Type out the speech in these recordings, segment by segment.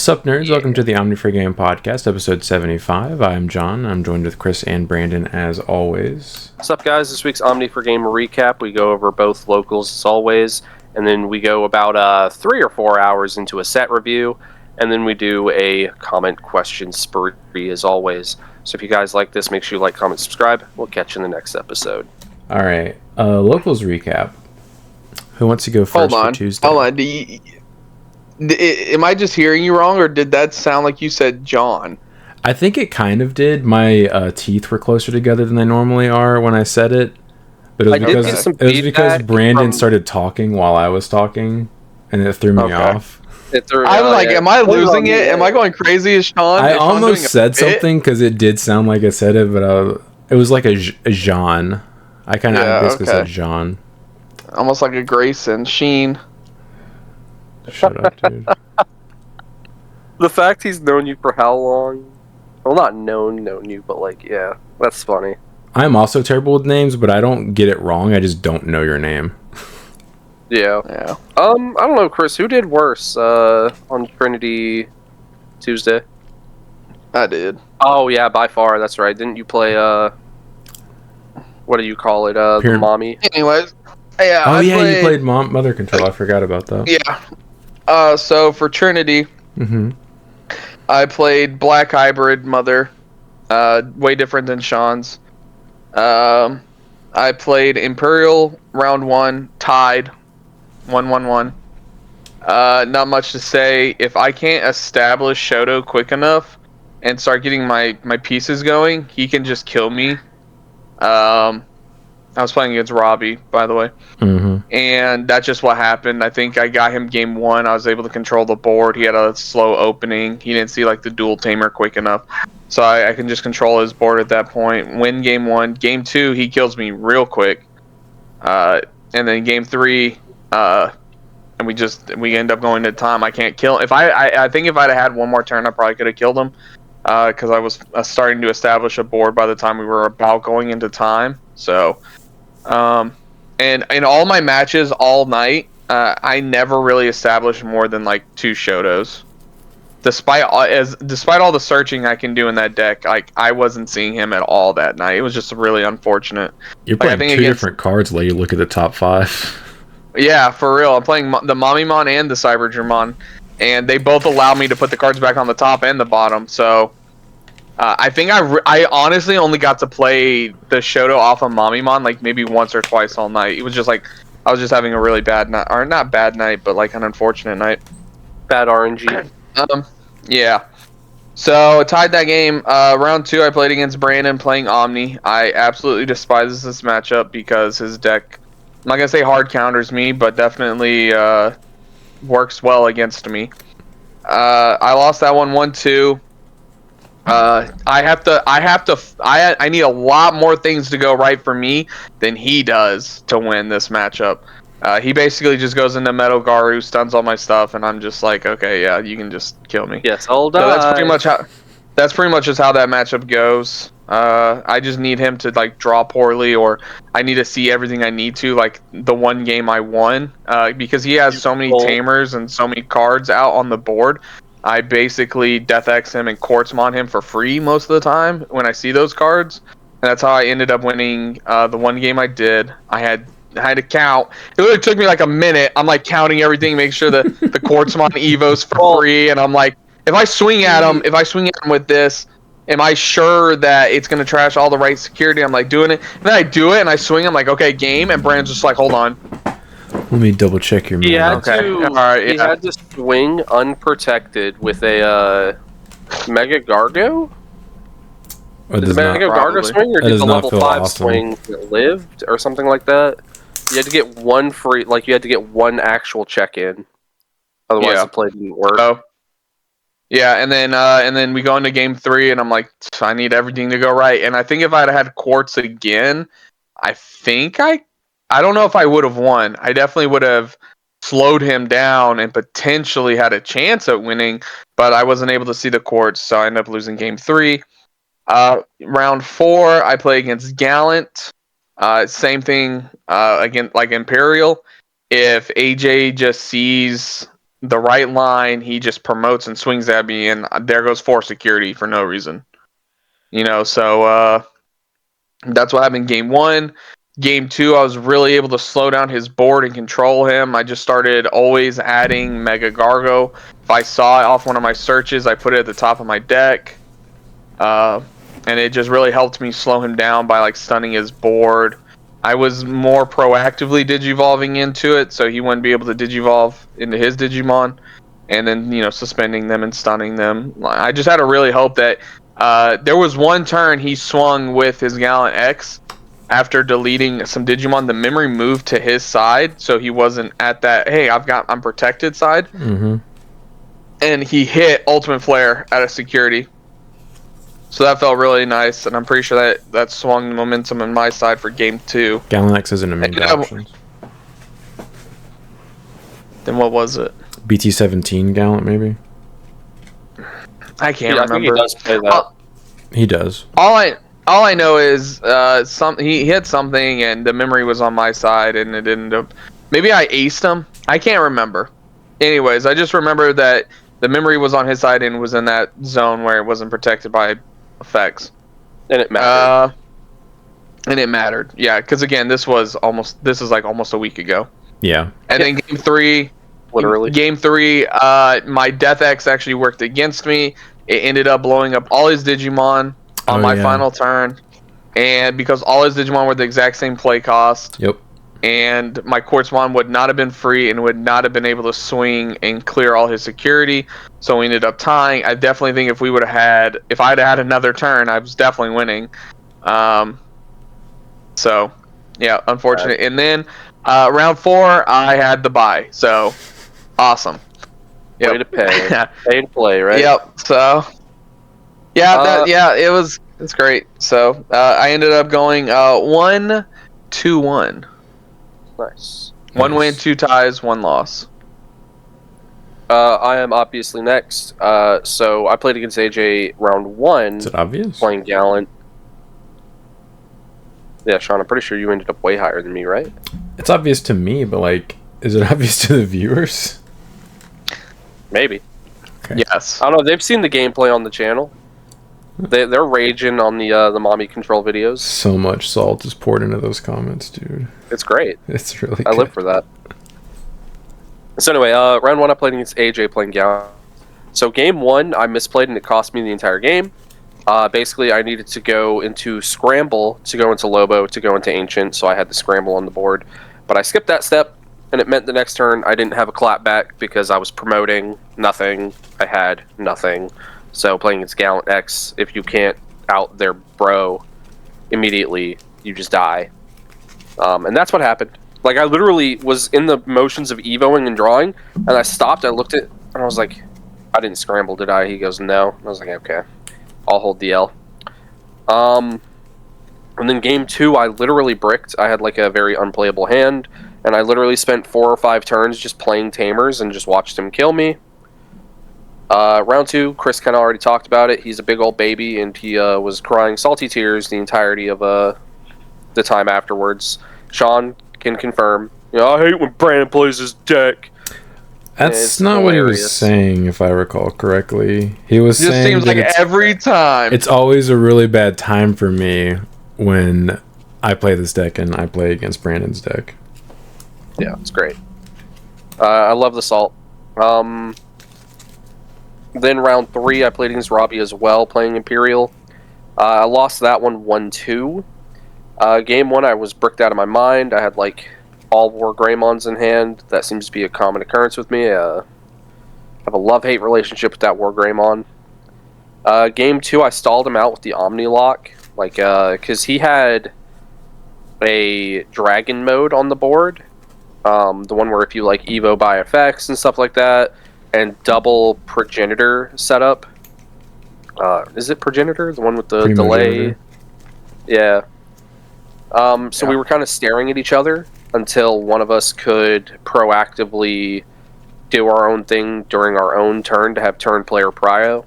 Sup, nerds? Yeah. Welcome to the Omni4Game podcast, episode 75. I'm John. I'm joined with Chris and Brandon, as always. What's up, guys? This week's Omni4Game recap. We go over both locals, as always, and then we go about 3 or 4 hours into a set review, and then we do a comment question spree, as always. So if you guys like this, make sure you like, comment, subscribe. We'll catch you in the next episode. All right. Locals recap. Who wants to go first for Tuesday? Hold on. Am I just hearing you wrong, or did that sound like you said John? I think it kind of did. My teeth were closer together than they normally are when I said it. But it was because Brandon started talking while I was talking, and it threw me off. I was like, am I losing it? Am I going crazy as Sean? I almost said something because it did sound like I said it, but it was like a Jean. I kind of basically said Jean. Almost like a Grayson. Sheen. Shut up, dude. The fact he's known you for how long? Well, not known you, but like, yeah, that's funny. I'm also terrible with names, but I don't get it wrong. I just don't know your name. Yeah. I don't know, Chris. Who did worse on Trinity Tuesday? I did. Oh yeah, by far. That's right. Didn't you play? What do you call it? The mommy. Anyways. Yeah. You played Mother Control. I forgot about that. Yeah. So for Trinity, I played Black Hybrid Mother, way different than Sean's. I played Imperial round 1, tied, 1-1-1. Not much to say. If I can't establish Shoto quick enough and start getting my pieces going, he can just kill me. I was playing against Robbie, by the way. And that's just what happened. I think I got him game 1. I was able to control the board. He had a slow opening. He didn't see like the dual tamer quick enough. So I can just control his board at that point. Win game 1. Game 2, he kills me real quick. And then game 3, and we end up going to time. I can't kill him. I think if I'd had one more turn, I probably could have killed him. Because I was starting to establish a board by the time we were about going into time. So... and in all my matches all night, I never really established more than like 2 Shotos. Despite all the searching I can do in that deck, like I wasn't seeing him at all that night. It was just really unfortunate. You're playing 2 different cards. Let you look at the top 5. Yeah, for real. I'm playing the Mamimon and the Cyberdramon, and they both allow me to put the cards back on the top and the bottom. So. I think I honestly only got to play the Shoto off of Mamimon like maybe once or twice all night. It was just like I was just having a really bad night, or not bad night, but like an unfortunate night. Bad RNG. Yeah. So I tied that game. Round 2, I played against Brandon playing Omni. I absolutely despise this matchup because his deck, I'm not gonna say hard counters me, but definitely works well against me. I lost that one 1-2. I need a lot more things to go right for me than he does to win this matchup. He basically just goes into Metal Garu, stuns all my stuff, and I'm just like, okay, yeah, you can just kill me. Yes, I'll die. So that's pretty much just how that matchup goes. I just need him to like draw poorly, or I need to see everything I need to, like the one game I won, because he has so many tamers and so many cards out on the board. I basically Death X him and Quartzmon him for free most of the time when I see those cards. And that's how I ended up winning the one game I did. I had to count. It literally took me like a minute. I'm like counting everything, making sure that the Quartzmon Evos for free. And I'm like, if I swing at him with this, am I sure that it's going to trash all the right security? I'm like doing it. And then I do it and I swing. I'm like, okay, game. And Brandon's just like, hold on. Let me double check your He had to swing unprotected with a Mega Gargo. Did the Mega Gargo swing, or did the level 5 swing that lived, or something like that? You had to get one free, like you had to get one actual check-in. Otherwise, the play didn't work. Yeah, and then we go into game 3, and I'm like, I need everything to go right. And I think if I'd had Quartz again, I don't know if I would have won. I definitely would have slowed him down and potentially had a chance at winning, but I wasn't able to see the Quartz, so I ended up losing game 3. Round 4, I play against Gallant. Same thing again, like Imperial. If AJ just sees the right line, he just promotes and swings at me, and there goes 4 security for no reason. So that's what happened in game 1. Game 2, I was really able to slow down his board and control him. I just started always adding Mega Gargo. If I saw it off one of my searches, I put it at the top of my deck. And it just really helped me slow him down by like stunning his board. I was more proactively digivolving into it, so he wouldn't be able to digivolve into his Digimon, and then suspending them and stunning them. I just had to really hope that there was one turn he swung with his Gallant X after deleting some Digimon. The memory moved to his side, so he wasn't at that I'm protected side. Mm-hmm. And he hit Ultimate Flare out of security. So that felt really nice, and I'm pretty sure that swung the momentum on my side for game 2. Gallant X isn't a main options. Then what was it? BT-17 Gallant, maybe? I can't remember. I think he does play that. He does. All I know is he hit something, and the memory was on my side, and it ended up... Maybe I aced him? I can't remember. Anyways, I just remember that the memory was on his side and was in that zone where it wasn't protected by effects. And it mattered. Yeah, because again, this is like almost a week ago. Yeah. And then game 3, my Death X actually worked against me. It ended up blowing up all his Digimon on my final turn, and because all his Digimon were the exact same play cost. Yep. And my Quartzmon would not have been free and would not have been able to swing and clear all his security, so we ended up tying. I definitely think if I'd had another turn, I was definitely winning. So, yeah, unfortunate. And then round 4, I had the bye, so awesome. Way to pay. Pay to play, right? Yep. So, it's great. So I ended up going 1-2-1. Nice. 1 win, 2 ties, 1 loss. I am obviously next. So I played against AJ round 1. Is it obvious? Playing Gallant. Yeah, Sean, I'm pretty sure you ended up way higher than me, right? It's obvious to me, but is it obvious to the viewers? Maybe. Okay. Yes. I don't know. They've seen the gameplay on the channel. They're raging on the mommy control videos. So much salt is poured into those comments, dude. It's great. It's really I live for that. So anyway, round 1 I played against AJ playing Gallant. So game 1 I misplayed and it cost me the entire game. Basically I needed to go into Scramble to go into Lobo to go into Ancient, so I had to Scramble on the board. But I skipped that step, and it meant the next turn I didn't have a clap back because I was promoting nothing. I had nothing. So playing against Gallant X, if you can't out their bro immediately, you just die. And that's what happened. Like, I literally was in the motions of evoing and drawing, and I stopped, I looked at, and I was like, I didn't scramble, did I? He goes, no. I was like, okay, I'll hold the L. And then game 2, I literally bricked. I had like a very unplayable hand, and I literally spent 4 or 5 turns just playing Tamers and just watched him kill me. Round 2, Chris kind of already talked about it. He's a big old baby, and he was crying salty tears the entirety of the time afterwards. Sean can confirm. I hate when Brandon plays his deck. That's not hilarious. What he was saying, if I recall correctly. He was saying it seems like every time. It's always a really bad time for me when I play this deck and I play against Brandon's deck. Yeah, it's great. I love the salt. Then round 3, I played against Robbie as well, playing Imperial. I lost that one 1-2. Game 1, I was bricked out of my mind. I had like all War Greymons in hand. That seems to be a common occurrence with me. I have a love-hate relationship with that War Greymon. Game 2, I stalled him out with the Omni lock, because he had a dragon mode on the board. The one where if you like Evo by effects and stuff like that, and double progenitor setup. Is it progenitor? The one with the delay? Yeah. So we were kind of staring at each other until one of us could proactively do our own thing during our own turn to have turn player prio.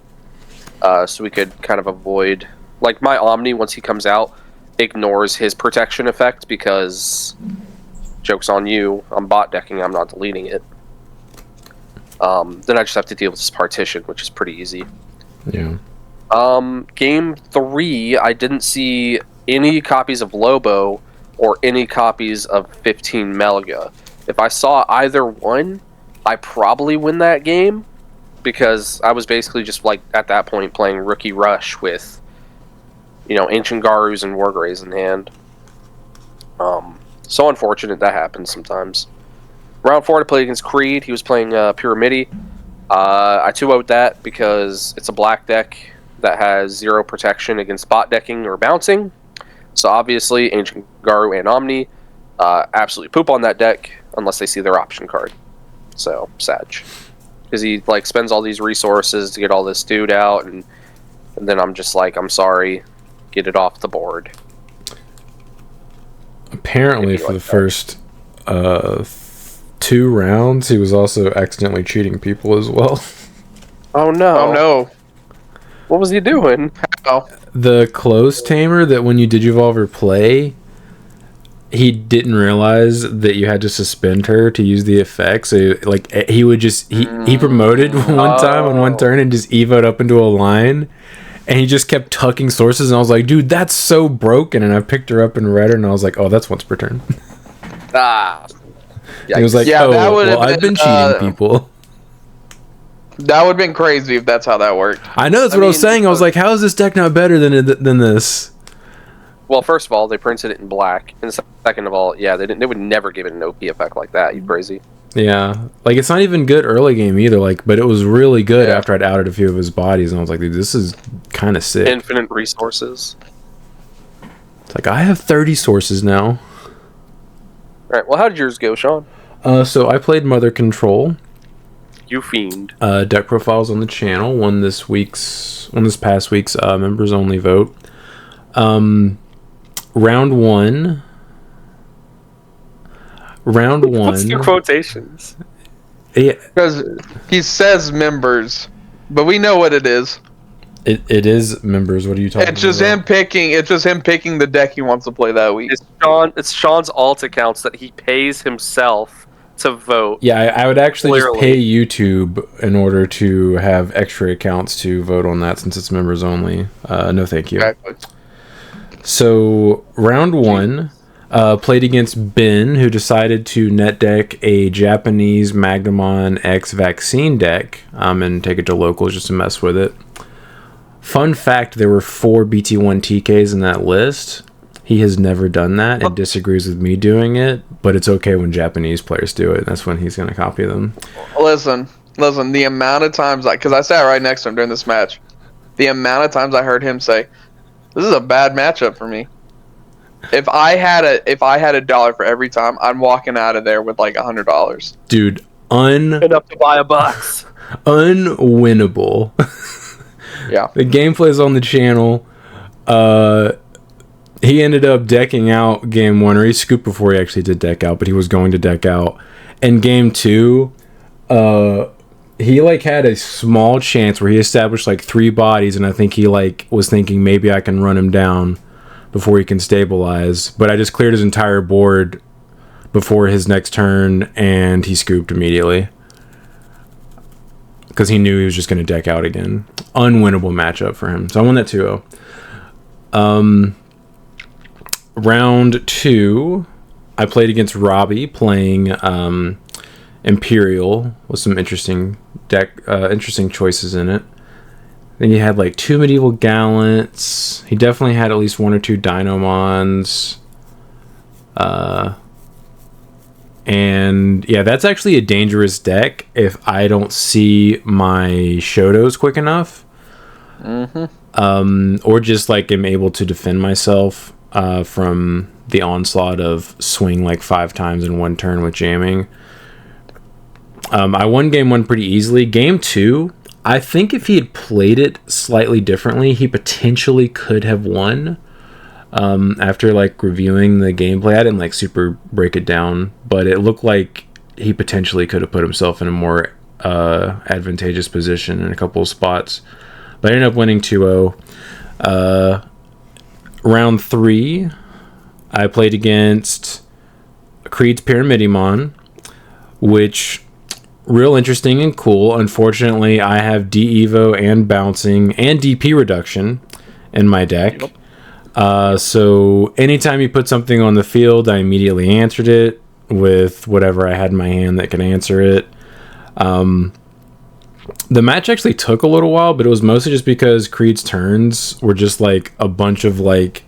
So we could kind of avoid... Like, my Omni, once he comes out, ignores his protection effect because... Joke's on you. I'm bot decking, I'm not deleting it. Then I just have to deal with this partition, which is pretty easy. Yeah. Game 3, I didn't see any copies of Lobo or any copies of 15 Melga. If I saw either one, I probably win that game, because I was basically just, like, at that point playing Rookie Rush with, Ancient Garus and Wargraves in hand. So unfortunate that happens sometimes. Round 4, I played against Creed. He was playing Pyramidi. I 2-0'd that because it's a black deck that has 0 protection against bot decking or bouncing. So obviously, Ancient Garu and Omni absolutely poop on that deck unless they see their option card. So, sad. Because he spends all these resources to get all this dude out, and then I'm just like, I'm sorry, get it off the board. Apparently, for the first 2 rounds, he was also accidentally cheating people as well. Oh no. What was he doing? How? The close tamer that when you Digivolve her play, he didn't realize that you had to suspend her to use the effect. So he would just he promoted one time on one turn and just evoed up into a line, and he just kept tucking sources, and I was like, dude, that's so broken. And I picked her up and read her, and I was like, oh, that's once per turn. He was like, I've been cheating people. That would have been crazy if that's how that worked. I know, that's what I was saying. I was like, how is this deck not better than this? Well, first of all, they printed it in black, and second of all, yeah, they would never give it an OP effect like that. You crazy? Yeah, it's not even good early game either. But it was really good after I'd outed a few of his bodies, and I was like, dude, this is kind of sick. Infinite resources. It's I have 30 sources now. All right. Well, how did yours go, Sean? So I played Mother Control. You fiend. Deck profiles on the channel. Won this past week's members only vote. Round one. What's your quotations? Yeah, because he says members, but we know what it is. It is members. What are you talking about? It's just him picking the deck he wants to play that week. It's Sean's alt accounts that he pays himself to vote. Yeah, I would actually just pay YouTube in order to have extra accounts to vote on that, since it's members only. No, thank you. Exactly. So round one, played against Ben, who decided to net deck a Japanese Magnamon X vaccine deck and take it to locals just to mess with it. Fun fact, there were 4 BT1 TKs in that list. He has never done that and disagrees with me doing it, but it's okay when Japanese players do it. That's when he's going to copy them. Listen, the amount of times, because I sat right next to him during this match, the amount of times I heard him say, this is a bad matchup for me. If I had $1 for every time, I'm walking out of there with $100. Enough Dude, to buy a box. Unwinnable. Yeah. The gameplay is on the channel. He ended up decking out game 1, or he scooped before he actually did deck out, but he was going to deck out. And game 2, he had a small chance where he established 3 bodies, and I think he was thinking maybe I can run him down before he can stabilize. But I just cleared his entire board before his next turn, and he scooped immediately. Because he knew he was just going to deck out again. Unwinnable matchup for him. So I won that 2-0. Round 2, I played against Robbie, playing Imperial with some interesting choices in it. Then you had 2 Medieval Gallants. He definitely had at least 1 or 2 Dinomons. And yeah, that's actually a dangerous deck if I don't see my Shotos quick enough. Mm-hmm. Or just am able to defend myself from the onslaught of swing 5 times in one turn with jamming. I won game 1 pretty easily. Game 2, I think if he had played it slightly differently, he potentially could have won. After reviewing the gameplay, I didn't super break it down, but it looked like he potentially could have put himself in a more advantageous position in a couple of spots. But I ended up winning 2-0. Round 3, I played against Creed's Pyramidimon, which real interesting and cool. Unfortunately, I have D-Evo and bouncing and DP reduction in my deck. So anytime you put something on the field, I immediately answered it with whatever I had in my hand that could answer it. The match actually took a little while, but it was mostly just because Creed's turns were just like a bunch of like,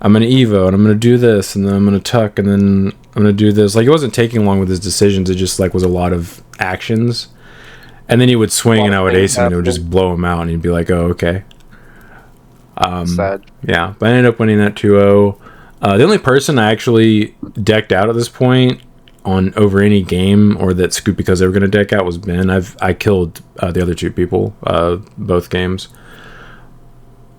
I'm going to Evo and I'm going to do this and then I'm going to tuck and then I'm going to do this. Like, it wasn't taking long with his decisions. It just like was a lot of actions. And then he would swing and I would ace him and it would just blow him out and he'd be like, oh, okay. Sad. Yeah, but I ended up winning that 2-0. The only person I actually decked out at this point on over any game or that scooped because they were going to deck out was Ben. I killed the other two people both games.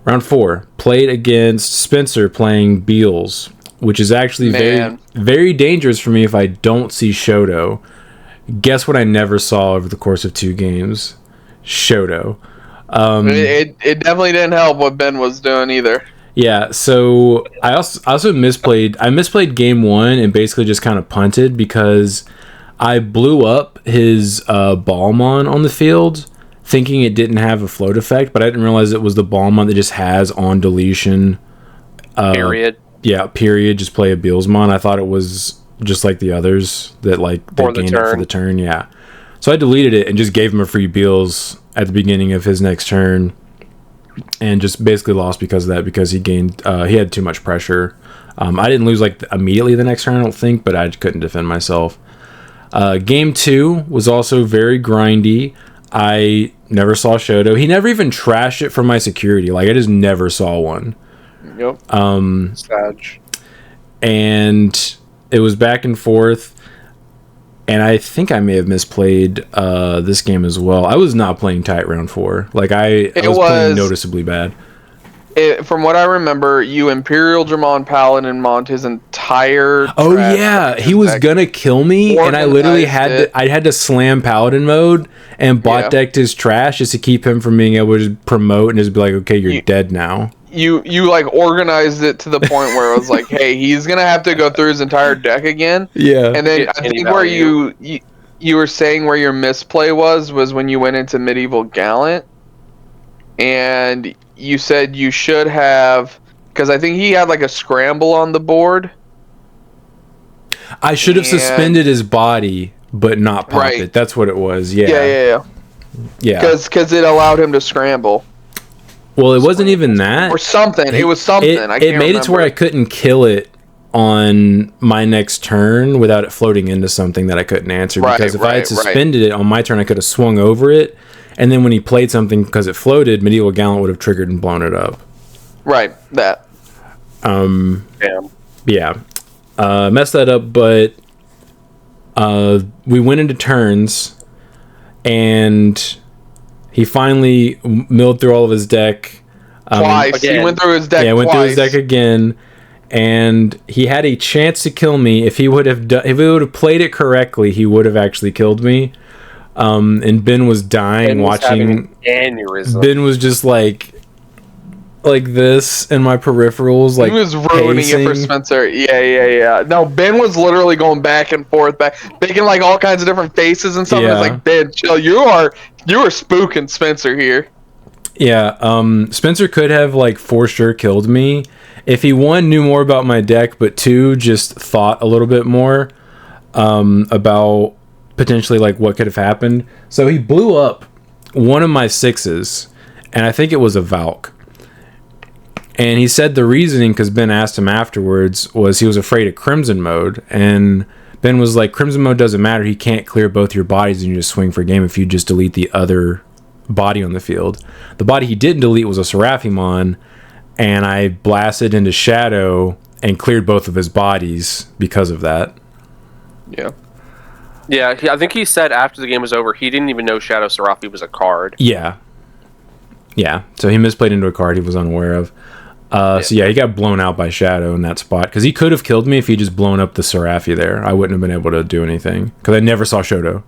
Round 4, played against Spencer playing Beals, which is actually very, very dangerous for me if I don't see Shoto. Guess what I never saw over the course of 2 games? Shoto. It definitely didn't help what Ben was doing either. Yeah, so I also misplayed. I misplayed game 1 and basically just kind of punted because I blew up his Balmon on the field, thinking it didn't have a float effect, but I didn't realize it was the Balmon that just has on deletion. Period. Yeah, period. Just play a Bealsmon. I thought it was just like the others that like they gained it for the turn. Yeah, so I deleted it and just gave him a free Beals at the beginning of his next turn. And just basically lost because of that, because he gained, he had too much pressure. I didn't lose like immediately the next turn, I don't think, but I couldn't defend myself. Game 2 was also very grindy. I never saw Shoto. He never even trashed it from my security. Like, I just never saw one. Yep. Sad. And it was back and forth. And I think I may have misplayed this game as well. I was not playing tight round 4. Like, I was playing noticeably bad. From what I remember, you Imperial Dramon Paladin Mont his entire... Oh, yeah. He was going to kill me, and I literally had to slam Paladin mode and bot decked his trash just to keep him from being able to promote and just be like, okay, you're dead now. You like organized it to the point where it was like, hey, he's gonna have to go through his entire deck again. Yeah. And then I think where you were saying where your misplay was when you went into Medieval Gallant, and you said you should have, because I think he had like a scramble on the board. I should have suspended his body, but not pop it. That's what it was. Yeah. Yeah. Because it allowed him to scramble. Well, it wasn't even that. Or something. It was something. It made it to where I couldn't kill it on my next turn without it floating into something that I couldn't answer. Because if I had suspended it on my turn, I could have swung over it. And then when he played something because it floated, Medieval Gallant would have triggered and blown it up. Right. That. Yeah. Messed that up, but we went into turns and... He finally milled through all of his deck. Twice. He went through his deck. Yeah, went through his deck again, and he had a chance to kill me if he would have played it correctly. He would have actually killed me. And Ben was dying watching. Aneurysm. Ben was just like this in my peripherals, like he was ruining it for Spencer. Yeah. No, Ben was literally going back and forth, making like all kinds of different faces and stuff. Yeah. It's like, Ben, chill. You are spooking Spencer here. Yeah. Spencer could have like for sure killed me if he, 1, knew more about my deck, but 2, just thought a little bit more about potentially like what could have happened. So he blew up one of my 6s, and I think it was a Valk. And he said the reasoning, because Ben asked him afterwards, was he was afraid of Crimson Mode. And Ben was like, Crimson Mode doesn't matter. He can't clear both your bodies and you just swing for game if you just delete the other body on the field. The body he didn't delete was a Seraphimon, and I blasted into Shadow and cleared both of his bodies because of that. Yeah. Yeah, I think he said after the game was over, he didn't even know Shadow Seraphi was a card. Yeah. Yeah, so he misplayed into a card he was unaware of. So yeah, he got blown out by Shadow in that spot, because he could have killed me if he just blown up the Seraphi there. I wouldn't have been able to do anything, because I never saw Shoto.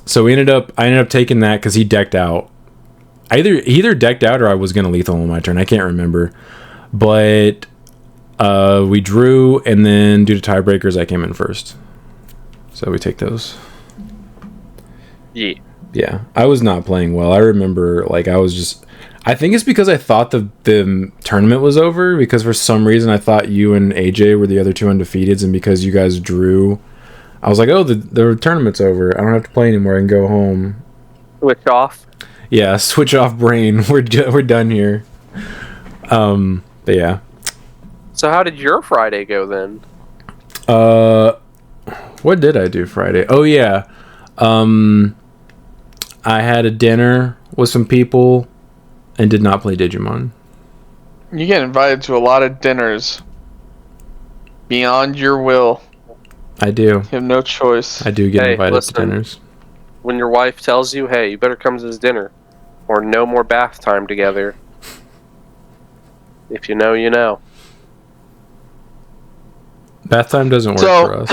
So I ended up taking that because he decked out. He either decked out or I was going to lethal on my turn. I can't remember. But we drew, and then due to tiebreakers, I came in first. So we take those. Yeah. Yeah, I was not playing well. I remember, like, I think it's because I thought the tournament was over, because for some reason I thought you and AJ were the other two undefeateds, and because you guys drew, I was like, oh, the tournament's over. I don't have to play anymore. I can go home. Switch off? Yeah, switch off brain. We're done here. But yeah. So how did your Friday go then? What did I do Friday? Oh, yeah. I had a dinner with some people and did not play Digimon. You get invited to a lot of dinners beyond your will. I do. You have no choice. I do get invited to dinners. When your wife tells you, hey, you better come to this dinner, or no more bath time together. If you know, you know. Bath time doesn't work for us.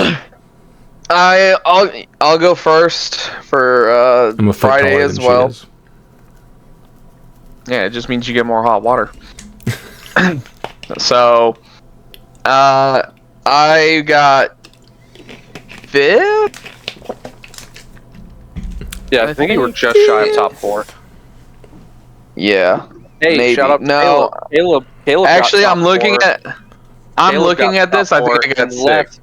I'll go first for Friday as well. Yeah, it just means you get more hot water. So, I got 5th. Yeah, I think you were just shy of top 4. Yeah. Hey, maybe. Shut up, no. Caleb. Actually, I'm looking at this. I think I got 6.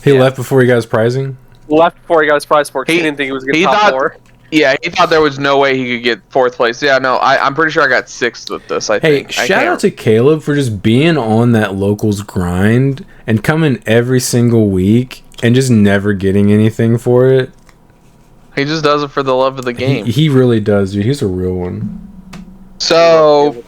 He left before he got his prizing? Left before he got his prize for. He didn't think he was going to get top 4. Yeah, he thought there was no way he could get 4th place. Yeah, no, I'm pretty sure I got 6th with this, I think. Hey, shout out to Caleb for just being on that locals grind and coming every single week and just never getting anything for it. He just does it for the love of the game. He really does, dude. He's a real one. So,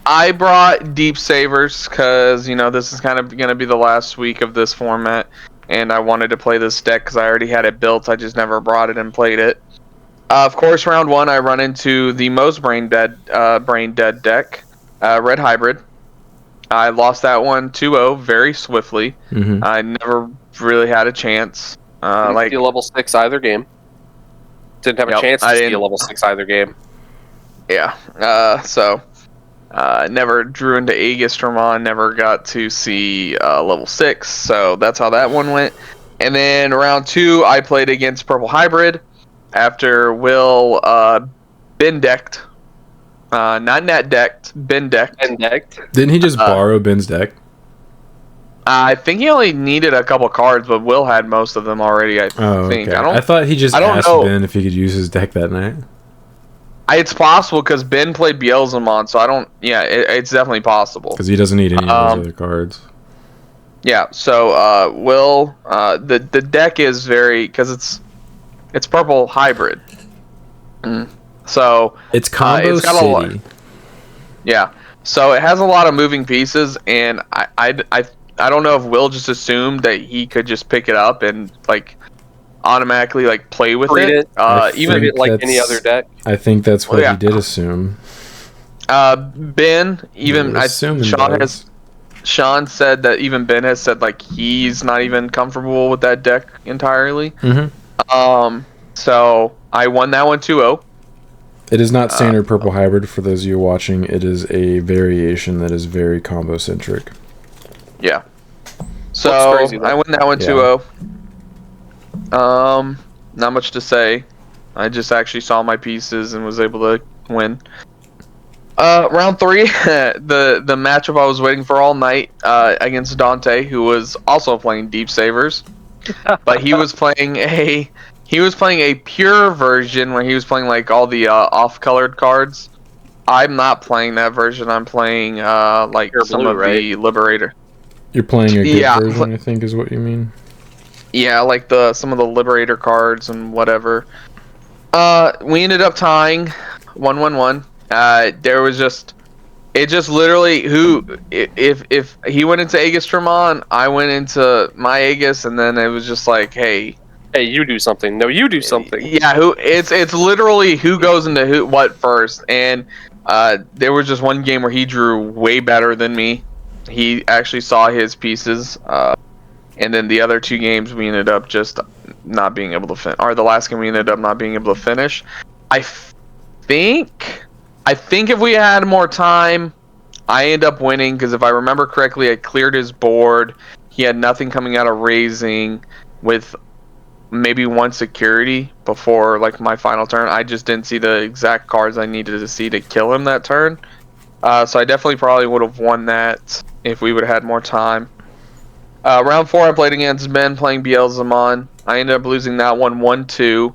I brought Deep Savers because, this is kind of going to be the last week of this format, and I wanted to play this deck because I already had it built. I just never brought it and played it. Of course, round 1, I run into the most brain dead deck, Red Hybrid. I lost that one 2-0 very swiftly. Mm-hmm. I never really had a chance. Didn't steal level 6 either game. Didn't have a chance to steal level 6 either game. Yeah, so... never drew into Aegis-Dramon, never got to see level 6, so that's how that one went. And then round 2, I played against Purple Hybrid after Will bin decked. Not net decked, bin decked. Didn't he just borrow Ben's deck? I think he only needed a couple cards, but Will had most of them already, I think. Okay. I thought he just asked Ben if he could use his deck that night. It's possible because Ben played Beelzemon, so I don't. Yeah, it's definitely possible. Because he doesn't need any of those other cards. Yeah, so Will, the deck is very because it's Purple Hybrid. So it's combo it's got city. A lot, yeah, so it has a lot of moving pieces, and I don't know if Will just assumed that he could just pick it up and automatically play with it. Even like any other deck. I think that's what he did assume. Ben, even Sean said that even Ben has said he's not even comfortable with that deck entirely. Mm-hmm. So I won that one 2-0. It is not standard Purple Hybrid for those of you watching. It is a variation that is very combo centric. Yeah. So I won that one 2-0. Not much to say. I just actually saw my pieces and was able to win. Round 3, the matchup I was waiting for all night against Dante, who was also playing Deep Savers, but he was playing a pure version where he was playing all the off-colored cards. I'm not playing that version. I'm playing some of the Liberator. You're playing a good version, I think, is what you mean. Yeah, some of the Liberator cards and whatever. We ended up tying 1-1-1. There was it just literally if he went into Aegis-Dramon, I went into my Aegis, and then it was just hey, you do something. No, you do something. Yeah, it's literally who goes into what first, and there was just one game where he drew way better than me. He actually saw his pieces. And then the other 2 games we ended up just not being able to finish. Or the last game we ended up not being able to finish. I think if we had more time, I end up winning because if I remember correctly, I cleared his board. He had nothing coming out of raising with maybe one security before like my final turn. I just didn't see the exact cards I needed to see to kill him that turn. So I definitely probably would have won that if we would have had more time. Round 4, I played against Ben playing Beelzemon. I ended up losing that one 1-2.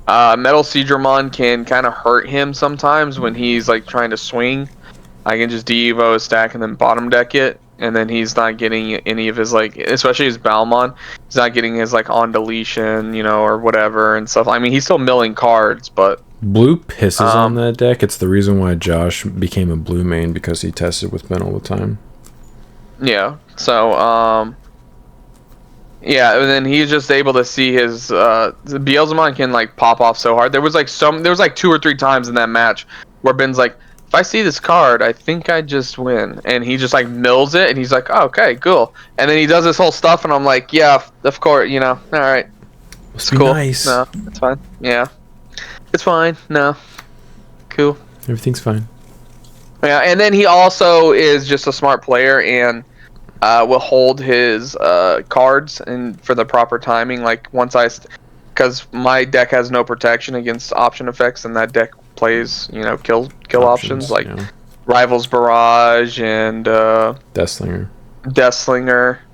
Metal Seedramon can kind of hurt him sometimes when he's like trying to swing. I can just de-evo a stack and then bottom deck it, and then he's not getting any of his like, especially his Balmon, he's not getting his like on deletion, or whatever and stuff. I mean, he's still milling cards, but blue pisses on that deck. It's the reason why Josh became a blue main, because he tested with Ben all the time. Yeah. So yeah, and then he's just able to see his Beelzemon can like pop off so hard. There was like 2 or 3 times in that match where Ben's like, if I see this card, I think I just win, and he just like mills it, and he's like, oh, okay, cool, and then he does this whole stuff, and I'm like, yeah, of course, all right, it's cool. Nice. No, it's fine. Yeah, it's fine. No, cool. Everything's fine. Yeah, and then he also is just a smart player and will hold his cards and for the proper timing. Like because my deck has no protection against option effects, and that deck plays kill options like Rivals Barrage and Deathslinger,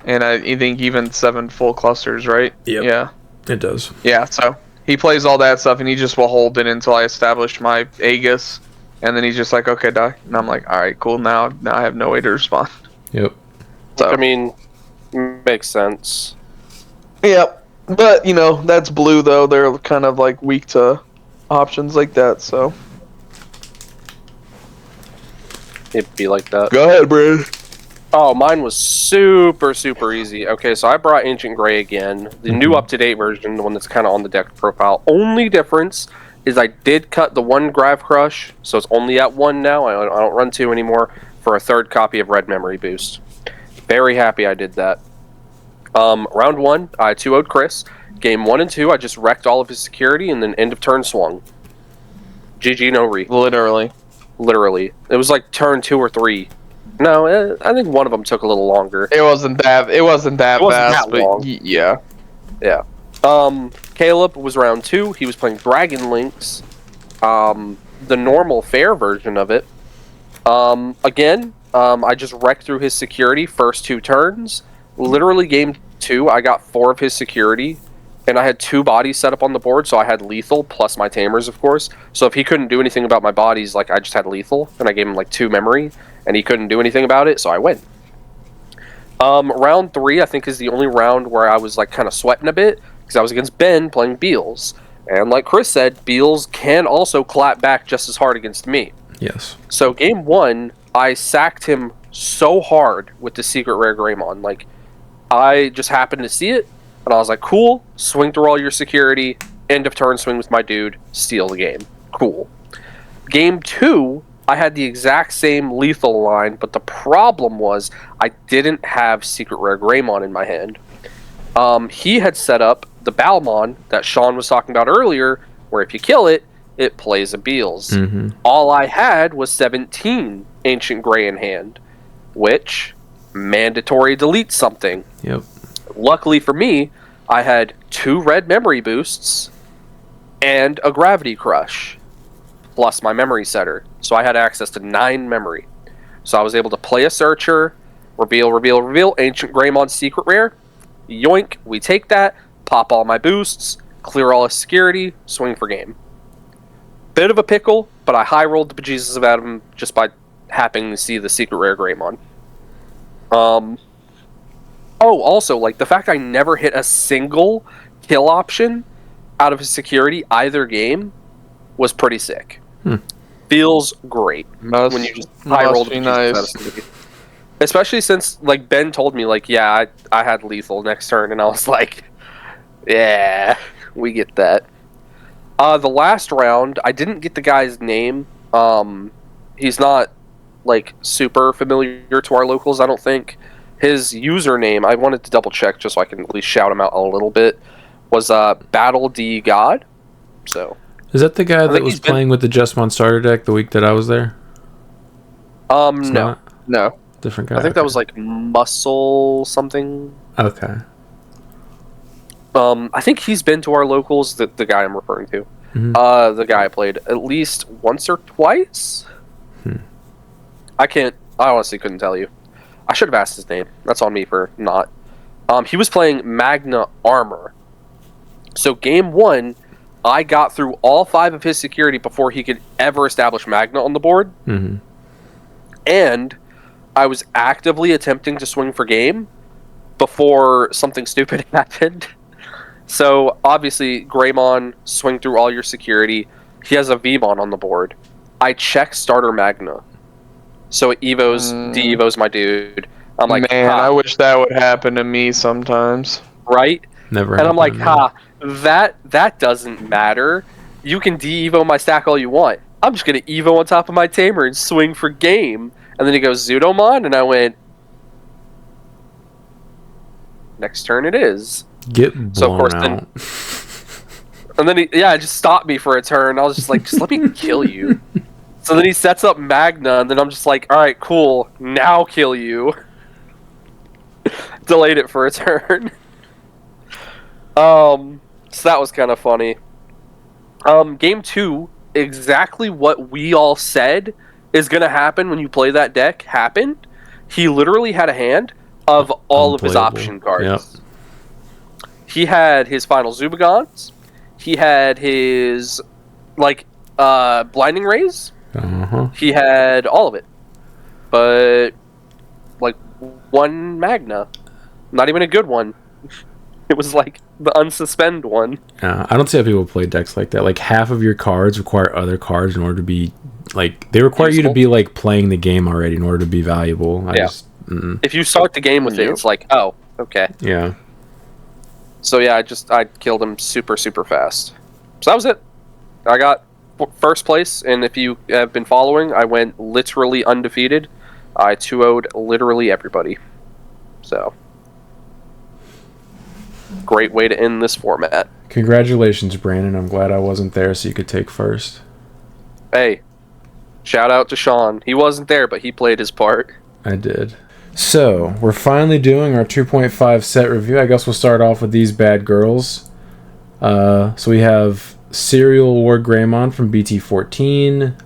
and I think even 7 full clusters, right? Yep. Yeah, it does. Yeah, so he plays all that stuff, and he just will hold it until I establish my Aegis, and then he's just like, okay, die, and I'm like, all right, cool. Now I have no way to respond. Yep. So I mean, makes sense. Yep, but that's blue though. They're kind of like weak to options like that, so it'd be like that. Go ahead, Brad. Oh, mine was super easy. Okay, so I brought Ancient Gray again, the new up-to-date version, the one that's kind of on the deck profile. Only difference is I did cut the 1 Grav Crush, so it's only at 1 now. I don't run 2 anymore, for a 3rd copy of Red Memory Boost. Very happy I did that. Round 1, I 2-0'd Chris. Game 1 and 2, I just wrecked all of his security, and then end of turn swung. GG, no re. Literally. It was like turn 2 or 3. No, I think one of them took a little longer. It wasn't that fast, but yeah. Yeah. Caleb was round 2. He was playing Dragon Links. The normal fair version of it. Again, I just wrecked through his security first 2 turns. Literally game 2, I got 4 of his security, and I had 2 bodies set up on the board, so I had lethal, plus my tamers, of course. So if he couldn't do anything about my bodies, like, I just had lethal, and I gave him, like, 2 memory, and he couldn't do anything about it, so I win. Round 3, I think, is the only round where I was, like, kind of sweating a bit, because I was against Ben playing Beals. And like Chris said, Beals can also clap back just as hard against me. Yes. So game 1, I sacked him so hard with the secret rare Greymon. Like, I just happened to see it, and I was like, cool, swing through all your security, end of turn swing with my dude, steal the game. Cool. Game 2, I had the exact same lethal line, but the problem was I didn't have secret rare Greymon in my hand. He had set up the Balmon that Sean was talking about earlier, where if you kill it, it plays a Beals. Mm-hmm. All I had was 17 Ancient Gray in hand, which mandatory delete something. Yep. Luckily for me, I had 2 red memory boosts and a Gravity Crush, plus my memory setter. So I had access to 9 memory. So I was able to play a Searcher, reveal, Ancient Greymon secret rare, yoink, we take that, pop all my boosts, clear all his security, swing for game. Bit of a pickle, but I high rolled the bejesus out of him just by happening to see the secret rare Greymon. Oh, also, like, the fact I never hit a single kill option out of his security either game was pretty sick. Feels great when you just high roll the bejesus out of somebody. Especially since, like, Ben told me, like, yeah, I had lethal next turn, and I was like, yeah, we get that. The last round, I didn't get the guy's name. He's not, like, super familiar to our locals, I don't think. His username, I wanted to double check just so I can at least shout him out a little bit, was Battle D God. So is that the guy that was playing with the Justmon starter deck the week that I was there? No. Different guy. I think that was like Muscle something. Okay. I think he's been to our locals. The guy I'm referring to. Mm-hmm. The guy I played at least once or twice. I honestly couldn't tell you. I should have asked his name. That's on me for not. He was playing Magna Armor. So game 1, I got through all 5 of his security before he could ever establish Magna on the board. Mm-hmm. And I was actively attempting to swing for game before something stupid happened. So obviously, Greymon, swing through all your security. He has a Vmon on the board. I check starter Magna. So it de-evos my dude. I'm like, man, I wish that would happen to me sometimes. Right? Never. And I'm like, that doesn't matter. You can de-evo my stack all you want. I'm just gonna evo on top of my tamer and swing for game. And then he goes Zudomon, and I went, next turn it is. Get blown so of course out. And then he just stopped me for a turn. I was just like, just let me kill you. So then he sets up Magna, and then I'm just like, all right, cool, now kill you. Delayed it for a turn. So that was kind of funny. Game 2, exactly what we all said is going to happen when you play that deck happened. He literally had a hand of all of his option cards. Yep. He had his final Zubagons. He had his, Blinding Rays. Uh-huh. He had all of it. But, one Magna. Not even a good one. It was, the unsuspend one. I don't see how people play decks like that. Half of your cards require other cards in order to be, they require useful. You to be, playing the game already in order to be valuable. If you start the game with it, it's like, oh, okay. Yeah. So, yeah, I killed him super, super fast. So that was it. I got first place, and if you have been following, I went literally undefeated. I 2-0'd literally everybody. So, great way to end this format. Congratulations, Brandon. I'm glad I wasn't there so you could take first. Hey, shout out to Sean. He wasn't there, but he played his part. I did. So, we're finally doing our 2.5 set review. I guess we'll start off with these bad girls. So we have Serial War Greymon from BT14.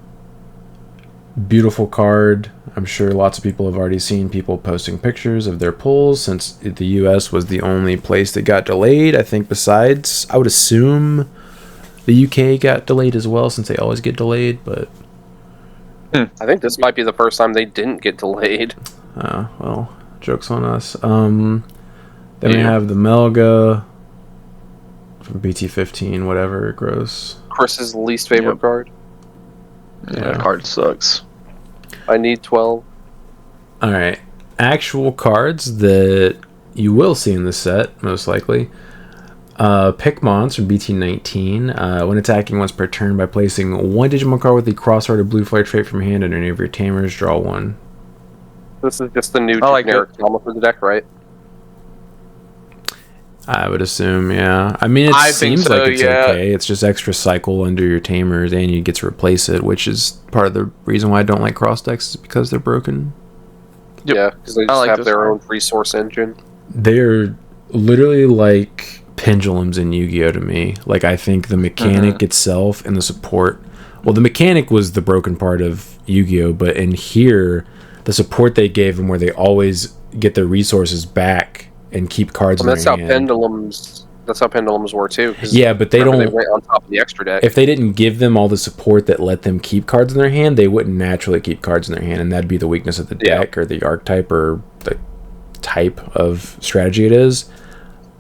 Beautiful card. I'm sure lots of people have already seen people posting pictures of their pulls since the US was the only place that got delayed. I think besides, I would assume the UK got delayed as well since they always get delayed, but... I think this might be the first time they didn't get delayed. Well, joke's on us. Then we have the Melga from BT15, whatever, gross. Chris's least favorite card. Yeah, that card sucks. I need 12. Alright. Actual cards that you will see in this set, most likely. Pikmons from BT19. When attacking once per turn by placing one Digimon card with the cross-hearted blue flare trait from hand under any of your tamers, draw one. This is just the new generic drama for the deck, right? I would assume, yeah. I mean, seems like it's okay. It's just extra cycle under your tamers, and you get to replace it, which is part of the reason why I don't like cross decks, is because they're broken. Yep. Yeah, because they just have their own resource engine. They're literally like pendulums in Yu-Gi-Oh! To me. I think the mechanic itself and the support... Well, the mechanic was the broken part of Yu-Gi-Oh! But in here, the support they gave them where they always get their resources back and keep cards in their hand. That's how pendulums were too. Yeah, but they don't. They went on top of the extra deck. If they didn't give them all the support that let them keep cards in their hand, they wouldn't naturally keep cards in their hand, and that'd be the weakness of the deck or the archetype or the type of strategy it is.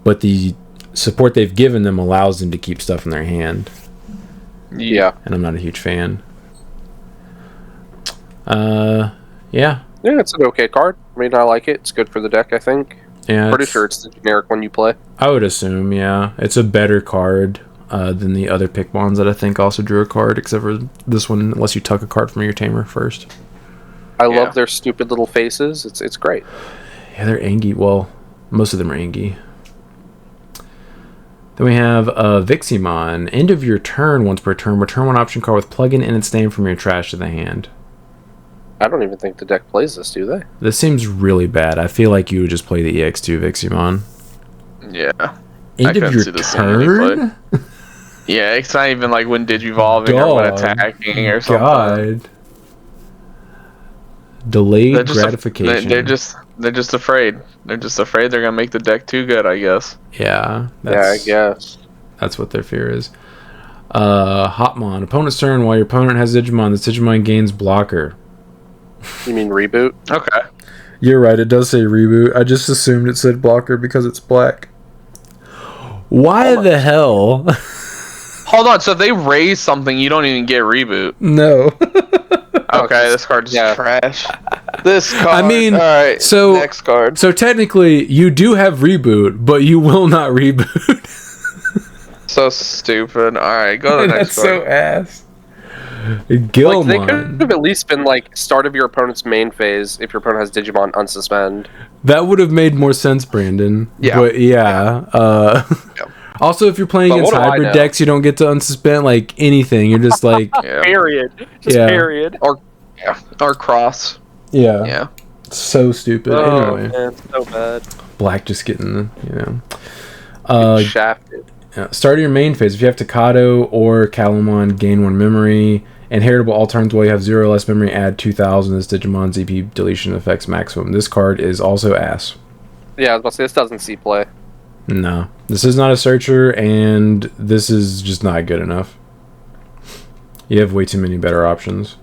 But the support they've given them allows them to keep stuff in their hand. Yeah, and I'm not a huge fan. Yeah. Yeah, it's an okay card. I mean, I like it. It's good for the deck, I think. Yeah, pretty sure it's the generic one you play. I would assume, yeah. It's a better card than the other Pikmons that I think also drew a card, except for this one, unless you tuck a card from your tamer first. I love their stupid little faces. It's great. Yeah, they're Angie. Well, most of them are Angie. Then we have Viximon. End of your turn, once per turn, return one option card with plug-in its name from your trash to the hand. I don't even think the deck plays this, do they? This seems really bad. I feel like you would just play the EX2 Viximon. Yeah. End of your turn? Yeah, it's not even like when Digivolving or when attacking or something. God. Delayed gratification. They're just afraid. They're just afraid they're gonna make the deck too good, I guess. Yeah. I guess. That's what their fear is. Hotmon. Opponent's turn. While your opponent has Digimon, this Digimon gains blocker. You mean reboot? Okay. You're right, it does say reboot. I just assumed it said blocker because it's black. Why the hell? Hold on, so if they raise something, you don't even get reboot. No. Okay, this card's trash. This card. I mean, alright, so next card. So technically, you do have reboot, but you will not reboot. So stupid. Alright, go to the next card. That's so ass. Gilmon. Like, they could have at least been like start of your opponent's main phase if your opponent has Digimon unsuspend. That would have made more sense, Brandon. Yeah. But also, if you're playing against hybrid decks, you don't get to unsuspend like anything. You're just like period. Period. Or cross. Yeah. Yeah. So stupid. Anyway. Man, so bad. Black just getting shafted. Start your main phase. If you have Takado or Calamon, gain 1 memory. Inheritable all turns while you have 0 or less memory, add 2,000. This Digimon's EP deletion effects maximum. This card is also ass. Yeah, I was about to say, this doesn't see play. No. This is not a searcher, and this is just not good enough. You have way too many better options.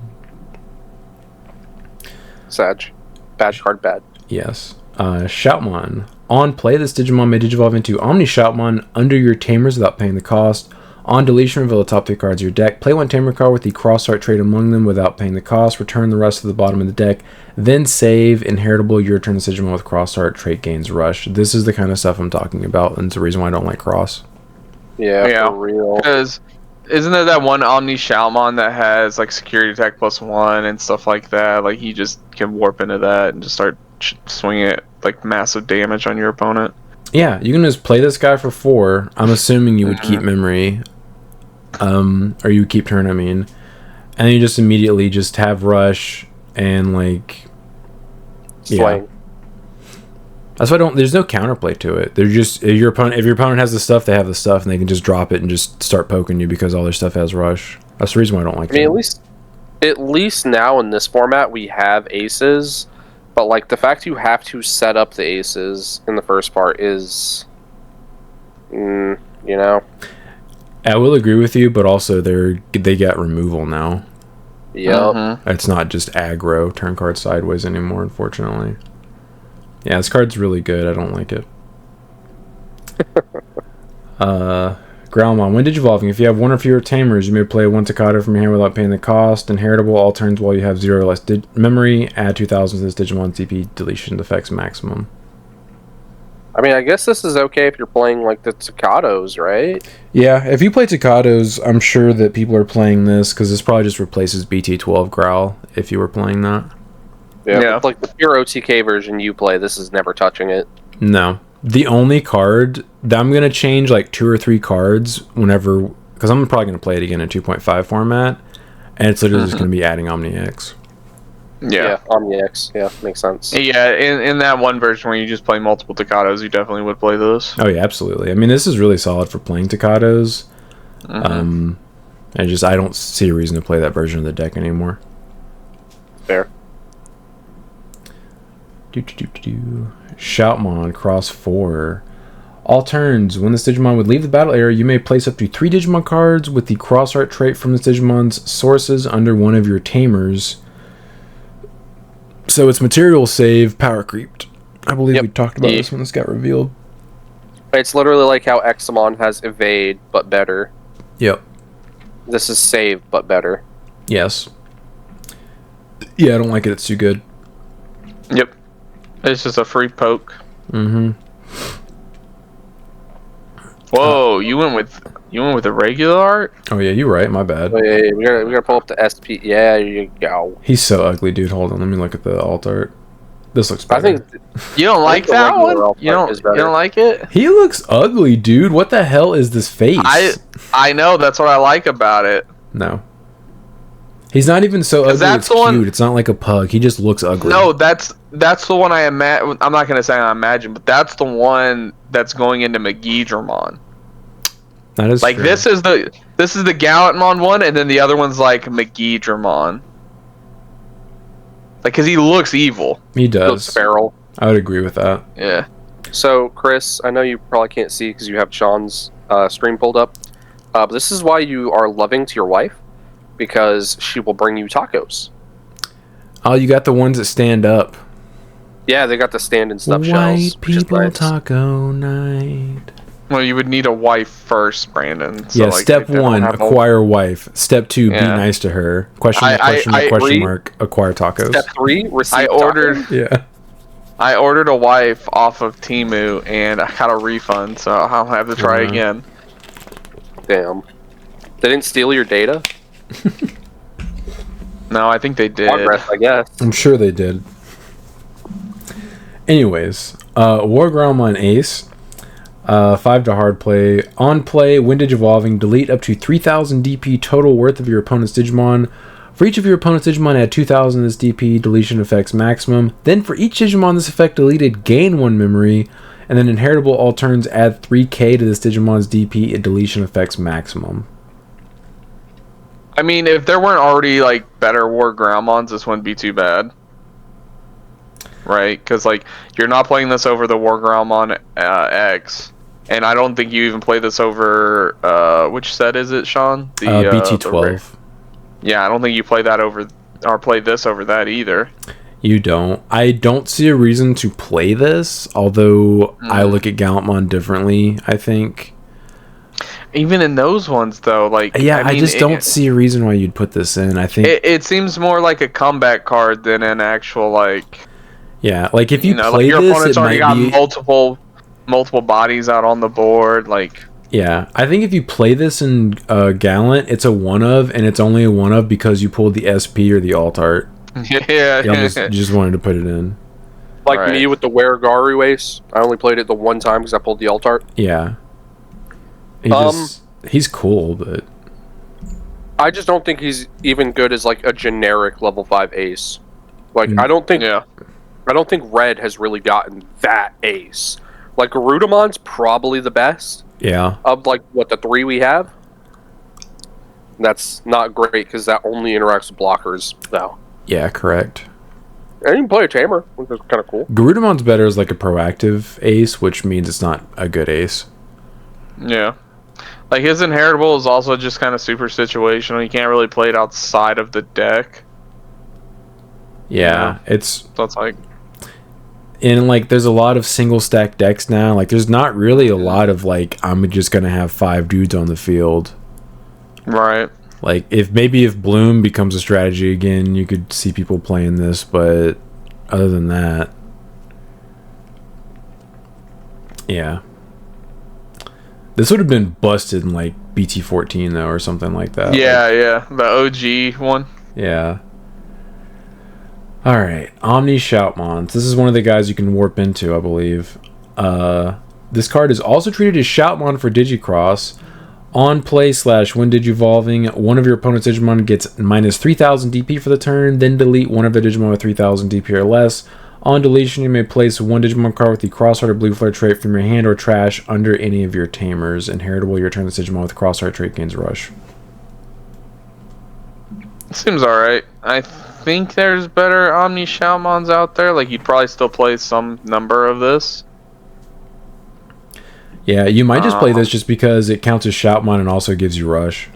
Sag. Bad card, bad. Yes. Shoutmon. On play, this Digimon may digivolve into Omni Shoutmon under your tamers without paying the cost. On deletion, reveal the top 3 cards of your deck. Play 1 tamer card with the cross-art trait among them without paying the cost. Return the rest to the bottom of the deck. Then save Inheritable your turn to Digimon with cross-art trait gains rush. This is the kind of stuff I'm talking about, and it's the reason why I don't like cross. Yeah, for real. Because isn't there that one Omni Shoutmon that has like security attack +1 and stuff like that? Like he just can warp into that and just start swinging it like massive damage on your opponent. Yeah, you can just play this guy for 4. I'm assuming you would keep memory. Or you would keep turn, I mean. And then you just immediately just have rush and like Slang. That's why there's no counterplay to it. They're just if your opponent has the stuff, they have the stuff and they can just drop it and just start poking you because all their stuff has rush. That's the reason why I don't like it. I mean, at least now in this format we have aces. But, like, the fact you have to set up the aces in the first part is, you know? I will agree with you, but also they got removal now. Yep. It's not just aggro, turn card sideways anymore, unfortunately. Yeah, this card's really good. I don't like it. Growlmon. When digivolving, if you have 1 or fewer tamers, you may play 1 Takata from your hand without paying the cost. Inheritable all turns while you have 0 or less memory. Add 2,000 to this Digimon's EP deletion effects maximum. I mean, I guess this is okay if you're playing like the Takados, right? Yeah, if you play Takados, I'm sure that people are playing this because this probably just replaces BT12 Growl if you were playing that. Yeah. Like the pure OTK version you play, this is never touching it. No. The only card that I'm going to change like 2 or 3 cards whenever, because I'm probably going to play it again in 2.5 format, and it's literally just going to be adding Omni X. Yeah, Omni X. Yeah, makes sense. Yeah, in that one version where you just play multiple Takados, you definitely would play those. Oh, yeah, absolutely. I mean, this is really solid for playing Takados. I don't see a reason to play that version of the deck anymore. Fair. Shoutmon, cross 4. All turns, when this Digimon would leave the battle area, you may place up to 3 Digimon cards with the cross art trait from this Digimon's sources under one of your tamers. So it's material save, power creeped. I believe we talked about this when this got revealed. It's literally like how Examon has evade, but better. Yep. This is save, but better. Yes. Yeah, I don't like it. It's too good. Yep. It's just a free poke. Whoa, you went with the regular art? Oh yeah, you're right. My bad. Wait, we gotta pull up the SP. Yeah, there you go. He's so ugly, dude. Hold on, let me look at the alt art. This looks better. I think you don't like that one. You don't like it. He looks ugly, dude. What the hell is this face? I know. That's what I like about it. No. He's not even so ugly. It's cute. It's not like a pug. He just looks ugly. No, that's the one I imagine. I'm not gonna say I imagine, but that's the one that's going into McGeedramon. That is like true. This is the Gallantmon one, and then the other one's like McGeedramon. Like, cause he looks evil. He does. Feral. I would agree with that. Yeah. So, Chris, I know you probably can't see because you have Sean's screen pulled up. But this is why you are loving to your wife, because she will bring you tacos. Oh, you got the ones that stand up. Yeah, they got the stand and stuff White shells. White people taco night. Well, you would need a wife first, Brandon. So, yeah, like, step 1, acquire a wife. Step 2, be nice to her. Question mark, acquire tacos. Step 3, receive tacos. Yeah. I ordered a wife off of Temu, and I got a refund, so I'll have to try again. Damn. They didn't steal your data? No, I think they did. Progress, I guess. I'm sure they did. Anyways, Wargroundmon Ace. 5 to hard play. On play, when Digivolving, delete up to 3,000 DP total worth of your opponent's Digimon. For each of your opponent's Digimon, add 2,000 of this DP, deletion effects maximum. Then for each Digimon this effect deleted, gain 1 memory. And then inheritable all turns, add 3k to this Digimon's DP at deletion effects maximum. I mean, if there weren't already, like, better Wargroundmons, this wouldn't be too bad. Right? Because, like, you're not playing this over the Wargroundmon X. And I don't think you even play this over, which set is it, Sean? The BT12. Yeah, I don't think you play that over, or play this over that either. You don't. I don't see a reason to play this, although I look at Gallantmon differently, I think. Even in those ones, though, like... Yeah, I just don't see a reason why you'd put this in. I think... It seems more like a comeback card than an actual, like... Yeah, like, if you play like your this, opponent's it already might got be... multiple bodies out on the board, like... Yeah, I think if you play this in Gallant, it's a one-of, and it's only a one-of because you pulled the SP or the alt-art. Yeah. Just wanted to put it in. Like me with the Weregaru Ace. I only played it the one time because I pulled the alt-art. Yeah. He's cool, but... I just don't think he's even good as, like, a generic level 5 ace. Like, I don't think Red has really gotten that ace. Like, Garudamon's probably the best. Yeah. Of, like, what, the 3 we have? That's not great, because that only interacts with blockers, though. Yeah, correct. And you can play a Tamer, which is kind of cool. Garudamon's better as, like, a proactive ace, which means it's not a good ace. Yeah. Like, his inheritable is also just kind of super situational. You can't really play it outside of the deck. Yeah, so it's like... And, like, there's a lot of single stack decks now. Like, there's not really a lot of, like, I'm just gonna have 5 dudes on the field. Right. Like, if Bloom becomes a strategy again, you could see people playing this, but other than that... Yeah. This would have been busted in, like, BT14, though, or something like that. Yeah, yeah. The OG one. Yeah. Alright, Omni Shoutmons. This is one of the guys you can warp into, I believe. This card is also treated as Shoutmon for Digicross. On play / when Digivolving, one of your opponent's Digimon gets minus 3,000 DP for the turn, then delete one of their Digimon with 3,000 DP or less. On deletion, you may place one Digimon card with the Crossheart or Blue Flare trait from your hand or trash under any of your Tamers. Inheritable, you return this Digimon with Crossheart trait gains Rush. Seems alright. I think there's better Omni Shoutmons out there. Like, you'd probably still play some number of this. Yeah, you might just play this just because it counts as Shoutmon and also gives you Rush.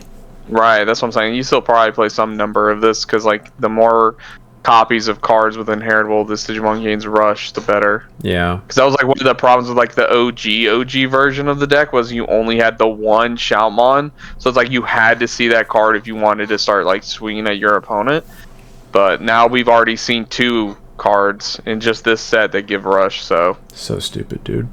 Right, that's what I'm saying. You still probably play some number of this because, like, the more copies of cards with inheritable this Digimon gains Rush, the better. Yeah. Because that was, like, one of the problems with, like, the OG version of the deck was you only had the one Shoutmon. So it's like you had to see that card if you wanted to start, like, swinging at your opponent. But now we've already seen 2 cards in just this set that give Rush, so... So stupid, dude.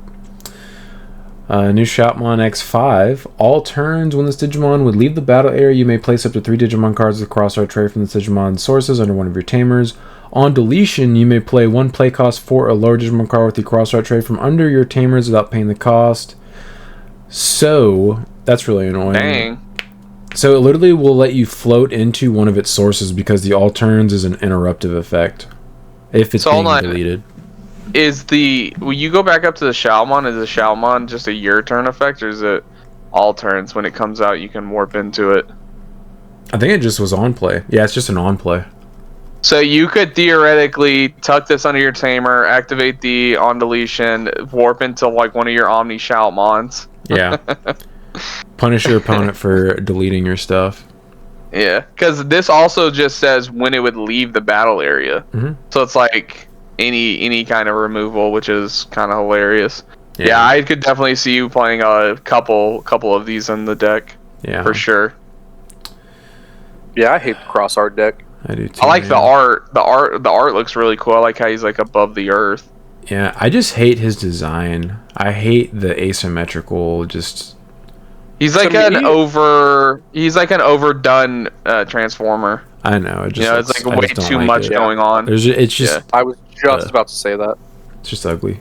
New Shoutmon X5. All turns when this Digimon would leave the battle area, you may place up to 3 Digimon cards with Crossheart trait from this Digimon's sources under one of your Tamers. On deletion, you may play 1 play cost for a lower Digimon card with the Crossheart trait from under your Tamers without paying the cost. So, that's really annoying. Dang. So it literally will let you float into one of its sources because the all turns is an interruptive effect if it's being deleted. When you go back up to the Shalmon, is the Shalmon just a your turn effect, or is it all turns? When it comes out, you can warp into it. I think it just was on play. Yeah, it's just an on play. So you could theoretically tuck this under your tamer, activate the on deletion, warp into like one of your Omni Shalmons. Yeah. Punish your opponent for deleting your stuff. Yeah, because this also just says when it would leave the battle area. Mm-hmm. So it's like any kind of removal, which is kind of hilarious. Yeah, I could definitely see you playing a couple of these in the deck. Yeah, for sure. Yeah, I hate the cross art deck. I do too. I like the art. The art looks really cool. I like how he's like above the earth. Yeah, I just hate his design. I hate the asymmetrical. He's like an overdone transformer. I know. It's like way too much going on. It's just. I was just about to say that. It's just ugly.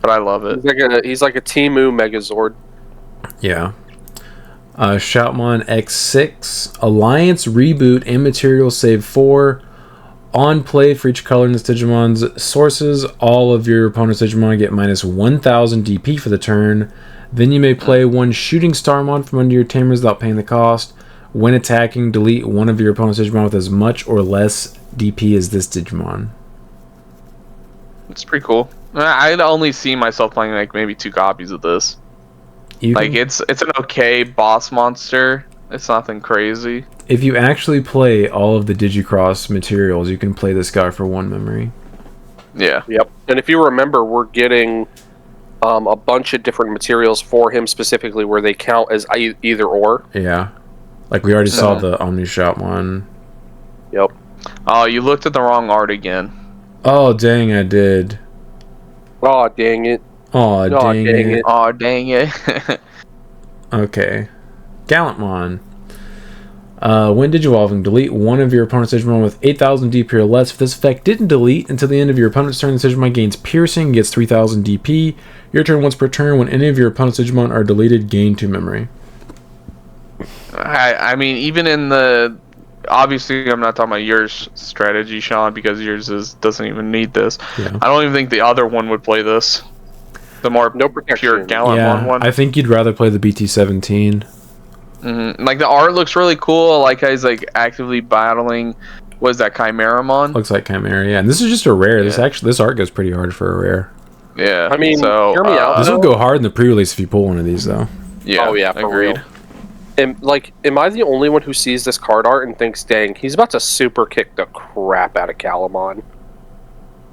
But I love it. He's like a Temu Megazord. Yeah. Shoutmon X6 Alliance Reboot and Material Save 4. On play for each color in this Digimon's sources, all of your opponent's Digimon get minus 1000 DP for the turn. Then you may play one Shooting Starmon from under your tamers without paying the cost. When attacking, delete one of your opponent's Digimon with as much or less DP as this Digimon. It's pretty cool. I'd only see myself playing like maybe 2 copies of this. It's an okay boss monster. It's nothing crazy. If you actually play all of the Digicross materials, you can play this guy for 1 memory. Yeah. Yep. And if you remember, we're getting a bunch of different materials for him specifically where they count as either or. Yeah. Like we already saw the Omni Shop one. Yep. Oh, you looked at the wrong art again. Oh, dang, I did. Oh, dang it. Oh, dang it. Oh, dang it. Okay. Gallantmon. When Digivolving, delete one of your opponent's Digimon with 8000 DP or less. If this effect didn't delete until the end of your opponent's turn, the Digimon gains Piercing, gets 3000 DP. Your turn once per turn. When any of your opponent's Digimon are deleted, gain 2 memory. I mean, even in the... Obviously, I'm not talking about your strategy, Sean, because yours doesn't even need this. Yeah. I don't even think the other one would play this. The more pure Gallantmon one. I think you'd rather play the BT-17. Mm-hmm. Like, the art looks really cool. I like how he's, like, actively battling... What is that, Chimeramon? Looks like Chimera, yeah. And this is just a rare. Yeah. This art goes pretty hard for a rare. Yeah. I mean, hear me out. This will go hard in the pre-release if you pull one of these, though. Yeah. Oh, yeah, agreed. Am I the only one who sees this card art and thinks, dang, he's about to super kick the crap out of Calamon?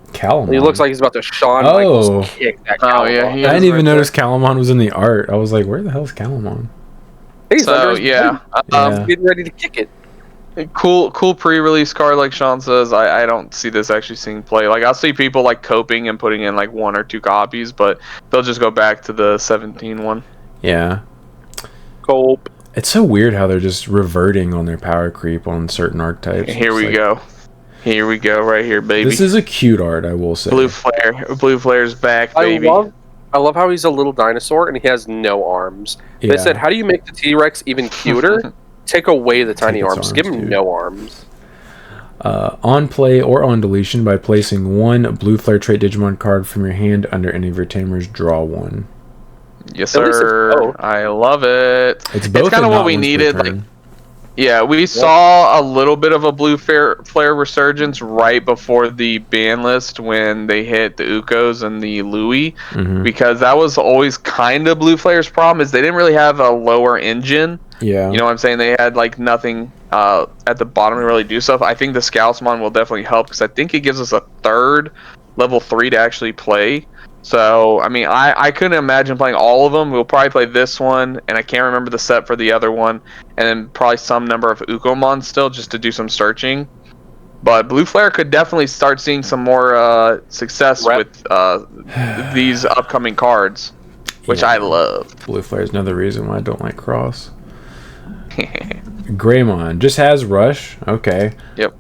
Calamon? He looks like he's about to Shawn Michaels kick that Calamon. Oh, yeah, I didn't even notice Calamon was in the art. I was like, where the hell is Calamon? He's getting ready to kick it. Cool pre-release card, like Sean says. I don't see this actually seeing play. Like, I'll see people, like, coping and putting in, like, 1 or 2 copies, but they'll just go back to the 17 one. Yeah. Cope. It's so weird how they're just reverting on their power creep on certain archetypes. Here we go. Here we go, right here, baby. This is a cute art, I will say. Blue Flare's back, baby. I love how he's a little dinosaur and he has no arms. Yeah. They said, how do you make the T-Rex even cuter? Take away the tiny arms. Give him no arms. On play or on deletion, by placing 1 Blue Flare trait Digimon card from your hand under any of your tamers, draw 1. Yes, sir. I love it. It's kind of what we needed. Like, yeah, we saw a little bit of a Blue Flare resurgence right before the ban list when they hit the Ukos and the Louis, because that was always kind of Blue Flare's problem, is they didn't really have a lower engine. Yeah. You know what I'm saying? They had like nothing at the bottom to really do stuff. I think the Scoutsmon will definitely help, because I think it gives us a 3rd level 3 to actually play. So, I mean, I couldn't imagine playing all of them. We'll probably play this one, and I can't remember the set for the other one, and then probably some number of Ukomon still, just to do some searching. But Blue Flare could definitely start seeing some more success with these upcoming cards, which I love. Blue Flare is another reason why I don't like Cross. Greymon just has Rush. Okay. Yep.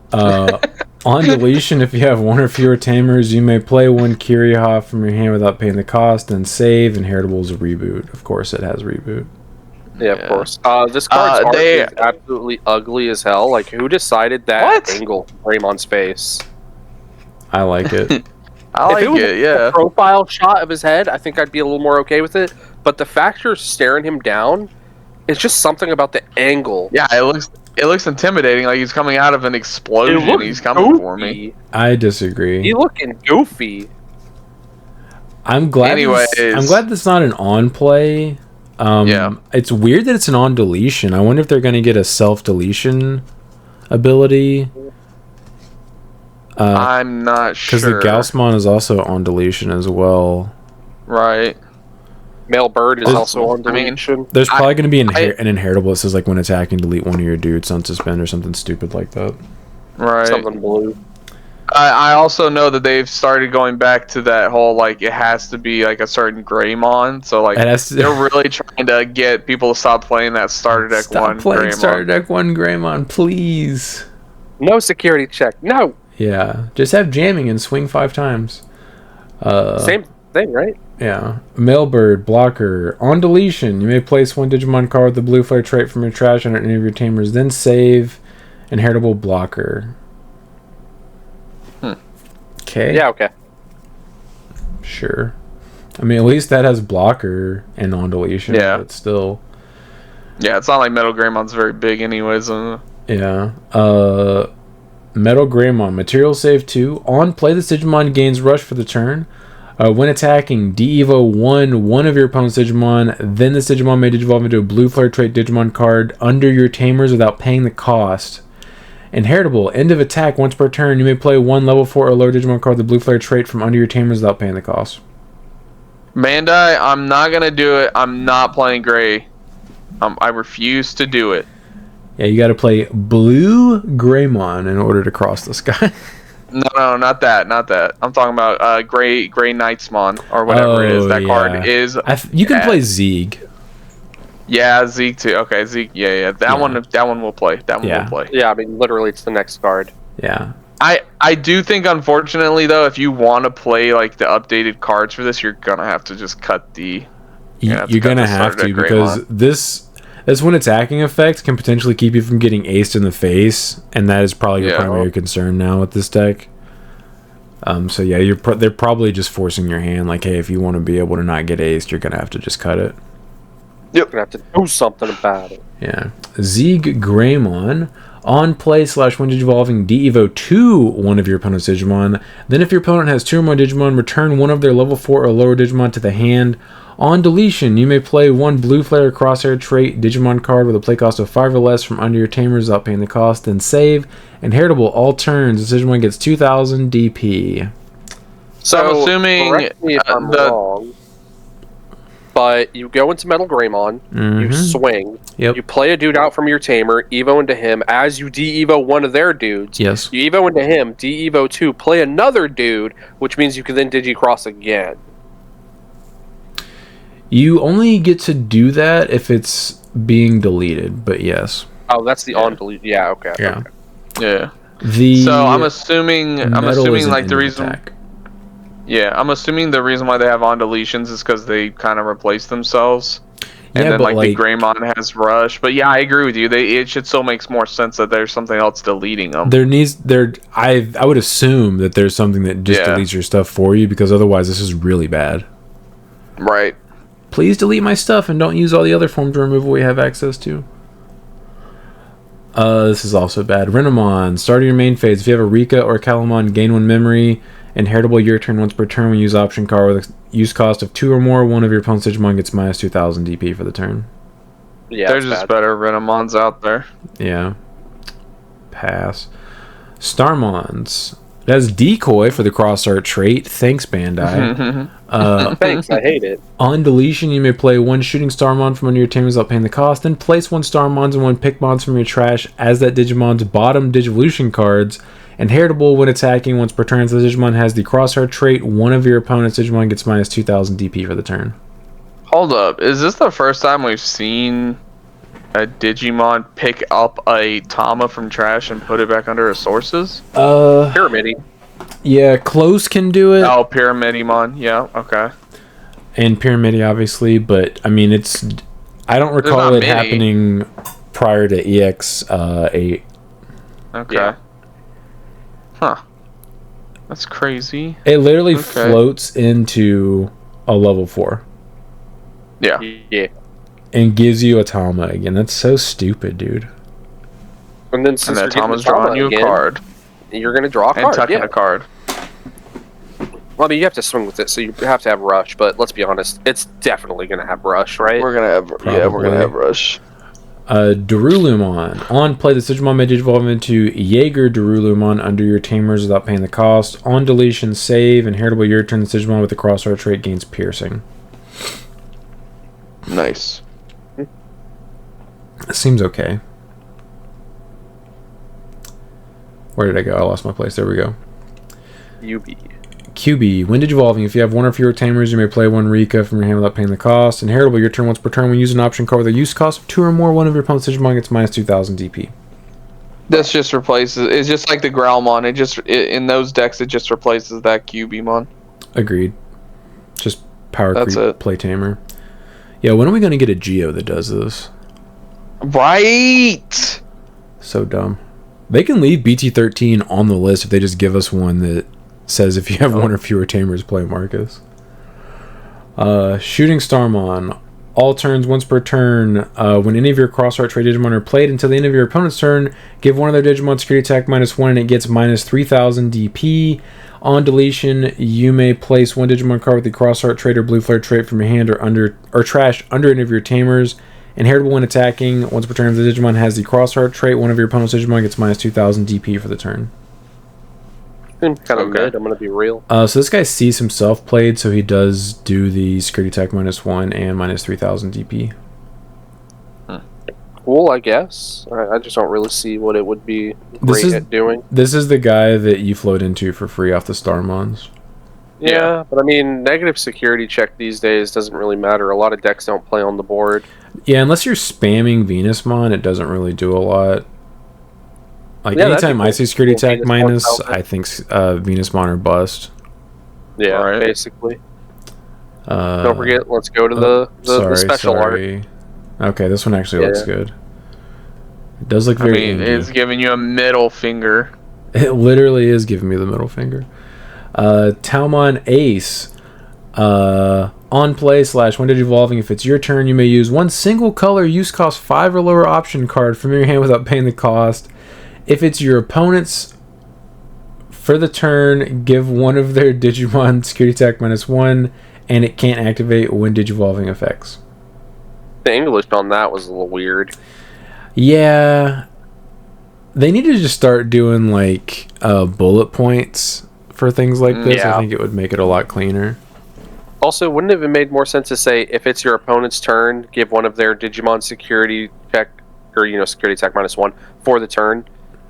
On deletion, if you have 1 or fewer tamers, you may play 1 Kiriha from your hand without paying the cost, then save. Inheritables Reboot. Of course, it has Reboot. Yeah, of course. This card's art is absolutely ugly as hell. Like, who decided that angle Greymon's face? I like it. I like it, yeah. A profile shot of his head, I think I'd be a little more okay with it. But the fact you're staring him down, it's just something about the angle. Yeah, it looks intimidating, like he's coming out of an explosion. He's coming for me. I disagree. He's looking goofy. I'm glad that's not an on play. It's weird that it's an on deletion. I wonder if they're going to get a self deletion ability. I'm not sure. Because the Gaussmon is also on deletion as well. Right. Male Bird is also on deletion. There's probably going to be an inheritable that says, like, when attacking, delete one of your dudes, unsuspend, or something stupid like that. Right. Something blue. I also know that they've started going back to that whole, like, it has to be, like, a certain Greymon. So, like, they're really trying to get people to stop playing that starter deck one Greymon. Stop playing starter deck one Greymon, please. No security check. No. Yeah. Just have jamming and swing 5 times. Same thing, right? Yeah. Mailbird, blocker. On deletion, you may place one Digimon card with the blue flare trait from your trash under any of your tamers, then save inheritable blocker. Okay. Yeah, okay. Sure. I mean, at least that has blocker and on deletion. Yeah. But still. Yeah, it's not like Metal Greymon's very big anyways. Yeah. Metal Greymon. Material save 2. On play, this Digimon gains rush for the turn. When attacking, de-evo one of your opponent's Digimon. Then this Digimon may digivolve into a blue flare trait Digimon card under your tamers without paying the cost. Inheritable. End of attack. Once per turn, you may play one level 4 or lower Digimon card with the blue flare trait from under your tamers without paying the cost. Bandai, I'm not going to do it. I'm not playing Grey. I refuse to do it. Yeah, you got to play blue Greymon in order to cross the sky. No, not that. I'm talking about Grey Knightsmon or whatever it is. That card is. You can play Zeeg. Yeah, Zeke too. Okay, Zeke. Yeah. That one will play. Will play. Yeah, I mean, literally, it's the next card. Yeah. I do think, unfortunately, though, if you want to play like the updated cards for this, you're gonna have to just cut the. You're gonna have to because this one attacking effect can potentially keep you from getting aced in the face, and that is probably your primary concern now with this deck. So yeah, they're probably just forcing your hand. Like, hey, if you want to be able to not get aced, you're gonna have to just cut it. Yep, gonna have to do something about it. Yeah. Zeeg Greymon. On play / when digivolving, de-evo 2 one of your opponent's Digimon. Then if your opponent has 2 or more Digimon, return one of their level 4 or lower Digimon to the hand. On deletion, you may play one blue flare crosshair trait Digimon card with a play cost of 5 or less from under your tamers without paying the cost. Then save. Inheritable all turns. The Digimon gets 2,000 DP. So I'm assuming correct me if I'm wrong, but you go into Metal Greymon, you swing, you play a dude out from your tamer, evo into him. As you de-evo one of their dudes, you evo into him, de-evo 2, play another dude, which means you can then digi-cross again. You only get to do that if it's being deleted, but yes. Oh, that's the on delete. Yeah, okay. Yeah. Okay. Yeah. So I'm assuming like the reason. Attack. Yeah, I'm assuming the reason why they have on deletions is because they kind of replace themselves. And then like the Greymon has rush. But yeah, I agree with you. It should still makes more sense that there's something else deleting them. I would assume that there's something that just deletes your stuff for you, because otherwise this is really bad. Right. Please delete my stuff and don't use all the other forms of removal we have access to. This is also bad. Renamon. Start of your main phase. If you have a Rika or Calamon, gain 1 memory. Inheritable your turn once per turn when you use option card with a use cost of 2 or more. One of your opponent's Digimon gets minus 2,000 DP for the turn. Yeah, there's just better Renamons out there. Yeah. Pass. Starmons. It has Decoy for the cross art trait. Thanks, Bandai. Thanks, I hate it. On deletion, you may play one shooting Starmon from under your tamers without paying the cost. Then place one Starmons and one Pikmons from your trash as that Digimon's bottom Digivolution cards. Inheritable when attacking once per turn. So the Digimon has the crosshair trait. One of your opponent's Digimon gets minus 2,000 DP for the turn. Hold up. Is this the first time we've seen a Digimon pick up a Tama from trash and put it back under his sources? Pyramidi. Yeah, Close can do it. Oh, Pyramidimon. Yeah, okay. And Pyramidi, obviously, but I mean, I don't recall it happening prior to EX 8. Okay. Yeah. Huh. That's crazy. It literally floats into a level 4. Yeah. Yeah. And gives you a Tama again. That's so stupid, dude. And then since that Tama's drawing you a card. You're going to draw a card. And tucking a card. Well, I mean, you have to swing with it, so you have to have Rush, but let's be honest, it's definitely going to have Rush, right? We're going to have... Probably. Yeah, we're going to have Rush. Darulumon. On play, the Digimon may evolve into Jaeger Darulumon under your tamers without paying the cost. On deletion, save, inheritable your turn, the Digimon with the crosshair trait gains piercing. Nice. Seems okay. Where did I go? I lost my place. There we go. QB. When Digivolving, if you have one or fewer tamers, you may play one Rika from your hand without paying the cost. Inheritable, your turn once per turn. When you use an option card with a use cost of 2 or more, one of your opponent's Digimon gets minus 2,000 DP. This just replaces... It's just like the Growlmon. In those decks, it just replaces that QBmon. Agreed. Just power creep play tamer. Yeah, when are we going to get a Geo that does this? Right! So dumb. They can leave BT13 on the list if they just give us one that says if you have one or fewer tamers, play Marcus. Shooting Starmon. All turns, once per turn. When any of your crossheart trait Digimon are played until the end of your opponent's turn, give one of their Digimon security attack -1 and it gets minus 3,000 DP. On deletion, you may place one Digimon card with the crossheart trait or blue flare trait from your hand or trash under any of your tamers. Inheritable when attacking. Once per turn, if the Digimon has the crossheart trait, one of your opponent's Digimon gets minus 2,000 DP for the turn. Kind of good, I'm going to be real. So this guy sees himself played, so he does do the security attack -1 and minus 3,000 DP. Cool, I guess. I just don't really see what it would be great at doing. This is the guy that you float into for free off the Starmons. Yeah, but I mean, negative security check these days doesn't really matter. A lot of decks don't play on the board. Yeah, unless you're spamming Venusmon, it doesn't really do a lot. Like, anytime I see security attack minus, I think Venusmon or bust. Yeah, basically. Don't forget, let's go to the special art. Okay, this one actually looks good. It does look very indie. It's giving you a middle finger. It literally is giving me the middle finger. Talmon Ace. On play / when Digivolving, if it's your turn, you may use one single color use cost 5 or lower option card from your hand without paying the cost. If it's your opponent's for the turn, give one of their Digimon security attack -1 and it can't activate when Digivolving effects. The English on that was a little weird. Yeah. They need to just start doing like bullet points for things like this. Yeah. I think it would make it a lot cleaner. Also, wouldn't it have made more sense to say, if it's your opponent's turn, give one of their Digimon security check, or, security attack -1 for the turn,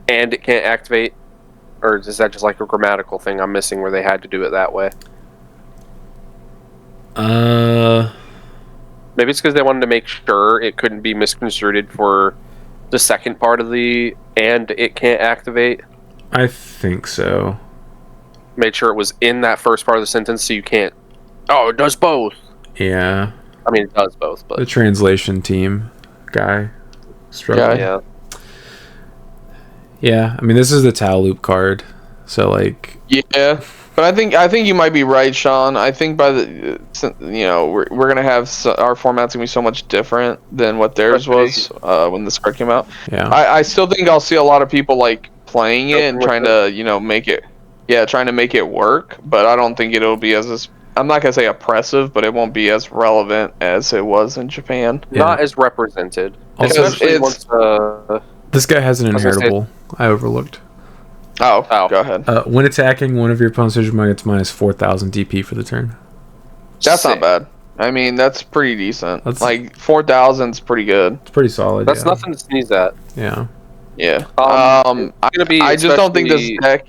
and it can't activate? Or is that just like a grammatical thing I'm missing where they had to do it that way? Maybe it's because they wanted to make sure it couldn't be misconstrued for the second part of the, and it can't activate. I think so. Made sure it was in that first part of the sentence so you can't... Oh, it does both. Yeah. I mean, it does both, but... The translation team guy. Yeah. Yeah, I mean, this is the Tau Loop card, so, like... Yeah, but I think you might be right, Sean. I think by the... we're going to have... Our format's going to be so much different than what theirs was when this card came out. Yeah. I still think I'll see a lot of people, like, playing it and trying to, make it... Yeah, trying to make it work, but I don't think it'll be as... I'm not going to say oppressive, but it won't be as relevant as it was in Japan. Yeah. Not as represented. Especially once... This guy has an inheritable I overlooked. Oh, go ahead. When attacking one of your opponent's Digimon, it's minus 4,000 DP for the turn. That's not bad. I mean, that's pretty decent. Like, 4,000's pretty good. It's pretty solid. That's nothing to sneeze at. Yeah. Yeah. I just don't think this deck...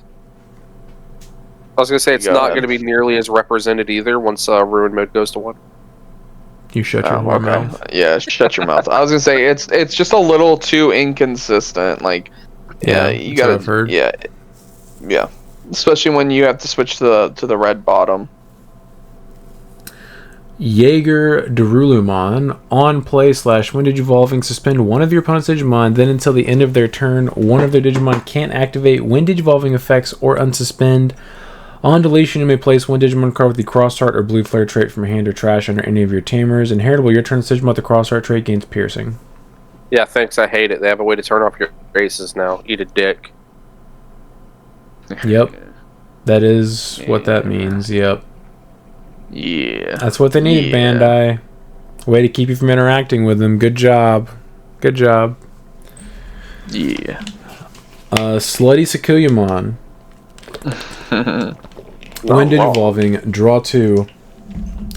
I was going to say, it's not going to be nearly as represented either once Ruin Mode goes to 1. You shut your mouth. Yeah, shut your mouth. I was going to say, it's just a little too inconsistent. Like, yeah, you got to... Yeah. Especially when you have to switch to the red bottom. Jaeger Darulumon. On play / when Digivolving, suspend one of your opponent's Digimon. Then until the end of their turn, one of their Digimon can't activate when Digivolving effects or unsuspend. On deletion, you may place one Digimon card with the Cross Heart or Blue Flare trait from hand or trash under any of your tamers. Inheritable, your turn Digimon with the Cross Heart trait gains piercing. Yeah, thanks. I hate it. They have a way to turn off your aces now. Eat a dick. Yep. That is what that means. Yep. Yeah. That's what they need, Bandai. Way to keep you from interacting with them. Good job. Good job. Yeah. Slutty Sakuyamon. When Digivolving, draw 2.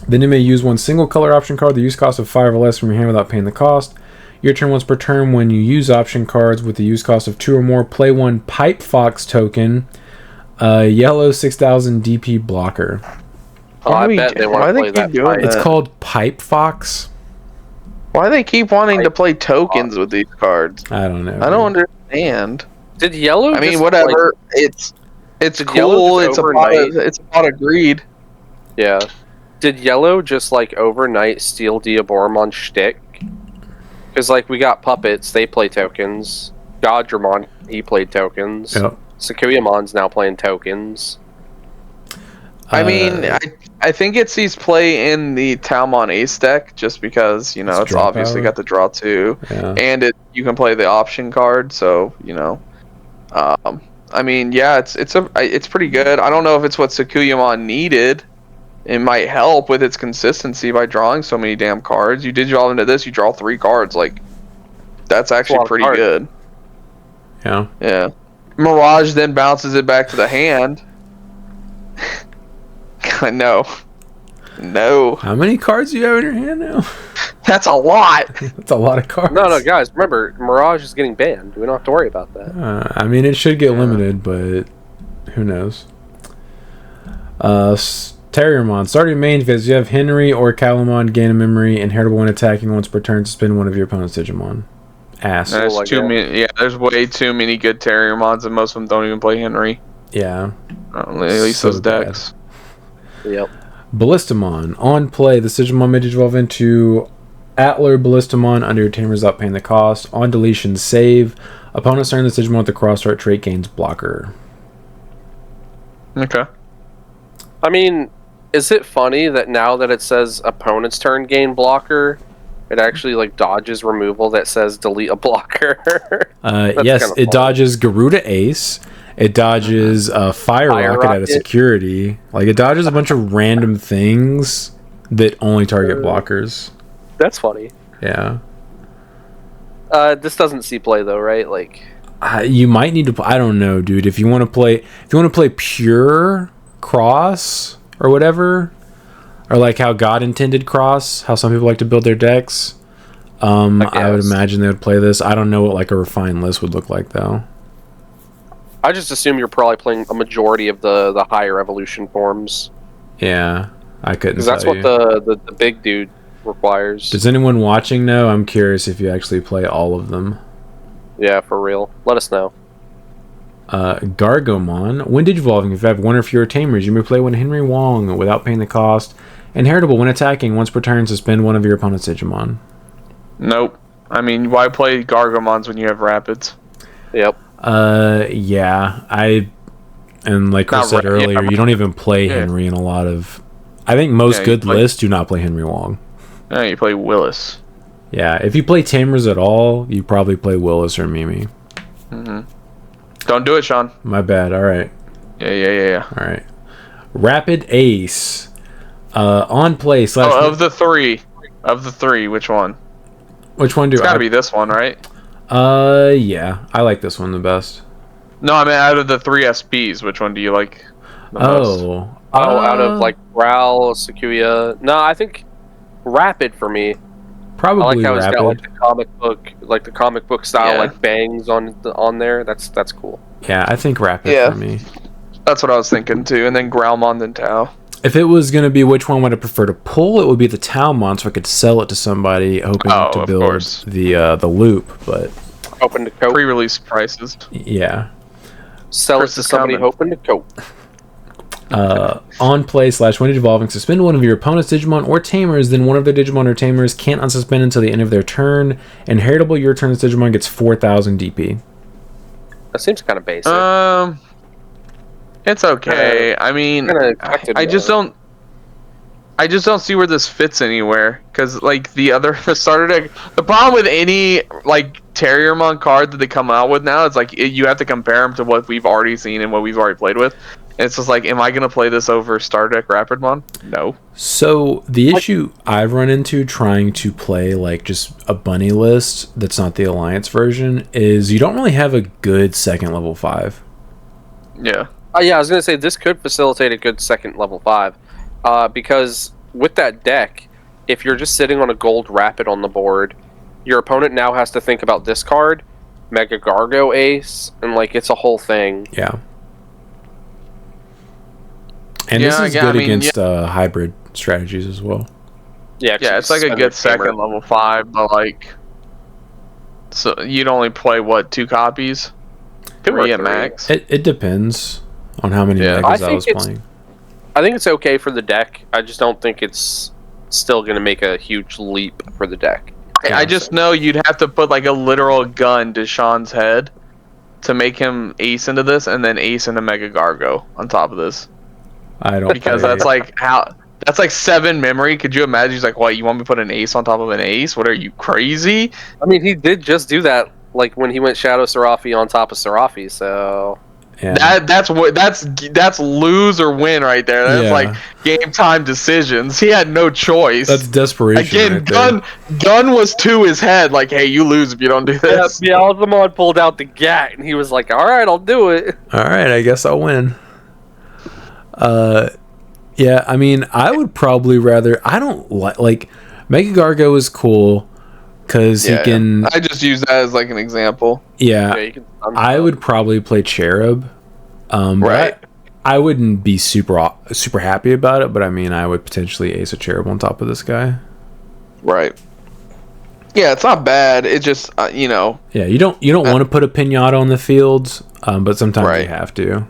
Then you may use one single color option card, the use cost of 5 or less from your hand without paying the cost. Your turn once per turn. When you use option cards with the use cost of 2 or more, play one Pipe Fox token. Yellow 6000 DP blocker. Oh, I bet they want to play that. It's called Pipe Fox. Why do they keep wanting to play tokens with these cards? I don't know. I don't understand. Did Yellow? I mean, whatever. It's cool. It's about a greed. Yeah. Did Yellow just like overnight steal Diaboromon shtick? Because like we got puppets, they play tokens. Godramon, he played tokens. Yep. Sakuyamon's now playing tokens. I mean, I think it sees play in the Talmon Ace deck just because, you know, it's obviously got the draw 2. Yeah. And you can play the option card, so, you know. I mean, yeah, it's pretty good. I don't know if it's what Sakuyamon needed. It might help with its consistency by drawing so many damn cards. You Digivolve into this, you draw 3 cards. Like, that's actually pretty good. Yeah. Yeah. Mirage then bounces it back to the hand. No. How many cards do you have in your hand now? That's a lot. That's a lot of cards. No, guys, remember, Mirage is getting banned. We don't have to worry about that. I mean, it should get limited, but who knows? Terriermon. Start your main phase. You have Henry or Calamon, gain a memory, inheritable when attacking once per turn, suspend one of your opponent's Digimon. Ass. There's too many. Yeah, there's way too many good Terriermons, and most of them don't even play Henry. Yeah. At least those decks. Yep. Ballistamon. On play, the Digimon may Digivolve into Atler Ballistamon under your tamers without paying the cost. On deletion, save. Opponent's turn, the Digimon with the Crossheart trait gains blocker. Okay. I mean, is it funny that now that it says opponent's turn gain blocker, it actually like dodges removal that says delete a blocker? Yes, it dodges Garuda Ace. It dodges Fire Rocket out of security. Like, it dodges a bunch of random things that only target blockers. That's funny. Yeah. This doesn't see play though, right? Like, you might need to. I don't know, dude. If you want to play pure cross or whatever, or like how God intended cross, how some people like to build their decks. I would imagine they would play this. I don't know what like a refined list would look like though. I just assume you're probably playing a majority of the higher evolution forms. Yeah, I couldn't. Because that's what the big dude requires. Does anyone watching know? I'm curious if you actually play all of them. Yeah, for real. Let us know. Gargomon. When Digivolving, if you have one or fewer tamers, you may play one Henry Wong without paying the cost. Inheritable, when attacking, once per turn, suspend one of your opponent's Digimon. Nope. I mean, why play Gargomons when you have Rapids? Yep. Yeah. And like Chris said earlier, you don't even play Henry in a lot of... I think most good lists do not play Henry Wong. Yeah, you play Willis. Yeah, if you play tamers at all, you probably play Willis or Mimi. Mm-hmm. Don't do it, Sean. My bad. All right. Yeah. All right. Rapid Ace. On play / of the three, which one? Which one do It's gotta be this one, right? Yeah. I like this one the best. No, I mean, out of the 3 SPs, which one do you like the most? Out of like Growl, Sakuya. No, I think Rapid for me. Probably I like how Rapid. it's got the comic book style like bangs on there. That's cool. Yeah, I think Rapid for me. That's what I was thinking too. And then Growlmon, then Tau. If it was going to be which one would I prefer to pull, it would be the Talmon, so I could sell it to somebody hoping to build the loop. But hoping to cope. Pre-release prices. Yeah. Sell it to somebody hoping to cope. On play / when evolving, suspend one of your opponent's Digimon or Tamers, then one of their Digimon or Tamers can't unsuspend until the end of their turn. Inheritable, your turn's Digimon gets 4,000 DP. That seems kind of basic. It's okay. I mean, I just don't see where this fits anywhere. Because, like, the starter deck... The problem with any, like, Terriermon card that they come out with now is, like, you have to compare them to what we've already seen and what we've already played with. And it's just like, am I going to play this over starter deck Rapidmon? No. So, the issue I've run into trying to play, like, just a bunny list that's not the Alliance version is you don't really have a good second level 5. Yeah. Yeah, I was going to say, this could facilitate a good second level 5. Because with that deck, if you're just sitting on a gold Rapid on the board, your opponent now has to think about this card, Mega Gargo Ace, and, like, it's a whole thing. Yeah. And this is good against hybrid strategies as well. Yeah, it's like a good second level 5, but, like, so you'd only play, what, 2 copies? 3 at max? It depends on how many megas I was playing. I think it's okay for the deck. I just don't think it's still going to make a huge leap for the deck. I just know you'd have to put, like, a literal gun to Sean's head to make him ace into this, and then ace into Mega Gargo on top of this. I don't, because that's like 7 memory. Could you imagine? He's like, "What? You want me to put an ace on top of an ace? What, are you crazy?" I mean, he did just do that, like when he went Shadow Serafi on top of Serafi. So yeah. that's lose or win right there. That's like game time decisions. He had no choice. That's desperation. Again, gun was to his head. Like, hey, you lose if you don't do this. Yeah, Alzamon pulled out the gat, and he was like, "All right, I'll do it. All right, I guess I'll win." Yeah, I mean, I would probably rather... I don't like... Mega Gargo is cool, because he can... I just use that as, like, an example. Yeah, I would probably play Cherub. Right. I wouldn't be super happy about it, but I mean, I would potentially ace a Cherub on top of this guy. Right. Yeah, it's not bad. It just, you know... Yeah, you don't want to put a Pinata on the field, but sometimes you have to.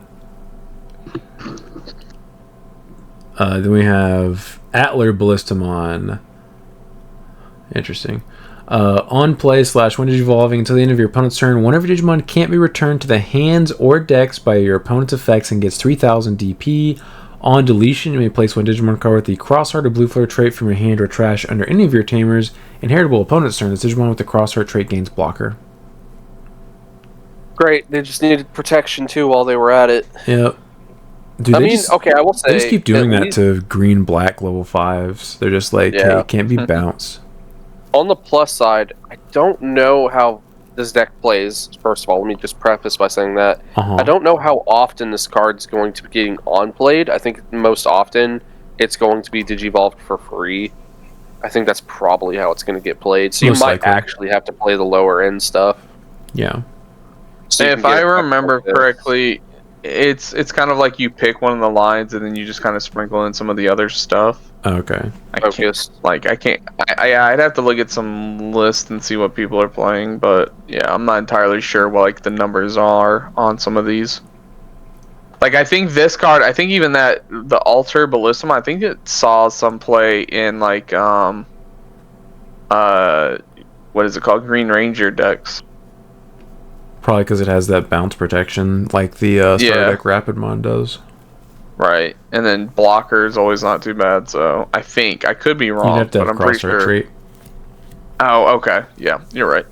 Then we have Atler Ballistamon. Interesting. On play / when evolving until the end of your opponent's turn, one of your Digimon can't be returned to the hands or decks by your opponent's effects and gets 3,000 DP. On deletion, you may place one Digimon card with the Crossheart or Blue Flare trait from your hand or trash under any of your Tamers. Inheritable opponent's turn. This Digimon with the Crossheart trait gains blocker. Great. They just needed protection too while they were at it. Yep. Dude, I will say... They just keep doing that to green-black level 5s. They're just like, hey, it can't be bounced. On the plus side, I don't know how this deck plays. First of all, let me just preface by saying that. I don't know how often this card's going to be getting on-played. I think most often it's going to be Digivolved for free. I think that's probably how it's going to get played. So you might actually have to play the lower-end stuff. Yeah. So if I remember correctly... It's kind of like you pick one of the lines and then you just kind of sprinkle in some of the other stuff. Okay. I'd have to look at some list and see what people are playing, but yeah, I'm not entirely sure what like the numbers are on some of these. Like I think this card, I think even that the Alter Ballistama, I think it saw some play in like what is it called? Green Ranger decks. Probably because it has that bounce protection like the Starter Deck Rapidmon does. Right. And then blocker is always not too bad, so I think. I could be wrong, but I'm pretty sure. Trait. Oh, okay. Yeah, you're right.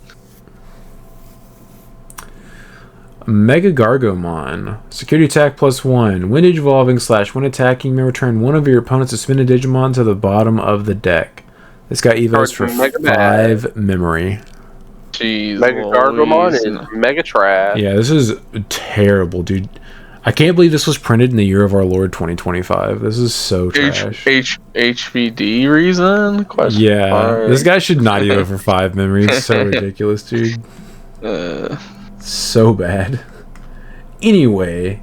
Mega Gargomon. Security attack +1. When evolving / when attacking, you may return one of your opponent's suspended Digimon to the bottom of the deck. This guy evos for 5 memory. Jeez, Mega Gargomon is mega trash. Yeah, this is terrible, dude. I can't believe this was printed in the year of our Lord 2025. This is so trash. HVD reason? This guy should not evo for 5 memory. It's so ridiculous, dude. So bad. Anyway,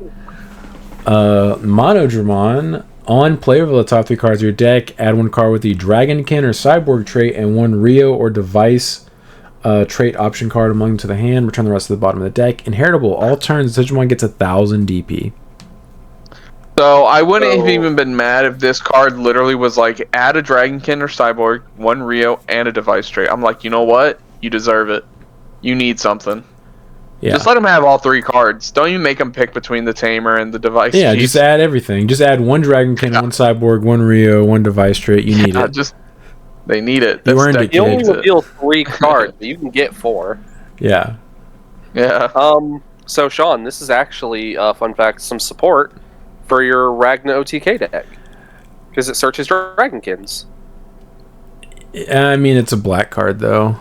Monodramon. On play over the top 3 cards of your deck, add 1 card with the Dragonkin or Cyborg trait and 1 Rio or Device trait option card among them to the hand. Return the rest to the bottom of the deck. Inheritable. All turns, Digimon gets 1,000 DP. So I wouldn't have even been mad if this card literally was like, add a Dragonkin or Cyborg, 1 Rio, and a device trait. I'm like, you know what? You deserve it. You need something. Yeah. Just let him have all 3 cards. Don't even make him pick between the Tamer and the device. Yeah, just add everything. Just add 1 Dragonkin, 1 Cyborg, 1 Rio, 1 device trait. You need it. They need it. You earned it. You only reveal 3 cards, but you can get 4. Yeah. Yeah. So Sean, this is actually fun fact, some support for your Ragna OTK deck because it searches Dragonkins. I mean, it's a black card though.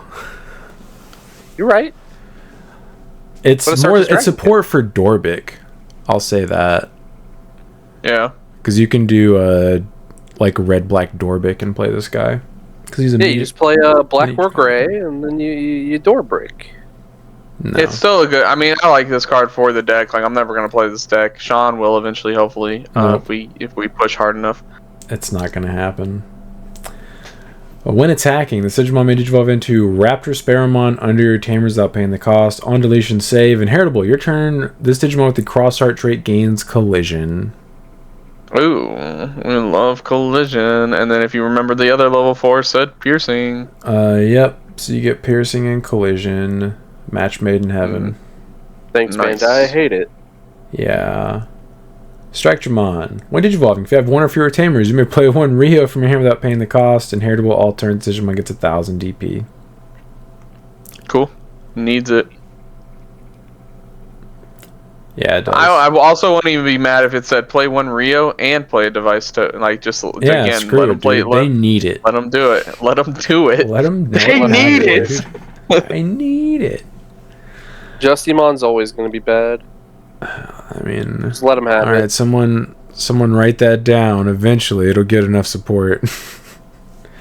You're right. It's support for Dorbic. I'll say that. Yeah. Because you can do like red black Dorbic and play this guy. Because he's you just play black or gray and then you Dorbic. No. It's still a good. I mean, I like this card for the deck. Like, I'm never gonna play this deck. Sean will eventually, hopefully, if we push hard enough. It's not gonna happen. When attacking, the Digimon may digivolve into Raptor Sparamon under your Tamers without paying the cost. On deletion, save. Inheritable. Your turn. This Digimon with the Cross Heart trait gains Collision. Ooh, we love Collision. And then if you remember, the other level 4 said Piercing. Yep. So you get Piercing and Collision. Match made in heaven. Thanks, nice. Man. I hate it. Yeah. Strike-Dramon. When digivolving, if you have 1 or fewer Tamers, you may play 1 Rio from your hand without paying the cost. Inheritable all turns, Digimon gets 1,000 DP. Cool. Needs it. Yeah, it does. I also wouldn't even be mad if it said play 1 Rio and play a device to, like, just again, let them play it. They need it. Let them do it. Let them do it. Let them know. They need it. I need it. Justimon's always going to be bad. I mean, just let him have it. All right, someone write that down. Eventually, it'll get enough support.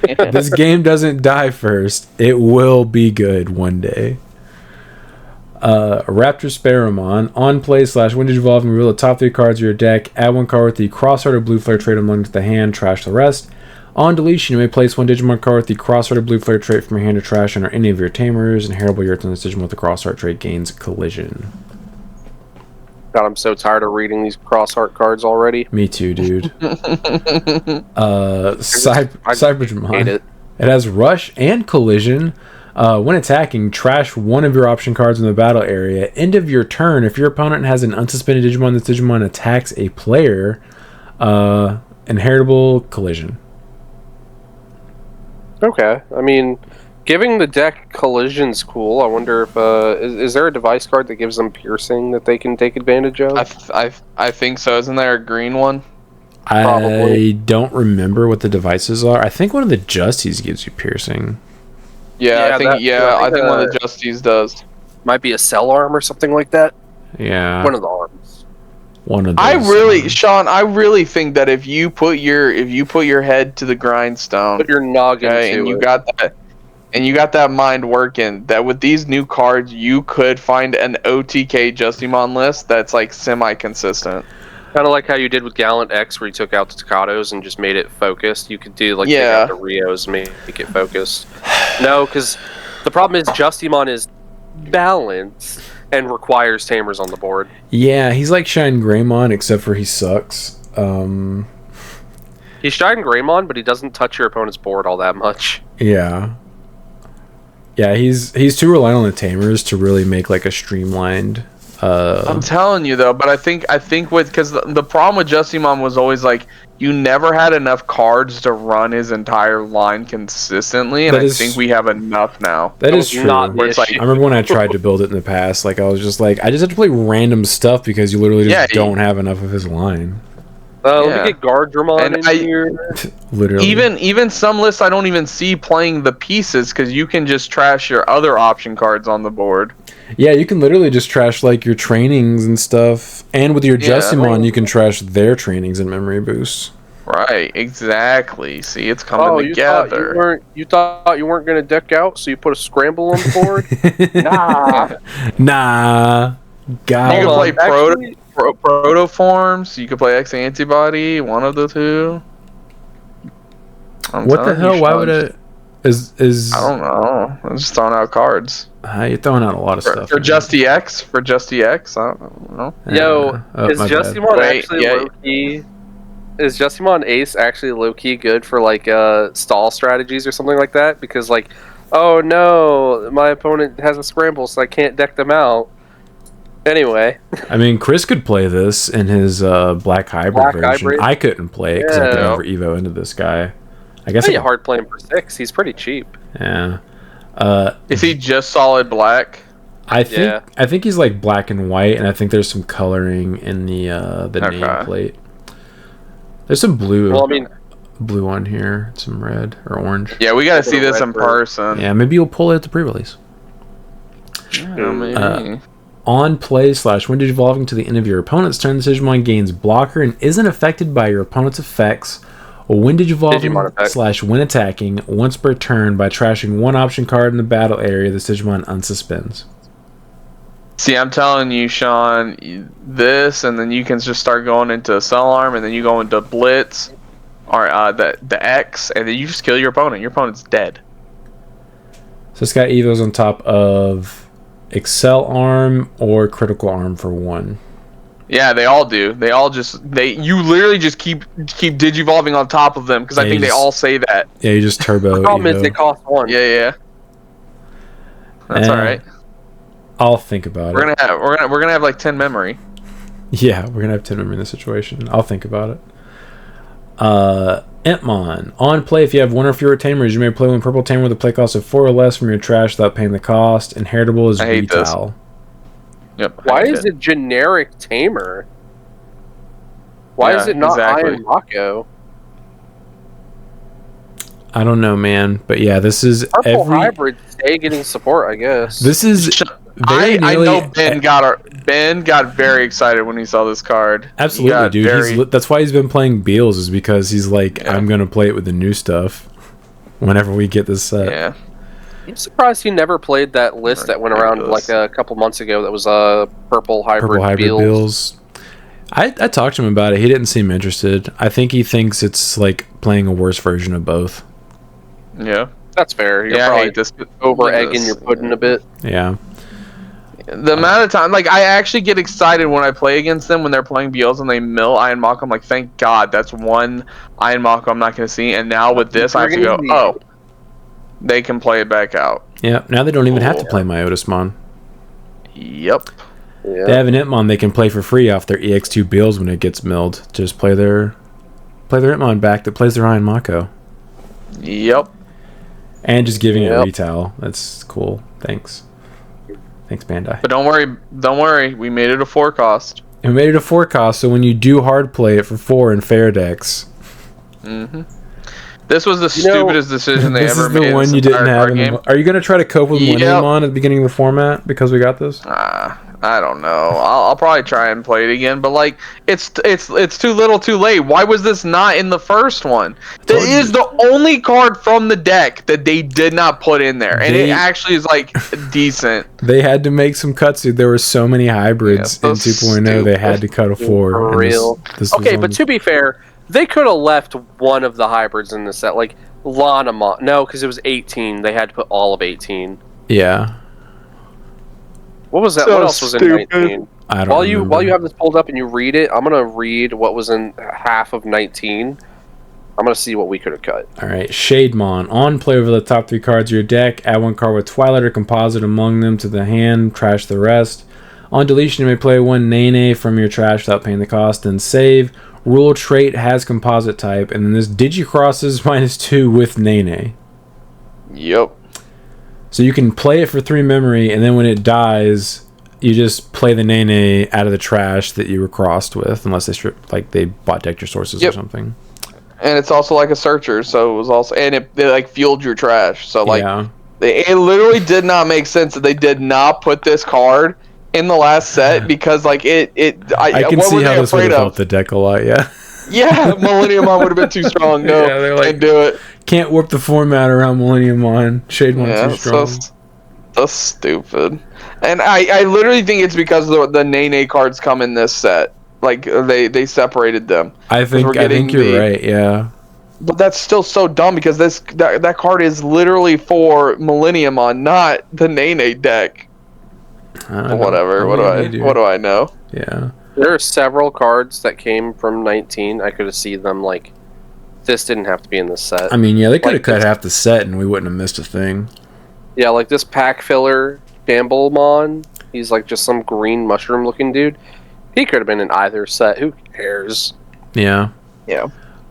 This game doesn't die first. It will be good one day. Raptor Sparamon. On play / when digivolving, reveal the top 3 cards of your deck. Add 1 card with the Crossheart or Blue Flare trait among the hand. Trash the rest. On deletion, you may place 1 Digimon card with the Crossheart or Blue Flare trait from your hand to trash under any of your Tamers. Inheritable, your turn. This Digimon with the Crossheart trait gains Collision. God, I'm so tired of reading these Crossheart cards already. Me too, dude. Cybertramon. It has Rush and Collision. When attacking, trash 1 of your option cards in the battle area. End of your turn, if your opponent has an unsuspended Digimon, this Digimon attacks a player. Inheritable, Collision. Okay, I mean, giving the deck Collision's cool. I wonder if is there a device card that gives them Piercing that they can take advantage of? I think so. Isn't there a green one? Probably. I don't remember what the devices are. I think one of the Justies gives you Piercing. Yeah, I think one of the Justies does. Might be a Cell Arm or something like that. Yeah, one of the arms. One of those. Sean, I really think that if you put your head to the grindstone, put your noggin and you got that mind working, that with these new cards you could find an OTK Justimon list that's like semi-consistent. Kind of like how you did with Gallant X, where you took out the Takatos and just made it focused. You could do like take out the Rios and make it focused. No, because the problem is Justimon is balanced and requires Tamers on the board. Yeah, he's like Shine Greymon, except for he sucks. He's Shine Greymon, but he doesn't touch your opponent's board all that much. Yeah. Yeah, he's too reliant on the Tamers to really make like a streamlined. I'm telling you though, but I think because the problem with Justimon was always like you never had enough cards to run his entire line consistently, and I think we have enough now. That is true. I remember when I tried to build it in the past, like I was just like, I just have to play random stuff because you literally just don't have enough of his line. Let me get Guardramon in here. Literally. Even some lists I don't even see playing the pieces because you can just trash your other option cards on the board. Yeah, you can literally just trash like your trainings and stuff, and with your Justimon, you can trash their trainings and memory boosts. Right, exactly. See, it's coming together. You thought you weren't going to deck out, so you put a scramble on the board? Nah. God. You can play Protoforms. You could play X Antibody. One of the two. What the hell? Why would it? Is I don't know. I'm just throwing out cards. You're throwing out a lot of stuff. For Justy X? I don't know. Yo, is Justimon actually low-key is Justimon Ace actually low-key good for like stall strategies or something like that? Because like, oh no, my opponent has a scramble, so I can't deck them out. Anyway. I mean, Chris could play this in his Black Hybrid version. I couldn't play it because I could never Evo into this guy. I guess it's hard playing for 6. He's pretty cheap. Yeah. Is he just solid black? I think he's like black and white, and I think there's some coloring in the nameplate. There's some blue. Well, I mean, blue on here, some red or orange. Yeah, we gotta see this in person. Yeah, maybe you'll pull it at the pre-release. On play / when evolving to the end of your opponent's turn, the Digimon gains blocker and isn't affected by your opponent's effects. When evolving / when attacking once per turn by trashing one option card in the battle area, the Digimon unsuspends. See, I'm telling you, Sean, this, and then you can just start going into Cell Arm, and then you go into Blitz, or the X, and then you just kill your opponent. Your opponent's dead. So it's got Evos on top of Excel Arm or Critical Arm for 1. Yeah, they all do. They all you literally just keep digivolving on top of them because I think they all say that. Yeah, you just turbo. The problem is they cost 1. Yeah. That's all right. I'll think about it. We're gonna have like 10 memory. Yeah, we're gonna have 10 memory in this situation. I'll think about it. Entmon. On play, if you have 1 or fewer tamers, you may play 1 purple tamer with a play cost of 4 or less from your trash without paying the cost. Inheritable is Retail. Yep. Why is it generic tamer? Why is it not Iron Mako? I don't know, man. But yeah, this is Purple hybrid stay getting support, I guess. This is I know Ben got very excited when he saw this card. Absolutely, dude. That's why he's been playing Beals, is because he's like, I'm gonna play it with the new stuff whenever we get this set. Yeah. I'm surprised he never played that list that went around like a couple months ago that was purple hybrid Beals. I talked to him about it. He didn't seem interested. I think he thinks it's like playing a worse version of both. Yeah. That's fair. You're probably just over-egging your pudding a bit. Yeah. The amount of time, like, I actually get excited when I play against them when they're playing Beals and they mill Iron Mako. I'm like, thank God, that's one Iron Mako I'm not going to see. And now with this, I have to go, they can play it back out. Yeah, now they don't even have to play Myotismon. Yep. Yeah. They have an Entmon they can play for free off their EX2 Beals when it gets milled. Just play their Entmon back that plays their Iron Mako. Yep. And just giving it retail. That's cool. Thanks, Bandai. But don't worry. We made it a 4 cost. And we made it a 4 cost, so when you do hard play it for 4 in fair decks. This was the stupidest decision they ever made. This is the one you didn't have. Are you going to try to cope with Millennium at the beginning of the format because we got this? I don't know. I'll probably try and play it again, but like it's too little, too late. Why was this not in the first one? That is the only card from the deck that they did not put in there, and it actually is like decent. They had to make some cuts, dude. There were so many hybrids in 2.0. They had to cut a 4. For real. Okay, but to be fair, they could have left one of the hybrids in the set, like Lanamon. No, because it was 18. They had to put all of 18. Yeah. What was that? What else was in 19? I don't know. While you have this pulled up and you read it, I'm gonna read what was in half of 19. I'm gonna see what we could have cut. All right, Shademon. On play over the top 3 cards of your deck. Add 1 card with Twilight or Composite among them to the hand. Trash the rest. On deletion, you may play 1 Nene from your trash without paying the cost. Then save. Rule trait has Composite type, and then this Digicrosses -2 with Nene. Yep. So you can play it for 3 memory, and then when it dies, you just play the Nene out of the trash that you were crossed with, unless they bought Deck Your Sources or something. And it's also like a searcher, so it was also, and it like fueled your trash. So like, it literally did not make sense that they did not put this card in the last set because like I can see how this would have helped the deck a lot. Yeah, Millennium Mon would have been too strong. No, they're like, can't do it. Can't warp the format around Millennium Mon. Shademon's too strong. So stupid. And I literally think it's because the Nene cards come in this set. Like they separated them. I think you're right. Yeah. But that's still so dumb because that card is literally for Millennium Mon, not the Nene deck. Whatever. What do I know? Yeah. There are several cards that came from 19. I could have seen them like, this didn't have to be in this set. I mean, yeah, they could have cut half the set and we wouldn't have missed a thing. Yeah, like this pack filler Bamblemon. He's like just some green mushroom looking dude. He could have been in either set. Who cares? Yeah. Yeah.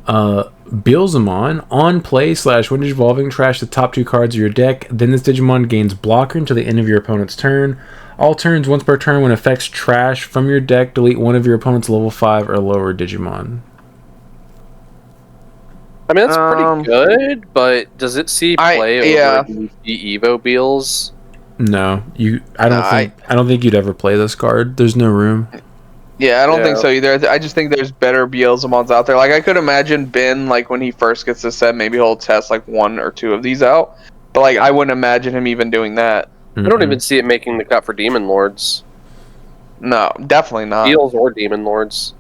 Beelzemon, on play / when evolving, trash the top 2 cards of your deck. Then this Digimon gains blocker until the end of your opponent's turn. All turns, once per turn, when effects trash from your deck, delete one of your opponent's level 5 or lower Digimon. I mean, that's pretty good, but does it see play over the Evo Beals? No, I don't think you'd ever play this card. There's no room. Yeah, I don't think so either. I just think there's better Beelzemons out there. Like, I could imagine Ben, like, when he first gets this set, maybe he'll test, like, 1 or 2 of these out. But, like, I wouldn't imagine him even doing that. I don't even see it making the cut for Demon Lords. No, definitely not. Beals or Demon Lords.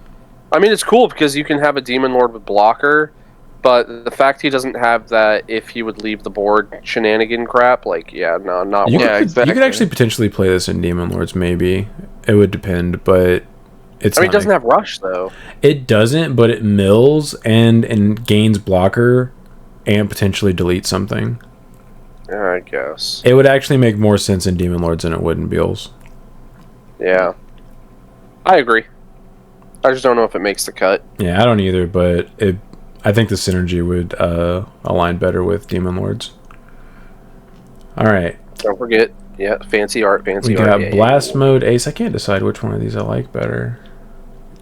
I mean, it's cool because you can have a Demon Lord with blocker, but the fact he doesn't have that if he would leave the board shenanigan crap, like, not exactly. You could actually potentially play this in Demon Lords, maybe. It would depend, but... it doesn't have rush, though. It doesn't, but it mills and gains blocker and potentially deletes something. Yeah, I guess. It would actually make more sense in Demon Lords than it would in Beals. Yeah. I agree. I just don't know if it makes the cut. Yeah, I don't either, but I think the synergy would align better with Demon Lords. Alright. Don't forget, fancy art. We got Blast Mode Ace. I can't decide which one of these I like better.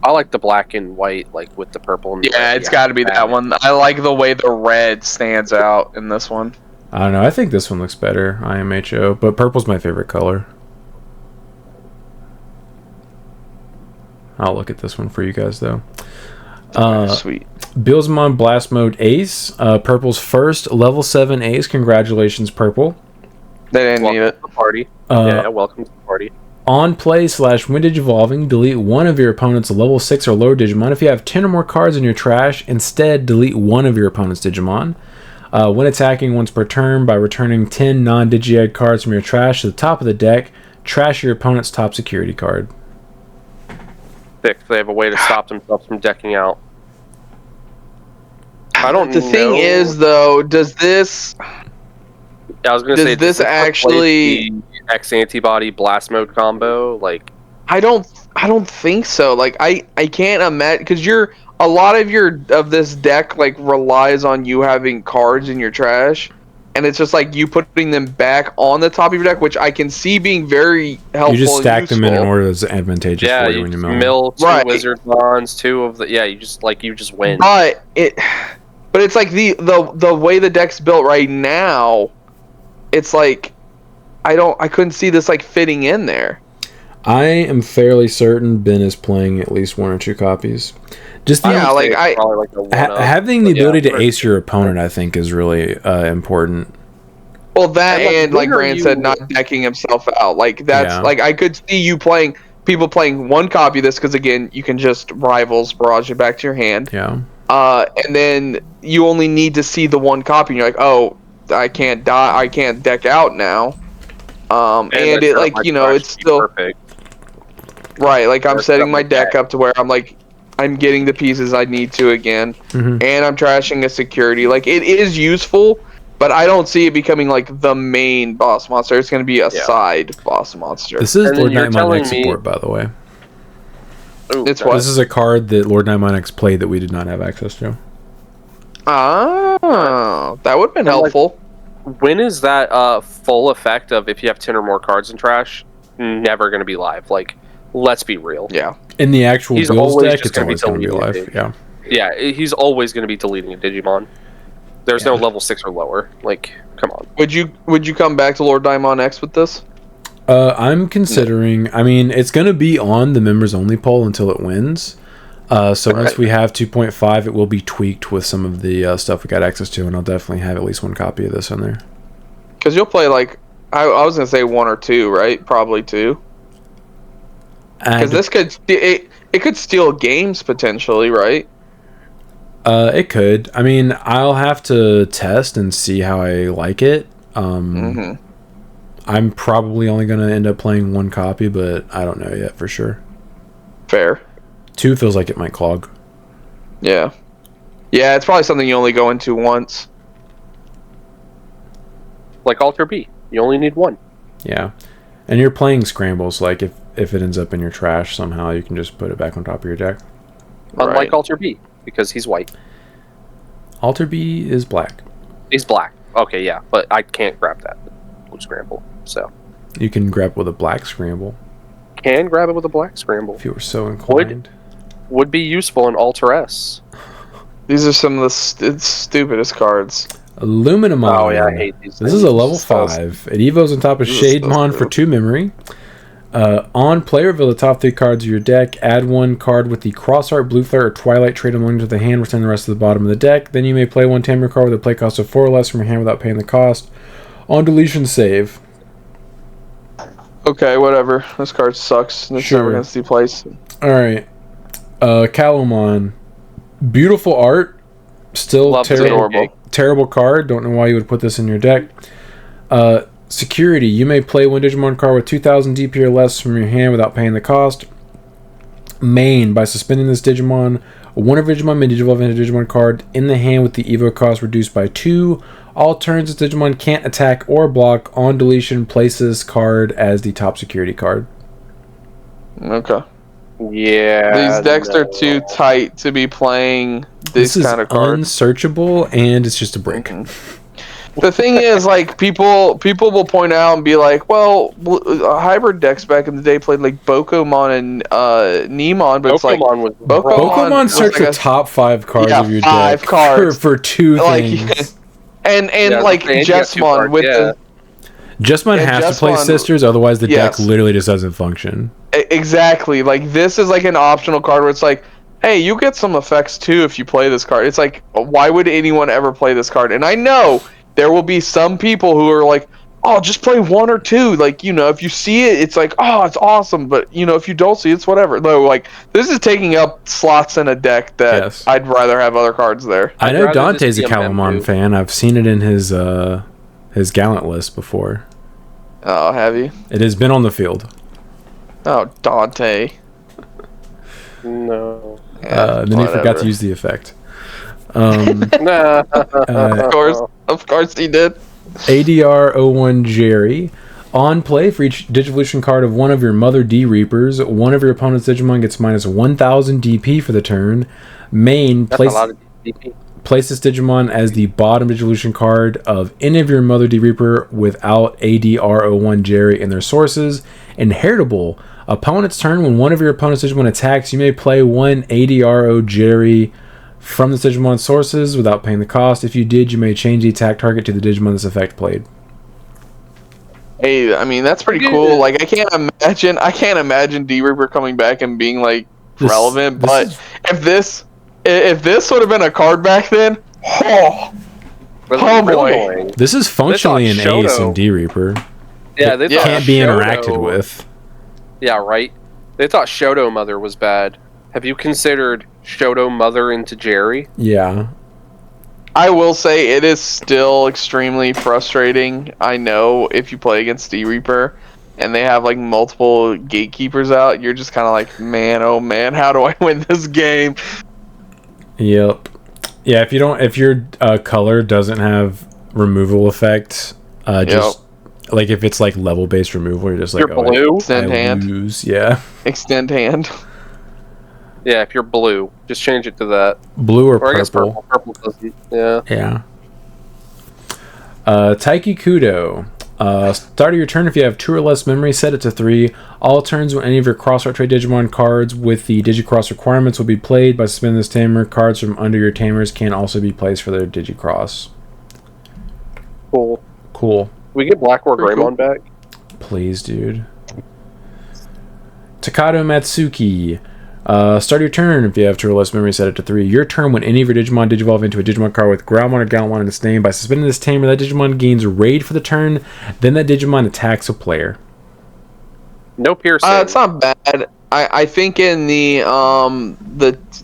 I like the black and white, like with the purple and it's got to be that one. I like the way the red stands out in this one. I don't know. I think this one looks better, IMHO, but purple's my favorite color. I'll look at this one for you guys, though. Sweet. Beelzemon Blast Mode Ace. Purple's first level 7 Ace. Congratulations, Purple. They didn't need it. To the party. Welcome to the party. On play / when evolving, delete one of your opponent's level 6 or lower Digimon. If you have 10 or more cards in your trash, instead delete one of your opponent's Digimon. When attacking once per turn, by returning 10 non-Digi-Egg cards from your trash to the top of the deck, trash your opponent's top security card. They have a way to stop themselves from decking out. I don't know. The thing is, though, does this... I was going to say, does this actually... X antibody blast mode combo? Like, I don't think so. Like, I can't imagine... Because a lot of this deck, like, relies on you having cards in your trash. And it's just like you putting them back on the top of your deck, which I can see being very helpful. You just stack them in order that's advantageous for you when you mill 2 wizard bonds, 2 of the you just win. But it's like the way the deck's built right now, it's like I couldn't see this like fitting in there. I am fairly certain Ben is playing at least 1 or 2 copies. Just having the ability to ace your opponent, I think, is really important. Well, that and like Brand said, not decking himself out. Like that's like I could see people playing 1 copy of this because again, you can just rivals barrage it back to your hand. Yeah. And then you only need to see the 1 copy, and you're like, oh, I can't deck out now. And it like it's still perfect. Right. Like I'm setting my deck up to where I'm like. I'm getting the pieces I need to again, and I'm trashing a security. Like, it is useful, but I don't see it becoming, like, the main boss monster. It's going to be a side boss monster. This is Lord Nightmon X support, by the way. It's what? This is a card that Lord Nightmon X played that we did not have access to. Oh, that would have been helpful. Like, when is that full effect of if you have 10 or more cards in trash never going to be live? Like, let's be real. Yeah. In the actual Bills deck, it's always going to be live. Yeah. Yeah, he's always going to be deleting a Digimon. There's no level 6 or lower. Like, come on. Would you come back to Lord Nightmon X with this? I'm considering. I mean, it's going to be on the members only poll until it wins. So once we have 2.5, it will be tweaked with some of the stuff we got access to, and I'll definitely have at least 1 copy of this on there. Because you'll play like I was going to say 1 or 2, right? Probably 2. Because this could steal games potentially, right? It could. I mean, I'll have to test and see how I like it. I'm probably only going to end up playing 1 copy, but I don't know yet for sure. Fair. 2 feels like it might clog. Yeah. Yeah, it's probably something you only go into once. Like Alter B. You only need 1. Yeah. And you're playing scrambles, like if it ends up in your trash somehow, you can just put it back on top of your deck. Unlike Alter B, because he's white. Alter B is black. He's black. Okay, yeah, but I can't grab that blue scramble, so. You can grab it with a black scramble. Can grab it with a black scramble. If you were so inclined. Would be useful in Alter S. These are some of the stupidest cards. Aluminum. Oh yeah, I hate these. This is a level 5. It evos on top of Shademon for 2 memory. On play, reveal the top 3 cards of your deck. Add 1 card with the Crossheart, Blue Flare, or Twilight trait among to the hand. Return the rest to the bottom of the deck. Then you may play 1 Tamer card with a play cost of 4 or less from your hand without paying the cost. On deletion, save. Okay, whatever. This card sucks. It's never gonna see place. Alright. Calumon. Beautiful art. Still terrible card. Don't know why you would put this in your deck. Security. You may play 1 Digimon card with 2,000 DP or less from your hand without paying the cost. Main. By suspending this Digimon, one of Digimon may digivolve into Digimon card in the hand with the Evo cost reduced by 2. All turns this Digimon can't attack or block. On deletion, place this card as the top security card. Okay. Yeah. These decks are too tight to be playing this kind of card. This is unsearchable, and it's just a break. The thing is, like, people will point out and be like, well, hybrid decks back in the day played like Bokomon and Nemon, but it's like Bokomon search the top 5 cards of your deck for 2 things. and like Jessmon with the Jessmon has to play Sisters, otherwise the deck literally just doesn't function. Exactly. Like, this is like an optional card where it's like, hey, you get some effects too if you play this card. It's like, why would anyone ever play this card? And I know there will be some people who are like, oh, just play 1 or 2. Like, you know, if you see it, it's like, oh, it's awesome. But, you know, if you don't see it, it's whatever. No, like, this is taking up slots in a deck that I'd rather have other cards there. I know Dante's a Calumon fan. I've seen it in his Gallant list before. Oh, have you? It has been on the field. Oh, Dante. No. Then he forgot to use the effect. Of course he did. ADR01 Jerry. On play, for each Digivolution card of one of your Mother D Reapers, one of your opponent's Digimon gets minus 1,000 DP for the turn. Main, place this Digimon as the bottom Digivolution card of any of your Mother D Reaper without ADR01 Jerry in their sources. Inheritable. Opponent's turn, when one of your opponent's Digimon attacks, you may play 1 ADRO Jerry from the Digimon sources without paying the cost. If you did, you may change the attack target to the Digimon this effect played. Hey, I mean, that's pretty cool. Like, I can't imagine D Reaper coming back and being like relevant. But if this would have been a card back then, oh boy, this is functionally an ace in D Reaper. Yeah, they can't be interacted with. Yeah, right. They thought Shoto Mother was bad. Have you considered Shoto Mother into Jerry? Yeah. I will say it is still extremely frustrating. I know if you play against D Reaper and they have like multiple gatekeepers out, you're just kind of like, man, oh man, how do I win this game? Yep. Yeah, if your color doesn't have removal effect, just like if it's like level based removal, you're just like, you're blue. Extend hand. Lose. Yeah. Extend hand. Yeah, if you're blue, just change it to that. Blue or purple. I guess purple. Purple doesn't. Yeah. Yeah. Taiki Kudo. Start of your turn, if you have 2 or less memory, set it to 3. All turns when any of your Crossheart Trade Digimon cards with the Digicross requirements will be played. By suspending this Tamer, cards from under your Tamers can also be placed for their Digicross. Cool. We get Black or Greymon back? Please, dude. Takato Matsuki. Start your turn, if you have 2 or less memory, set it to 3. Your turn, when any of your Digimon digivolve into a Digimon card with Groundmon or Gallantmon in its name. By suspending this Tamer, that Digimon gains Raid for the turn, then that Digimon attacks a player. No piercing. It's not bad. I think in the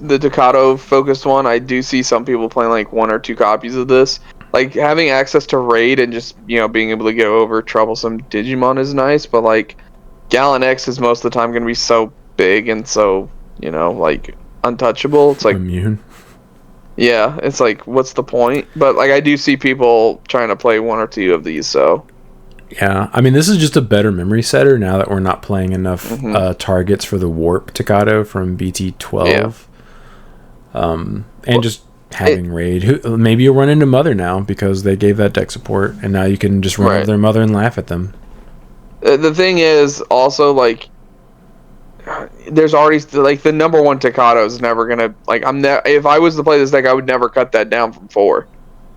Takato focused one, I do see some people playing like 1 or 2 copies of this. Like, having access to Raid and just, you know, being able to get over troublesome Digimon is nice, but like Gallant X is most of the time going to be so big and so you know, like untouchable. It's like immune. Yeah, it's like, what's the point? But like, I do see people trying to play one or two of these. So yeah, I mean, this is just a better memory setter now that we're not playing enough targets for the warp Takato from BT12. And just having raid. Maybe you'll run into Mother now because they gave that deck support, and now you can just run over their Mother and laugh at them. The thing is also like, there's already like the number one Takato is never gonna like. If I was to play this deck, I would never cut that down from 4.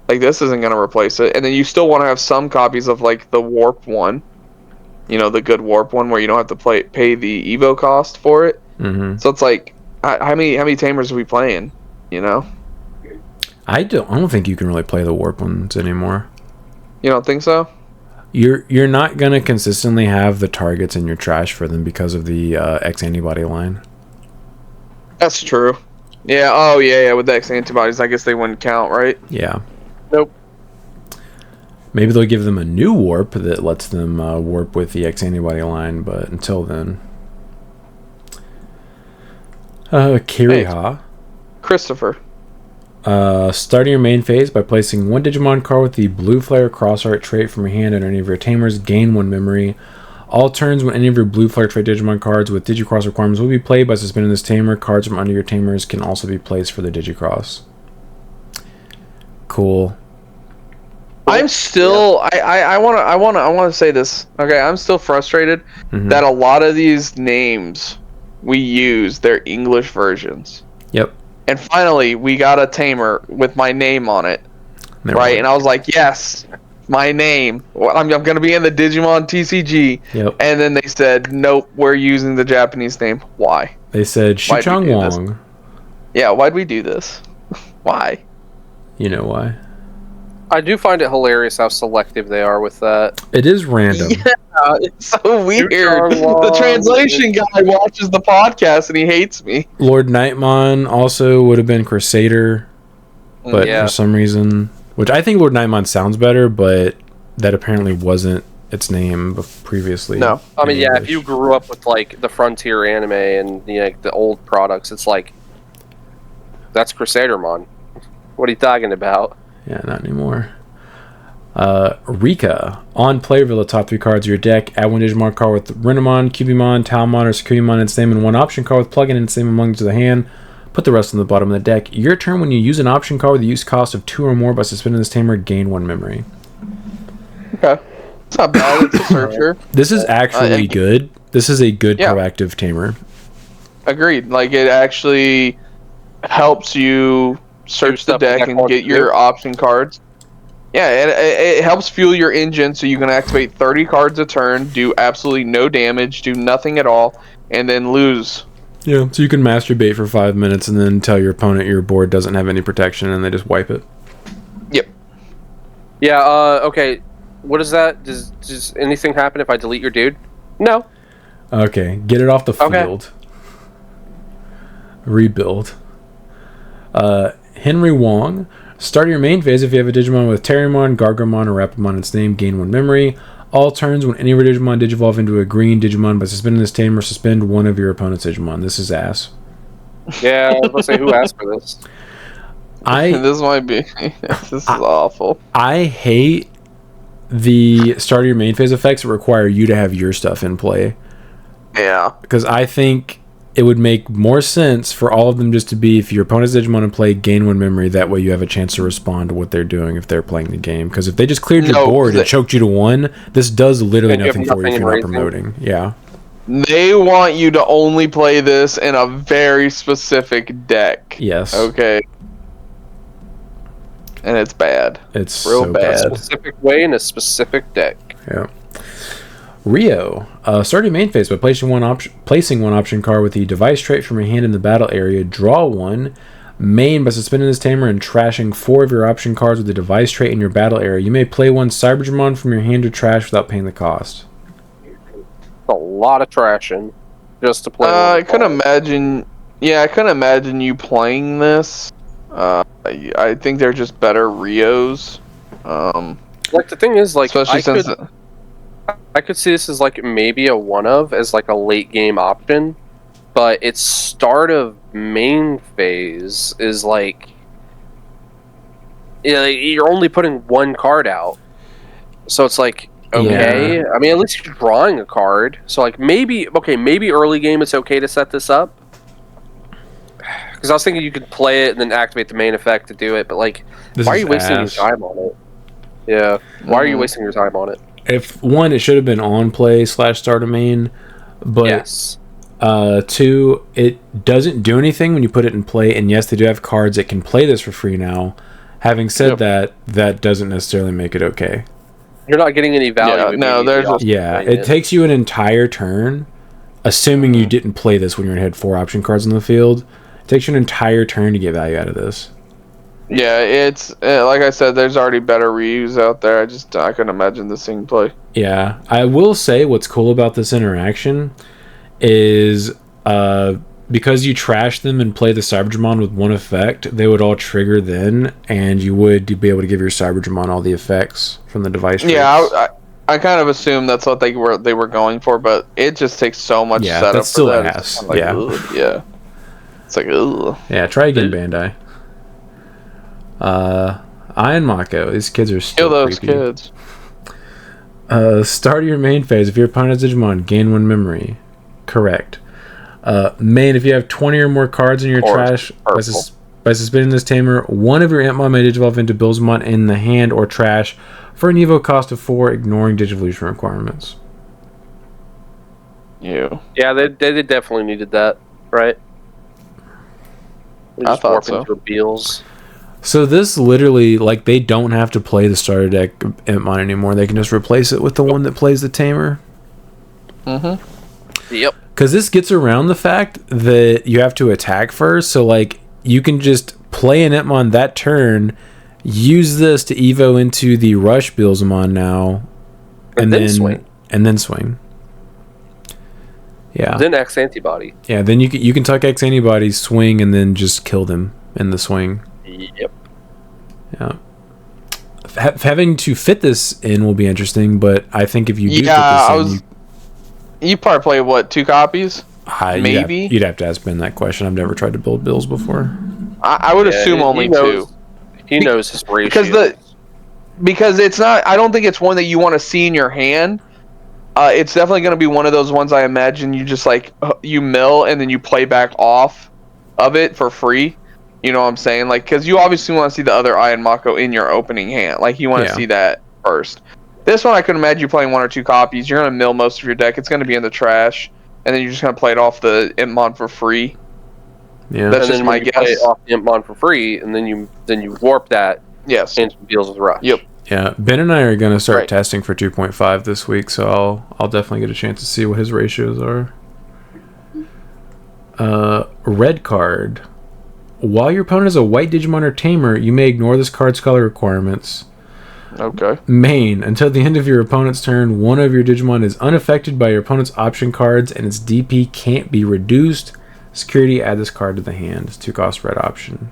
Like, this isn't gonna replace it. And then you still want to have some copies of like the warp one, you know, the good warp one where you don't have to pay the Evo cost for it. Mm-hmm. So it's like, how many tamers are we playing? You know, I don't think you can really play the warp ones anymore. You don't think so? You're not gonna consistently have the targets in your trash for them because of the X antibody line. That's true. Yeah. Oh yeah. With the X antibodies, I guess they wouldn't count, right? Yeah. Nope. Maybe they'll give them a new warp that lets them warp with the X antibody line, but until then, Kiriha. Hey, Christopher. Starting your main phase by placing one Digimon card with the blue flare cross art trait from your hand on any of your tamers, gain 1 memory. All turns when any of your blue flare trait Digimon cards with Digicross requirements will be played by suspending this tamer. Cards from under your tamers can also be placed for the Digicross. Cool. I'm still I want to say this. Okay, I'm still frustrated that a lot of these names we use, they're English versions. Yep. And finally, we got a tamer with my name on it, right? And I was like, yes, my name. I'm going to be in the Digimon TCG. Yep. And then they said, nope, we're using the Japanese name. Why? They said Shichang Wong. Yeah, why'd we do this? Why? You know why? I do find it hilarious how selective they are with that. It is random. Yeah, it's so weird. The translation guy watches the podcast and he hates me. Lord Nightmon also would have been Crusader, but for some reason, which I think Lord Nightmon sounds better, but that apparently wasn't its name previously. No. I mean, yeah, if you grew up with like the Frontier anime and the old products, it's like, that's Crusadermon. What are you talking about? Yeah, not anymore. Rika. On play, reveal the top 3 cards of your deck. Add 1 Digimon card with Renamon, Cubimon, Talmon, or Sukuimon in its name, and 1 option card with plug-in in its name among to the hand. Put the rest on the bottom of the deck. Your turn, when you use an option card with a use cost of 2 or more by suspending this tamer, gain 1 memory. Okay. It's not bad. It's a searcher. This is actually good. This is a good proactive tamer. Agreed. Like, it actually helps you search the deck and get your option cards. Yeah, it helps fuel your engine so you can activate 30 cards a turn, do absolutely no damage, do nothing at all, and then lose. Yeah, so you can masturbate for 5 minutes and then tell your opponent your board doesn't have any protection and they just wipe it. Yep. Yeah, okay. What is that? Does anything happen if I delete your dude? No. Okay, get it off the field. Rebuild. Henry Wong. Start your main phase if you have a Digimon with Terrymon, Gargramon, or Rapamon in its name. Gain 1 memory. All turns when any of your Digimon digivolve into a green Digimon by suspending this tamer, suspend 1 of your opponent's Digimon. This is ass. Yeah, I was going to say, who asked for this? This might be... this is awful. I hate the start of your main phase effects that require you to have your stuff in play. Yeah. Because I think it would make more sense for all of them just to be, if your opponent's Digimon in play, gain 1 memory. That way you have a chance to respond to what they're doing if they're playing the game. Because if they just cleared your board and choked you to 1, this does literally nothing for you if you're not promoting. Yeah. They want you to only play this in a very specific deck. Yes. Okay. And it's bad. It's real so bad. A specific way in a specific deck. Yeah. Rio. Start your main phase by placing one option card with the device trait from your hand in the battle area. Draw 1. Main by suspending this tamer and trashing 4 of your option cards with the device trait in your battle area. You may play 1 Cybergemon from your hand to trash without paying the cost. A lot of trashing just to play. I couldn't imagine. Yeah, I couldn't imagine you playing this. I think they're just better Rios. Like the thing is, like, I could see this as like maybe a as like a late game option, but its start of main phase is like, you're only putting one card out, so it's like, okay. I mean, at least you're drawing a card, so like maybe early game it's okay to set this up, because I was thinking you could play it and then activate the main effect to do it, but like, why are you wasting your time on it? Yeah, why are you wasting your time on it? If one, it should have been on play / start a main, but yes. 2, it doesn't do anything when you put it in play, and yes, they do have cards that can play this for free now. Having said that doesn't necessarily make it okay. You're not getting any value. It takes you an entire turn, assuming you didn't play this when you had 4 option cards on the field. It takes you an entire turn to get value out of this. Yeah, it's like I said, there's already better reuse out there. I couldn't imagine this thing play. Yeah, I will say what's cool about this interaction is because you trash them and play the Cybergemon with one effect, they would all trigger then, and you would be able to give your Cybergemon all the effects from the device. Yeah, I kind of assumed that's what they were going for, but it just takes so much setup. That's still for that. ass. Like, yeah. It's like, ugh. Yeah, try again, Bandai. Ian Mako. These kids are still kill those creepy. Kids. Start your main phase. If your opponent has Digimon, gain 1 memory. Correct. Main, if you have 20 or more cards in your trash, by suspending this tamer, one of your Antmon may digivolve into Billsmon in the hand or trash for an Evo cost of 4, ignoring Digivolution requirements. Yeah, they definitely needed that, right? I thought so. Beals. So this literally, like, they don't have to play the starter deck Antmon anymore. They can just replace it with the one that plays the tamer. Mm-hmm. Yep. Because this gets around the fact that you have to attack first. So, like, you can just play an Antmon that turn, use this to Evo into the Rush Billsmon now, and then swing. And then swing. Yeah. Then X antibody. Yeah, then you can tuck X antibody, swing, and then just kill them in the swing. Yep. Yeah. Having to fit this in will be interesting, but I think if you do fit this in... You probably play, what, 2 copies? Maybe? You'd have to ask Ben that question. I've never tried to build bills before. I would assume only 2. He knows his ratio. Because it's not... I don't think it's one that you want to see in your hand. It's definitely going to be one of those ones I imagine you just, like, you mill and then you play back off of it for free. You know what I'm saying? Like, because you obviously want to see the other Ian Mako in your opening hand. Like, you want to see that first. This one, I could imagine you playing 1 or 2 copies. You're going to mill most of your deck. It's going to be in the trash. And then you're just going to play it off the Impmon for free. Yeah, that's just my guess. Play it off the Impmon for free, and then you warp that. Yes. Into deals with Rush. Yep. Yeah, Ben and I are going to start testing for 2.5 this week, so I'll definitely get a chance to see what his ratios are. Red card. While your opponent is a white Digimon or Tamer, you may ignore this card's color requirements. Okay. Main. Until the end of your opponent's turn, one of your Digimon is unaffected by your opponent's option cards, and its DP can't be reduced. Security, add this card to the hand. It's 2-cost red option.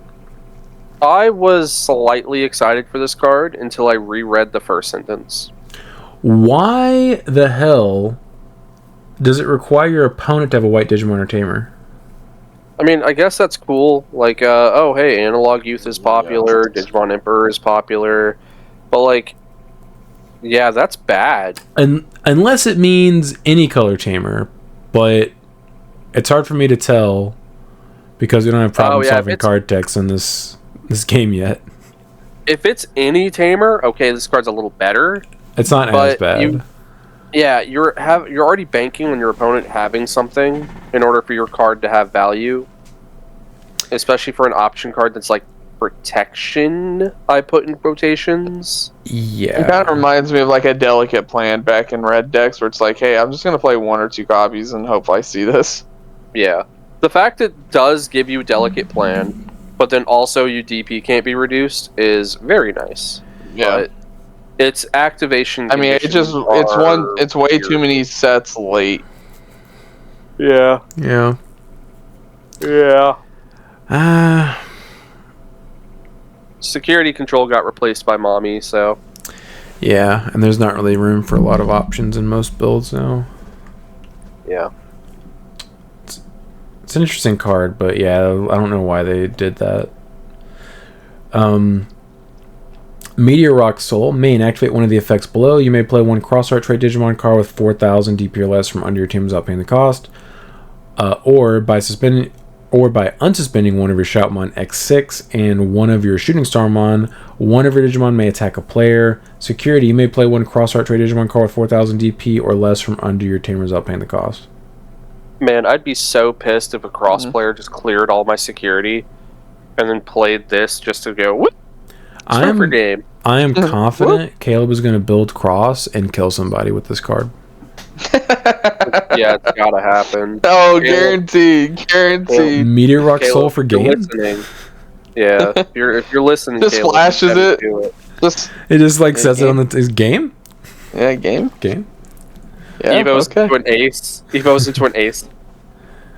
I was slightly excited for this card until I reread the first sentence. Why the hell does it require your opponent to have a white Digimon or Tamer? I mean, I guess that's cool. Like, oh, hey, Analog Youth is popular, Digimon Emperor is popular. But, like, yeah, that's bad. And unless it means any color Tamer, but it's hard for me to tell because we don't have problem-solving card text in this game yet. If it's any Tamer, okay, this card's a little better. It's not as bad. You're already banking on your opponent having something in order for your card to have value, especially for an option card that's like protection. I put in quotations. Yeah, it kind of reminds me of like a delicate plan back in red decks where it's like, hey, I'm just gonna play 1 or 2 copies and hope I see this. Yeah, the fact it does give you delicate plan, but then also your DP can't be reduced is very nice. Yeah. But its activation. I mean, it's way too many sets late. Yeah. Yeah. Yeah. Security control got replaced by Mommy, so. Yeah, and there's not really room for a lot of options in most builds now. Yeah. It's an interesting card, but yeah, I don't know why they did that. Meteor Rock Soul. Main, activate one of the effects below. You may play one cross-art trait Digimon card with 4,000 DP or less from under your team without paying the cost. Or by unsuspending one of your Shoutmon X6 and one of your Shooting Starmon, one of your Digimon may attack a player. Security, you may play one cross-art trait Digimon card with 4,000 DP or less from under your team without paying the cost. Man, I'd be so pissed if a cross player just cleared all my security and then played this just to go, whoop, game. I am confident Caleb is going to build cross and kill somebody with this card. Yeah, it's gotta happen. Oh, guaranteed. Meteor Rock Soul for game. Yeah, if you're listening, just Caleb, flashes it. It just like says it on the game. Yeah, game. Yeah, Evo's into an ace.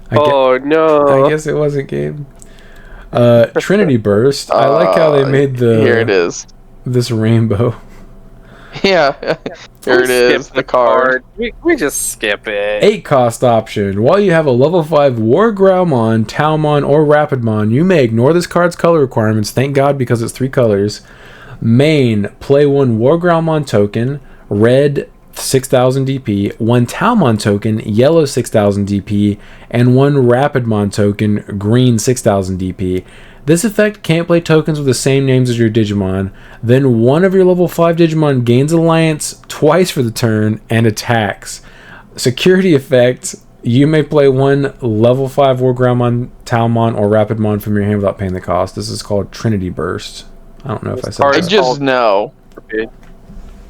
No! I guess it wasn't game. Trinity Burst. I like how they made here it is. This rainbow. Yeah, here it is. The card. We just skip it. 8 cost option. While you have a level 5 War Growlmon, Taumon, or Rapidmon, you may ignore this card's color requirements. Thank God, because it's 3 colors. Main, play one War Growlmon token, red 6,000 DP, one Taumon token, yellow 6,000 DP, and one Rapidmon token, green 6,000 DP. This effect can't play tokens with the same names as your Digimon. Then one of your level 5 Digimon gains Alliance twice for the turn and attacks. Security effect, you may play one level 5 War Growlmon, Taumon, or Rapidmon from your hand without paying the cost. This is called Trinity Burst. I don't know if I said that.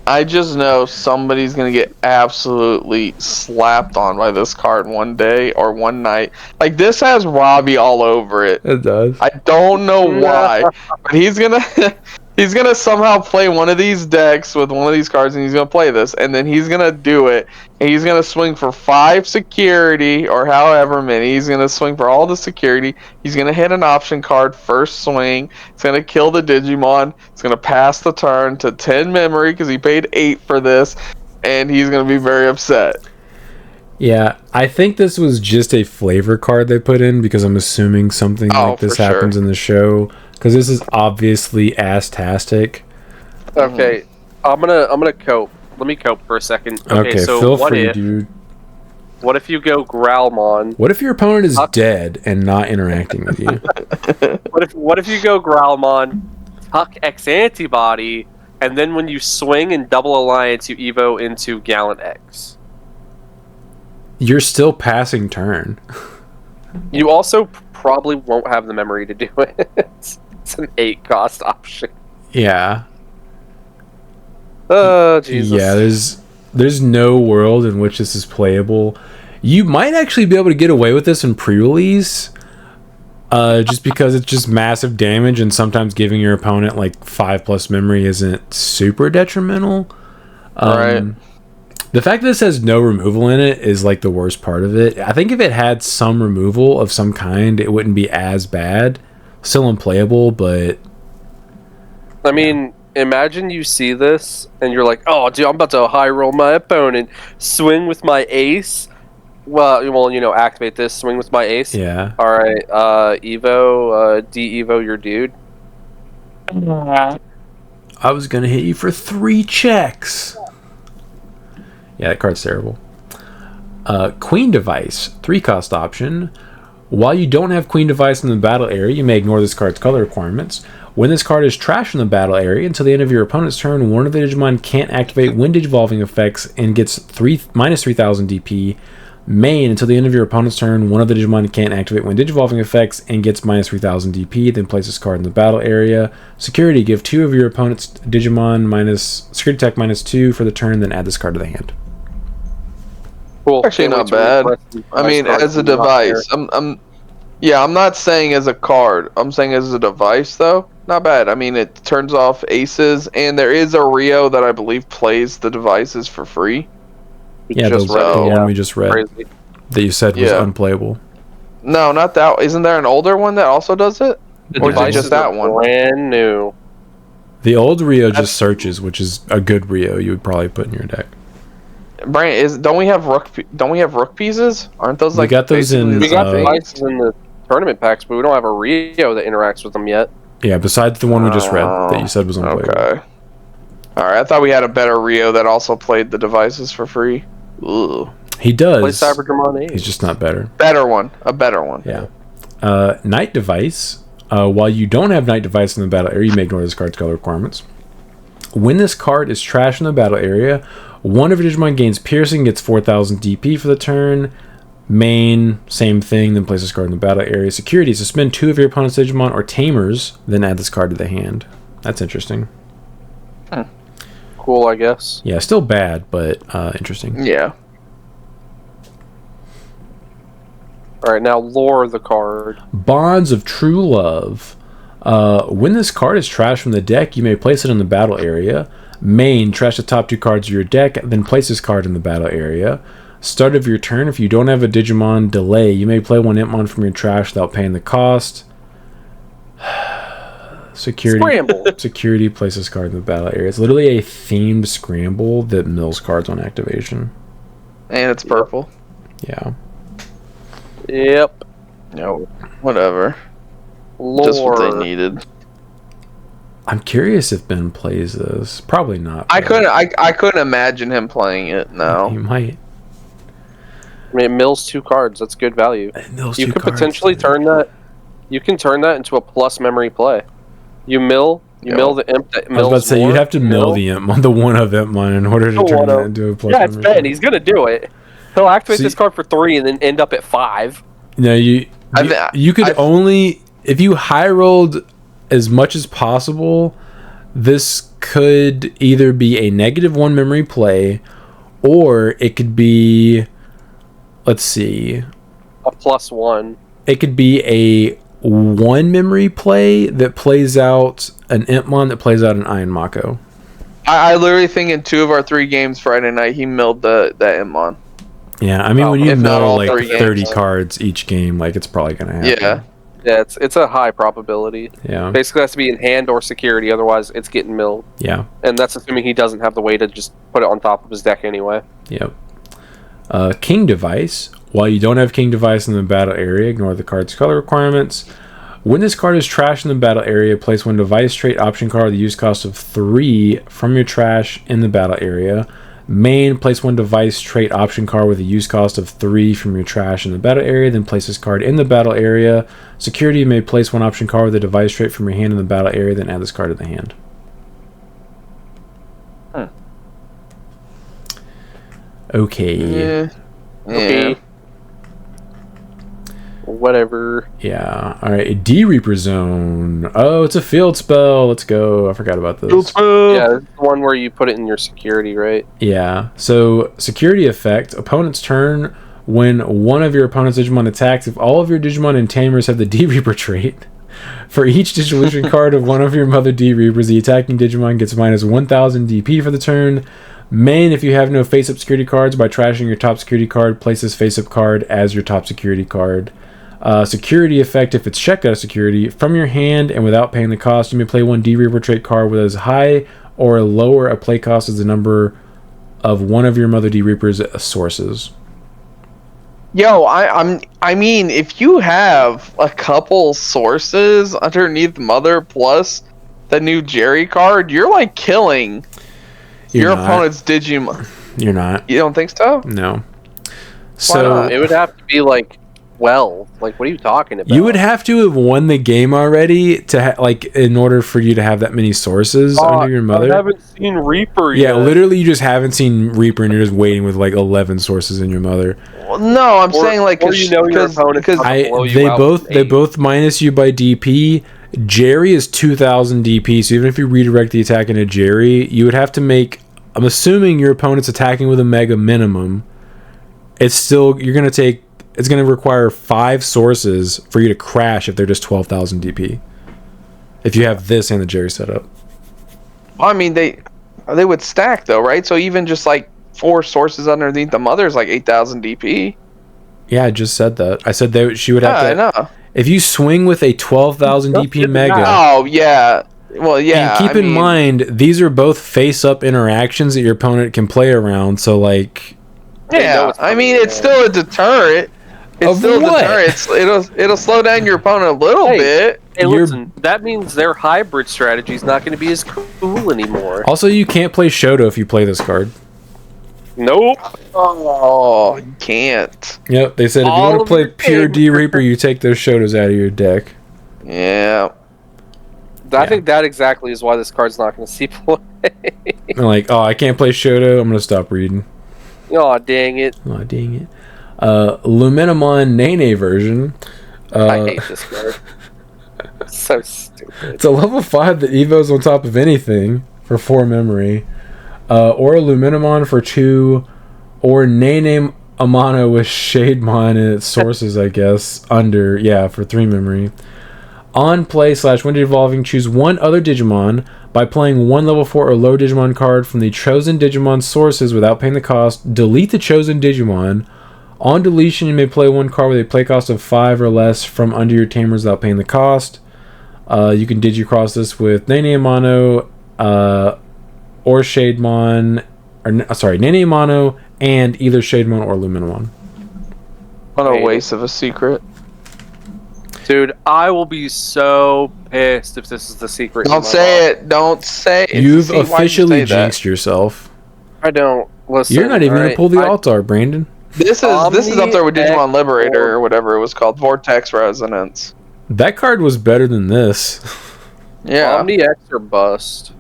I just know somebody's going to get absolutely slapped on by this card one day or one night. Like, this has Robbie all over it. It does. I don't know why, but he's going to somehow play one of these decks with one of these cards, and he's going to play this, and then he's going to do it, and he's going to swing for 5 security, or however many. He's going to swing for all the security. He's going to hit an option card first swing. It's going to kill the Digimon. It's going to pass the turn to 10 memory, because he paid 8 for this, and he's going to be very upset. Yeah, I think this was just a flavor card they put in, because I'm assuming something like this happens in the show. Because this is obviously ass-tastic. Okay, I'm gonna cope. Let me cope for a second. Okay, so feel free, dude. What if you go Growlmon? What if your opponent is dead and not interacting with you? What if you go Growlmon, Tuck X Antibody, and then when you swing in double alliance, you Evo into Gallant X? You're still passing turn. You also probably won't have the memory to do it. It's an 8 cost option. Yeah. Oh, Jesus. Yeah, there's no world in which this is playable. You might actually be able to get away with this in pre-release, just because it's just massive damage, and sometimes giving your opponent like 5+ memory isn't super detrimental. Right. The fact that this has no removal in it is like the worst part of it. I think if it had some removal of some kind, it wouldn't be as bad. Still unplayable, but I mean, imagine you see this and you're like, "Oh, dude, I'm about to high roll my opponent, swing with my ace." Well, you know, activate this, swing with my ace. Yeah. All right, Evo, de-Evo your dude. I was gonna hit you for 3 checks. Yeah, that card's terrible. Queen Device, 3 cost option. While you don't have Queen Device in the battle area, you may ignore this card's color requirements. When this card is trashed from the battle area until the end of your opponent's turn, one of the Digimon can't activate when Digivolving effects and gets minus 3,000 DP. Main, until the end of your opponent's turn, one of the Digimon can't activate when Digivolving effects and gets minus 3,000 DP, then place this card in the battle area. Security, give 2 of your opponent's Digimon minus security attack -2 for the turn, then add this card to the hand. Cool. Actually, not bad. I mean, as a device, I'm not saying as a card. I'm saying as a device, though, not bad. I mean, it turns off aces, and there is a Rio that I believe plays the devices for free. Yeah, the one we just read Crazy. that you said was unplayable. No, not that. Isn't there an older one that also does it? Or is it just that one? Brand new. The old Rio just searches, which is a good Rio you would probably put in your deck. Brand don't we have rook pieces? Aren't those like we got those in? We got devices in the tournament packs, but we don't have a Rio that interacts with them yet. Yeah, besides the one we just read that you said was unplayable. Okay. All right, I thought we had a better Rio that also played the devices for free. Ooh. He does. Play Cyber 8. He's just not better. A better one. Yeah. Night Device. While you don't have Night Device in the battle area, you may ignore this card's color requirements. When this card is trashed in the battle area, one of your Digimon gains Piercing, gets 4,000 DP for the turn. Main, same thing, then place this card in the battle area. Security, suspend 2 of your opponent's Digimon or Tamers, then add this card to the hand. That's interesting. Cool, I guess. Yeah, still bad, but interesting. Yeah. Alright, now lore the card. Bonds of True Love. When this card is trashed from the deck, you may place it in the battle area. Main, trash the top 2 cards of your deck, then place this card in the battle area. Start of your turn, if you don't have a Digimon delay, you may play 1 Impmon from your trash without paying the cost. Security. Scramble. Security, place this card in the battle area. It's literally a themed scramble that mills cards on activation. And it's purple. Yeah. Yep. No. Whatever. Lore. Just what they needed. I'm curious if Ben plays this. Probably not. I couldn't imagine him playing it. No. He might. I mean, it mills 2 cards. That's good value. You could potentially turn that. You can turn that into a plus memory play. You mill the imp that mills. I was about to say, you'd have to mill the imp, the 1-of Impmon, in order to turn that into a plus memory. Yeah, it's Ben. He's gonna do it. He'll activate this card for 3 and then end up at 5. No, you could only, if you high rolled as much as possible, this could either be a -1 memory play, or it could be, let's see, a +1. It could be a 1 memory play that plays out an Impmon that plays out an Iron Mako. I literally think in 2 of our 3 games Friday night he milled that Impmon. Yeah, I mean, when you mill like 30 cards each game, like, it's probably gonna happen. Yeah, it's a high probability. Yeah. Basically, it has to be in hand or security, otherwise it's getting milled. Yeah. And that's assuming he doesn't have the way to just put it on top of his deck anyway. Yep. King Device. While you don't have King Device in the battle area, ignore the card's color requirements. When this card is trashed in the battle area, place 1 device trait option card with a use cost of 3 from your trash in the battle area. Main, place 1 device trait option card with a use cost of 3 from your trash in the battle area, then place this card in the battle area. Security, you may place 1 option card with a device trait from your hand in the battle area, then add this card to the hand. Okay. Okay. Whatever. Yeah. All right. D-Reaper Zone. Oh, it's a field spell. Let's go. I forgot about this. Field spell. Yeah, it's the one where you put it in your security, right? Yeah. So, security effect. Opponent's turn. When one of your opponent's Digimon attacks, if all of your Digimon and Tamers have the D-Reaper trait, for each Digivolution card of one of your mother D-Reapers, the attacking Digimon gets minus 1,000 DP for the turn. Main, if you have no face-up security cards, by trashing your top security card, place this face-up card as your top security card. Security effect, if it's checked out of security, from your hand and without paying the cost, you may play 1 D-Reaper trait card with as high or lower a play cost as the number of one of your mother D-Reapers sources. Yo, I mean, if you have a couple sources underneath Mother plus the new Jerry card, you're like killing your opponent's Digimon. You're not. You don't think so? No. So it would have to be like, well, like, what are you talking about? You would have to have won the game already to like, in order for you to have that many sources under your mother. I haven't seen Reaper yet. Yeah, literally, you just haven't seen Reaper, and you're just waiting with like 11 sources in your mother. Well, no, I'm saying like because you know your opponent they both minus you by DP. Jerry is 2,000 DP, so even if you redirect the attack into Jerry, you would have to make. I'm assuming your opponent's attacking with a mega minimum. It's still it's going to require 5 sources for you to crash if they're just 12,000 DP. If you have this and the Jerry setup. Well, I mean, they would stack though, right? So even just like 4 sources underneath the mother is like 8,000 DP. Yeah, I just said that. I said she would have to. I know. If you swing with a 12,000 DP mega. Oh, yeah. Well, yeah. And keep in mind, these are both face-up interactions that your opponent can play around. So, like, Yeah, I mean, it's still a deterrent. It's still a deterrent. It'll slow down your opponent a little bit. Hey, listen, that means their hybrid strategy is not going to be as cool anymore. Also, you can't play Shoto if you play this card. Nope. Oh, you can't. Yep, they said if you want to play pure D-Reaper, you take those Shotos out of your deck. Yeah. I think that exactly is why this card's not going to see play. They're like, oh, I can't play Shoto, I'm going to stop reading. Oh, dang it. Oh, dang it. Luminamon Nene version. I hate this card. So stupid. It's a level 5 that evos on top of anything for 4 memory. Or Luminamon for 2. Or Nene Amano with Shademon in its sources, I guess. For 3 memory. On play / when evolving, choose one other Digimon by playing one level 4 or low Digimon card from the chosen Digimon sources without paying the cost. Delete the chosen Digimon. On deletion, you may play one card with a play cost of 5 or less from under your tamers without paying the cost. You can Digicross this with Nene Amano or Shademon. Nene Amano and either Shademon or Luminamon. What a waste of a secret. Dude, I will be so pissed if this is the secret. Don't say it. Don't say it. You've officially jinxed yourself. I don't. Listen, you're not even going to pull the altar, Brandon. This is up there with Digimon Liberator or whatever it was called. Vortex Resonance. That card was better than this. Yeah. Omni X or bust.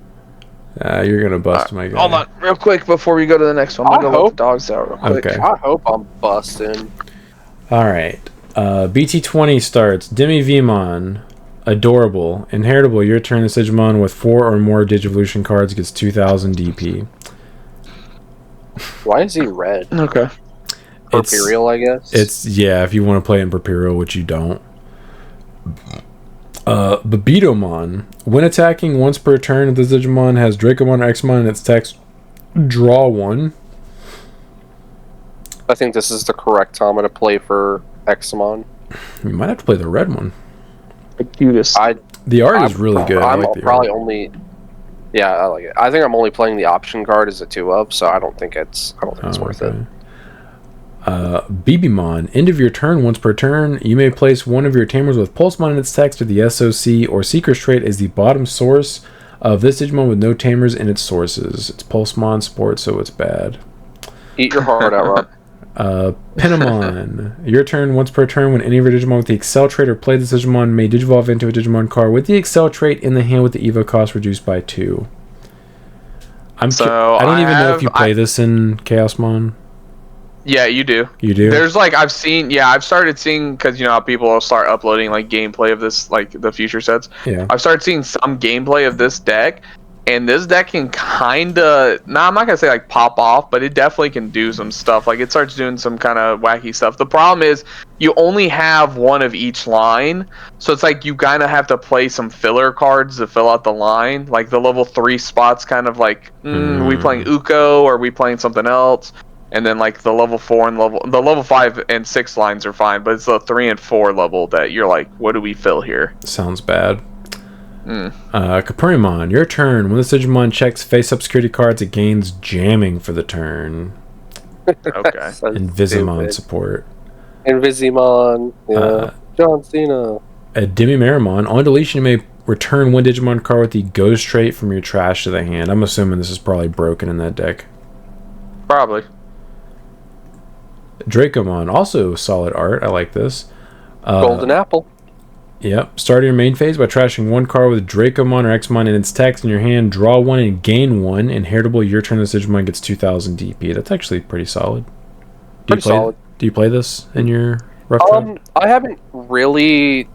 You're going to bust, my guy. Hold on, real quick before we go to the next one. I'm going to go let the dogs out real quick. Okay. I hope I'm busting. Alright. BT20 starts. Demi-Vmon. Adorable. Inheritable. Your turn. This Digimon with 4 or more Digivolution cards gets 2,000 DP. Why is he red? Okay. Imperial, I guess. If you want to play in Imperial, which you don't. Babitomon. When attacking once per turn, if this Digimon has Dracomon or Xmon in its text, draw 1. I think this is the correct time to play for Xmon. You might have to play the red one. The cutest. The art is really good. I'm like the probably art. only. Yeah, I like it. I think I'm only playing the option card as a 2-of, so I don't think it's worth it. Bibimon. End of your turn, once per turn, you may place one of your tamers with Pulsemon in its text or the SOC or Seeker's trait as the bottom source of this Digimon with no tamers in its sources. It's Pulsemon Sport, so it's bad. Eat your heart out, Rob. Penamon. Your turn, once per turn, when any of your Digimon with the Excel trait or play this Digimon may Digivolve into a Digimon card with the Excel trait in the hand with the Evo cost reduced by 2. I don't even know if you play this in Chaosmon. Yeah, you do. You do? There's I've started seeing, because how people will start uploading gameplay of this, the future sets. Yeah. I've started seeing some gameplay of this deck, and this deck can kinda, I'm not gonna say pop off, but it definitely can do some stuff. It starts doing some kind of wacky stuff. The problem is you only have one of each line, so it's you kind of have to play some filler cards to fill out the line. The level 3 spots kind of are we playing Uko or are we playing something else? And then the level 4 and the level 5 and 6 lines are fine, but it's the 3 and 4 level that you're what do we fill here? Sounds bad. Capurimon, your turn. When this Digimon checks face-up security cards, it gains jamming for the turn. Okay. And Vizimon support. Invisimon. Yeah. John Cena. A Demi-Marimon. On deletion, you may return one Digimon card with the Ghost trait from your trash to the hand. I'm assuming this is probably broken in that deck. Probably. Dracomon, also solid art. I like this. Golden Apple. Yep. Start your main phase by trashing one card with Dracomon or Xmon in its text in your hand. Draw 1 and gain 1. Inheritable. Your turn. This Digimon gets 2,000 DP. That's actually pretty solid. Do you play this in your rough draft? I haven't really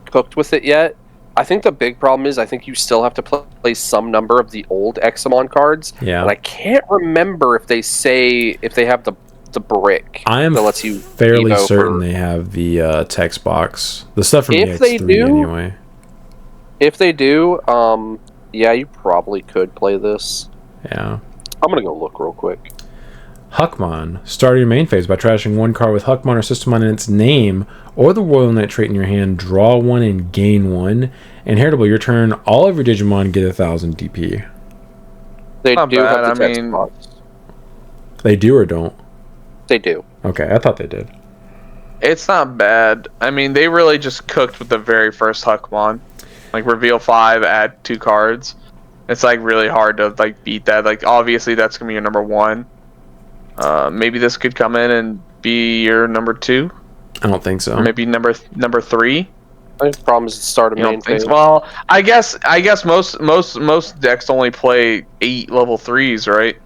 cooked with it yet. I think the big problem is I think you still have to play some number of the old Xmon cards. Yeah. And I can't remember if they have the brick. I am that lets you fairly certain they have the text box. The stuff from if the X3 they do, anyway. If they do, yeah, you probably could play this. Yeah. I'm gonna go look real quick. Huckmon. Start your main phase by trashing one card with Huckmon or Systemon in its name or the Royal Knight trait in your hand. Draw 1 and gain 1. Inheritable. Your turn. All of your Digimon get 1,000 DP. They do have the text box. They do or don't? They do. Okay, I thought they did. It's not bad. I mean, they really just cooked with the very first Huckmon. Like, reveal 5, add 2 cards. It's, like, really hard to, like, beat that. Like, obviously, that's going to be your number 1. Maybe this could come in and be your number 2. I don't think so. Or maybe number 3. I think the problem is the start of main phase. Well, I guess most decks only play 8 level 3s, right?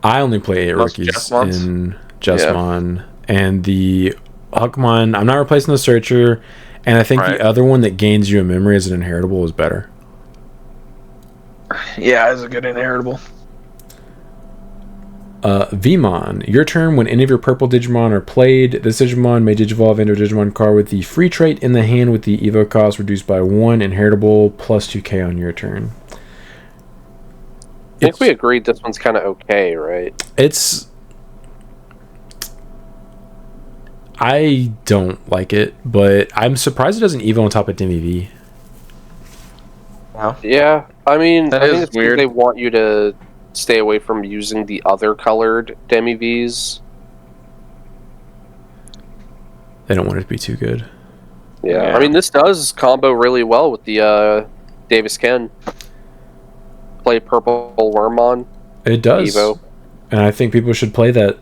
I only play 8 rookies in Jesmon, and the Huckmon. I'm not replacing the Searcher, and I think the other one that gains you a memory as an inheritable is better. Yeah, it's a good inheritable. Vmon, your turn. When any of your purple Digimon are played, this Digimon may Digivolve into a Digimon card with the free trait in the hand with the Evo cost reduced by 1, inheritable, plus 2k on your turn. I think we agreed this one's kind of okay, right? I don't like it, but I'm surprised it doesn't Evo on top of DMV. Wow. Yeah, I mean, I think it's weird. They want you to stay away from using the other colored Demi-Vs. They don't want it to be too good. Yeah, I mean, this does combo really well with the Davis Ken. Play purple Wormmon. It does. Evo. And I think people should play that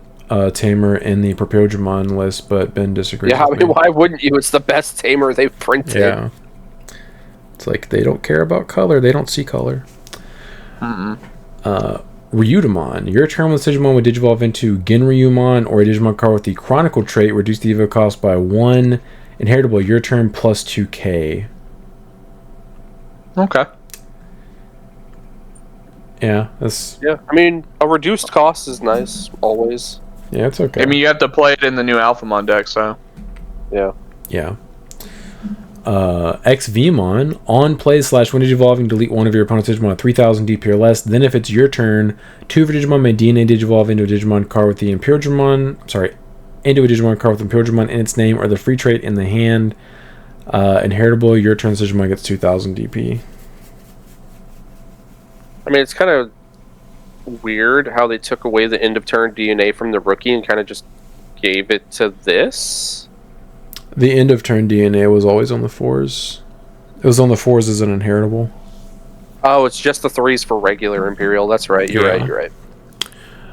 Tamer in the Propyojimon list, but Ben disagrees. Yeah, I mean, why wouldn't you? It's the best Tamer they've printed. Yeah. It's like they don't care about color. They don't see color. Ryudomon. Your turn with Digimon would Digivolve into Genryumon or a Digimon card with the Chronicle trait. Reduce the Evo cost by 1. Inheritable. Your turn plus 2k. Okay. Yeah, that's... Yeah, I mean, a reduced cost is nice, always. Yeah, it's okay. I mean, you have to play it in the new Alphamon deck, so... Yeah. Yeah. XVmon, on play / when Digivolving, delete one of your opponent's Digimon at 3000 DP or less. Then if it's your turn, 2 of your Digimon may DNA Digivolve into a Digimon card with the Imperialdramon... Sorry, into a Digimon card with Imperialdramon in its name or the free trait in the hand. Inheritable, your turn Digimon gets 2000 DP. I mean, it's kind of weird how they took away the end-of-turn DNA from the rookie and kind of just gave it to this. The end-of-turn DNA was always on the 4s. It was on the 4s as an inheritable. Oh, it's just the 3s for regular Imperial. That's right. You're right.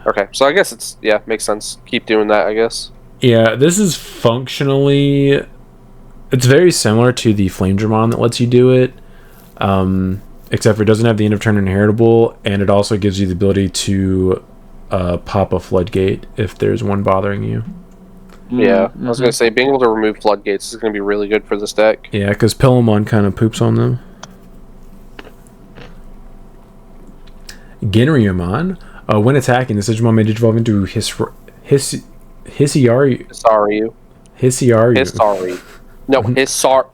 Okay, so I guess it's... Yeah, makes sense. Keep doing that, I guess. Yeah, this is functionally... It's very similar to the Flamedramon that lets you do it. Except for it doesn't have the end of turn inheritable, and it also gives you the ability to pop a floodgate if there's one bothering you. Yeah, I was going to say, being able to remove floodgates is going to be really good for this deck. Yeah, because Pillamon kind of poops on them. Genryumon. When attacking, this Digimon may Digivolve into Hisiaryu. No, Hisar...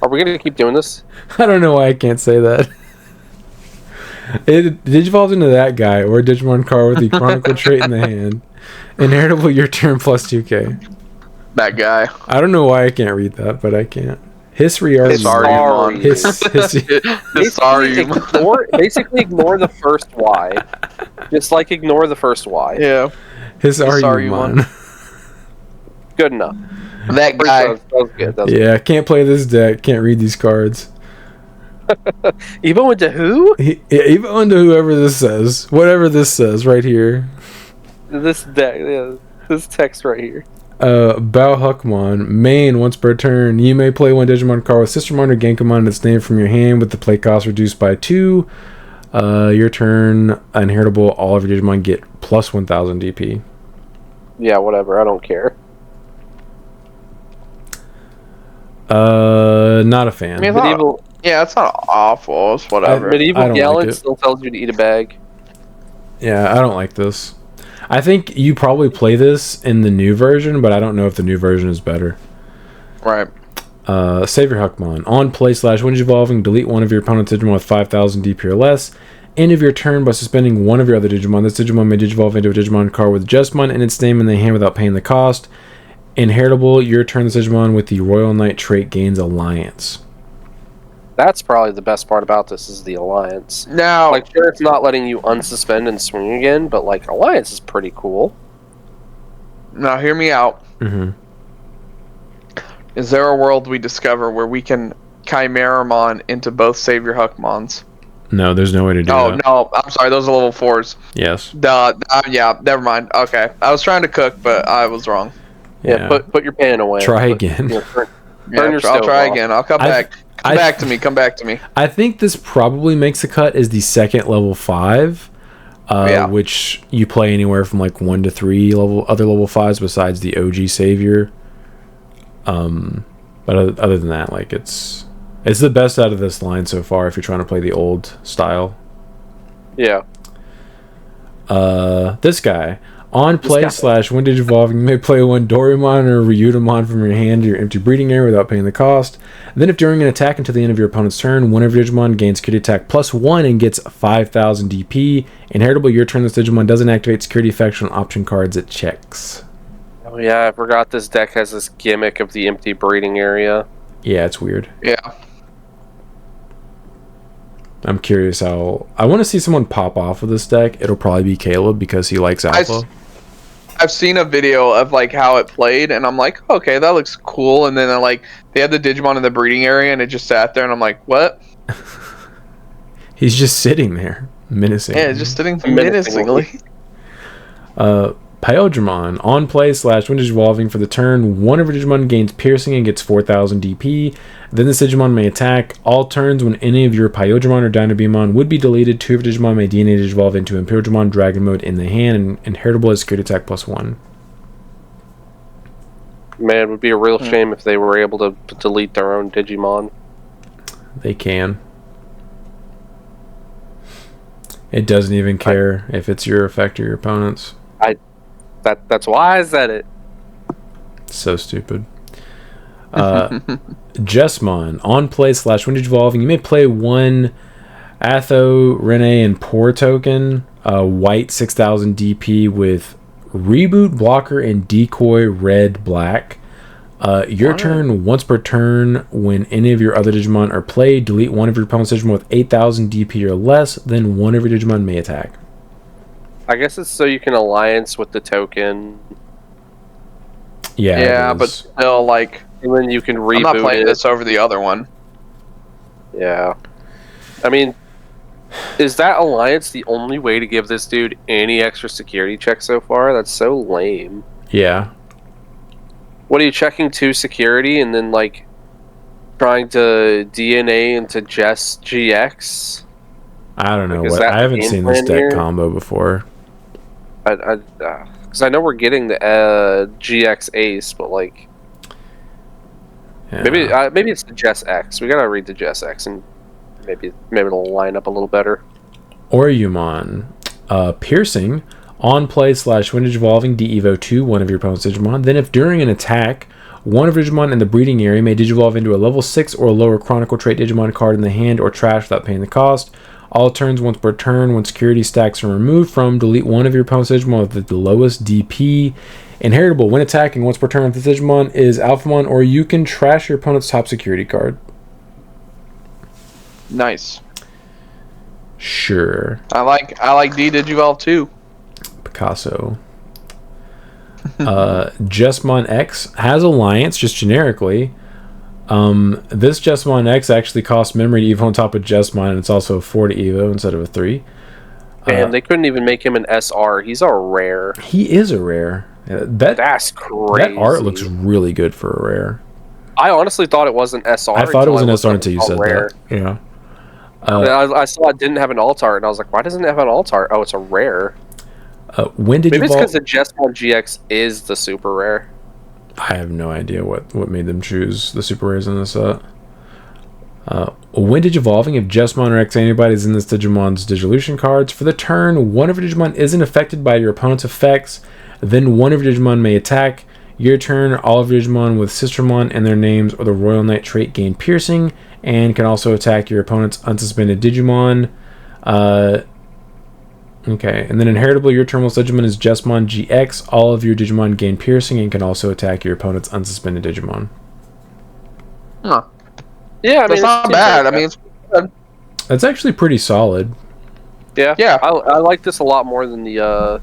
Are we going to keep doing this? I don't know why I can't say that. It Digivolves into that guy, or a Digimon card with the Chronicle trait in the hand. Inheritable, your turn plus 2k. That guy. I don't know why I can't read that, but I can't. Hisariumon. Basically ignore the first Y. Just like ignore the first Y. Yeah. Hisariumon. Good enough. That guy. That was good. Yeah, can't play this deck. Can't read these cards. Evo into who? Evo into whoever this says. Whatever this says right here. This deck, yeah. This text right here. Bao Huckmon. Main, once per turn, you may play one Digimon card with Sistermon or Genkamon and its name from your hand with the play cost reduced by 2. Your turn, inheritable, all of your Digimon get plus 1000 DP. Yeah, whatever. I don't care. Not a fan. I mean, it's not awful. It's whatever. Medieval Gallant still tells you to eat a bag. Yeah, I don't like this. I think you probably play this in the new version, but I don't know if the new version is better. Right. Savior Huckmon. On play / when Digivolving, delete one of your opponent's Digimon with 5000 DP or less. End of your turn by suspending one of your other Digimon. This Digimon may Digivolve into a Digimon card with Jesmon in its name in the hand without paying the cost. Inheritable, your turn this Digimon with the Royal Knight trait gains Alliance. That's probably the best part about this is the Alliance. Now, like, sure, it's not letting you unsuspend and swing again, but like Alliance is pretty cool. Now hear me out. Mm-hmm. Is there a world we discover where we can Chimeramon into both Savior Huckmons? No, there's no way to do that. Oh, no. I'm sorry. Those are level 4s. Yes. Yeah, never mind. Okay. I was trying to cook, but I was wrong. Yeah, put your pan away. Try again. I'll try again. I'll come back. Come back to me. I think this probably makes a cut as the second level 5, which you play anywhere from like 1 to 3 other level 5s besides the OG Savior. But other than that, like it's the best out of this line so far if you're trying to play the old style. Yeah. This guy. On play / when Digivolving, you may play one Doraemon or Ryudomon from your hand to your empty breeding area without paying the cost. Then if during an attack until the end of your opponent's turn, one of your Digimon gains security attack +1 and gets 5,000 DP, inheritable your turn, this Digimon doesn't activate security effects on option cards it checks. Oh yeah, I forgot this deck has this gimmick of the empty breeding area. Yeah, it's weird. Yeah. I'm curious how... I want to see someone pop off of this deck. It'll probably be Caleb because he likes Alpha. I've seen a video of like how it played, and I'm like, okay, that looks cool. And then they had the Digimon in the breeding area, and it just sat there, and I'm like, what? He's just sitting there, menacing. Yeah, just sitting menacingly. Pyodramon. On play / when Digivolving for the turn, one of your Digimon gains piercing and gets 4,000 DP. Then this Digimon may attack. All turns when any of your Pyodramon or Dynabemon would be deleted, 2 of your Digimon may DNA Digivolve into Imperial Dragon mode in the hand, and inheritable as security attack +1. Man, it would be a real shame if they were able to delete their own Digimon. They can. It doesn't even care if it's your effect or your opponent's. That's why I said it. So stupid. Jessmon. On play / when Digivolving, you may play one Atho, Rene, and Poor token. White 6,000 DP with Reboot, Blocker, and Decoy red, black. Your turn, once per turn, when any of your other Digimon are played, delete one of your opponent's Digimon with 8,000 DP or less, then one of your Digimon may attack. I guess it's so you can alliance with the token. Yeah, but still, like... And then you can reboot it. I'm not playing this over the other one. Yeah. I mean, is that alliance the only way to give this dude any extra security checks so far? That's so lame. Yeah. What are you checking 2 security and then, like, trying to DNA into Jess GX? I don't know. I haven't seen this deck combo before. Because I know we're getting the GX Ace, but like, maybe it's the Jess X. We gotta read the Jess X, and maybe it'll line up a little better. Oriyumon, piercing. On play / when Digivolving, de-evo 2 one of your opponent's Digimon. Then if during an attack, one of your Digimon in the breeding area may Digivolve into a level 6 or lower Chronicle trait Digimon card in the hand or trash without paying the cost. All turns, once per turn, when security stacks are removed from, delete one of your opponent's Digimon with the lowest DP. Inheritable, when attacking, once per turn, if the Digimon is Alphamon, or you can trash your opponent's top security card. Nice. Sure. I like D-Digivolve too. Picasso. Jessmon X has Alliance, just generically. This Jessmon X actually costs memory to Evo on top of Jessmon, and it's also a 4 to Evo instead of a 3. Man, they couldn't even make him an SR. He's a rare. He is a rare. That's crazy. That art looks really good for a rare. I honestly thought it was an SR. I thought it was an SR until you said rare. That. Yeah. I saw it didn't have an alt art, and I was like, why doesn't it have an alt art? Oh, it's a rare. When did Maybe it's because the Jessmon GX is the super rare. I have no idea what made them choose the super rares in this set. When Digivolving, if Jessmon or X antibody is in this Digimon's Digivolution cards, for the turn, one of your Digimon isn't affected by your opponent's effects, then one of your Digimon may attack. Your turn, all of your Digimon with Sistermon and their names or the Royal Knight trait gain piercing, and can also attack your opponent's unsuspended Digimon. Okay, and then inheritable, your terminal Digimon is Jessmon GX. All of your Digimon gain piercing and can also attack your opponent's unsuspended Digimon. Huh. Yeah, I mean, it's not bad. I mean, it's good. That's actually pretty solid. Yeah. I like this a lot more than the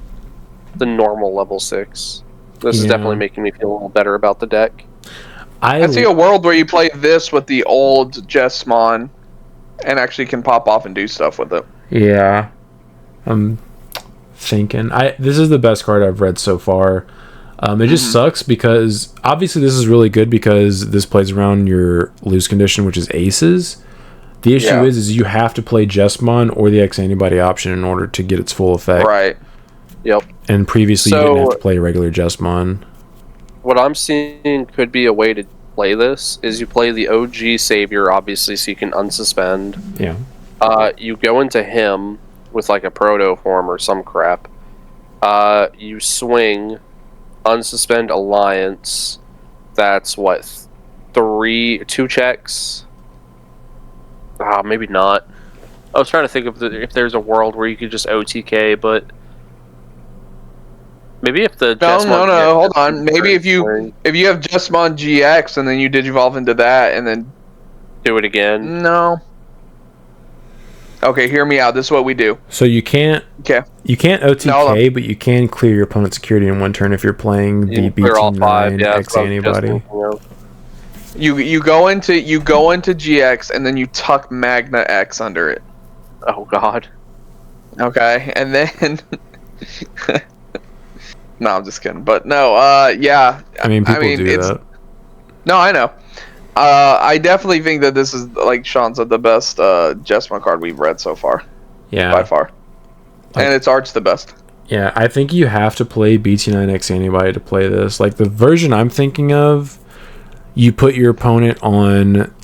normal level 6. This is definitely making me feel a little better about the deck. I see a world where you play this with the old Jessamon and actually can pop off and do stuff with it. Yeah. I'm thinking. This is the best card I've read so far. It just sucks because obviously this is really good because this plays around your lose condition, which is aces. The issue is you have to play Jessamon or the X antibody option in order to get its full effect. Right. Yep. And previously you didn't have to play regular Jessamon. What I'm seeing could be a way to play this is you play the OG Savior, obviously, so you can unsuspend. Yeah. You go into him with like a proto form or some crap. You swing, unsuspend Alliance. That's what, 2 checks? Maybe not. I was trying to think of if there's a world where you could just OTK, but maybe if the no, hold on. Maybe if you have Jessamon GX and then you digivolve into that and then do it again. No. Okay, hear me out. This is what we do. So you can't OTK, but you can clear your opponent's security in one turn if you're playing the BT9 X antibody. You go into GX and then you tuck Magna X under it. Oh God. Okay, and then no, I'm just kidding. But no, yeah. I mean, people do that. No, I know. I definitely think that this is, like Sean said, the best Jessamon card we've read so far. Yeah. By far. And its art's the best. Yeah, I think you have to play BT9X antibody to play this. Like, the version I'm thinking of, you put your opponent on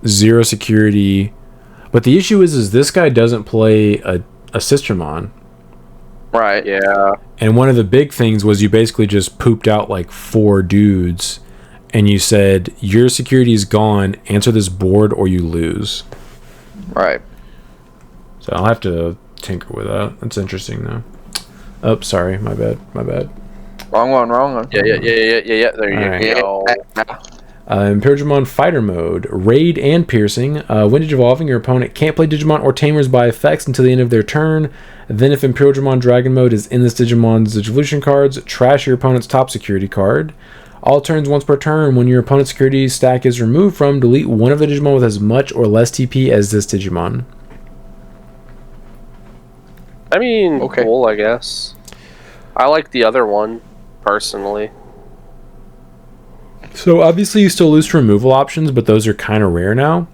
0 security. But the issue is this guy doesn't play a Sistermon. Right. Yeah. And one of the big things was you basically just pooped out like 4 dudes. And you said, your security is gone, answer this board or you lose. Right. So I'll have to tinker with that. That's interesting, though. Oh, sorry. My bad. Wrong one. Yeah. There you go. Imperial Digimon Fighter Mode. Raid and Piercing. When digivolving, your opponent can't play Digimon or Tamers by effects until the end of their turn. Then if Imperial Digimon Dragon Mode is in this Digimon's Digivolution cards, trash your opponent's top security card. All turns once per turn, when your opponent's security stack is removed from, delete one of the Digimon with as much or less TP as this Digimon. I mean, cool, I guess. I like the other one, personally. So, obviously, you still lose to removal options, but those are kind of rare now.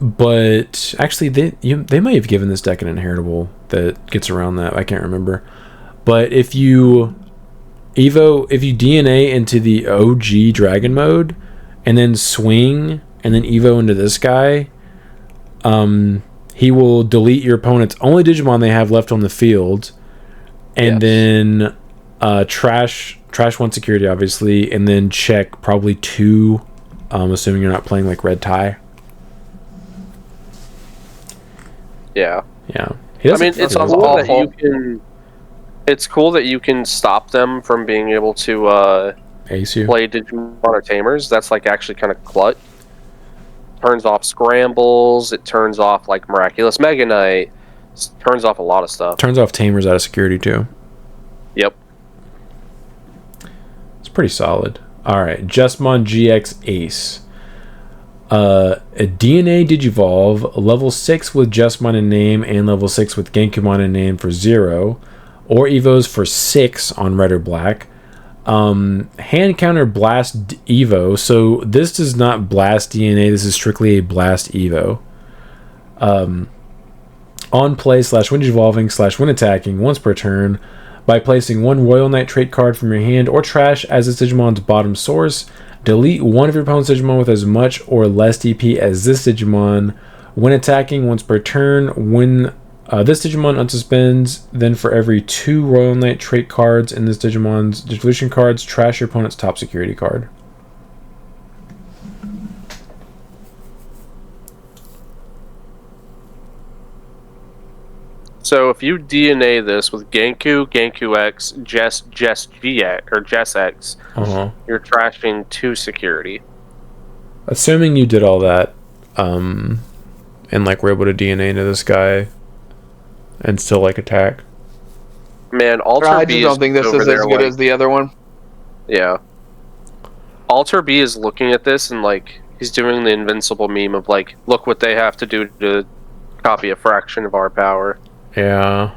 But, actually, they might have given this deck an inheritable that gets around that. I can't remember. But if you DNA into the OG Dragon Mode and then swing and then Evo into this guy, he will delete your opponent's only Digimon they have left on the field, and then trash 1 security, obviously, and then check probably 2, assuming you're not playing like Red Tie. Yeah. Yeah. I mean, it's cool that you can. It's cool that you can stop them from being able to ace you. Play Digimon or Tamers. That's like actually kind of clutch. Turns off scrambles. It turns off like Miraculous Mega Knight. Turns off a lot of stuff. Turns off Tamers out of security too. Yep. It's pretty solid. All right, Jessamon GX Ace. A DNA Digivolve, level 6 with Jessamon in name and level 6 with Genkumon in name for 0. Or Evos for 6 on red or black. Hand counter blast Evo. So this does not blast DNA. This is strictly a blast Evo. On play / when evolving / when attacking once per turn by placing 1 Royal Knight trait card from your hand or trash as its Digimon's bottom source. Delete one of your opponent's Digimon with as much or less DP as this Digimon. When attacking once per turn, when this Digimon unsuspends, then for every 2 Royal Knight trait cards in this Digimon's Digivolution cards, trash your opponent's top security card. So if you DNA this with Genku X, Jess GX, or Jess X, you're trashing 2 security. Assuming you did all that, and like were able to DNA into this guy and still like attack. Man, Alter I B just don't think this is as good as the other one. Yeah. Alter B is looking at this and like he's doing the invincible meme of like, look what they have to do to copy a fraction of our power. Yeah.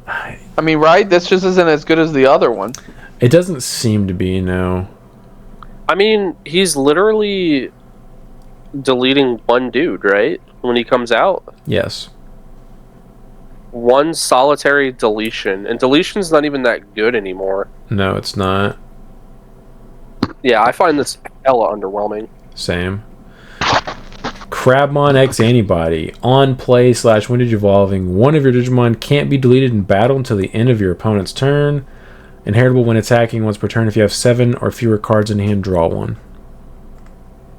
I mean, right? This just isn't as good as the other one. It doesn't seem to be, no. I mean, he's literally deleting one dude, right? When he comes out. Yes. One solitary deletion. And deletion's not even that good anymore. No, it's not. Yeah, I find this hella underwhelming. Same. Crabmon X Antibody. On play / Windage Evolving. One of your Digimon can't be deleted in battle until the end of your opponent's turn. Inheritable when attacking once per turn. If you have 7 or fewer cards in hand, draw one.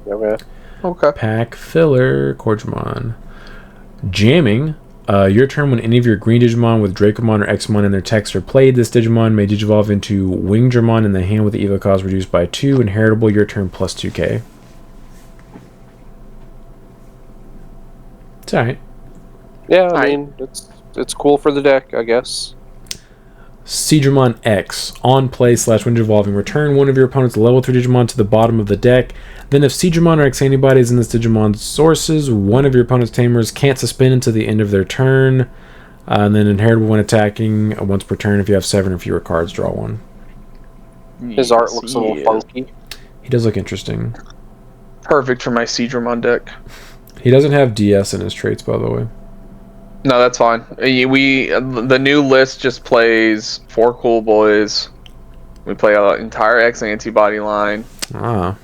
Okay. Pack Filler. Corgemon. Jamming. Your turn when any of your green Digimon with Dracomon or Examon in their text are played. This Digimon may Digivolve into Wingdramon in the hand with the Evo cost reduced by 2. Inheritable, your turn plus 2k. It's alright. Yeah, I mean, it's cool for the deck, I guess. Seadramon X. On play / Windage Evolving. Return one of your opponent's level 3 Digimon to the bottom of the deck. Then if Seadramon or X antibodies in this Digimon's sources, one of your opponent's tamers can't suspend until the end of their turn. And then inheritable when attacking once per turn. If you have 7 or fewer cards, draw one. His art looks a little funky. He does look interesting. Perfect for my Seadramon deck. He doesn't have DS in his traits, by the way. No, that's fine. The new list just plays 4 cool boys. We play an entire X antibody line. Ah.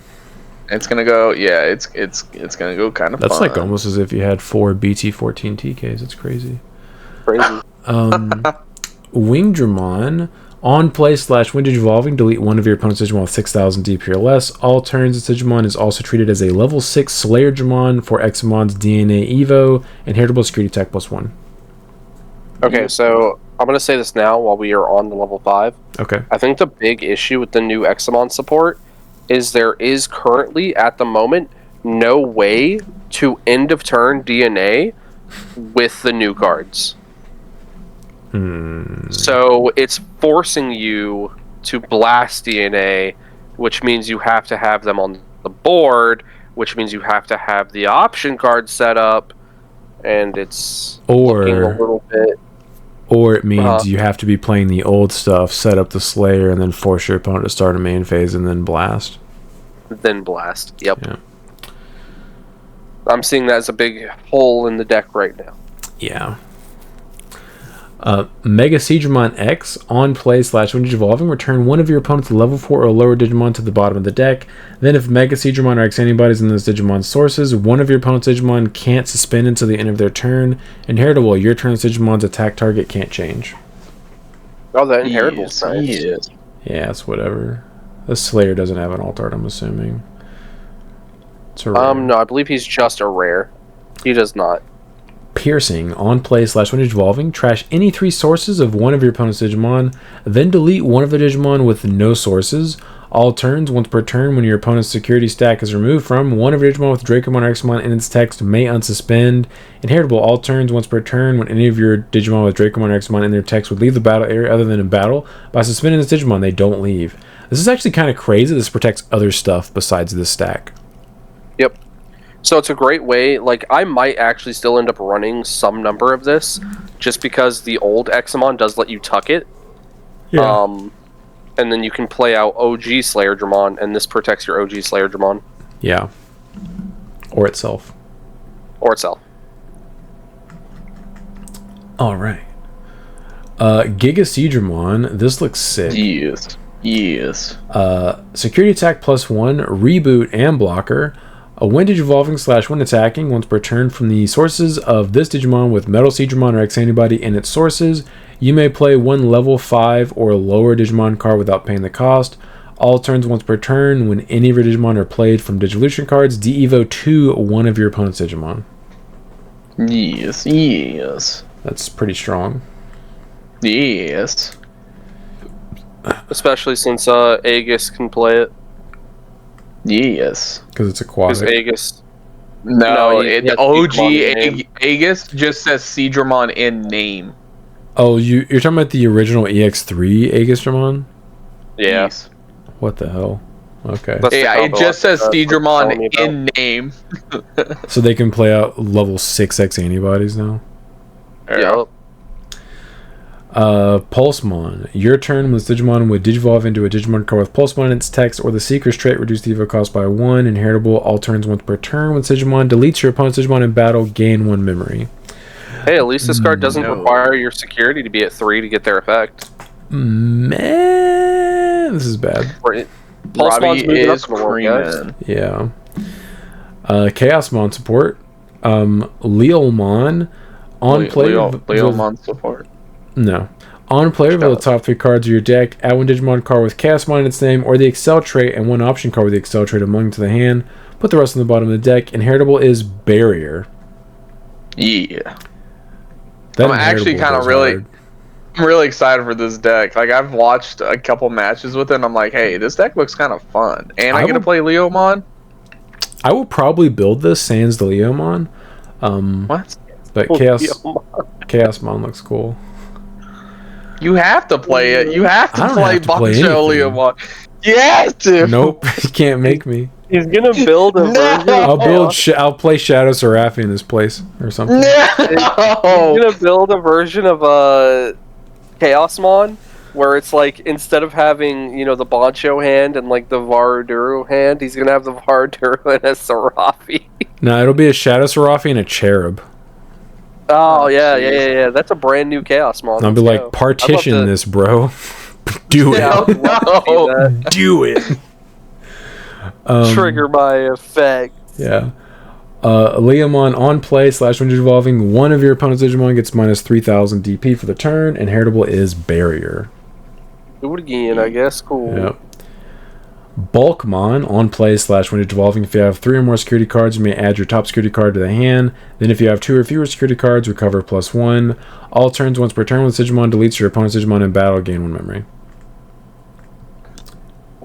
It's gonna go. Yeah, it's gonna go kind of. That's fun. like almost as if you had 4 BT14 TKs. It's crazy. Crazy. Wingdramon. On play / Windage Evolving, delete one of your opponent's Digimon with 6,000 DP or less. All turns, this Digimon is also treated as a level 6 Slayer Dramon for Examon's DNA Evo. Inheritable security attack +1. Okay, so I'm going to say this now while we are on the level 5. Okay. I think the big issue with the new Examon support is there is currently, at the moment, no way to end of turn DNA with the new cards. So it's forcing you to blast DNA, which means you have to have them on the board, which means you have to have the option card set up, and it's looking a little bit. Or it means you have to be playing the old stuff, set up the Slayer, and then force your opponent to start a main phase and then blast. Then blast. Yep. Yeah. I'm seeing that as a big hole in the deck right now. Yeah. Mega Seadramon X. On play / Windage Evolving, return one of your opponent's level 4 or lower Digimon to the bottom of the deck. Then if Mega Seadramon or X antibodies in those Digimon sources, one of your opponent's Digimon can't suspend until the end of their turn. Inheritable, your turn's Digimon's attack target can't change. Oh, that inheritable's nice. Yes. Yeah, it's whatever. The Slayer doesn't have an alt art, I'm assuming. It's a rare. No, I believe he's just a rare. He does not. Piercing. On play / Windage Evolving, trash any 3 sources of one of your opponent's Digimon, then delete one of the Digimon with no sources. All turns, once per turn, when your opponent's security stack is removed from one of your Digimon with Dracomon or Examon in its text may unsuspend. Inheritable. All turns, once per turn, when any of your Digimon with Dracomon or Examon in their text would leave the battle area other than in battle, by suspending this Digimon, they don't leave. This is actually kind of crazy. This protects other stuff besides this stack. Yep. So it's a great way, like, I might actually still end up running some number of this, just because the old Examon does let you tuck it. Yeah. And then you can play out OG Slayer Dramon, and this protects your OG Slayer Dramon. Yeah. Or itself. Or itself. Alright. Giga Seadramon, this looks sick. Yes. Yes. Security attack +1, reboot and blocker. A Windage Evolving / when attacking once per turn from the sources of this Digimon with Metal Seadramon or X antibody in its sources. You may play one level 5 or lower Digimon card without paying the cost. All turns once per turn when any of your Digimon are played from Digivolution cards, de-evo to one of your opponent's Digimon. Yes, yes. That's pretty strong. Yes. Especially since Aegis can play it. Yes. Because it's aquatic. Because Aegis... No, the OG Aegis just says Seadramon in name. Oh, you're talking about the original EX3 Aegis-dramon? Yeah. Yes. What the hell? Okay. Yeah, it just says Seadramon in name. So they can play out level 6x antibodies now? Yep. Pulsemon. Your turn, when this Digimon would Digivolve into a Digimon card with Pulsemon in its text or the Seeker's trait, reduce the evo cost by 1. Inheritable, all turns once per turn. When Digimon deletes your opponent's Digimon in battle, gain 1 memory. Hey, at least this card doesn't require your security to be at 3 to get their effect. Man, this is bad. Robbie is creaming. Yeah. Chaosmon support. Leomon. On play. Leomon support. No. On play, reveal the top 3 cards of your deck. Add 1 Digimon card with Chaosmon in its name or the Excel trait and 1 option card with the Excel trait among to the hand. Put the rest on the bottom of the deck. Inheritable is Barrier. Yeah. I'm actually kind of I'm really excited for this deck. Like, I've watched a couple matches with it, and I'm like, hey, this deck looks kind of fun. And I get to play Leomon. I will probably build this sans the Leomon. What? But Chaosmon looks cool. You have to play it. You have to play Bancho Leomon. You have to. Nope, you can't make me. He's gonna build a version. I'll play Shadow Seraphi in his place or something. No! He's gonna build a version of Chaosmon where it's like, instead of having, you know, the Bancho hand and like the Varaduru hand, he's gonna have the Varaduru and a Seraphi. No, it'll be a Shadow Seraphi and a Cherub. Oh yeah. That's a brand new Chaosmon. I'll be like, partition this, bro. Do it. Do it. Trigger my effect. Yeah. Leomon on play / when Digivolving, one of your opponent's Digimon gets minus 3,000 DP for the turn. Inheritable is Barrier. Do it again, I guess. Cool. Yep. Bulkmon on play / when Digivolving. If you have 3 or more security cards, you may add your top security card to the hand. Then if you have 2 or fewer security cards, recover +1. All turns once per turn when Digimon deletes your opponent's Digimon in battle, gain 1 memory.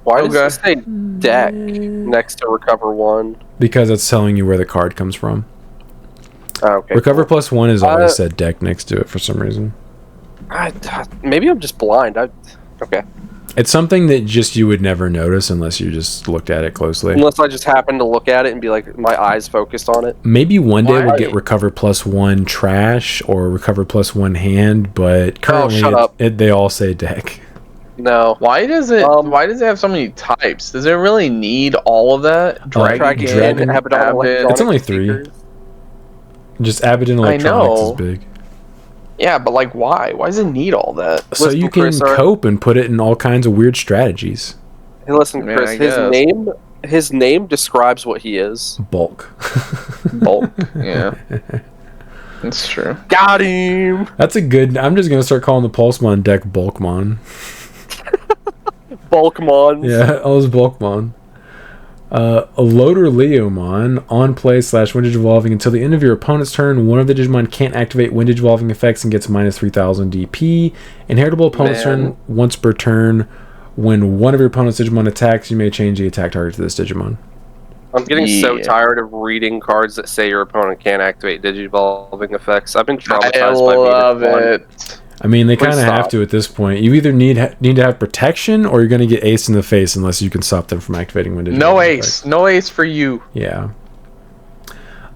Why does it say deck next to recover 1? Because it's telling you where the card comes from. Okay. Recover +1 is always said deck next to it for some reason. Maybe I'm just blind. Okay. It's something that just you would never notice unless you just looked at it closely. Unless I just happen to look at it and be like, my eyes focused on it. Maybe one day we'll get recover +1 trash or recover +1 hand, but currently they all say deck. No. Why does it have so many types? Does it really need all of that? Dragon, Abaddon. It's only 3. Just Abaddon Electronics is big. Yeah, but like, why? Why does it need all that? So you can cope and put it in all kinds of weird strategies. Hey, listen, Chris. His name describes what he is. Bulk. Bulk. Yeah. That's true. Got him. That's a good. I'm just gonna start calling the Pulsemon deck Bulkmon. Bulkmon. Yeah, all those Bulkmon. A Loader Leomon on play / when Digivolving until the end of your opponent's turn. One of the Digimon can't activate when Digivolving effects and gets minus 3,000 DP. Inheritable opponent's turn once per turn. When one of your opponent's Digimon attacks, you may change the attack target to this Digimon. I'm getting so tired of reading cards that say your opponent can't activate Digivolving effects. I've been traumatized by love it. I mean, they kind of have to at this point. You either need to have protection, or you're going to get aced in the face unless you can stop them from activating when Digimon. No ace. No ace for you. Yeah.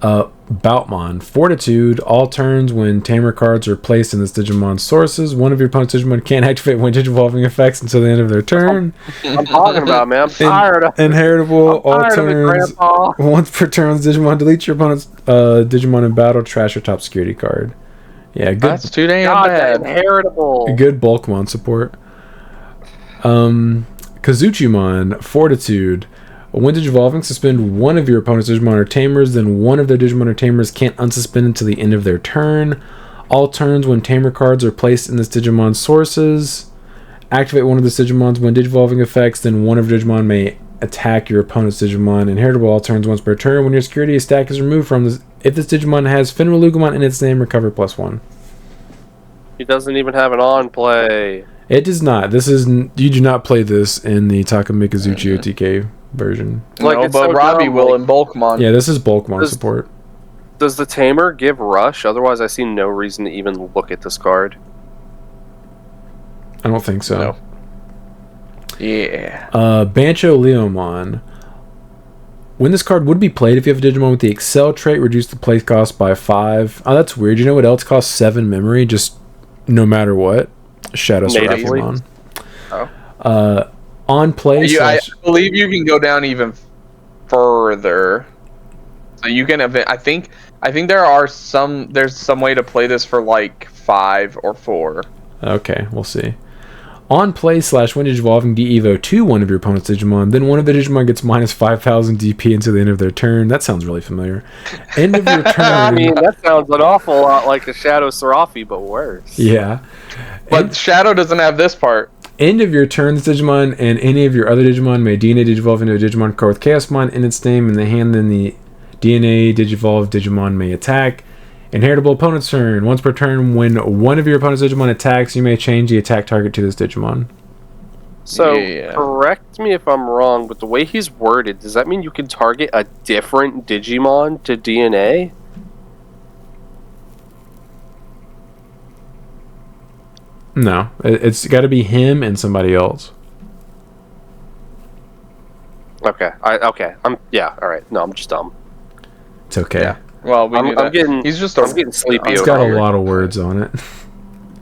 Boutmon. Fortitude. All turns when Tamer cards are placed in this Digimon's sources. One of your opponent's Digimon can't activate when Digivolving effects until the end of their turn. I'm talking about, man. I'm tired of Inheritable. All turns. Once per turn, Digimon delete your opponent's Digimon in battle. Trash your top security card. Yeah, good. That's too damn bad. Inheritable. Good Bulkmon support. Kazuchimon. Fortitude. When Digivolving, suspend one of your opponent's Digimon or Tamers, then one of their Digimon or Tamers can't unsuspend until the end of their turn. All turns when Tamer cards are placed in this Digimon's sources. Activate one of the Digimons when Digivolving effects, then one of Digimon may attack your opponent's Digimon. Inheritable all turns once per turn. When your security stack is removed from this, if this Digimon has Fenrilugimon in its name, recover +1. He doesn't even have an on play. It does not. You do not play this in the Takamikazuchi OTK version. Like, no, but so Robbie will in Bulkmon. Yeah, this is Bulkmon support. Does the Tamer give Rush? Otherwise, I see no reason to even look at this card. I don't think so. No. Yeah. Bancho Leomon. When this card would be played, if you have a Digimon with the Excel trait, reduce the play cost by 5. Oh, that's weird. You know what else costs 7 memory? Just no matter what? Shadow Seraphimon. Oh. On play. I believe you can go down even further. So you can. I think there's some way to play this for like 5 or 4. Okay, we'll see. On play / when Digivolving de-evo to one of your opponent's Digimon, then one of the Digimon gets minus 5,000 DP until the end of their turn. That sounds really familiar. End of your turn. I mean, that sounds an awful lot like a Shadow Seraphi, but worse. Yeah. But Shadow doesn't have this part. End of your turn, this Digimon and any of your other Digimon may DNA Digivolve into a Digimon card with Chaosmon in its name in the hand, then the DNA Digivolve Digimon may attack. Inheritable opponent's turn. Once per turn, when one of your opponent's Digimon attacks, you may change the attack target to this Digimon. So, correct me if I'm wrong, but the way he's worded, does that mean you can target a different Digimon to DNA? No. It's got to be him and somebody else. Okay. All right. No, I'm just dumb. It's okay. Yeah. Well, I'm getting sleepy. It's got a lot of words on it.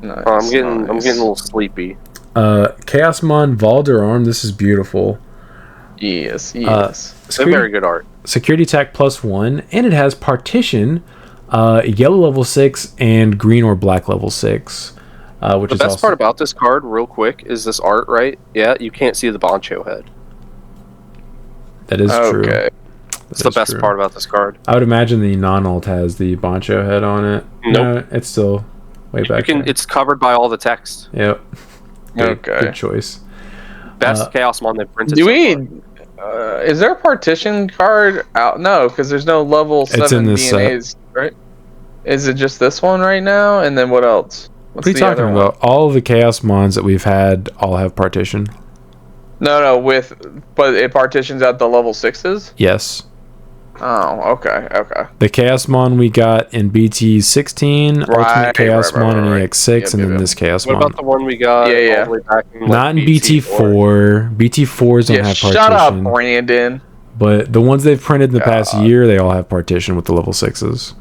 Nice, I'm getting a little sleepy. Chaosmon Valderarm, this is beautiful. Yes. Very good art. Security attack +1, and it has partition, yellow level 6 and green or black level 6. Which the best part about this card, real quick, is this art, right? Yeah, you can't see the Bancho head. That is true. That's the best part about this card. I would imagine the non-alt has the Bancho head on it. Nope. No, it's still way back there. It's covered by all the text. Yep. Good choice. Best Chaosmon they've printed. Is there a partition card out? No, because there's no level 7 DNAs, right? Is it just this one right now? And then what else? What are you talking about? All of the Chaosmons that we've had all have partition. No, but it partitions at the level 6s? Yes. Oh, okay. The Chaosmon we got in BT16, Ultimate Chaosmon in EX6, and then this Chaosmon. What about the one we got all the way back in not in BT4. BT4s don't have partition. Shut up, Brandon. But the ones they've printed in the past year, they all have partition with the level 6s.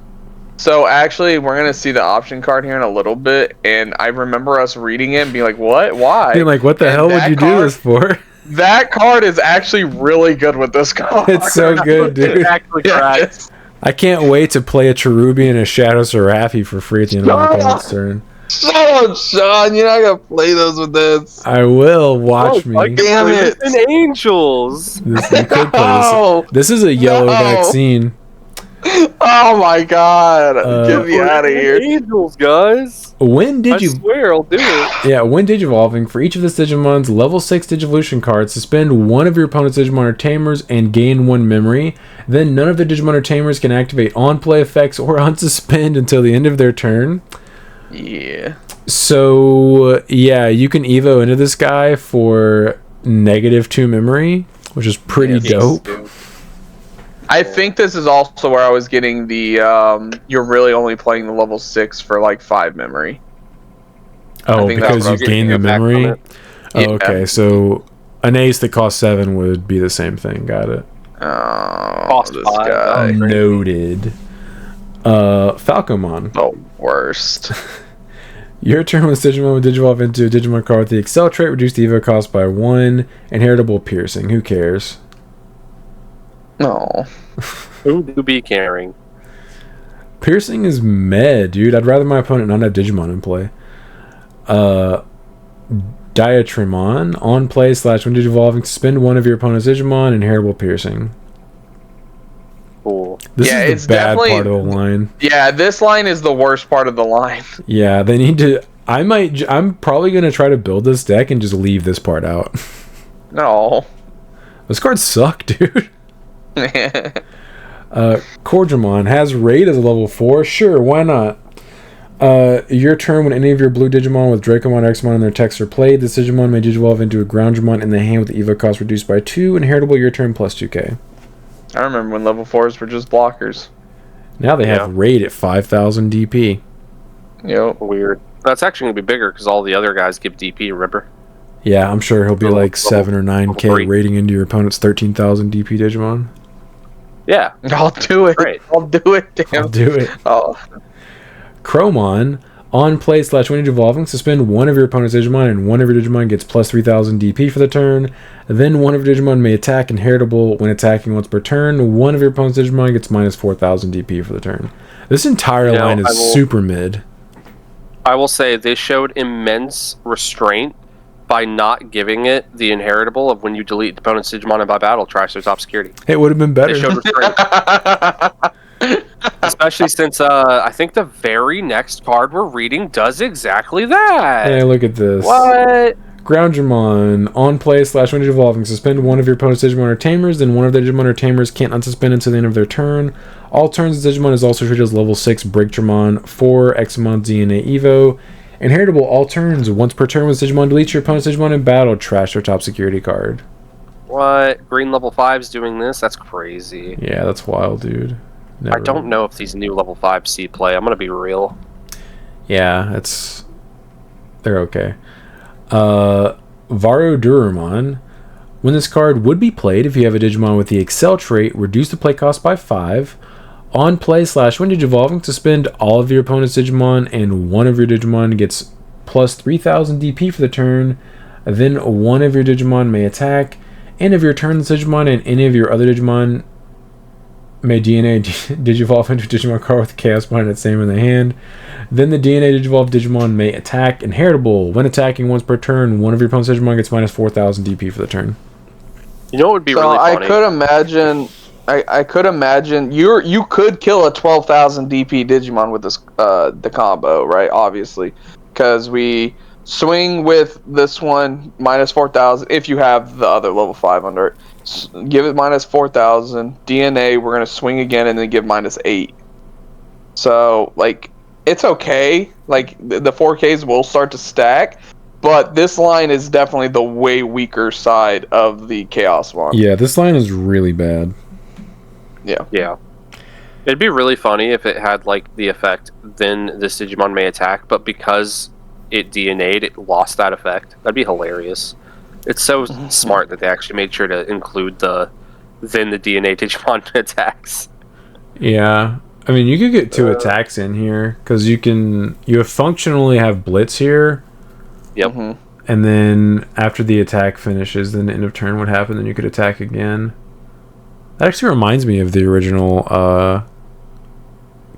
So actually, we're going to see the option card here in a little bit, and I remember us reading it and being like, what? Why? Being like, what the hell would you do this for? That card is actually really good with this card. It's so good, dude. Exactly correct. I can't wait to play a Cherubian and a Shadow Seraphi for free at the end of my opponent's turn. Shut up, Sean. You're not going to play those with this. I will. Watch me. Damn it. And Angels. You could play this. This is a yellow vaccine. Oh my god. Get me out of here. Angels, guys. I swear I'll do it. Yeah, when Digivolving, for each of this Digimon's level 6 Digivolution cards, suspend one of your opponent's Digimon or Tamers and gain 1 memory. Then none of the Digimon or Tamers can activate on-play effects or unsuspend until the end of their turn. Yeah. So, yeah, you can Evo into this guy for -2 memory, which is pretty dope. I think this is also where I was getting the you're really only playing the level 6 for like 5 memory. Oh, because you gain the memory? Oh, okay, so an ace that costs 7 would be the same thing. Got it. Oh, this guy. Noted. Falcomon. The worst. Your turn when Digimon would Digivolve into a Digimon card with the Excel trait, reduce the Evo cost by 1. Inheritable Piercing. Who cares? No. Who do be caring? Piercing is meh, dude. I'd rather my opponent not have Digimon in play. Diatrimon. On play / when Digivolving, suspend one of your opponent's Digimon, inheritable Piercing. Cool. This is the bad part of the line. Yeah, this line is the worst part of the line. Yeah, they need to... I'm probably going to try to build this deck and just leave this part out. No. Those cards suck, dude. Cordramon has raid as a level 4. Sure, why not? Your turn, when any of your blue Digimon with Dracomon or Xmon in their text are played, this Digimon may digivolve into a Groundramon in the hand with the EVO cost reduced by 2, inheritable your turn plus 2k. I remember when level 4s were just blockers. Now they have raid at 5,000 DP. Yep. Weird. That's actually going to be bigger because all the other guys give DP, remember? Yeah, I'm sure he'll be like 7 or 9k raiding into your opponent's 13,000 DP Digimon. Yeah. I'll do it. Great. I'll do it, damn. I'll do it. Oh. Chromon, on play / when evolving, suspend one of your opponent's Digimon, and one of your Digimon gets plus 3,000 DP for the turn. Then one of your Digimon may attack, inheritable when attacking once per turn. One of your opponent's Digimon gets minus 4,000 DP for the turn. This entire line is super mid. I will say they showed immense restraint by not giving it the inheritable of when you delete the opponent's Digimon and by battle tries to top security. It would have been better. They showed restraint. Especially since I think the very next card we're reading does exactly that. Hey, look at this. What? Groundramon, on play / when evolving, suspend one of your opponent's Digimon or Tamers, then one of their Digimon or Tamers can't unsuspend until the end of their turn. All turns, the Digimon is also treated as level 6 Breakdramon, 4 Xmon DNA Evo. Inheritable, all turns, once per turn with Digimon, delete your opponent's Digimon in battle, trash their top security card. What? Green level 5's doing this? That's crazy. Yeah, that's wild, dude. I don't know if these new level 5 see play. I'm going to be real. Yeah, they're okay. Varudurumon. When this card would be played, if you have a Digimon with the Excel trait, reduce the play cost by 5. On play / when digivolving, suspend all of your opponent's Digimon, and one of your Digimon gets plus 3,000 DP for the turn. Then one of your Digimon may attack. End of your turn, this Digimon and any of your other Digimon may DNA digivolve into a Digimon card with Chaos Mind its name in the hand. Then the DNA digivolved Digimon may attack. Inheritable, when attacking once per turn, one of your opponent's Digimon gets minus 4,000 DP for the turn. You know what would be really funny? I could imagine you could kill a 12,000 DP Digimon with this the combo, right? Obviously, because we swing with this one minus 4,000 if you have the other level 5 under it. Give it minus 4,000 DNA. We're gonna swing again and then give minus 8. So like it's okay. Like the 4Ks will start to stack. But this line is definitely the way weaker side of the Chaos one. Yeah, this line is really bad. Yeah. It'd be really funny if it had like the effect, then this Digimon may attack, but because it DNA'd, it lost that effect. That'd be hilarious. It's so smart that they actually made sure to include then the DNA Digimon attacks. Yeah. I mean, you could get 2 attacks in here, because you functionally have Blitz here. Yep. And then after the attack finishes, then the end of turn would happen, then you could attack again. That actually reminds me of the original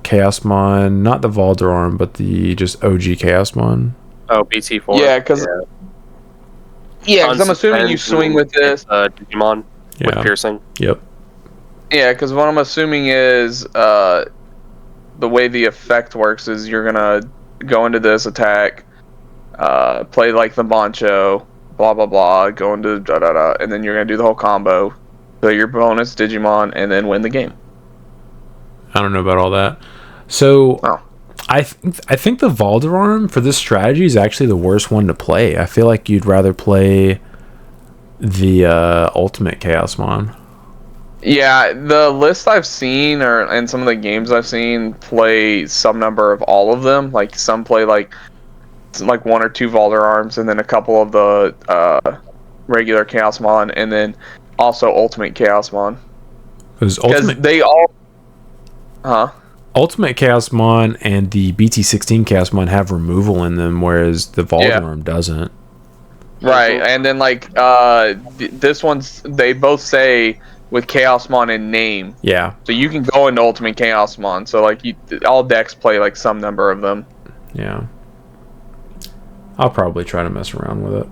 Chaosmon, not the Valdararm, but the just OG Chaosmon. Oh, BT4. Yeah, because I'm assuming you swing with this Digimon with piercing. Yep. Yeah, because what I'm assuming is the way the effect works is you're gonna go into this attack, play like the Bancho, blah blah blah, go into da da da, and then you're gonna do the whole combo, play your bonus Digimon, and then win the game. I don't know about all that. So I think the Valdararm for this strategy is actually the worst one to play. I feel like you'd rather play the Ultimate Chaosmon. Yeah, the list I've seen and some of the games I've seen play some number of all of them. Like some play like 1 or 2 Valdararms, and then a couple of the regular Chaosmon, and then also Ultimate Chaosmon. Because they all... Ultimate Chaosmon and the BT16 Chaosmon have removal in them, whereas the Valdararm doesn't. Right, and then like this one's... They both say with Chaosmon in name. Yeah. So you can go into Ultimate Chaosmon. So like all decks play like some number of them. Yeah. I'll probably try to mess around with it.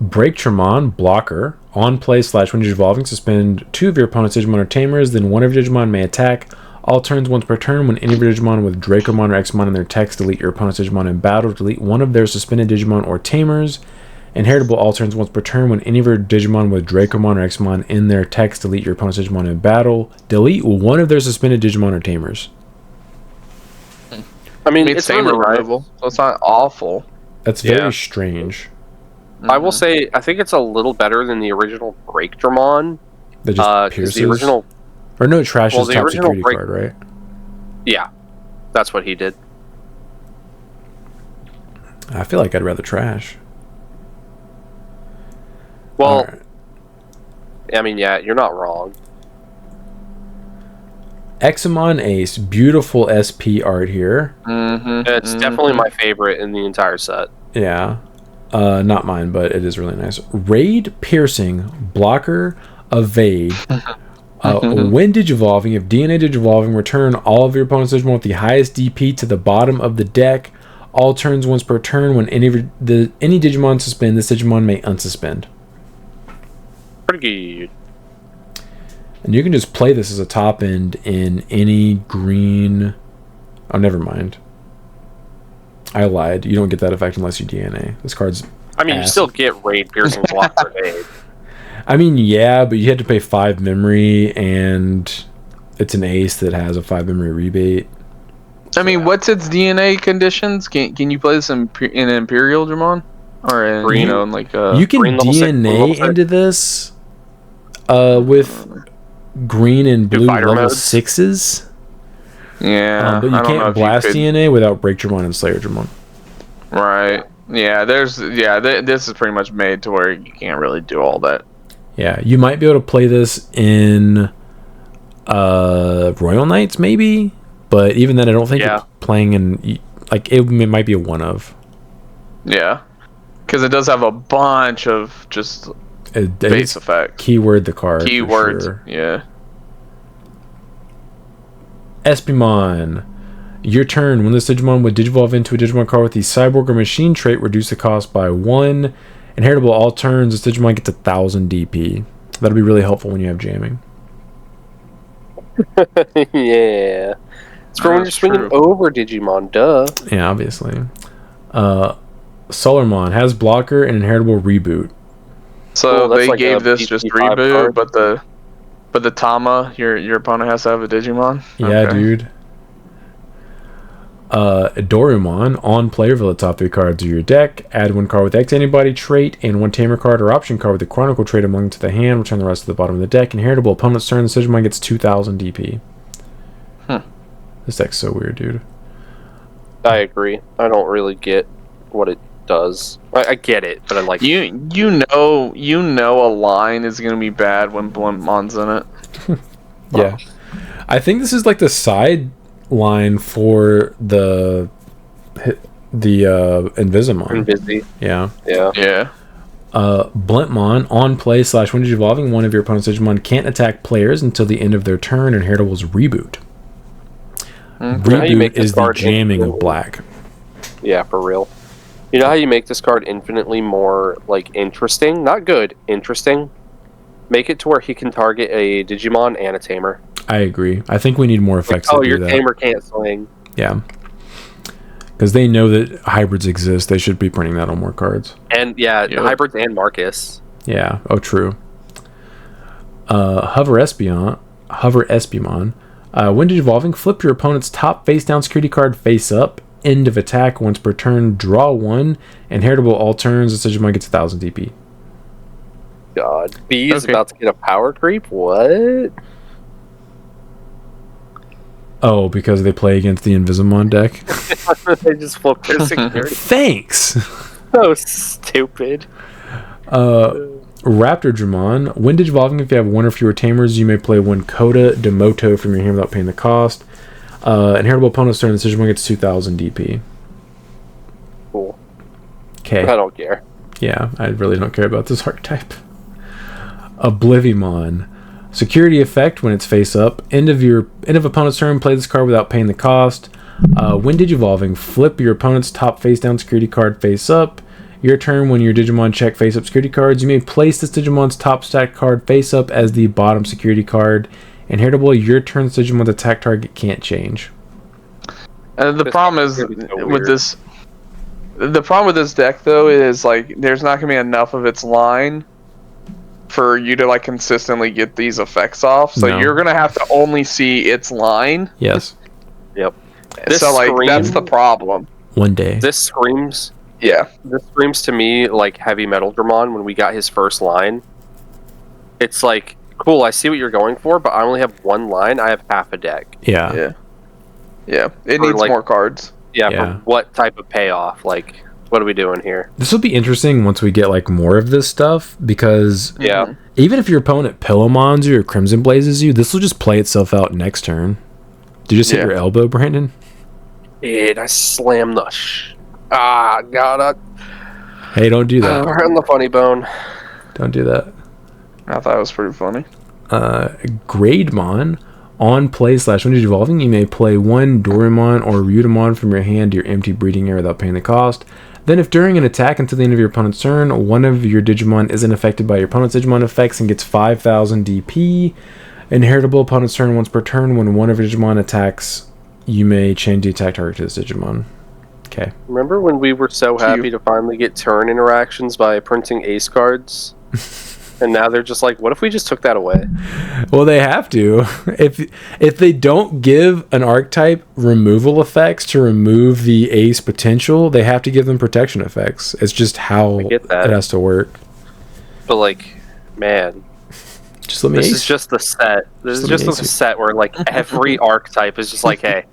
Breakdramon, blocker. On play / when you're evolving, suspend 2 of your opponent's Digimon or Tamers, then one of your Digimon may attack. All turns once per turn. When any of your Digimon with Dracomon or Xmon in their text, delete your opponent's Digimon in battle. Delete one of their suspended Digimon or Tamers. Inheritable, all turns once per turn. When any of your Digimon with Dracomon or Xmon in their text, delete your opponent's Digimon in battle. Delete one of their suspended Digimon or Tamers. I mean, it's tamer really removal, so it's not awful. That's very strange. I will say, I think it's a little better than the original Break Dramon. That just pierces? The original... Or no, trashes top security card, right? Yeah. That's what he did. I feel like I'd rather trash. Well, right. I mean, yeah, you're not wrong. Examon Ace, beautiful SP art here. It's definitely my favorite in the entire set. Yeah. Not mine, but it is really nice. Raid Piercing, Blocker, Evade. When Digivolving, if DNA Digivolving, return all of your opponent's Digimon with the highest DP to the bottom of the deck. All turns once per turn. When any Digimon suspend, this Digimon may unsuspend. Pretty good. And you can just play this as a top end in any green... Oh, never mind. I lied. You don't get that effect unless you DNA. This card's I mean, you still get Raid Piercing Blocker Evade. I mean, yeah, but you had to pay 5 memory, and it's an ace that has a 5 memory rebate. I mean, what's its DNA conditions? Can you play this in Imperial Dramon? Or in, green, in like you can DNA into this with green and blue level modes. 6s. Yeah, but you can't blast DNA without Break Dramon and Slayer Dramon. Right. Yeah, this is pretty much made to where you can't really do all that. Yeah, you might be able to play this in Royal Knights, maybe, but even then, I don't think you're playing in like it might be a one of. Yeah, because it does have a bunch of just base effects. Keyword the card. Keywords. Sure. Yeah. Espimon. Your turn. When this Digimon would Digivolve into a Digimon card with the Cyborg or Machine trait, reduce the cost by 1. Inheritable all turns, this Digimon gets 1,000 DP. That'll be really helpful when you have jamming. Yeah. It's for when you're swinging over Digimon, duh. Yeah, obviously. Solarmon has blocker and inheritable reboot. So they like gave this just reboot, card. but the Tama, your opponent has to have a Digimon? Yeah, dude. Dorumon, on play, reveal the top 3 cards of your deck. Add 1 card with X antibody trait and 1 tamer card or option card with the Chronicle trait among to the hand. Return the rest to the bottom of the deck. Inheritable opponent's turn. This Digimon gets 2,000 DP. This deck's so weird, dude. I agree. I don't really get what it does. I get it, but I like you know a line is gonna be bad when Bluntmon's in it. Yeah, I think this is like the side line for the Invisimon. Invisi. Yeah. Bluntmon, on play / when Digivolving, one of your opponent's Digimon can't attack players until the end of their turn. Inheritable's reboot. Reboot is the jamming of black. Yeah, for real. You know how you make this card infinitely more like interesting? Not good, interesting. Make it to where he can target a Digimon and a tamer. I agree. I think we need more effects. Like, your tamer can't swing. Yeah. Because they know that hybrids exist. They should be printing that on more cards. And hybrids and Marcus. Yeah. Oh, true. Hover Espimon. When Digivolving, flip your opponent's top face-down security card face up. End of attack once per turn. Draw 1. Inheritable all turns. This Digimon gets 1,000 DP. God. B is about to get a power creep? What? Oh, because they play against the Invisimon deck? They just flip their security. Thanks! So stupid. Raptor Dramon. When Digivolving, if you have 1 or fewer tamers, you may play 1 Coda Demoto from your hand without paying the cost. Inheritable opponent's turn, this Digimon gets 2,000 DP. Cool. Okay. I don't care. Yeah, I really don't care about this archetype. Oblivimon. Security effect when it's face up. End of opponent's turn, play this card without paying the cost. When Digivolving, flip your opponent's top face down security card face up. Your turn, when your Digimon check face up security cards, you may place this Digimon's top stacked card face up as the bottom security card. Inheritable, your turn's Digimon's attack target can't change. The problem is with this. The problem with this deck, though, is like there's not gonna be enough of its line for you to like consistently get these effects off. So you're gonna have to only see its line. Yes. Yep. So like that's the problem. One day. This screams. Yeah. This screams to me like Heavy Metal Dramon when we got his first line. It's like, cool, I see what you're going for, but I only have one line. I have half a deck. Yeah. It needs more cards. Yeah, for what type of payoff? Like, what are we doing here? This will be interesting once we get like more of this stuff, because even if your opponent Pillowmons you or Crimson Blazes you, this will just play itself out next turn. Did you just hit your elbow, Brandon? Dude, I slammed the got it. Hey, don't do that. We're in the funny bone. Don't do that. I thought it was pretty funny. Grademon. On play / when it's evolving, you may play one Doraemon or Ryutamon from your hand to your empty breeding area without paying the cost. Then if during an attack until the end of your opponent's turn, one of your Digimon isn't affected by your opponent's Digimon effects and gets 5,000 DP, inheritable opponent's turn once per turn. When one of your Digimon attacks, you may change the attack target to this Digimon. Okay. Remember when we were so happy to finally get turn interactions by printing ace cards? And now they're just like, what if we just took that away? Well, they have to. If they don't give an archetype removal effects to remove the ace potential, they have to give them protection effects. It's just how it has to work. But like, man, just let me. This is just the set. This is just a set where like every archetype is just like, hey,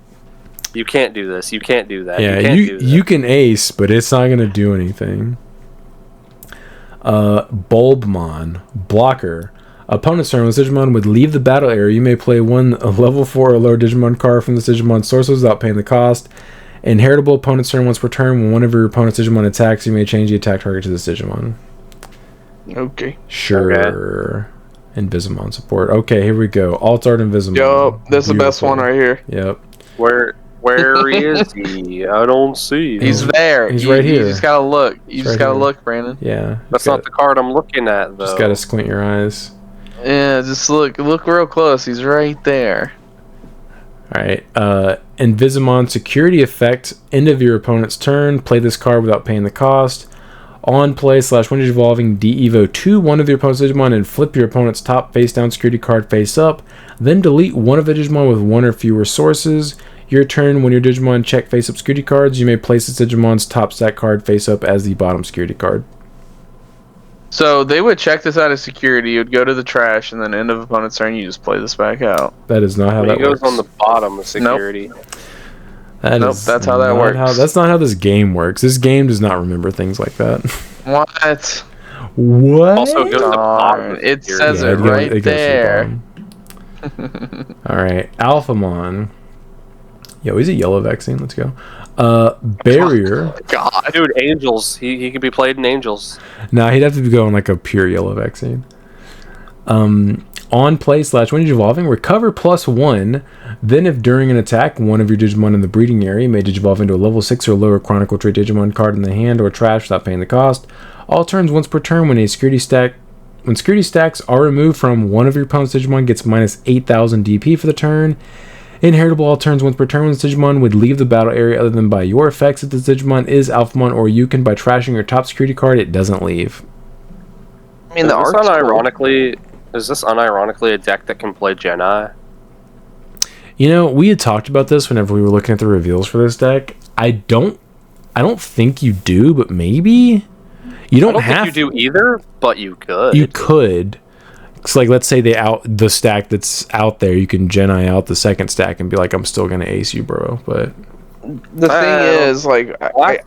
you can't do this. You can't do that. Yeah, you can ace, but it's not gonna do anything. Bulbmon, blocker. Opponent's turn, when this Digimon would leave the battle area, you may play one level 4 or lower Digimon card from this Digimon sources without paying the cost. Inheritable opponent's turn once per turn. When one of your opponent's Digimon attacks, you may change the attack target to this Digimon. Okay. Sure. Okay. Invisimon support. Okay, here we go. Alt-Art Invisimon. Yo, this is the best one right here. Yep. Where is he? I don't see him. He's there. He's right here. You just gotta look. You just gotta look, Brandon. Yeah. That's not the card I'm looking at, though. Just gotta squint your eyes. Yeah, just look real close. He's right there. Alright. Invisimon security effect. End of your opponent's turn. Play this card without paying the cost. On play / when you're evolving, de-evo 2 one of your opponent's Digimon and flip your opponent's top face down security card face up. Then delete one of the Digimon with one or fewer sources. Your turn, when your Digimon check face up security cards, you may place this Digimon's top stack card face up as the bottom security card. So they would check this out as security, you would go to the trash, and then end of opponent's turn, you just play this back out. That is not how that works. It goes on the bottom of security. Nope. That's how that works. That's not how this game works. This game does not remember things like that. What? What? Also goes to the bottom. It says it right there. Alright, Alphamon. Yo, he's a yellow vaccine. Let's go. Barrier. God, dude, Angels. He could be played in Angels. Nah, he'd have to be going like a pure yellow vaccine. On play / when you're evolving, recover +1. Then, if during an attack, one of your Digimon in the breeding area may digivolve into a level 6 or lower Chronicle Trait Digimon card in the hand or trash without paying the cost. All turns once per turn. When security stacks are removed from one of your opponent's Digimon, gets minus 8,000 DP for the turn. Inheritable all turns once per turn. When this Digimon would leave the battle area other than by your effects. If this Digimon is Alphamon or Yukin, by trashing your top security card, it doesn't leave. I mean, is this unironically a deck that can play Geni? You know, we had talked about this whenever we were looking at the reveals for this deck. I don't think you do, but maybe you don't have. Think you do either, but you could. You could. It's like, let's say the stack that's out there, you can Geni out the second stack and be like, I'm still gonna ace you, bro. But the thing is, like,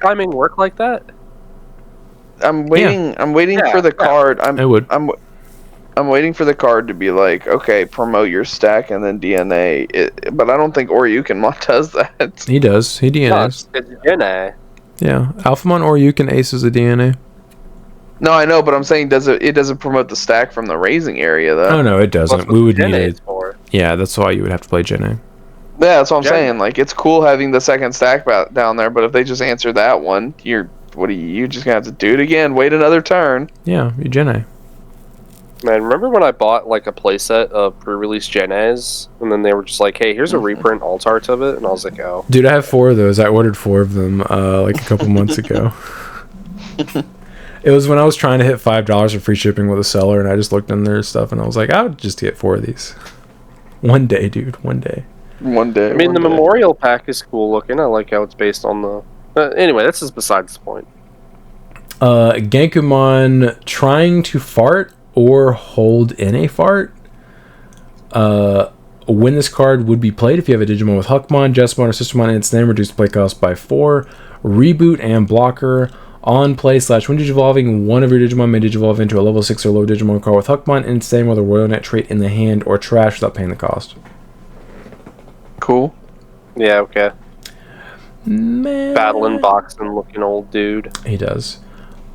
timing work like that. I'm waiting. I'm waiting for the card. I'm waiting for the card to be like, okay, promote your stack and then DNA. But I don't think Oryukenmon does that. He does. He DNAs. It's DNA. Yeah, Alphamon Oryuken aces a DNA. No, I know, but I'm saying it doesn't promote the stack from the raising area, though. Oh, no, it doesn't. We would need it. For. Yeah, that's why you would have to play Geni. Yeah, that's what I'm saying. Like, it's cool having the second stack down there, but if they just answer that one, you just gonna have to do it again. Wait another turn. Yeah, you Geni. Man, remember when I bought like a playset of pre-release Genes, and then they were just like, "Hey, here's a reprint alt art of it," and I was like, "Oh." Dude, I have 4 of those. I ordered 4 of them like a couple months ago. It was when I was trying to hit $5 for free shipping with a seller, and I just looked in their stuff, and I was like, I would just get 4 of these. One day, dude. One day. One day. I mean, the memorial pack is cool looking. I like how it's based on the... anyway, this is besides the point. Gankumon trying to fart or hold in a fart. When this card would be played, if you have a Digimon with Huckmon, Jessmon, or Sistermon in its name, reduce play cost by 4. Reboot and blocker. On play / when Digivolving, one of your Digimon may Digivolve into a level 6 or low Digimon card with Huckmon in its name with a Royal Net trait in the hand or trash without paying the cost. Cool. Yeah, okay. Man. Battling, boxing, looking old dude. He does.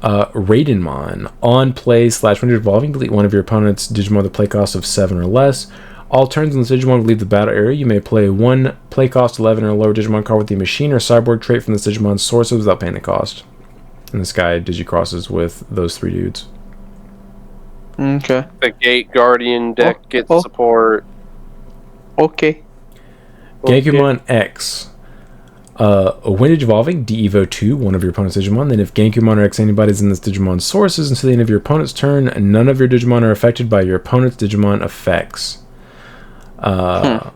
Raidenmon. On play / when Digivolving, delete one of your opponent's Digimon with a play cost of 7 or less. All turns when the Digimon leave the battle area, you may play one play cost 11 or lower Digimon card with the machine or cyborg trait from the Digimon's sources without paying the cost. And this guy digicrosses with those 3 dudes. Okay. The Gate Guardian deck gets support. Okay. Gankumon X. When Digivolving, de-evo 2, one of your opponent's Digimon. Then if Gankumon or X anybody's in this Digimon's sources until the end of your opponent's turn, none of your Digimon are affected by your opponent's Digimon effects. Yep.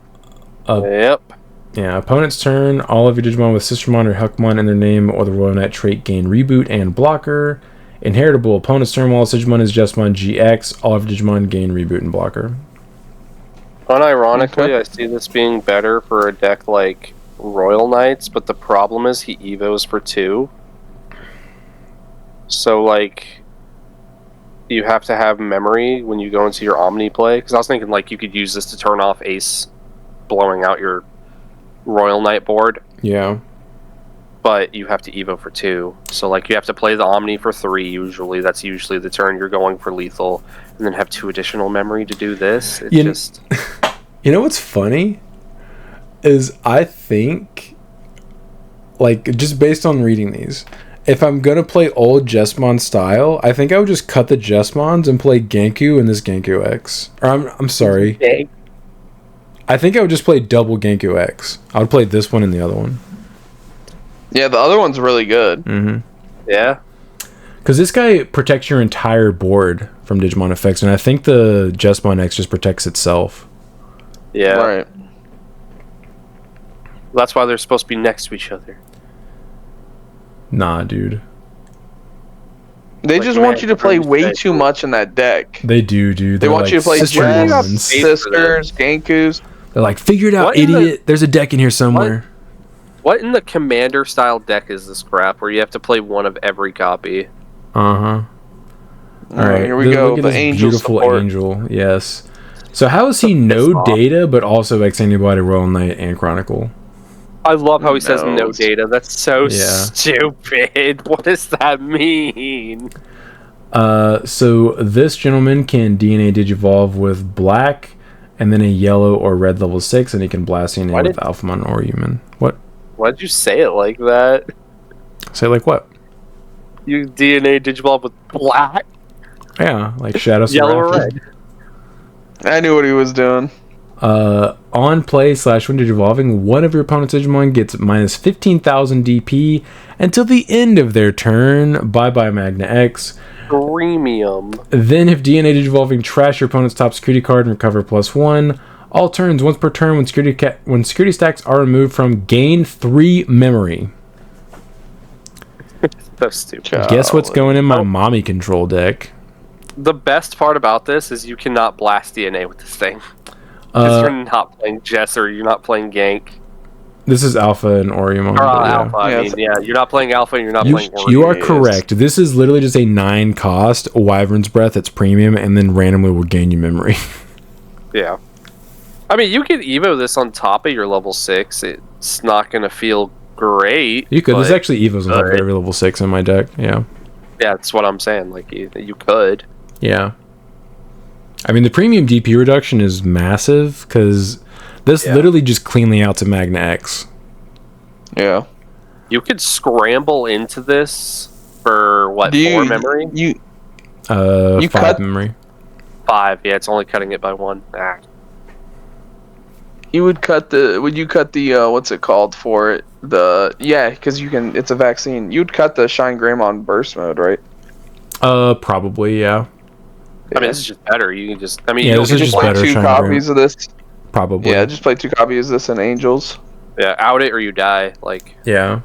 Yeah, opponent's turn, all of your Digimon with Sistermon or Huckmon in their name or the Royal Net trait gain reboot and blocker. Inheritable, opponent's turn while Digimon is Jessmon GX, all of your Digimon gain reboot and blocker. Unironically, I see this being better for a deck like Royal Knights, but the problem is he evos for 2. So, like, you have to have memory when you go into your Omni play. Because I was thinking, like, you could use this to turn off Ace blowing out your Royal Knight board. Yeah. But you have to evo for 2. So, like, you have to play the Omni for 3 usually. That's usually the turn you're going for lethal. And then have 2 additional memory to do this. It's just... You know what's funny? Is I think, like, just based on reading these, if I'm gonna play old Jessmon style, I think I would just cut the Jessmons and play Genku and this Genku X. Or I'm sorry. Okay. I think I would just play double Genku X. I would play this one and the other one. Yeah, the other one's really good. Mm-hmm. Yeah. Because this guy protects your entire board from Digimon effects, and I think the Jessmon X just protects itself. Yeah. Right. That's why they're supposed to be next to each other. Nah, dude. They just want you to play way too much in that deck. They do, dude. They want you to play Sisters, Genkus. They're like, figure it out, idiot. There's a deck in here somewhere. What in the Commander style deck is this crap where you have to play one of every copy? Uh-huh. Alright, here we go. Look at this beautiful angel. Yes. So how is he no data, but also X Antibody, Royal Knight, and Chronicle? I love how he says no data. That's so stupid. What does that mean? So this gentleman can DNA Digivolve with black, and then a yellow or red level 6, and he can blast DNA with Alphamon or Human. What? Why'd you say it like that? Say like what? You DNA Digivolve with black? Yeah, like Shadow Yellow or red. I knew what he was doing. On play / when Digivolving, one of your opponent's Digimon gets minus 15,000 DP until the end of their turn. Bye-bye Magna X. Premium. Then if DNA Digivolving, trash your opponent's top security card and recover +1. All turns, once per turn, when security stacks are removed from, gain 3 memory. So stupid. Guess what's going in my mommy control deck? The best part about this is you cannot blast DNA with this thing. Because you're not playing Jess or you're not playing Gank. This is Alpha and Oriumon. Alpha, I mean, you're not playing Alpha and you're not playing Oriumon. You are correct. This is literally just a 9 cost Wyvern's Breath. It's premium, and then randomly will gain you memory. Yeah. I mean, you could Evo this on top of your level 6. It's not going to feel great. You could. There's actually Evos on top of every level 6 in my deck. Yeah. Yeah, that's what I'm saying. Like, you could. Yeah. I mean, the premium DP reduction is massive, because this literally just cleanly out to Magna X. Yeah. You could scramble into this for, what, 4 memory? You 5 memory. 5, yeah, it's only cutting it by 1. You would cut the, what's it called for it? Because you can, it's a vaccine. You'd cut the Shine Greymon burst mode, right? Probably, yeah. I mean, this is just better. You can just, this is just better. 2 copies of this. Probably. Yeah, just play 2 copies of this and Angels. Yeah, out it or you die. Like. Yeah.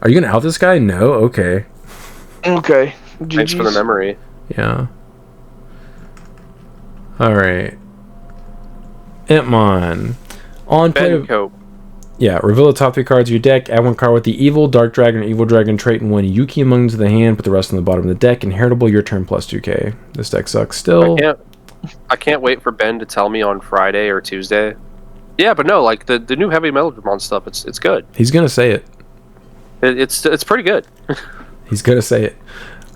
Are you gonna out this guy? No. Okay. Okay. Thanks for the memory. Yeah. All right. Entmon. On play. Yeah, reveal the top 3 cards of your deck. Add 1 card with the Evil, Dark Dragon, or Evil Dragon trait, and 1 Yuki among to the hand. Put the rest on the bottom of the deck. Inheritable, your turn plus 2k. This deck sucks still. I can't wait for Ben to tell me on Friday or Tuesday. Yeah, but no, like the new Heavy Metal Digimon stuff, it's good. He's gonna say it. It's pretty good. He's gonna say it.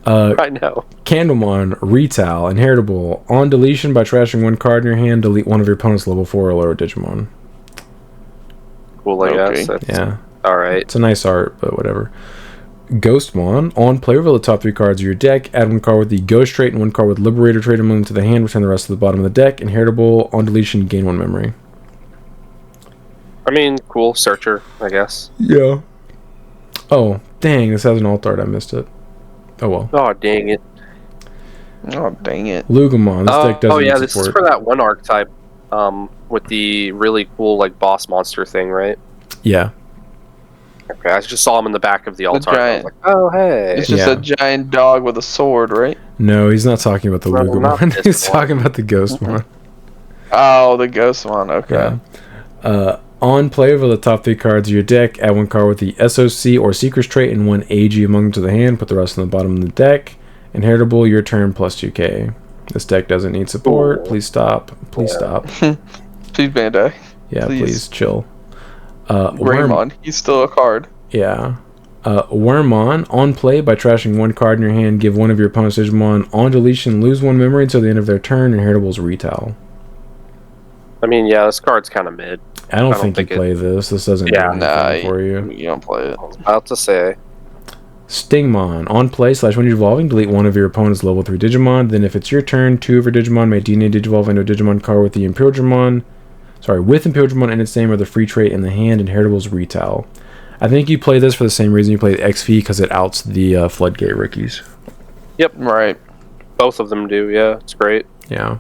I know. Candlemon, Retail, Inheritable. On deletion by trashing 1 card in your hand, delete 1 of your opponent's level 4 or lower Digimon. Cool, I guess. Yeah. Alright. It's a nice art, but whatever. Ghostmon. On play, reveal the top 3 cards of your deck. Add 1 card with the Ghost trait and 1 card with Liberator trait among to the hand. Return the rest to the bottom of the deck. Inheritable. On deletion, gain 1 memory. I mean, cool. Searcher, I guess. Yeah. Oh, dang. This has an alt art. I missed it. Oh, well. Oh, dang it. Oh, dang it. Lugamon. This deck doesn't need this is for that one archetype with the really cool, like, boss monster thing, right? Yeah. Okay, I just saw him in the back of the altar. I was like, oh, hey. It's just a giant dog with a sword, right? No, he's not talking about the Lugamon. He's talking about the Ghostmon. Oh, the Ghostmon. Okay. Yeah. On play, over the top 3 cards of your deck, add 1 card with the SOC or Secrets trait and 1 AG among to the hand. Put the rest on the bottom of the deck. Inheritable, your turn plus 2k. This deck doesn't need support. Please stop. Please stop. Please, Bandai. Yeah, please chill. Greymon, he's still a card. Yeah. Wormmon, on play, by trashing 1 card in your hand, give 1 of your opponent's Digimon. On deletion, lose 1 memory until the end of their turn. Inheritable's Retail. I mean, yeah, this card's kind of mid. I don't think you play this. This doesn't do anything for you. You don't play it. I was about to say. Stingmon, on play, /when you're evolving, delete 1 of your opponent's level 3 Digimon. Then if it's your turn, 2 of your Digimon may DNA Digivolve into a Digimon card with the Imperial Digimon. With Imperial Digimon in its name or the free trait in the hand. Inheritable's Retail. I think you play this for the same reason you play the XV, because it outs the Floodgate Rickies. Yep. Right. Both of them do, yeah. It's great. Yeah.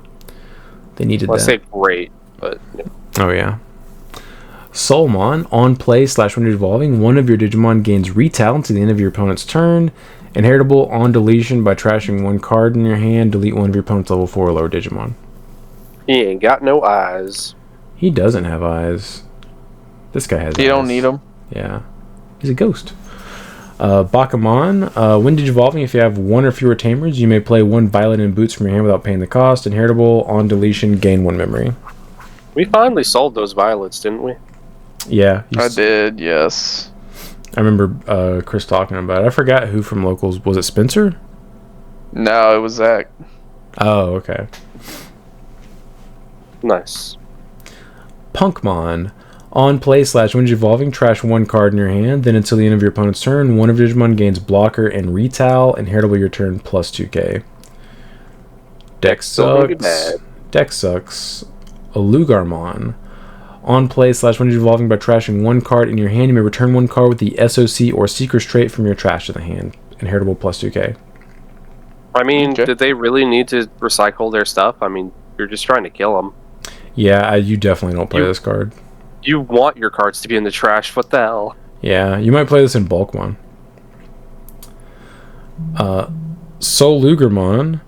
They needed that. I say great, but... Yeah. Oh, yeah. Soulmon, on play, /when you're evolving, 1 of your Digimon gains Retail until the end of your opponent's turn. Inheritable, on deletion, by trashing 1 card in your hand, delete 1 of your opponent's level 4 or lower Digimon. He ain't got no eyes. He doesn't have eyes. This guy has eyes. You don't need them. Yeah. He's a ghost. Bakamon, when Digivolving, if you have 1 or fewer Tamers, you may play 1 Violet and Boots from your hand without paying the cost. Inheritable, on deletion, gain 1 memory. We finally sold those Violets, didn't we? Yeah. I did, yes. I remember Chris talking about it. I forgot who from Locals. Was it Spencer? No, it was Zach. Oh, okay. Nice. Punkmon. On play, when evolving, trash 1 card in your hand. Then until the end of your opponent's turn, 1 of your Digimon gains Blocker and Retail. Inheritable, your turn plus 2k. Deck sucks. Deck sucks. Lugarmon. On play, when evolving, by trashing 1 card in your hand, you may return 1 card with the SOC or Secrets trait from your trash to the hand. Inheritable plus 2k. I mean, did they really need to recycle their stuff? I mean, you're just trying to kill them. Yeah, you definitely don't play this card. You want your cards to be in the trash. What the hell? Yeah, you might play this in bulk one. Soul Lugermon.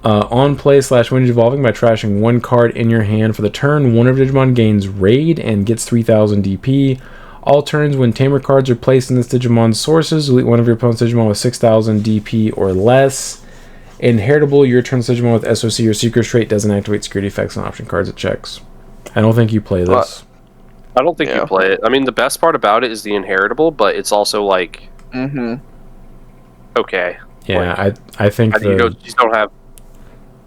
On play, when evolving, by trashing 1 card in your hand for the turn, 1 of Digimon gains Raid and gets 3000 DP. All turns when Tamer cards are placed in this Digimon's sources, delete 1 of your opponent's Digimon with 6000 DP or less. Inheritable, your turn's Digimon with SOC or Secret trait doesn't activate security effects on option cards it checks. I don't think you play this. I don't think you play it. I mean, the best part about it is the inheritable, but it's also like... Okay. Yeah, like, I think you just don't have...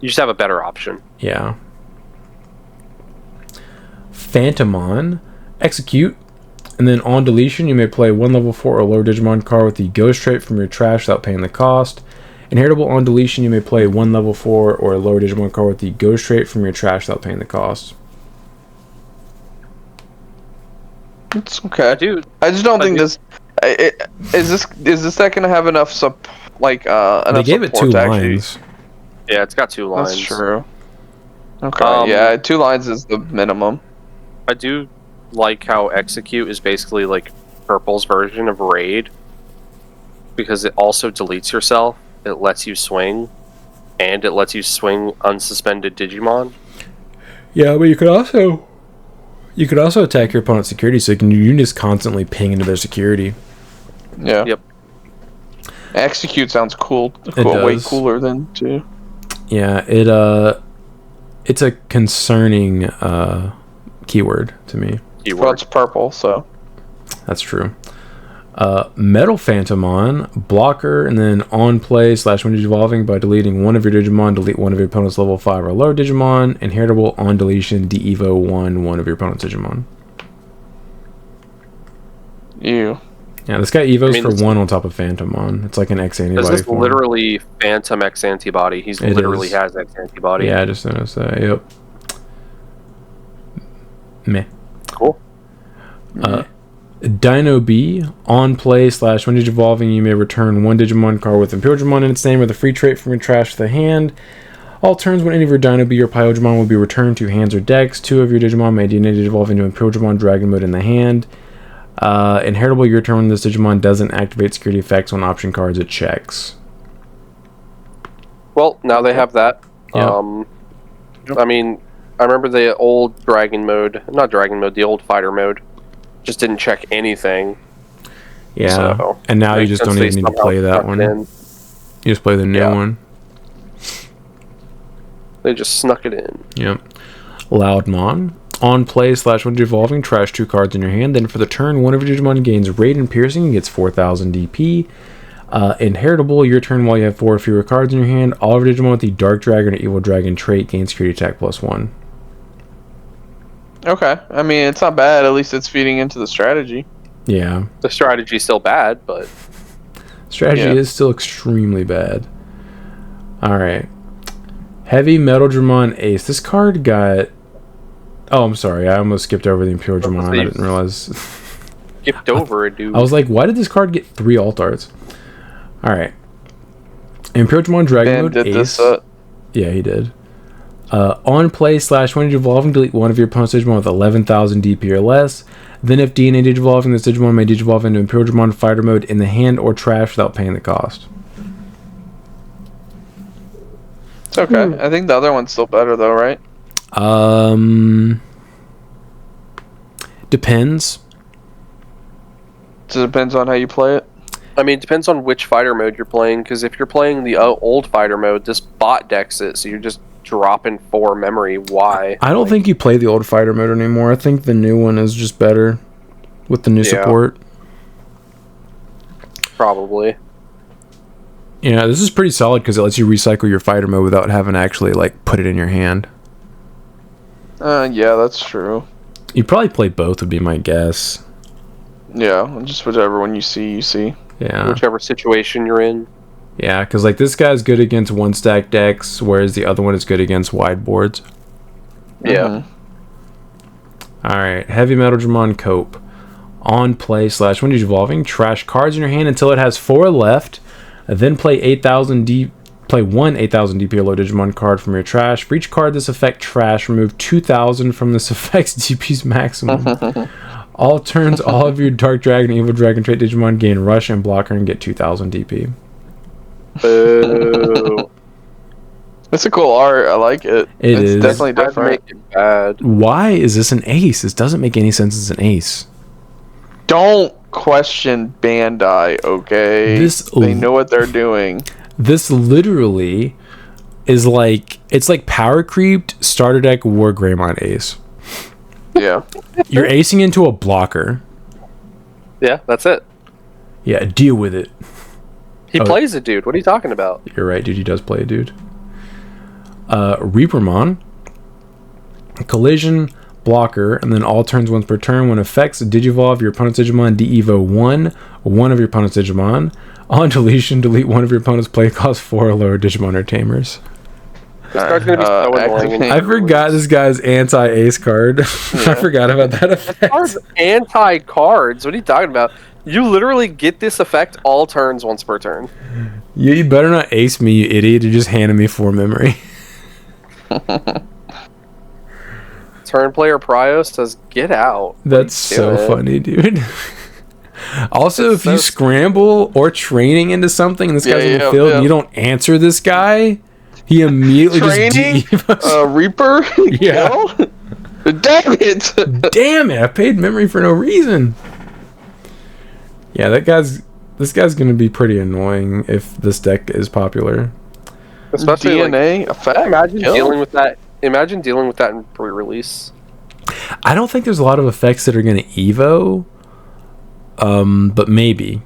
You just have a better option. Yeah. Phantomon. Execute. And then on deletion, you may play 1 level 4 or lower Digimon card with the Ghost trait from your trash without paying the cost. Inheritable, on deletion, you may play 1 level 4 or lower Digimon card with the Ghost trait from your trash without paying the cost. It's okay, dude. I just don't think this. Is this deck gonna have enough enough they gave it 2 lines. Yeah, it's got 2 lines. That's true. Okay, yeah, 2 lines is the minimum. I do like how Execute is basically like Purple's version of Raid, because it also deletes yourself, it lets you swing, and it lets you swing unsuspended Digimon. Yeah, but you could also attack your opponent's security, so you can just constantly ping into their security. Yeah. Yep. Execute sounds cool. Way cooler than 2. Yeah, it's a concerning keyword to me. Well, it's purple, so that's true. Metal Phantomon, blocker, and then on play / when evolving by deleting one of your Digimon, delete one of your opponent's level 5 or lower Digimon. Inheritable on deletion, de-evo one of your opponent's Digimon. Ew. Yeah, this guy evos for 1 on top of Phantomon. It's like an X antibody. This is literally Phantom X antibody. He's literally has X antibody. Yeah, I just noticed that. Yep. Meh. Cool. Dino B, on play / when evolving, you may return 1 Digimon card with Imperial Digimon in its name with a free trait from your trash to the hand. All turns when any of your Dino B or Pyogimon will be returned to hands or decks. 2 of your Digimon may DNA evolve into Imperial Digimon Dragon Mode in the hand. Inheritable, your turn when this Digimon doesn't activate security effects on option cards it checks. Well, now they have that. Yep. I mean, I remember the old Dragon Mode, not Dragon Mode, the old Fighter Mode, just didn't check anything. Yeah, so, and now you just don't even need to play that one. You just play the new one. They just snuck it in. Yep. Loudmon. On play / when evolving, trash 2 cards in your hand. Then for the turn, one of your Digimon gains Raid and Piercing and gets 4,000 DP. Inheritable, your turn while you have 4 or fewer cards in your hand. All of your Digimon with the Dark Dragon or Evil Dragon trait gain security attack +1. Okay, I mean, it's not bad. At least it's feeding into the strategy. Yeah. The strategy's still bad, but... Strategy is still extremely bad. Alright. Heavy Metal Dramon Ace. This card got... Oh, I'm sorry. I almost skipped over the Imperial Dramon. I didn't realize. Skipped over it, dude. I was like, why did this card get 3 alt arts? Alright. Imperial Dramon Dragon Mode Ace. Yeah, he did. On play / when evolving, delete one of your opponent's Digimon with 11,000 DP or less. Then if DNA Digivolving, this Digimon may Digivolve into Imperial Dramon Fighter Mode in the hand or trash without paying the cost. It's okay. I think the other one's still better though, right? Depends. So it depends on how you play it? I mean, it depends on which fighter mode you're playing, because if you're playing the old fighter mode, this bot decks it, so you're just dropping 4 memory. Why? I don't think you play the old fighter mode anymore. I think the new one is just better with the new support. Probably. Yeah, this is pretty solid because it lets you recycle your fighter mode without having to actually like put it in your hand. Yeah, that's true. You'd probably play both would be my guess. Yeah, just whichever one you see, you see. Yeah. Whichever situation you're in. Yeah, because like this guy's good against 1-stack decks, whereas the other one is good against wide boards. Yeah. Alright, Heavy Metal Dramon Cope. On play / when evolving, trash cards in your hand until it has 4 left. Then play 8,000 play 1 8,000 DP or low Digimon card from your trash. For each card this effect trash, remove 2,000 from this effect's DP's maximum. All turns, all of your Dark Dragon, Evil Dragon trait Digimon gain Rush and Blocker and get 2,000 DP. Boo. It's a cool art. I like it. It's definitely different. Make it bad. Why is this an ace? This doesn't make any sense as an ace. Don't question Bandai, okay? They know what they're doing. This literally is like, it's like power creeped starter deck War Greymon ace. Yeah. You're acing into a blocker. Yeah, that's it. Yeah, deal with it. He plays a dude. What are you talking about? You're right, dude. He does play a dude. Reapermon. Collision, blocker, and then all turns once per turn. When effects Digivolve your opponent's Digimon, de-evo one of your opponent's Digimon. On deletion, delete one of your opponent's play cost 4 or lower Digimon or Tamers. This card's gonna be so annoying. I forgot this guy's anti-ace card. I forgot about that effect. This card's anti-cards. What are you talking about? You literally get this effect all turns once per turn. You better not ace me, you idiot. You're just handing me 4 memory. Turn player Prio says, "Get out." That's so funny, dude. Also, if you scramble or training into something and this guy's in the field and you don't answer this guy, he immediately just Reaper? Yeah. Damn it! Damn it! I paid memory for no reason. Yeah, this guy's gonna be pretty annoying if this deck is popular. Especially DNA effect. Imagine dealing with that. Imagine dealing with that in pre-release. I don't think there's a lot of effects that are gonna Evo. But maybe.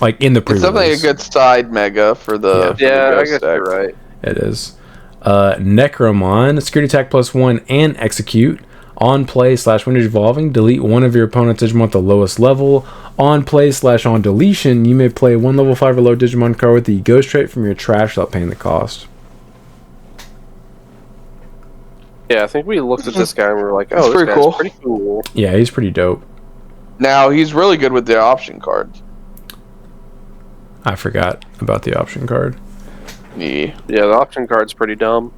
Like in the pre-release. It's definitely a good side mega for the I guess you're right. It is. Necromon, security attack +1 and execute. On play /when evolving, delete one of your opponent's Digimon at the lowest level. On play /on deletion, you may play one level 5 or low Digimon card with the ghost trait from your trash without paying the cost. Yeah, I think we looked at this guy and we were like, oh, this guy's pretty cool. Yeah, he's pretty dope. Now, he's really good with the option cards. I forgot about the option card. Yeah, the option card's pretty dumb.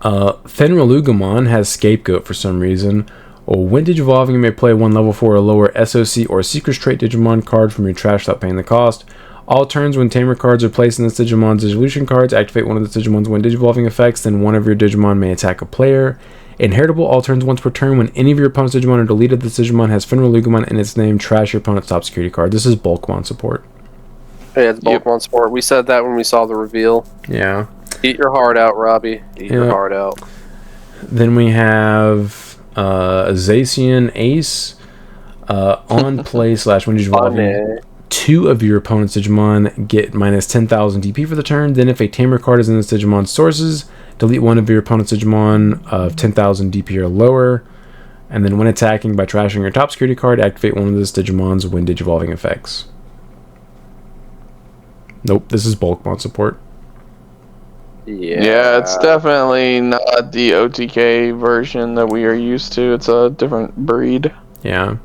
Fenrilugamon has Scapegoat for some reason. When Digivolving, you may play one level 4 or lower SOC or Secret Trait Digimon card from your trash without paying the cost. All turns when Tamer cards are placed in this Digimon's Dissolution cards, activate one of the Digimon's when Digivolving effects, then one of your Digimon may attack a player. Inheritable, all turns once per turn. When any of your opponent's Digimon are deleted, this Digimon has Fenrilugamon in its name. Trash your opponent's top security card. This is Bulkmon support. Yeah, it's Bulkmon support. We said that when we saw the reveal. Yeah. Eat your heart out, Robbie. Eat your heart out. Then we have Zacian Ace. On play /when Digivolving. 2 of your opponent's Digimon get minus 10,000 DP for the turn. Then if a Tamer card is in this Digimon's sources, delete one of your opponent's Digimon of 10,000 DP or lower. And then when attacking by trashing your top security card, activate one of this Digimon's when Digivolving effects. Nope, this is Bulkmon support. Yeah, it's definitely not the OTK version that we are used to. It's a different breed. Yeah.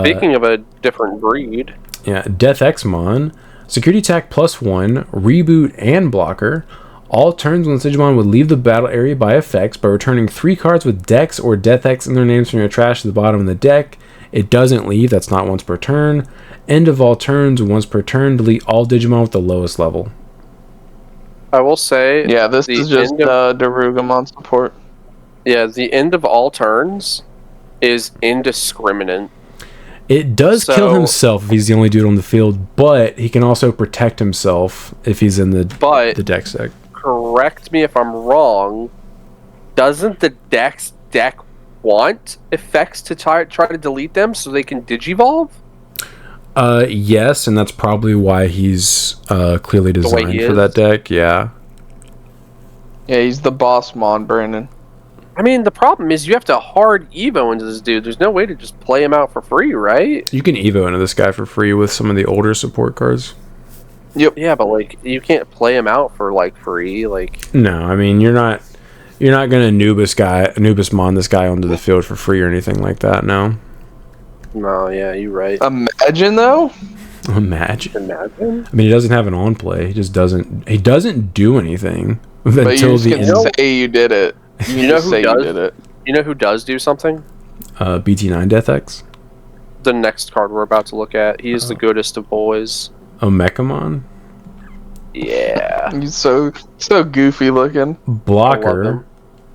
Speaking of a different breed. Yeah, Death Xmon. Security attack +1, reboot, and blocker. All turns when the Digimon would leave the battle area by effects by returning 3 cards with Dex or Death X in their names from your trash to the bottom of the deck. It doesn't leave, that's not once per turn. End of all turns, once per turn, delete all Digimon with the lowest level. I will say... Yeah, this is just Darugamon support. Yeah, the end of all turns is indiscriminate. It does kill himself if he's the only dude on the field, but he can also protect himself if he's in the Dex deck. Correct me if I'm wrong. Doesn't the Dex deck want effects to try to delete them so they can digivolve? Yes, and that's probably why he's clearly designed for that deck. Yeah. Yeah, he's the boss mon, Brandon. I mean, the problem is you have to hard Evo into this dude. There's no way to just play him out for free, right? You can Evo into this guy for free with some of the older support cards. Yep. Yeah, but like you can't play him out for like free. Like no, I mean you're not gonna Anubis mon this guy onto the field for free or anything like that. No. No, yeah, you're right. Imagine though. Imagine. I mean, he doesn't have an on play. He just doesn't. He doesn't do anything until the end. Say you did it. You know who does? You did it. You know who does do something? BT9 Death X. The next card we're about to look at. He is the goodest of boys. Omekamon. Yeah. He's so goofy looking. Blocker.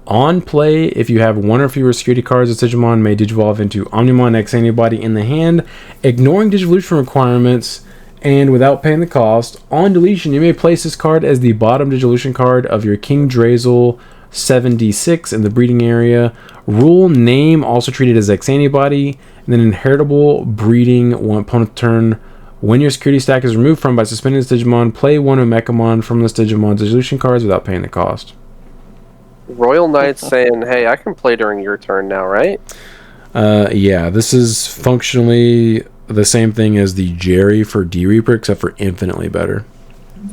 On play, if you have one or fewer security cards, the Digimon may digivolve into Omnimon X Antibody in the hand, ignoring Digivolution requirements, and without paying the cost. On deletion, you may place this card as the bottom Digivolution card of your King Drazel 76 in the breeding area. Rule name also treated as X Antibody, and then inheritable breeding one opponent turn. When your security stack is removed from by suspending this Digimon, play one Omekamon from this Digimon's Dissolution cards without paying the cost. Royal Knight's saying, hey, I can play during your turn now, right? Yeah, this is functionally the same thing as the Jerry for D-Reaper, except for infinitely better.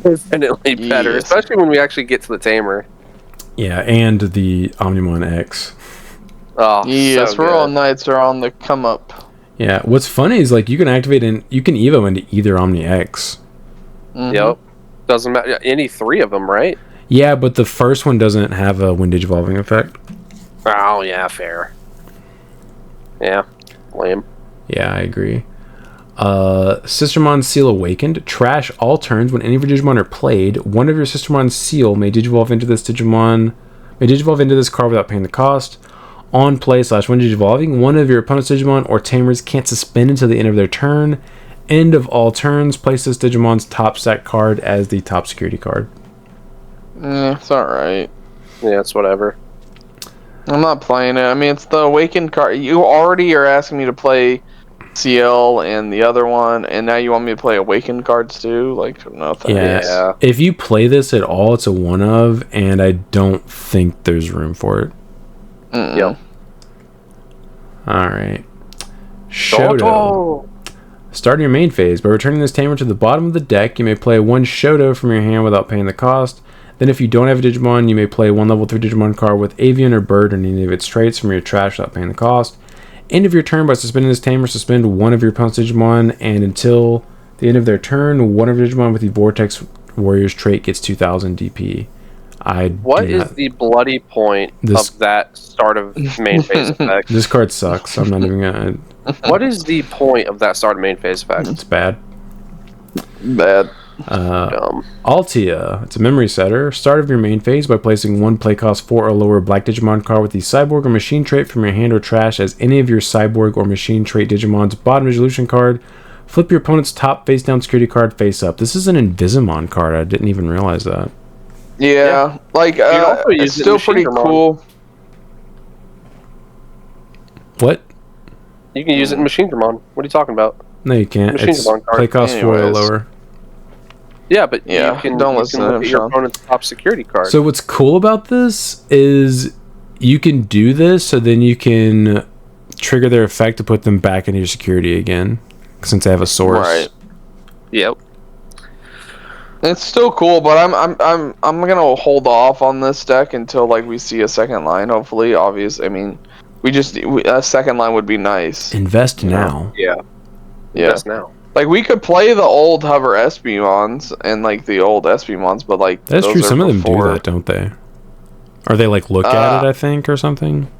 Infinitely better, especially when we actually get to the Tamer. Yeah, and the Omnimon X. Oh, yes, so Royal Knights are on the come up. Yeah, what's funny is like you can activate you can Evo into either Omni X. Mm-hmm. Yep, doesn't matter any 3 of them, right? Yeah, but the first one doesn't have a when digivolving effect. Oh, yeah, fair. Yeah, lame. Yeah, I agree. Sistermon Seal Awakened. Trash all turns when any of your Digimon are played. One of your Sistermon Seal may Digivolve into this Digimon. May Digivolve into this card without paying the cost. On play / when Digivolving, one of your opponent's Digimon or Tamers can't suspend until the end of their turn. End of all turns, place this Digimon's top stack card as the top security card. It's alright. Yeah, it's whatever. I'm not playing it. I mean, it's the Awakened card. You already are asking me to play CL and the other one, and now you want me to play Awakened cards too? Like, no thanks. Yeah. If you play this at all, it's a one of, and I don't think there's room for it. Yep. Alright. Shoto. Starting your main phase. By returning this Tamer to the bottom of the deck, you may play one Shoto from your hand without paying the cost. Then if you don't have a Digimon, you may play one level 3 Digimon card with Avian or Bird or any of its traits from your trash without paying the cost. End of your turn, by suspending this Tamer, suspend one of your opponent's Digimon, and until the end of their turn, one of your Digimon with the Vortex Warrior's trait gets 2000 DP. What is the bloody point of that start of main phase effect? This card sucks. I'm not even gonna... What is the point of that start of main phase effect? It's bad. Bad. Dumb. Altia. It's a memory setter. Start of your main phase by placing one play cost 4 or lower Black Digimon card with the Cyborg or Machine trait from your hand or trash as any of your Cyborg or Machine trait Digimon's bottom resolution card. Flip your opponent's top face down security card face up. This is an Invisimon card. I didn't even realize that. Yeah. Like, it's still pretty cool. What? You can use it in Machine Dramon. What are you talking about? No, you can't. It's play cost 4 or lower. Yeah, but you can look at your opponent's top security card. So what's cool about this is you can do this, so then you can trigger their effect to put them back into your security again, since they have a source. Right. Yep. It's still cool, but I'm gonna hold off on this deck until like we see a second line. Hopefully, obviously. I mean, a second line would be nice. Invest now. Yeah. Invest now. Like, we could play the old Hover Espimons and, like, the old Espimons, but, like... That's true. Some of them do that, don't they? Or they, like, look at it, I think, or something?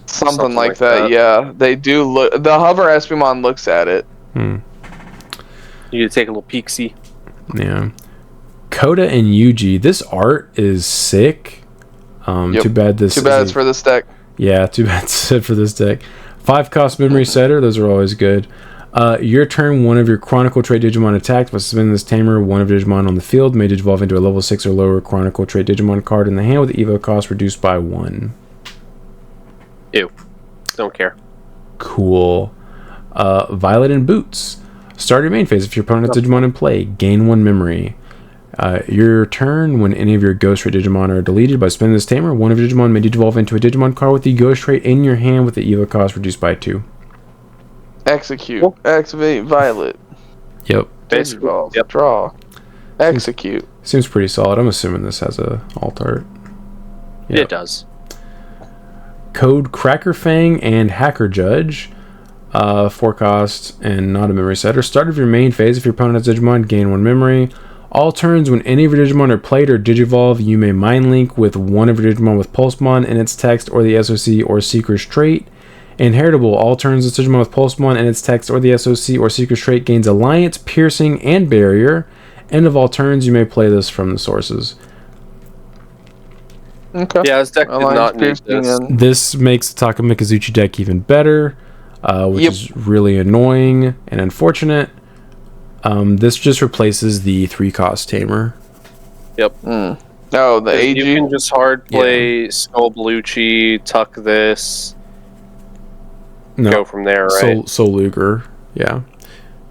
Something like that, yeah. They do look... The Hover Espimon looks at it. You need to take a little peek-see. Yeah. Coda and Yuji. This art is sick. Too bad this... Too bad it's for this deck. Yeah, too bad it's for this deck. 5 cost memory setter. Those are always good. Your turn, one of your Chronicle trait Digimon attacked. By suspending this Tamer, one of your Digimon on the field may Digivolve into a level 6 or lower Chronicle trait Digimon card in the hand with the Evo cost reduced by 1. Ew. Don't care. Cool. Violet and Boots. Start your main phase. If your opponent has Digimon in play, gain 1 memory. Your turn, when any of your Ghost trait Digimon are deleted, by spending this Tamer, one of your Digimon may Digivolve into a Digimon card with the Ghost trait in your hand with the Evo cost reduced by 2. Execute. Cool. Activate Violet. Yep. Baseball. Yep. Draw. Execute. Seems pretty solid. I'm assuming this has a alt art. Yep. It does. Code Cracker Fang and Hacker Judge. 4 cost and not a memory setter. Start of your main phase. If your opponent has Digimon, gain 1 memory. All turns, when any of your Digimon are played or Digivolve, you may Mind Link with one of your Digimon with Pulsemon in its text or the SOC or Seeker's trait. Inheritable. All turns, this Digimon with Pulsemon and its text or the SOC or Seeker's trait gains Alliance, Piercing, and Barrier. End of all turns, you may play this from the sources. Okay. Yeah, this deck did not need this. This makes the Taka Mikazuchi deck even better, which is really annoying and unfortunate. This just replaces the 3 cost Tamer. Yep. Oh, the AG? You can just hard play Skull Bluchi, tuck this. No, go from there, right? Soul Luger, yeah.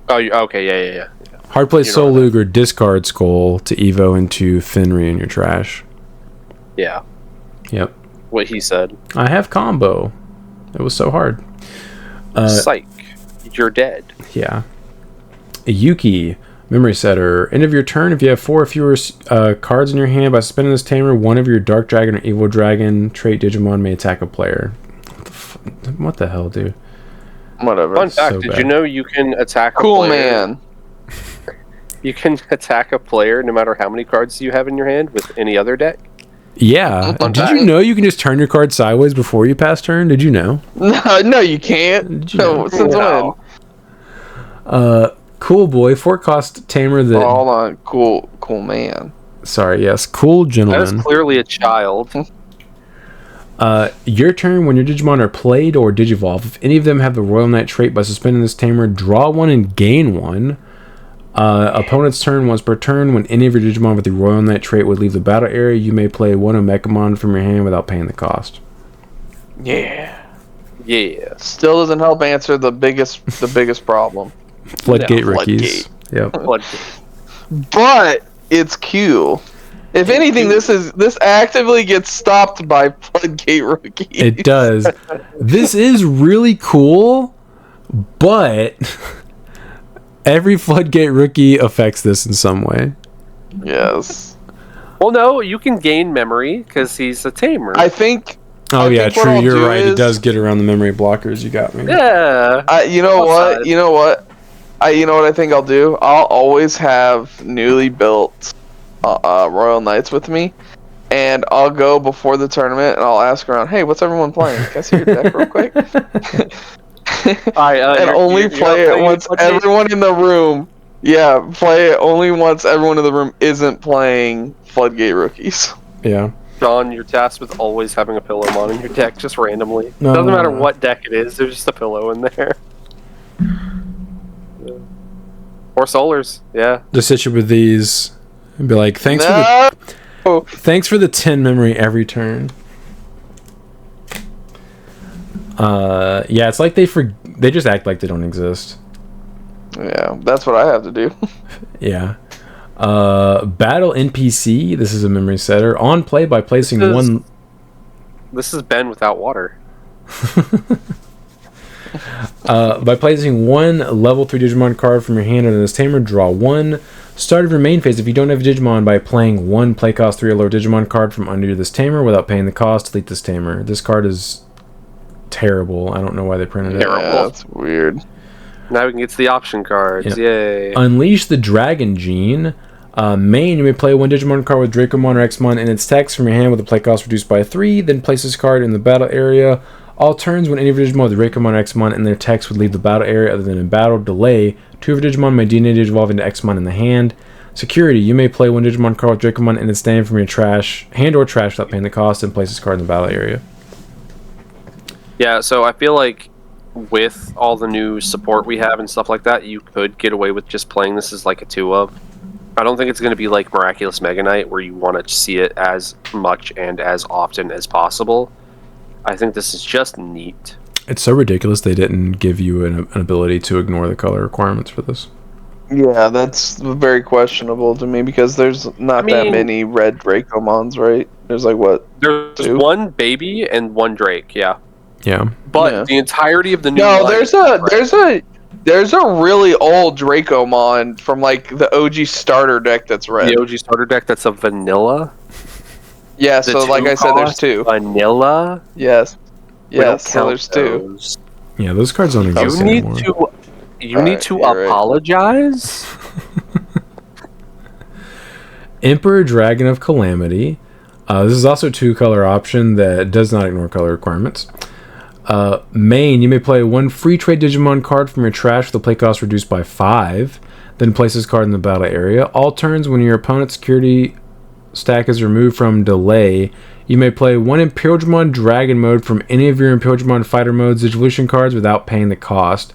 Oh, okay, yeah. Hard play Soul Luger, discard Skull to Evo into Fenrir in your trash. Yeah. Yep. What he said. I have combo. It was so hard. Psych. You're dead. Yeah. Yuki, memory setter. End of your turn, if you have 4 or fewer cards in your hand, by suspending this Tamer, one of your Dark Dragon or Evil Dragon trait Digimon may attack a player. What the hell, dude? Whatever. Fun fact, did you know you can attack a player? Cool, man. You can attack a player no matter how many cards you have in your hand with any other deck? Yeah. Did you know you can just turn your card sideways before you pass turn? Did you know? No, you can't. Did you know? Since when? Cool boy, 4-cost tamer that... hold on. Cool man. Sorry, yes. Cool gentleman. That is clearly a child. Your turn, when your Digimon are played or Digivolve, if any of them have the Royal Knight trait, by suspending this tamer, draw one and gain one. Opponent's turn, once per turn, when any of your Digimon with the Royal Knight trait would leave the battle area, you may play one Omegamon from your hand without paying the cost. Yeah. Still doesn't help answer the biggest problem. Floodgate rookies. Yep. But it's Q. If anything, this actively gets stopped by Floodgate rookies. It does. This is really cool, but every Floodgate rookie affects this in some way. Yes. Well, no, you can gain memory because he's a tamer. I think. Oh, yeah, true. You're right. It does get around the memory blockers. You got me. Yeah. You know what I think I'll do? I'll always have newly built Royal Knights with me, and I'll go before the tournament and I'll ask around, hey, what's everyone playing? Can I see your deck real quick? And only play it once everyone in the room. Yeah, play it only once everyone in the room isn't playing Floodgate rookies. Yeah. John, you're tasked with always having a Pillowmon in your deck, just randomly. Doesn't matter what deck it is, there's just a pillow in there. Yeah. Or Solars, yeah. Just sit you with these and be like, thanks for the 10 memory every turn. Yeah, it's like they just act like they don't exist. Yeah, that's what I have to do. Yeah. Battle NPC. This is a memory setter. On play by placing one... This is Ben without water. By placing one level 3 Digimon card from your hand under this tamer, draw one. Start of your main phase. If you don't have a Digimon, by playing one play cost 3 or lower Digimon card from under this tamer without paying the cost, delete this tamer. This card is terrible. I don't know why they printed it. Yeah, that's weird. Now we can get to the option cards. Yeah. Yay. Unleash the Dragon Gene. Main, you may play one Digimon card with Dracomon or Xmon in its text from your hand with the play cost reduced by 3, then place this card in the battle area. All turns when any of your Digimon with Dracomon or Xmon in their text would leave the battle area other than in battle. Delay, 2 of your Digimon may DNA Digivolve into Xmon in the hand. Security, you may play one Digimon card with Dracomon in its name from your hand or trash without paying the cost, and place this card in the battle area. Yeah, so I feel like with all the new support we have and stuff like that, you could get away with just playing this as like a 2-of. I don't think it's going to be like Miraculous Mega Knight where you want to see it as much and as often as possible. I think this is just neat. It's so ridiculous they didn't give you an ability to ignore the color requirements for this. Yeah, that's very questionable to me because there's not that many red Dracomons, right? There's like what? There's 1 baby and 1 Drake, yeah. Yeah. But the entirety of the new there's a really old Dracomon from like the OG starter deck that's red. The OG starter deck that's a vanilla? Yeah, so like I said, there's 2. Vanilla? Yes. Yes, so there's 2. Yeah, those cards don't exist anymore. You need to apologize? Emperor Dragon of Calamity. This is also a 2-color option that does not ignore color requirements. Main, you may play one free trade Digimon card from your trash with the play cost reduced by 5. Then place this card in the battle area. All turns when your opponent's security stack is removed from delay, you may play one Imperial Digimon Dragon mode from any of your Imperial Digimon Fighter modes Digivolution cards without paying the cost.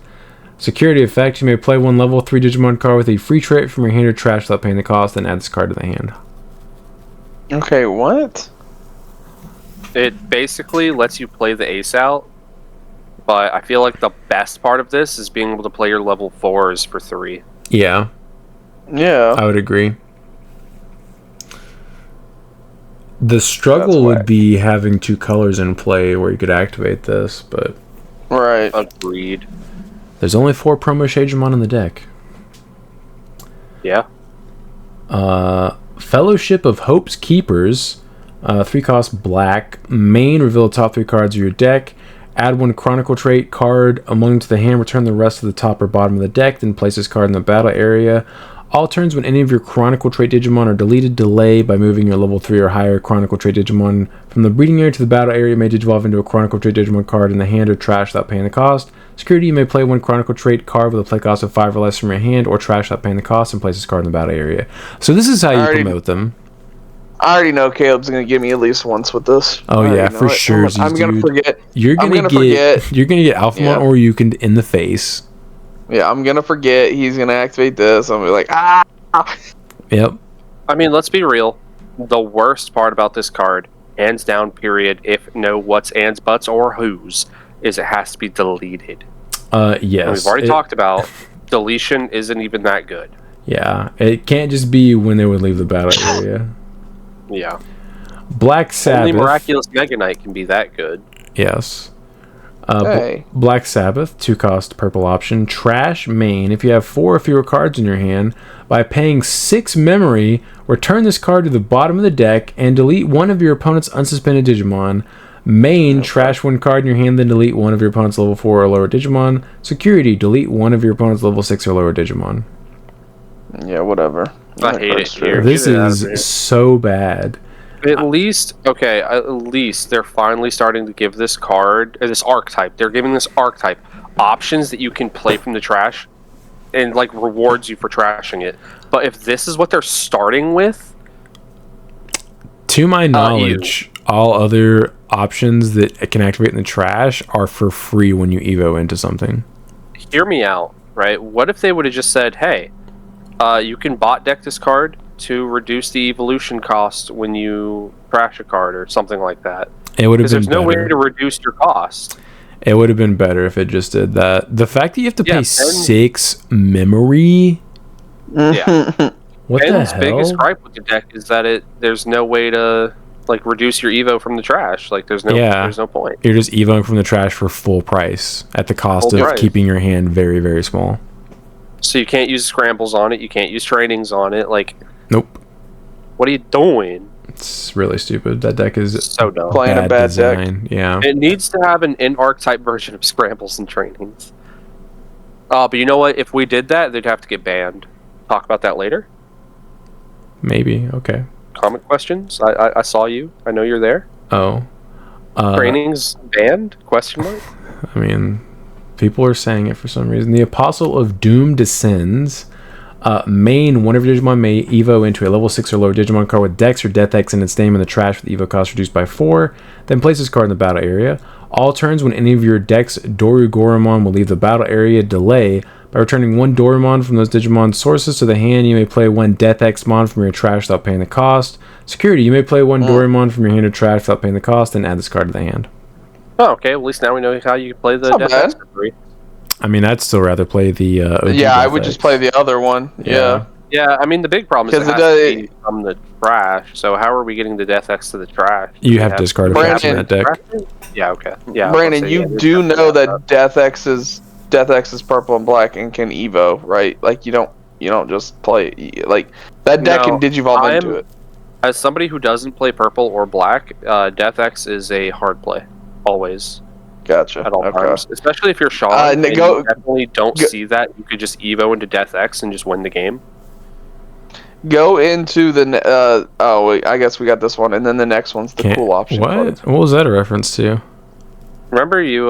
Security effect, you may play one level 3 Digimon card with a free trait from your hand or trash without paying the cost, then add this card to the hand. Okay, what? It basically lets you play the ace out, but I feel like the best part of this is being able to play your level 4s for 3. Yeah. Yeah. I would agree. The struggle would be having 2 colors in play where you could activate this, but... Right. Agreed. There's only 4 promo Shagemon in the deck. Yeah. Fellowship of Hope's Keepers. 3 cost black. Main, reveal the top 3 cards of your deck. Add 1 Chronicle trait card among to the hand. Return the rest to the top or bottom of the deck. Then place this card in the battle area. All turns when any of your Chronicle trait Digimon are deleted, delay by moving your level 3 or higher Chronicle trait Digimon from the breeding area to the battle area may digivolve into a Chronicle trait Digimon card in the hand or trash without paying the cost. Security, you may play one Chronicle trait card with a play cost of 5 or less from your hand or trash without paying the cost and place this card in the battle area. So this is how you promote them. I already know Caleb's going to give me at least once with this. Oh yeah, for sure. I'm going to forget. You're going to get Alphamon or Yukin in the face. Yeah, I'm going to forget. He's going to activate this. I'm going to be like, ah! Yep. I mean, let's be real. The worst part about this card, hands down, period, if no what's, ands, buts, or who's, is it has to be deleted. Yes. And we've already talked about deletion isn't even that good. Yeah, it can't just be when they would leave the battle area. Yeah. Black Sabbath. Only Miraculous Mega Knight can be that good. Yes. Hey. Black Sabbath, 2-cost purple option. Trash main. If you have 4 or fewer cards in your hand, by paying 6 memory, return this card to the bottom of the deck and delete one of your opponent's unsuspended Digimon. Main, trash 1 card in your hand, then delete one of your opponent's level 4 or lower Digimon. Security, delete one of your opponent's level 6 or lower Digimon. Yeah, whatever. I hate it here. This is so bad. At least they're finally starting to give this card, this archetype. They're giving this archetype options that you can play from the trash and like rewards you for trashing it. But if this is what they're starting with, to my knowledge, all other options that can activate in the trash are for free when you evo into something. Hear me out, right? What if they would have just said, hey, you can bot deck this card to reduce the evolution cost when you trash a card or something like that. It would have been better. Because there's no way to reduce your cost. It would have been better if it just did that. The fact that you have to pay 6 memory. Yeah. What Ben's the hell? biggest gripe with the deck is that there's no way to like reduce your evo from the trash. Like there's no point. You're just evoing from the trash for full price at the cost of keeping your hand very, very small. So you can't use scrambles on it. You can't use trainings on it. Like, nope. What are you doing? It's really stupid. That deck is so dumb. Playing a bad deck. Yeah. It needs to have an in-archetype version of scrambles and trainings. But you know what? If we did that, they'd have to get banned. Talk about that later. Maybe. Okay. Comment questions. I saw you. I know you're there. Oh. Trainings banned? Question mark. I mean, people are saying it for some reason. The Apostle of Doom descends. Main, one of your Digimon may evo into a level 6 or lower Digimon card with Dex or Death X in its name in the trash with evo cost reduced by 4. Then place this card in the battle area. All turns when any of your Dex Dorugoromon will leave the battle area, delay. By returning 1 Dorumon from those Digimon sources to the hand, you may play 1 Death X Mon from your trash without paying the cost. Security, you may play 1 Dorumon from your hand or trash without paying the cost, and add this card to the hand. Oh, okay. Well, at least now we know how you play the Death X for free. I mean, I'd still rather play the I would just play the other one. Yeah. Yeah, I mean, the big problem is it has to be from the trash, so how are we getting the Death X to the trash? You have discard effects in that deck. Yeah, okay. Yeah, Brandon, you do know that Death X is purple and black and can evo, right? Like you don't just play like that deck can digivolve into it. As somebody who doesn't play purple or black, Death X is a hard play, always. Gotcha. At all times, especially if you're Sean, and you definitely don't see that. You could just evo into Death X and just win the game. Go into the wait, I guess we got this one, and then the next one's the cool option. What was that a reference to? Remember, you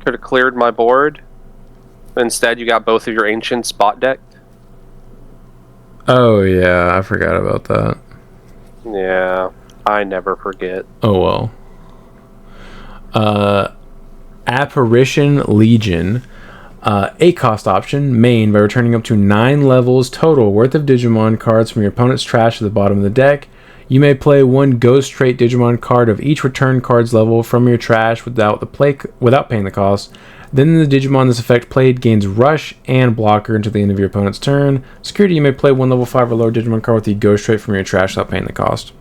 could have cleared my board. Instead, you got both of your ancients bot decked. Oh yeah, I forgot about that. Yeah, I never forget. Oh well. Apparition Legion, 8-cost option, main, by returning up to 9 levels total worth of Digimon cards from your opponent's trash to the bottom of the deck. You may play 1 Ghost Trait Digimon card of each return card's level from your trash without paying the cost. Then the Digimon this effect played gains Rush and Blocker until the end of your opponent's turn. Security, you may play 1 level 5 or lower Digimon card with the Ghost Trait from your trash without paying the cost.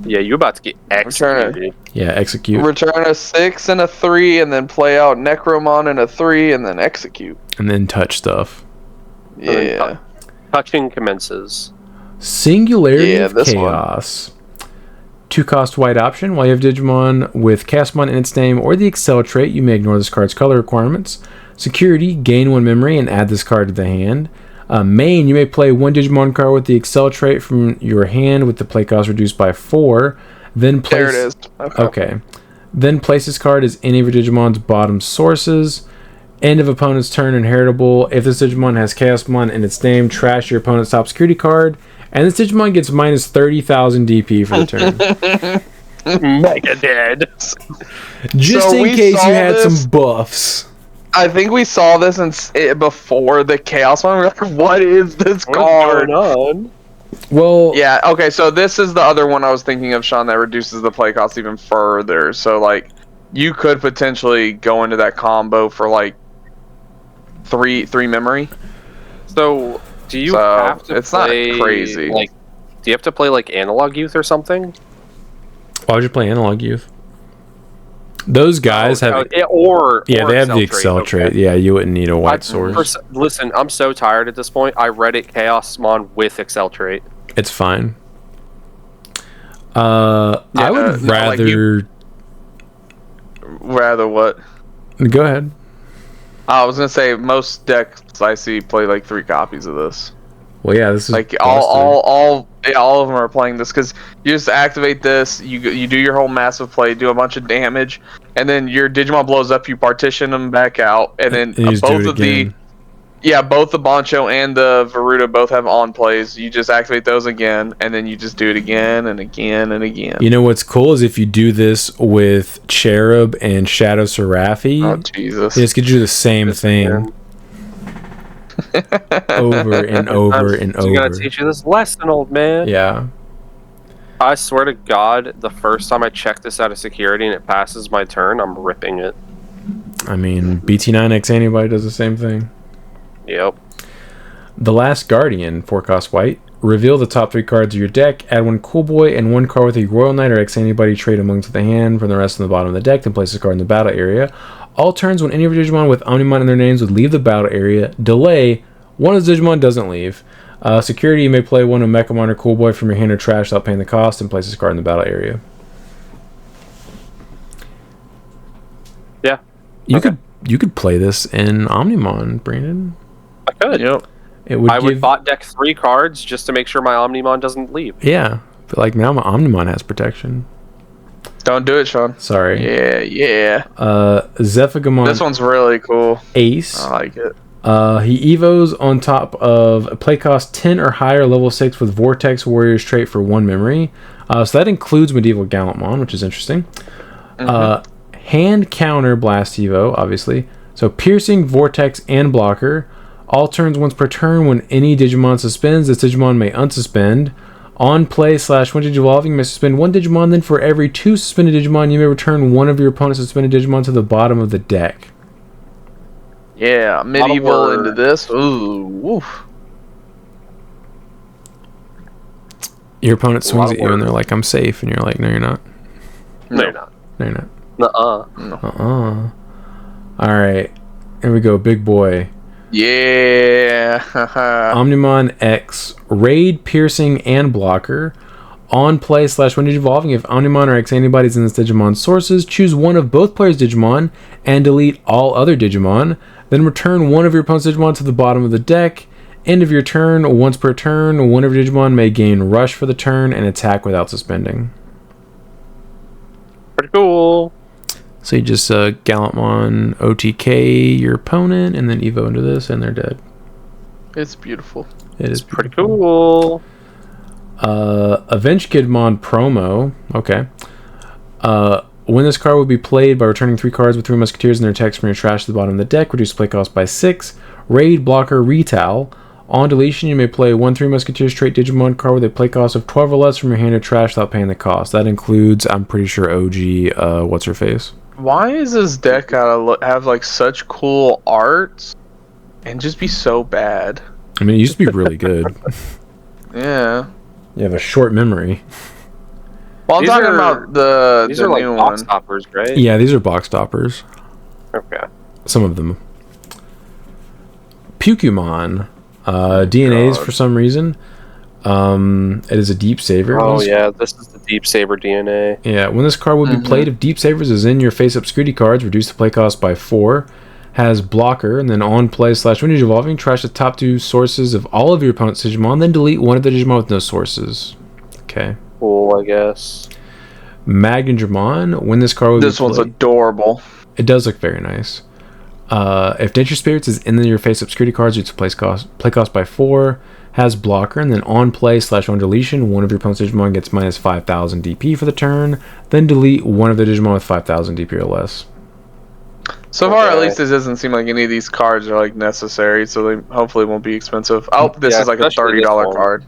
Yeah, you're about to get executed. Yeah, execute. Return a 6 and a 3, and then play out Necromon and a 3, and then execute. And then touch stuff. Yeah. Touching commences. Singularity of Chaos. 2-cost white option. While you have Digimon with Chaosmon in its name or the Excel trait, you may ignore this card's color requirements. Security, gain 1 memory and add this card to the hand. Main, you may play one Digimon card with the Excel trait from your hand with the play cost reduced by 4. Then place, there it is. Okay. Then place this card as any of your Digimon's bottom sources. End of opponent's turn, inheritable. If this Digimon has Chaosmon in its name, trash your opponent's top security card. And this Digimon gets minus 30,000 DP for the turn. Mega dead. Just in case you had some buffs. I think we saw this before the Chaos one. We're like, what is this card? What's going on? Well, yeah, okay, so this is the other one I was thinking of, Sean, that reduces the play cost even further. So, like, you could potentially go into that combo for, like, three memory. So, do you have to it's play, not crazy. Like, do you have to play, like, Analog Youth or something? Why would you play Analog Youth? Those guys have... they have the Excel trait. Okay. Yeah, you wouldn't need a white source. Listen, I'm so tired at this point. I read it Chaosmon with Excel trait. It's fine. I would rather... Rather what? Go ahead. I was going to say, most decks I see play like 3 copies of this. Well, yeah, this is like all of them are playing this because you just activate this, you do your whole massive play, do a bunch of damage, and then your Digimon blows up. You partition them back out, and then both the Bancho and the Varuta both have on plays. You just activate those again, and then you just do it again and again and again. You know what's cool is if you do this with Cherub and Shadow Seraphi, oh Jesus, it just gives you the same thing. Over and over and over. I'm gonna teach you this lesson, old man. Yeah. I swear to God, the first time I check this out of security and it passes my turn, I'm ripping it. I mean, BT9X anybody does the same thing. Yep. The Last Guardian, 4 cost white. Reveal the top 3 cards of your deck. Add 1 Cool Boy and 1 card with a Royal Knight or X anybody trade amongst the hand from the rest of the bottom of the deck. Then place this card in the battle area. All turns when any of your Digimon with Omnimon in their names would leave the battle area. Delay. One of the Digimon doesn't leave. Security, you may play one of Mechamon or Cool Boy from your hand or trash without paying the cost and place this card in the battle area. Yeah. You could play this in Omnimon, Brandon. I could. Yep. I would bot deck 3 cards just to make sure my Omnimon doesn't leave. Yeah. But like now my Omnimon has protection. Don't do it, Sean. Sorry. Yeah. Zephygamon. This one's really cool. Ace. I like it. He evos on top of a play cost 10 or higher, level 6 with Vortex Warrior's trait for 1 memory. So that includes Medieval Gallantmon, which is interesting. Hand counter Blast Evo, obviously. So Piercing, Vortex, and Blocker. All turns once per turn when any Digimon suspends, this Digimon may unsuspend. On play / when Digivolving, you may suspend 1 Digimon, then for every 2 suspended Digimon, you may return one of your opponent's suspended Digimon to the bottom of the deck. Yeah, medieval into this. Ooh, woof. Your opponent swings at you and they're like, I'm safe, and you're like, no, you're not. No, you're not. No, you're not. No. Alright, here we go, big boy. Yeah. Omnimon X, Raid, Piercing, and Blocker. On play / when Digivolving, if Omnimon or X anybody's in this Digimon's sources, choose one of both players' Digimon and delete all other Digimon. Then return one of your opponent's Digimon to the bottom of the deck. End of your turn, once per turn, one of your Digimon may gain Rush for the turn and attack without suspending. Pretty cool. So you just Gallantmon OTK your opponent and then Evo into this and they're dead. It's beautiful. It is pretty cool. Avenge Kidmon promo. Okay. When this card will be played by returning 3 cards with 3 Musketeers and their text from your trash to the bottom of the deck, reduce play cost by 6. Raid, Blocker, Retal. On deletion, you may play 1 3 Musketeers trait Digimon card with a play cost of 12 or less from your hand or trash without paying the cost. That includes, I'm pretty sure, OG, what's her face? Why is this deck gotta have like such cool art and just be so bad? I mean, it used to be really good. Yeah. You have a short memory. Well, I'm talking about the these are new like box one. toppers, right? Yeah, these are box toppers. Okay. Some of them. Pukumon. DNAs for some reason. It is a Deep Saver. Oh yeah, this is the Deep Saber DNA. Yeah, when this card will be played, if Deep Savers is in your face-up security cards, reduce the play cost by 4. has blocker, and then on play / when you're evolving, trash the top 2 sources of all of your opponent's Digimon, then delete one of the Digimon with no sources. Okay. Cool, I guess. Magnedramon, when this card This one's adorable. It does look very nice. If Nature Spirits is in your face-up security cards, it's play cost by 4, has blocker, and then on play / on deletion, one of your opponent's Digimon gets minus 5,000 DP for the turn, then delete one of the Digimon with 5,000 DP or less. So far, at least it doesn't seem like any of these cards are like necessary, so they hopefully won't be expensive. Oh, this is like a $30 card.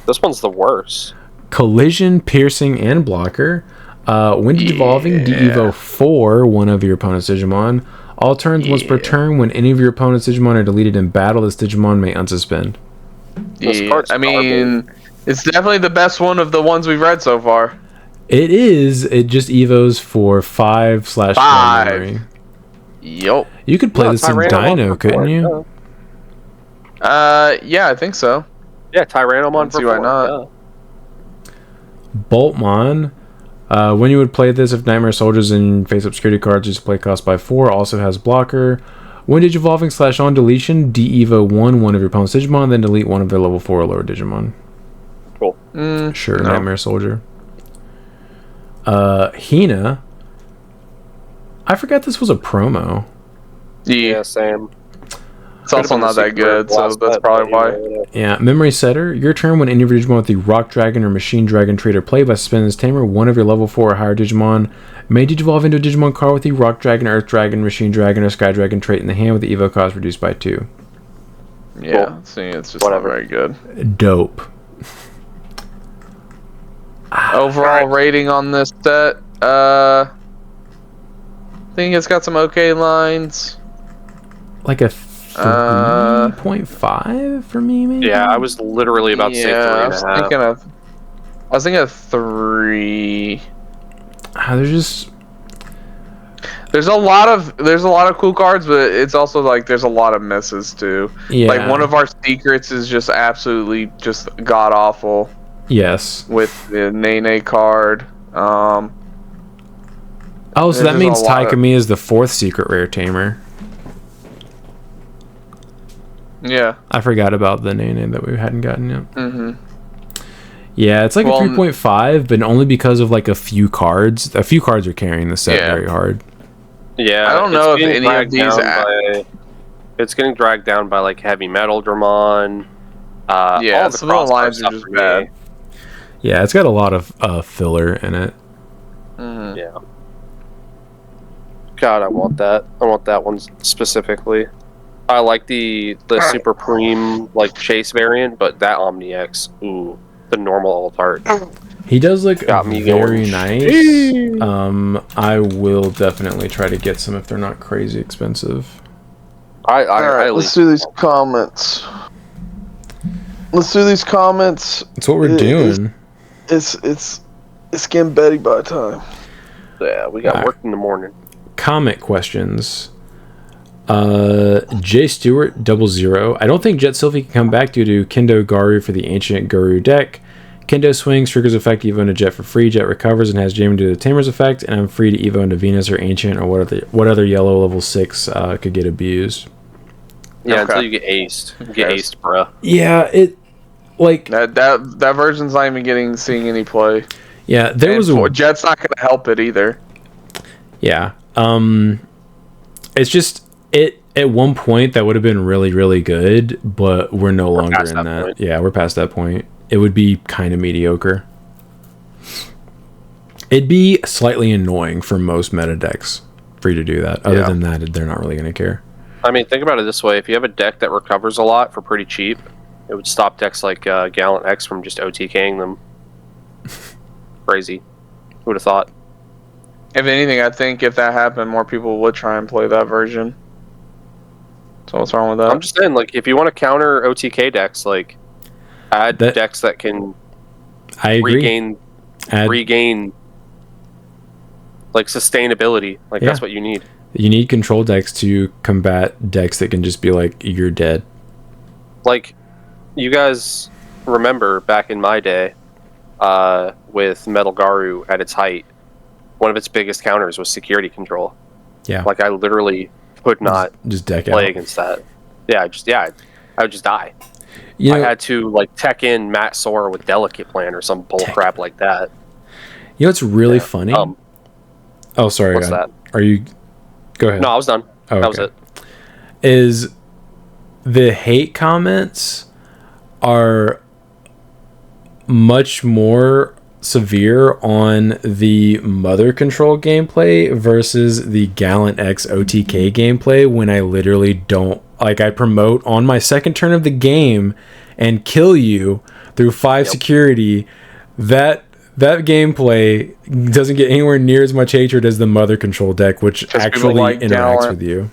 This one's the worst. Collision, piercing, and blocker. When evolving, de-evo 4 one of your opponent's Digimon. All turns once per turn. When any of your opponent's Digimon are deleted in battle, this Digimon may unsuspend. I mean, it's definitely the best one of the ones we've read so far. It is. It just evos for 5/5 memory. Yup. You could play this in Dino, couldn't you? Yeah, I think so. Yeah, Tyrannomon for 4. Why not? Boltmon. When you would play this, if Nightmare Soldiers and face-up security cards just play cost by 4, also has blocker. When evolving / on deletion, de-evo one of your opponent's Digimon, then delete one of their level 4 or lower Digimon. Cool. Sure, no. Nightmare Soldier. Hina. I forgot this was a promo. Yeah, same. It's also not that good, so that's probably why. Yeah, Memory Setter. Your turn, when any of your Digimon with the Rock Dragon or Machine Dragon trait are played by suspending this tamer, one of your level 4 or higher Digimon may evolve into a Digimon card with the Rock Dragon, Earth Dragon, Machine Dragon, or Sky Dragon trait in the hand with the evo cost reduced by 2. Yeah, cool. See, it's just not very good. Dope. Overall rating on this set, I think it's got some okay lines. Like a 3.5 for me, maybe? Yeah, I was literally about to say 3.5. I was thinking of 3. There's a lot of cool cards, but it's also like there's a lot of misses too. Yeah. Like one of our secrets is just absolutely just god awful. Yes. With the Nene card. So that means Taikami is the 4th secret rare tamer. Yeah. I forgot about the Nene that we hadn't gotten yet. Mm-hmm. Yeah, it's like a 3.5, but only because of like a few cards. A few cards are carrying the set very hard. Yeah, I don't know if any of these. It's getting dragged down by like Heavy Metal Dramon. Yeah, some of the lines are just bad. Yeah, it's got a lot of filler in it. Mm-hmm. Yeah. God, I want that. I want that one specifically. I like the Super Preem like Chase variant, but that Omni X, ooh, the normal alt art. He does look very nice. I will definitely try to get some if they're not crazy expensive. Alright, let's do these comments. It's what we're doing. It's getting Betty by time. Yeah, we got work in the morning. Comment questions. J Stewart 00. I don't think Jet Sylvie can come back due to Kendo Garu for the Ancient Garu deck. Kendo swings, triggers effect, Evo into Jet for free. Jet recovers and has Jamie do the Tamer's effect, and I'm free to Evo into Venus or Ancient or what other yellow level 6 could get abused. Yeah, until you get aced. Get aced, bruh. Yeah, it like that version's not even seeing any play. Yeah, Jet's not gonna help it either. Yeah. It's just at one point that would have been really, really good, but we're no longer in that. Yeah, we're past that point. It would be kind of mediocre. It'd be slightly annoying for most meta decks for you to do that. Other than that, they're not really going to care. I mean, think about it this way. If you have a deck that recovers a lot for pretty cheap, it would stop decks like Gallant X from just OTKing them. Crazy. Who would have thought? If anything, I think if that happened, more people would try and play that version. So what's wrong with that? I'm just saying, like, if you want to counter OTK decks, like, add decks that can regain like sustainability. Like that's what you need. You need control decks to combat decks that can just be like, you're dead. Like, you guys remember back in my day, with Metal Garu at its height, one of its biggest counters was security control. Yeah. Like, I literally could not just deck play out against that. I would just die. You know, I had to like tech in Matt Sora with Delicate Plan or some bull crap like that. You know what's really funny? Oh, sorry. What's that? Are you? Go ahead. No, I was done. Oh, okay. That was it. Is the hate comments are much more severe on the Mother Control gameplay versus the Gallant X OTK gameplay when I literally don't, like, I promote on my second turn of the game and kill you through 5 security. That gameplay doesn't get anywhere near as much hatred as the Mother Control deck, which actually interacts with you.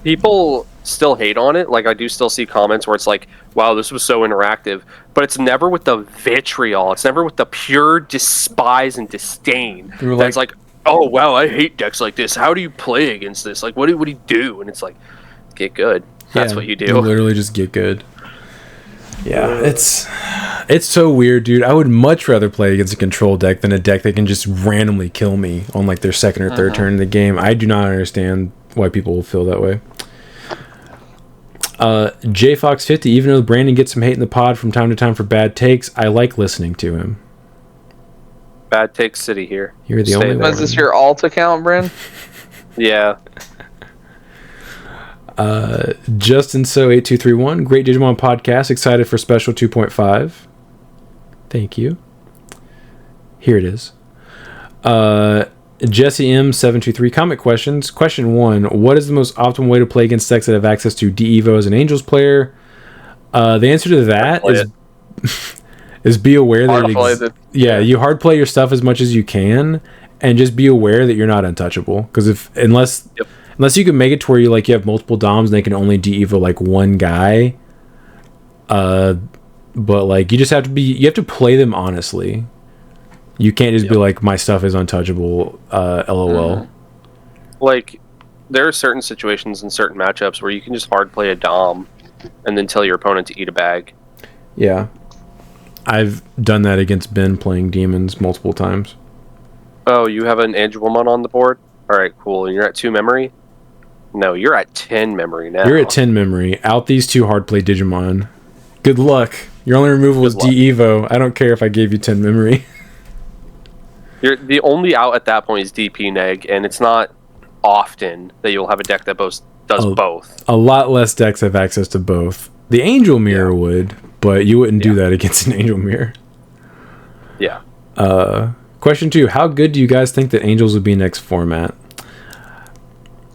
People still hate on it. Like, I do still see comments where it's like, wow, this was so interactive, but it's never with the vitriol. It's never with the pure despise and disdain. That's like, oh wow, I hate decks like this. How do you play against this? Like, what do you do? And it's like, get good. That's what you do. You literally just get good. Yeah, it's so weird, dude. I would much rather play against a control deck than a deck that can just randomly kill me on like their second or third turn in the game. I do not understand why people will feel that way. JFox50, even though Brandon gets some hate in the pod from time to time for bad takes, I like listening to him. Bad take city here. You're the only one. Is this your alt account, Brandon? Yeah. Justin So 8231, great Digimon podcast, excited for special 2.5. Thank you. Here it is. Jesse M723, comment questions. Question 1, what is the most optimal way to play against decks that have access to D-Evo as an Angels player? The answer to that is be aware that you hard play your stuff as much as you can, and just be aware that you're not untouchable. Because unless you can make it to where you have multiple DOMs and they can only D-Evo like one guy, but like you have to play them honestly. You can't just be like, my stuff is untouchable, LOL. Like, there are certain situations in certain matchups where you can just hard play a Dom and then tell your opponent to eat a bag. Yeah. I've done that against Ben playing Demons multiple times. Oh, you have an Edgewomon on the board? Alright, cool. And you're at 2 memory? No, you're at 10 memory now. You're at 10 memory. Out these 2 hard play Digimon. Good luck. Your only removal is D-Evo. I don't care if I gave you 10 memory. The only out at that point is DP Neg, and it's not often that you'll have a deck that does both. A lot less decks have access to both. The Angel Mirror would, but you wouldn't do that against an Angel Mirror. Yeah. Question 2, how good do you guys think that Angels would be next format?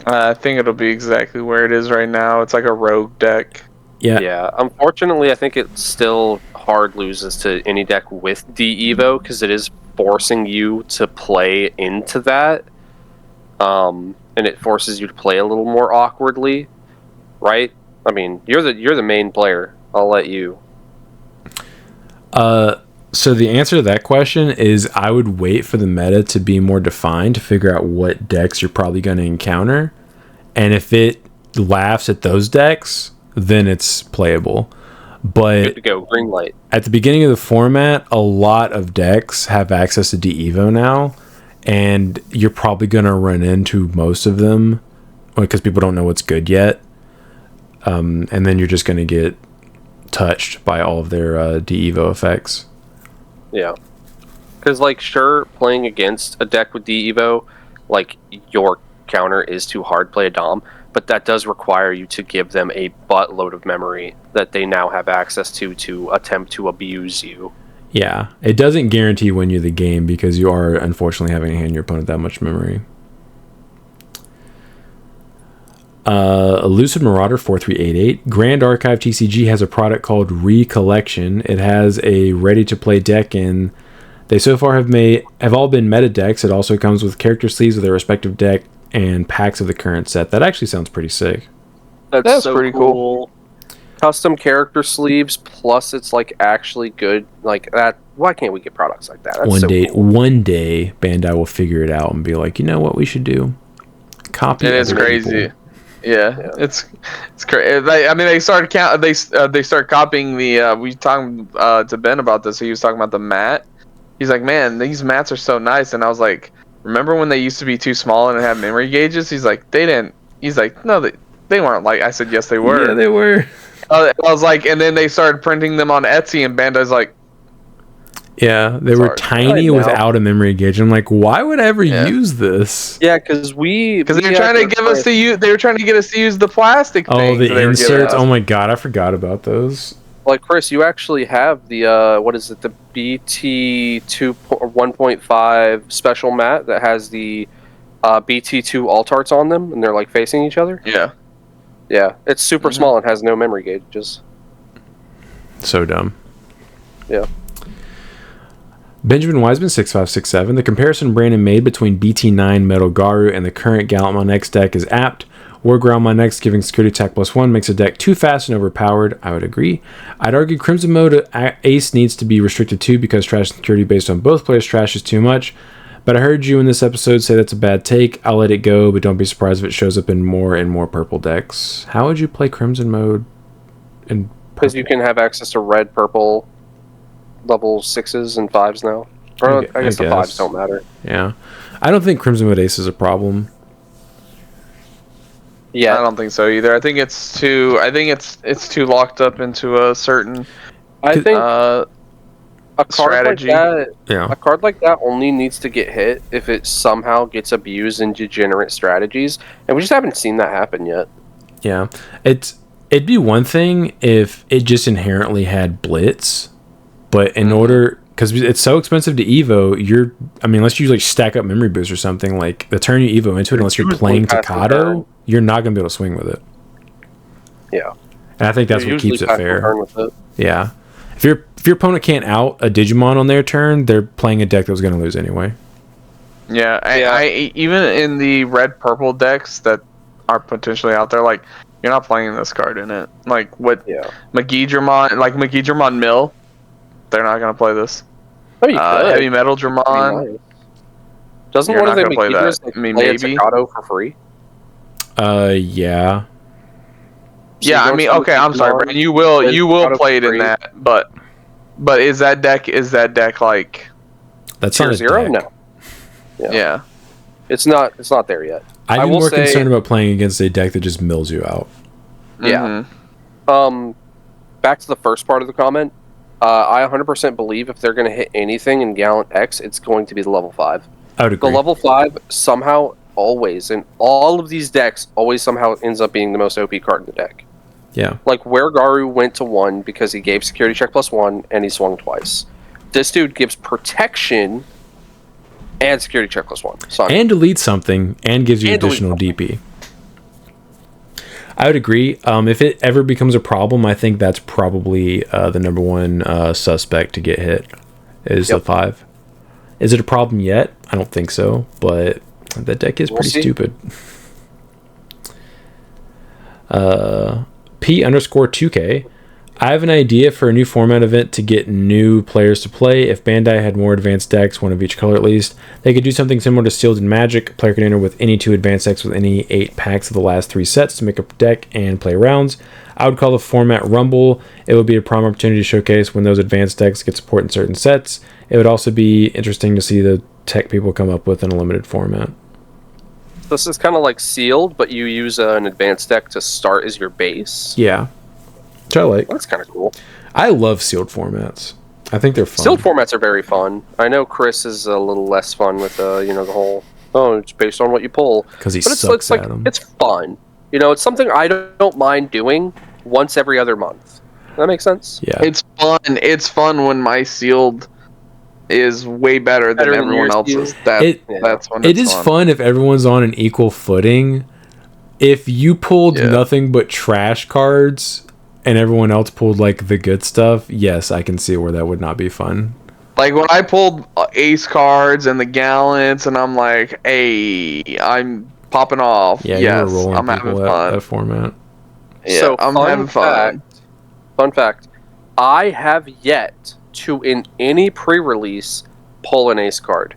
I think it'll be exactly where it is right now. It's like a rogue deck. Yeah. Unfortunately, I think it still hard loses to any deck with D-Evo, because it is forcing you to play into that, and it forces you to play a little more awkwardly, right? I mean, you're the main player. I'll let you. So the answer to that question is I would wait for the meta to be more defined to figure out what decks you're probably going to encounter, and if it laughs at those decks, then it's playable. But good to go. Green light. At the beginning of the format, a lot of decks have access to D-Evo now, and you're probably going to run into most of them because people don't know what's good yet. And then you're just going to get touched by all of their D-Evo effects. Yeah. Because, like, sure, playing against a deck with D-Evo, like, your counter is to hard play a Dom, but that does require you to give them a buttload of memory that they now have access to attempt to abuse you. Yeah, it doesn't guarantee win you the game because you are unfortunately having to hand your opponent that much memory. Elusive Marauder 4388, Grand Archive TCG has a product called Recollection. It has a ready-to-play deck, and they so far have all been meta decks. It also comes with character sleeves of their respective deck and packs of the current set. That actually sounds pretty sick. That's so pretty cool. Custom character sleeves, plus it's like actually good like that. Why can't we get products like that? That's one day Bandai will figure it out and be like, you know what we should do? Copy it. It's crazy. Yeah, it's crazy. I mean, they started they start copying the. We talking to Ben about this. He was talking about the mat. He's like, man, these mats are so nice, and I was like, remember when they used to be too small and have memory gauges? He's like, they didn't He's like, no, they weren't like. I said, yes, they were. Yeah, they were. I was like, and then they started printing them on Etsy, and Bandai's like, yeah, they were tiny without a memory gauge. I'm like, why would I ever use this? Yeah, because they were trying to give us to use. They were trying to get us to use the plastic. Oh, the inserts. Oh my god, I forgot about those. Like, Chris, you actually have the what is it? The BT2 1.5 special mat that has the BT2 alt arts on them, and they're like facing each other. Yeah. Yeah, it's super small and has no memory gauges. So dumb. Yeah. Benjamin Wiseman 6567. The comparison Brandon made between BT9 Metal Garu and the current Gallantmon X deck is apt. War Groundmon X giving security attack +1 makes a deck too fast and overpowered. I would agree. I'd argue Crimson Mode Ace needs to be restricted too because trash security based on both players' trash is too much. But I heard you in this episode say that's a bad take. I'll let it go, but don't be surprised if it shows up in more and more purple decks. How would you play Crimson Mode in purple? Because you can have access to red, purple, level 6s and 5s now. Or I guess the 5s don't matter. Yeah. I don't think Crimson Mode Ace is a problem. Yeah, I don't think so either. I think it's too locked up into a certain a card strategy. Like that, a card like that only needs to get hit if it somehow gets abused in degenerate strategies, and we just haven't seen that happen yet. Yeah, it'd be one thing if it just inherently had blitz, but in order, because it's so expensive to evo, unless you like stack up memory boost or something, like the turn you evo into it, unless you're playing Takado, you're not gonna be able to swing with it. Yeah, and I think that's what keeps it fair. Yeah. If your opponent can't out a Digimon on their turn, they're playing a deck that was going to lose anyway. Yeah, I even in the red-purple decks that are potentially out there, like, you're not playing this card in it. Like, what? Yeah. Magidramon Mill, they're not going to play this. Oh, you could. Heavy Metal Dramon. Doesn't one of the Magidras play maybe Takado for free? Yeah. Yeah, I mean, okay, I'm sorry, Brandon. You will play it in that, but is that deck like that's not zero? Deck. No. Yeah. It's not there yet. I'd be more concerned about playing against a deck that just mills you out. Yeah. Back to the first part of the comment. I 100% believe if they're going to hit anything in Gallant X, it's going to be the level 5. I would agree. The level 5 somehow always, in all of these decks, always somehow ends up being the most OP card in the deck. Yeah. Like, where Garu went to 1 because he gave security check +1 and he swung twice. This dude gives protection and security check +1. So and deletes something and gives you additional DP. I would agree. If it ever becomes a problem, I think that's probably the number one suspect to get hit is the 5. Is it a problem yet? I don't think so, but that deck is pretty stupid. P_2K. I have an idea for a new format event to get new players to play. If Bandai had more advanced decks, one of each color at least, they could do something similar to Sealed and Magic. Player could enter with any 2 advanced decks with any 8 packs of the last 3 sets to make a deck and play rounds. I would call the format Rumble. It would be a prime opportunity to showcase when those advanced decks get support in certain sets. It would also be interesting to see the tech people come up with in a limited format. This is kind of like Sealed, but you use an advanced deck to start as your base. Yeah. Which I like. That's kind of cool. I love sealed formats. I think they're fun. Sealed formats are very fun. I know Chris is a little less fun with the whole, it's based on what you pull. Because he sucks at them. It's fun. It's something I don't mind doing once every other month. Does that make sense? Yeah. It's fun. It's fun when my sealed is way better than everyone else's. That's when it is fun if everyone's on an equal footing. If you pulled nothing but trash cards and everyone else pulled like the good stuff, yes, I can see where that would not be fun. Like when I pulled ace cards and the gallants, and I'm like, hey, I'm popping off. Yeah, yes, you were rolling I'm having fun. That format. Yeah, so I'm having fun. Fun fact: I have yet to, in any pre-release, pull an ace card.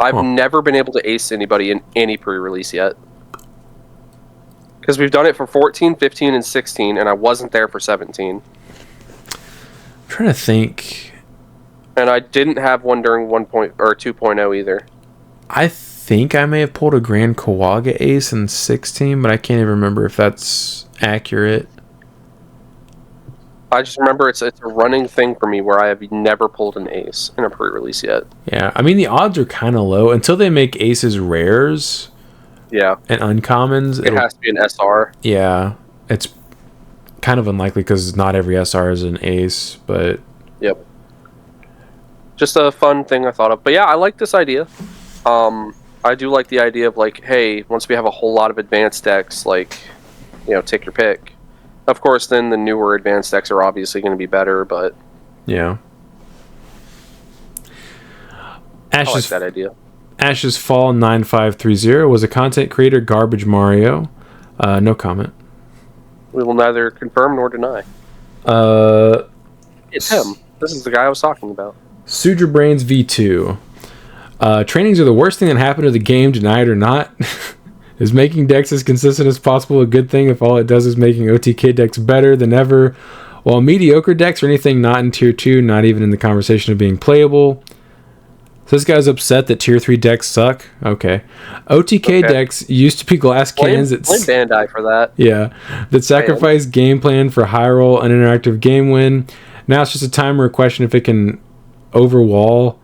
I've never been able to ace anybody in any pre-release yet. Because we've done it for 14, 15, and 16, and I wasn't there for 17. I'm trying to think. And I didn't have one during 1.0 or 2.0 either. I think I may have pulled a Grand Kawaga Ace in 16, but I can't even remember if that's accurate. I just remember it's a running thing for me where I have never pulled an ace in a pre-release yet. Yeah, I mean the odds are kind of low until they make aces rares. Yeah. And uncommons. It has to be an SR. Yeah, it's kind of unlikely because not every SR is an ace, but... Yep. Just a fun thing I thought of. But yeah, I like this idea. I do like the idea of like, hey, once we have a whole lot of advanced decks, like, you know, take your pick. Of course, then the newer advanced decks are obviously going to be better, but... Yeah. I like that idea. Ash's Fall 9530 was a content creator garbage Mario. No comment. We will neither confirm nor deny. It's him. This is the guy I was talking about. Suger Brains V2. Trainings are the worst thing that happened to the game, deny it or not. Is making decks as consistent as possible a good thing if all it does is making OTK decks better than ever? While mediocre decks or anything not in Tier 2, not even in the conversation of being playable. So this guy's upset that Tier 3 decks suck? Okay. OTK decks used to be glass cans. Blame Bandai for that. Yeah. That sacrifice game plan for high roll, uninteractive game win. Now it's just a timer or question if it can overwall.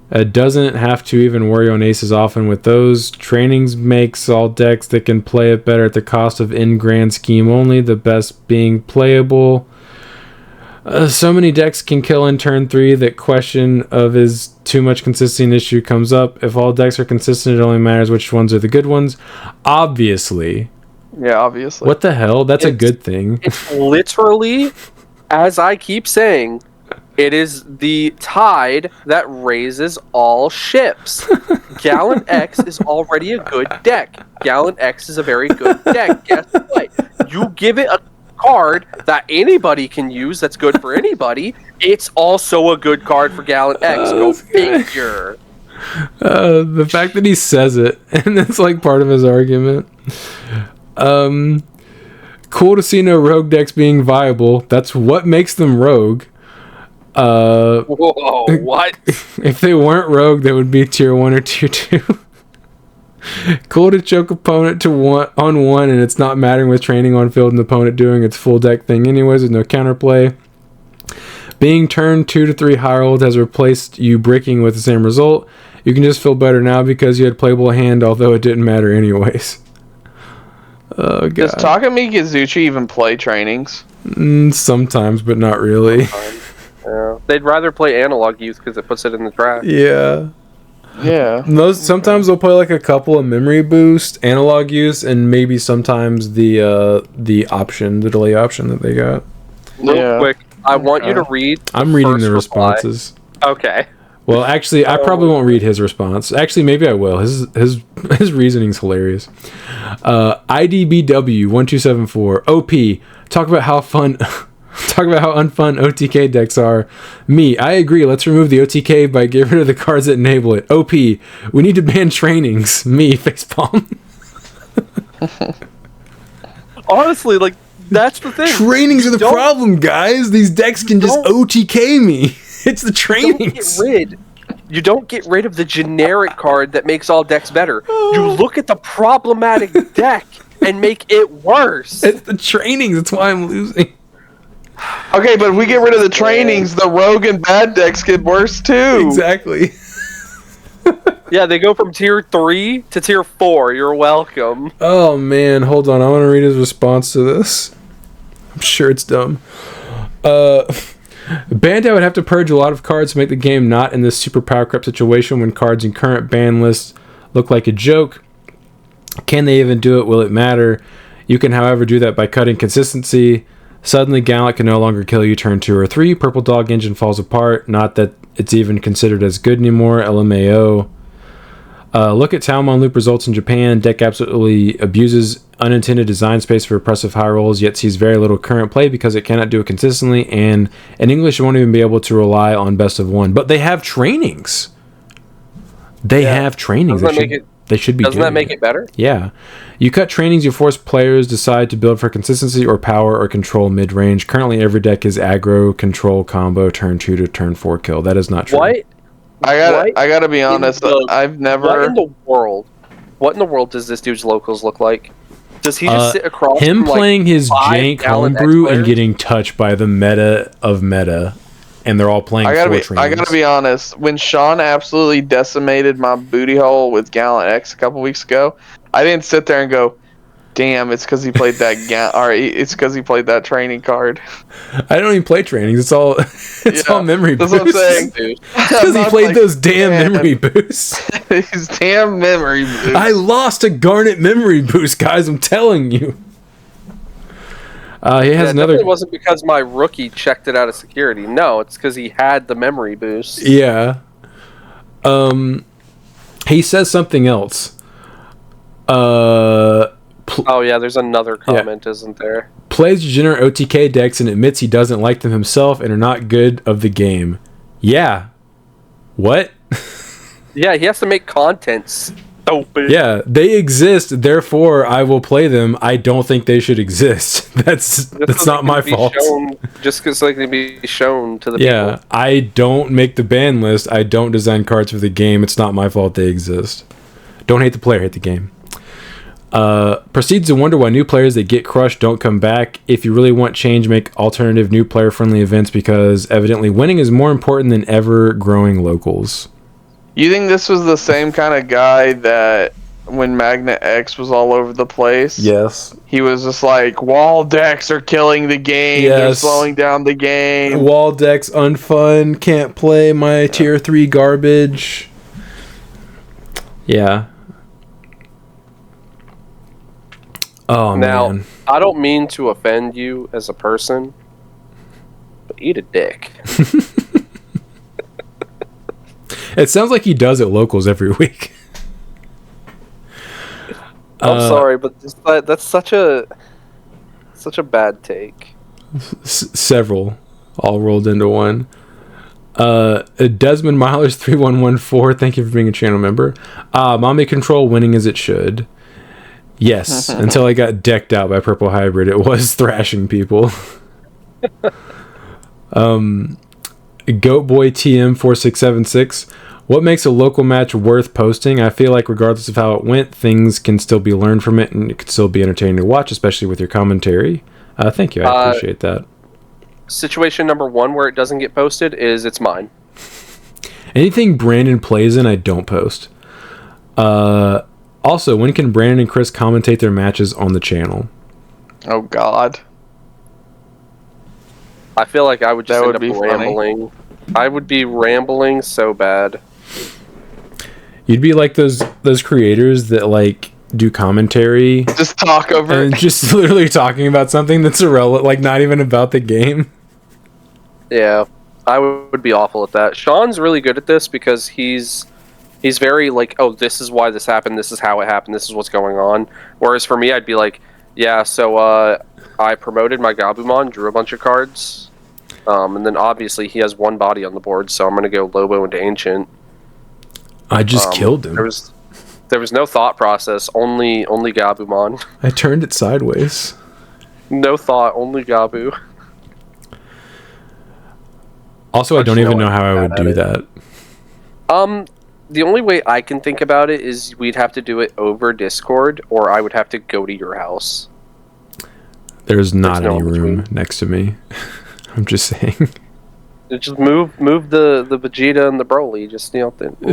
It doesn't have to even worry on aces often with those. Trainings makes all decks that can play it better at the cost of in grand scheme only, the best being playable. So many decks can kill in turn 3 that question of is too much consistency issue comes up. If all decks are consistent, it only matters which ones are the good ones. Obviously. Yeah, obviously. What the hell? That's a good thing. It's literally, as I keep saying, it is the tide that raises all ships. Gallon X is already a good deck. Gallon X is a very good deck. Guess what? You give it a card that anybody can use that's good for anybody, it's also a good card for Gallon X. Go figure. The fact that he says it, and that's like part of his argument. Cool to see no rogue decks being viable. That's what makes them rogue. Whoa, what? If they weren't rogue, they would be Tier 1 or Tier 2. Cool to choke opponent to on one, and it's not mattering with training on field and the opponent doing its full deck thing anyways with no counterplay. Being turned 2 to 3 high rolled has replaced you bricking with the same result. You can just feel better now because you had playable hand, although it didn't matter anyways. Oh, God. Does Takami Kazuchi even play trainings? Sometimes, but not really. Yeah. They'd rather play Analog Youth because it puts it in the trash. Yeah. Yeah. Sometimes they'll play like a couple of memory boost, analog use, and maybe sometimes the option, the delay option that they got. Real quick, I want you to read. I'm reading the responses. Okay. Well, actually, I probably won't read his response. Actually, maybe I will. His reasoning's hilarious. IDBW1274 OP. Talk about how unfun OTK decks are. Me, I agree. Let's remove the OTK by getting rid of the cards that enable it. OP, we need to ban trainings. Me, facepalm. Honestly, like, that's the thing. Trainings are the problem, guys. These decks can just OTK me. It's the trainings. You don't get rid of the generic card that makes all decks better. You look at the problematic deck and make it worse. It's the trainings. That's why I'm losing. Okay, but if we get rid of the trainings, the rogue and bad decks get worse too. Exactly. Yeah, they go from Tier 3 to Tier 4. You're welcome. Oh, man. Hold on. I want to read his response to this. I'm sure it's dumb. Bandai would have to purge a lot of cards to make the game not in this super power creep situation when cards in current ban lists look like a joke. Can they even do it? Will it matter? You can, however, do that by cutting consistency. Suddenly, Gallant can no longer kill you turn 2 or 3. Purple Dog Engine falls apart. Not that it's even considered as good anymore. LMAO. Look at Talmon Loop results in Japan. Deck absolutely abuses unintended design space for oppressive high rolls, yet sees very little current play because it cannot do it consistently. And in English, it won't even be able to rely on best of one. But they have trainings. They have trainings. They should be. Doesn't that make it better? Yeah. You cut trainings, you force players decide to build for consistency or power or control mid-range. Currently, every deck is aggro, control, combo, turn 2 to turn 4 kill. That is not true. I gotta be honest. I've never. What in the world does this dude's locals look like? Does he just sit across him from, playing his jank homebrew and getting touched by the meta of meta, and they're all playing? I gotta be honest. When Sean absolutely decimated my booty hole with Gallant X a couple weeks ago, I didn't sit there and go, "Damn, it's because he played that or it's because he played that training card." I don't even play trainings. It's all all memory boosts. That's what I'm saying, dude. Because he played those damn memory boosts. These damn memory boosts. I lost a Garnet memory boost, guys. I'm telling you. He has another. It wasn't because my rookie checked it out of security. No, it's because he had the memory boost. Yeah. He says something else. Oh yeah, there's another comment, isn't there? Plays degenerate OTK decks and admits he doesn't like them himself and are not good of the game. Yeah. What? Yeah, he has to make content stupid. Yeah, they exist, therefore I will play them. I don't think they should exist. That's not my fault. Just because they can be shown to the people. Yeah, I don't make the ban list. I don't design cards for the game. It's not my fault they exist. Don't hate the player, hate the game. Proceeds to wonder why new players that get crushed don't come back. If you really want change, make alternative new player friendly events, because evidently winning is more important than ever growing locals. You think this was the same kind of guy that when Magna X was all over the place? Yes. He was just like, wall decks are killing the game. Yes. They're slowing down the game. Wall decks unfun. Can't play my tier 3 garbage. Yeah. Oh, now, man. I don't mean to offend you as a person, but eat a dick. It sounds like he does it locals every week. I'm sorry, but that's such a bad take. Several, all rolled into one. Desmond Milers 3114, thank you for being a channel member. Mommy Control winning as it should. Yes, until I got decked out by Purple Hybrid, it was thrashing people. Goatboy TM 4676. What makes a local match worth posting? I feel like regardless of how it went, things can still be learned from it, and it could still be entertaining to watch, especially with your commentary. Thank you, I appreciate that. Situation number 1 where it doesn't get posted is it's mine. Anything Brandon plays in, I don't post. Also, when can Brandon and Chris commentate their matches on the channel? Oh, God. I feel like I would just end up rambling. I would be rambling so bad. You'd be like those creators that like do commentary, just talk over and just literally talking about something that's irrelevant, like not even about the game. Yeah, I would be awful at that. Sean's really good at this because he's very like, oh, this is why this happened, this is how it happened, this is what's going on. Whereas for me, I'd be like, yeah, so I promoted my Gabumon, drew a bunch of cards, and then obviously he has one body on the board, so I'm gonna go Lobo into Ancient. I just killed him. There was no thought process, only Gabumon. I turned it sideways. No thought, only Gabu. Also, I don't even know how I would do that. The only way I can think about it is we'd have to do it over Discord, or I would have to go to your house. There's not any room next to me. I'm just saying. Just move the Vegeta and the Broly. Just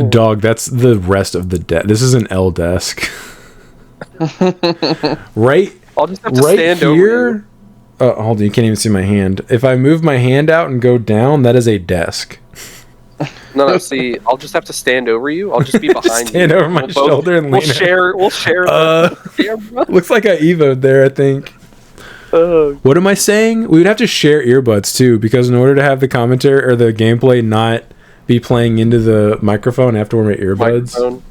Dog, that's the rest of the desk. This is an L desk. right. I'll just have to stand here. over you. Oh, hold on, you can't even see my hand. If I move my hand out and go down, that is a desk. No, see, I'll just have to stand over you. I'll just be behind stand you. over my shoulder and lean out. We'll share the camera. Looks like I evoed there, I think. What am I saying? We would have to share earbuds too, because in order to have the commentary or the gameplay not be playing into the microphone, I have to wear my earbuds.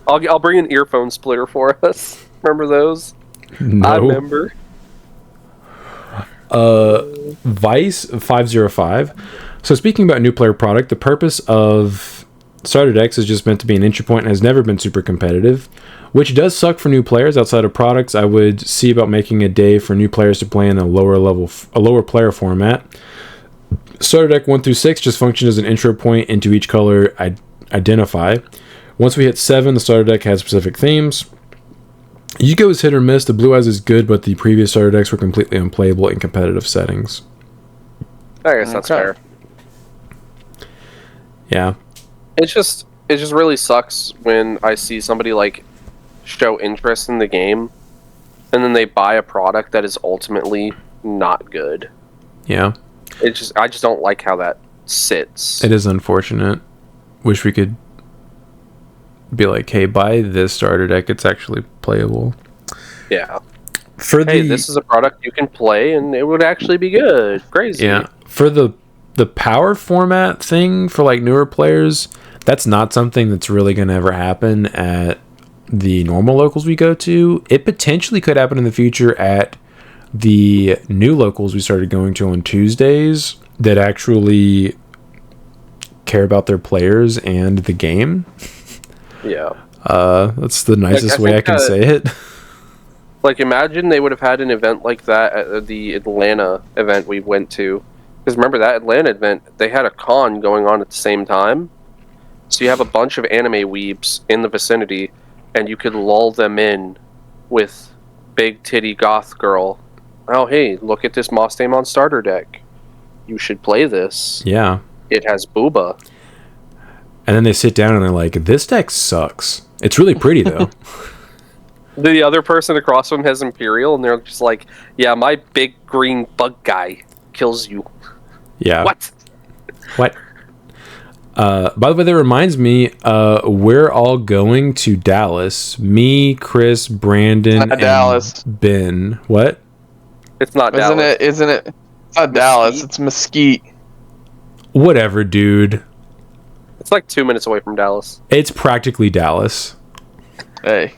I'll bring an earphone splitter for us. Remember those? No. I remember. Vice 505. So speaking about new player product, the purpose of starter decks is just meant to be an entry point and has never been super competitive, which does suck for new players. Outside of products, I would see about making a day for new players to play in a lower player format. Starter deck 1 through 6 just function as an intro point into each color identify. Once we hit 7, the starter deck has specific themes. Yu-Gi-Oh! Is hit or miss. The Blue Eyes is good, but the previous starter decks were completely unplayable in competitive settings. I guess that's fair. Yeah. It just really sucks when I see somebody like show interest in the game and then they buy a product that is ultimately not good. Yeah. I just don't like how that sits. It is unfortunate. Wish we could be like, hey, buy this starter deck. It's actually playable. Yeah. This is a product you can play and it would actually be good. Crazy. Yeah. For the power format thing for like newer players, that's not something that's really going to ever happen at the normal locals we go to. It potentially could happen in the future at the new locals we started going to on Tuesdays that actually care about their players and the game. Yeah. That's the nicest way I can say it. Like, imagine they would have had an event like that at the Atlanta event we went to. Because remember that Atlanta event, they had a con going on at the same time. So you have a bunch of anime weebs in the vicinity, and you could lull them in with big titty goth girl. Oh, hey, look at this Moss Daemon starter deck. You should play this. Yeah. It has booba. And then they sit down and they're like, this deck sucks. It's really pretty, though. The other person across from has Imperial, and they're just like, yeah, my big green bug guy kills you. Yeah. What? By the way, that reminds me, we're all going to Dallas. Me, Chris, Brandon, and Dallas. Ben. What? It's not Dallas. Isn't it? It's not Dallas. It's Mesquite. Whatever, dude. It's like 2 minutes away from Dallas. It's practically Dallas. Hey.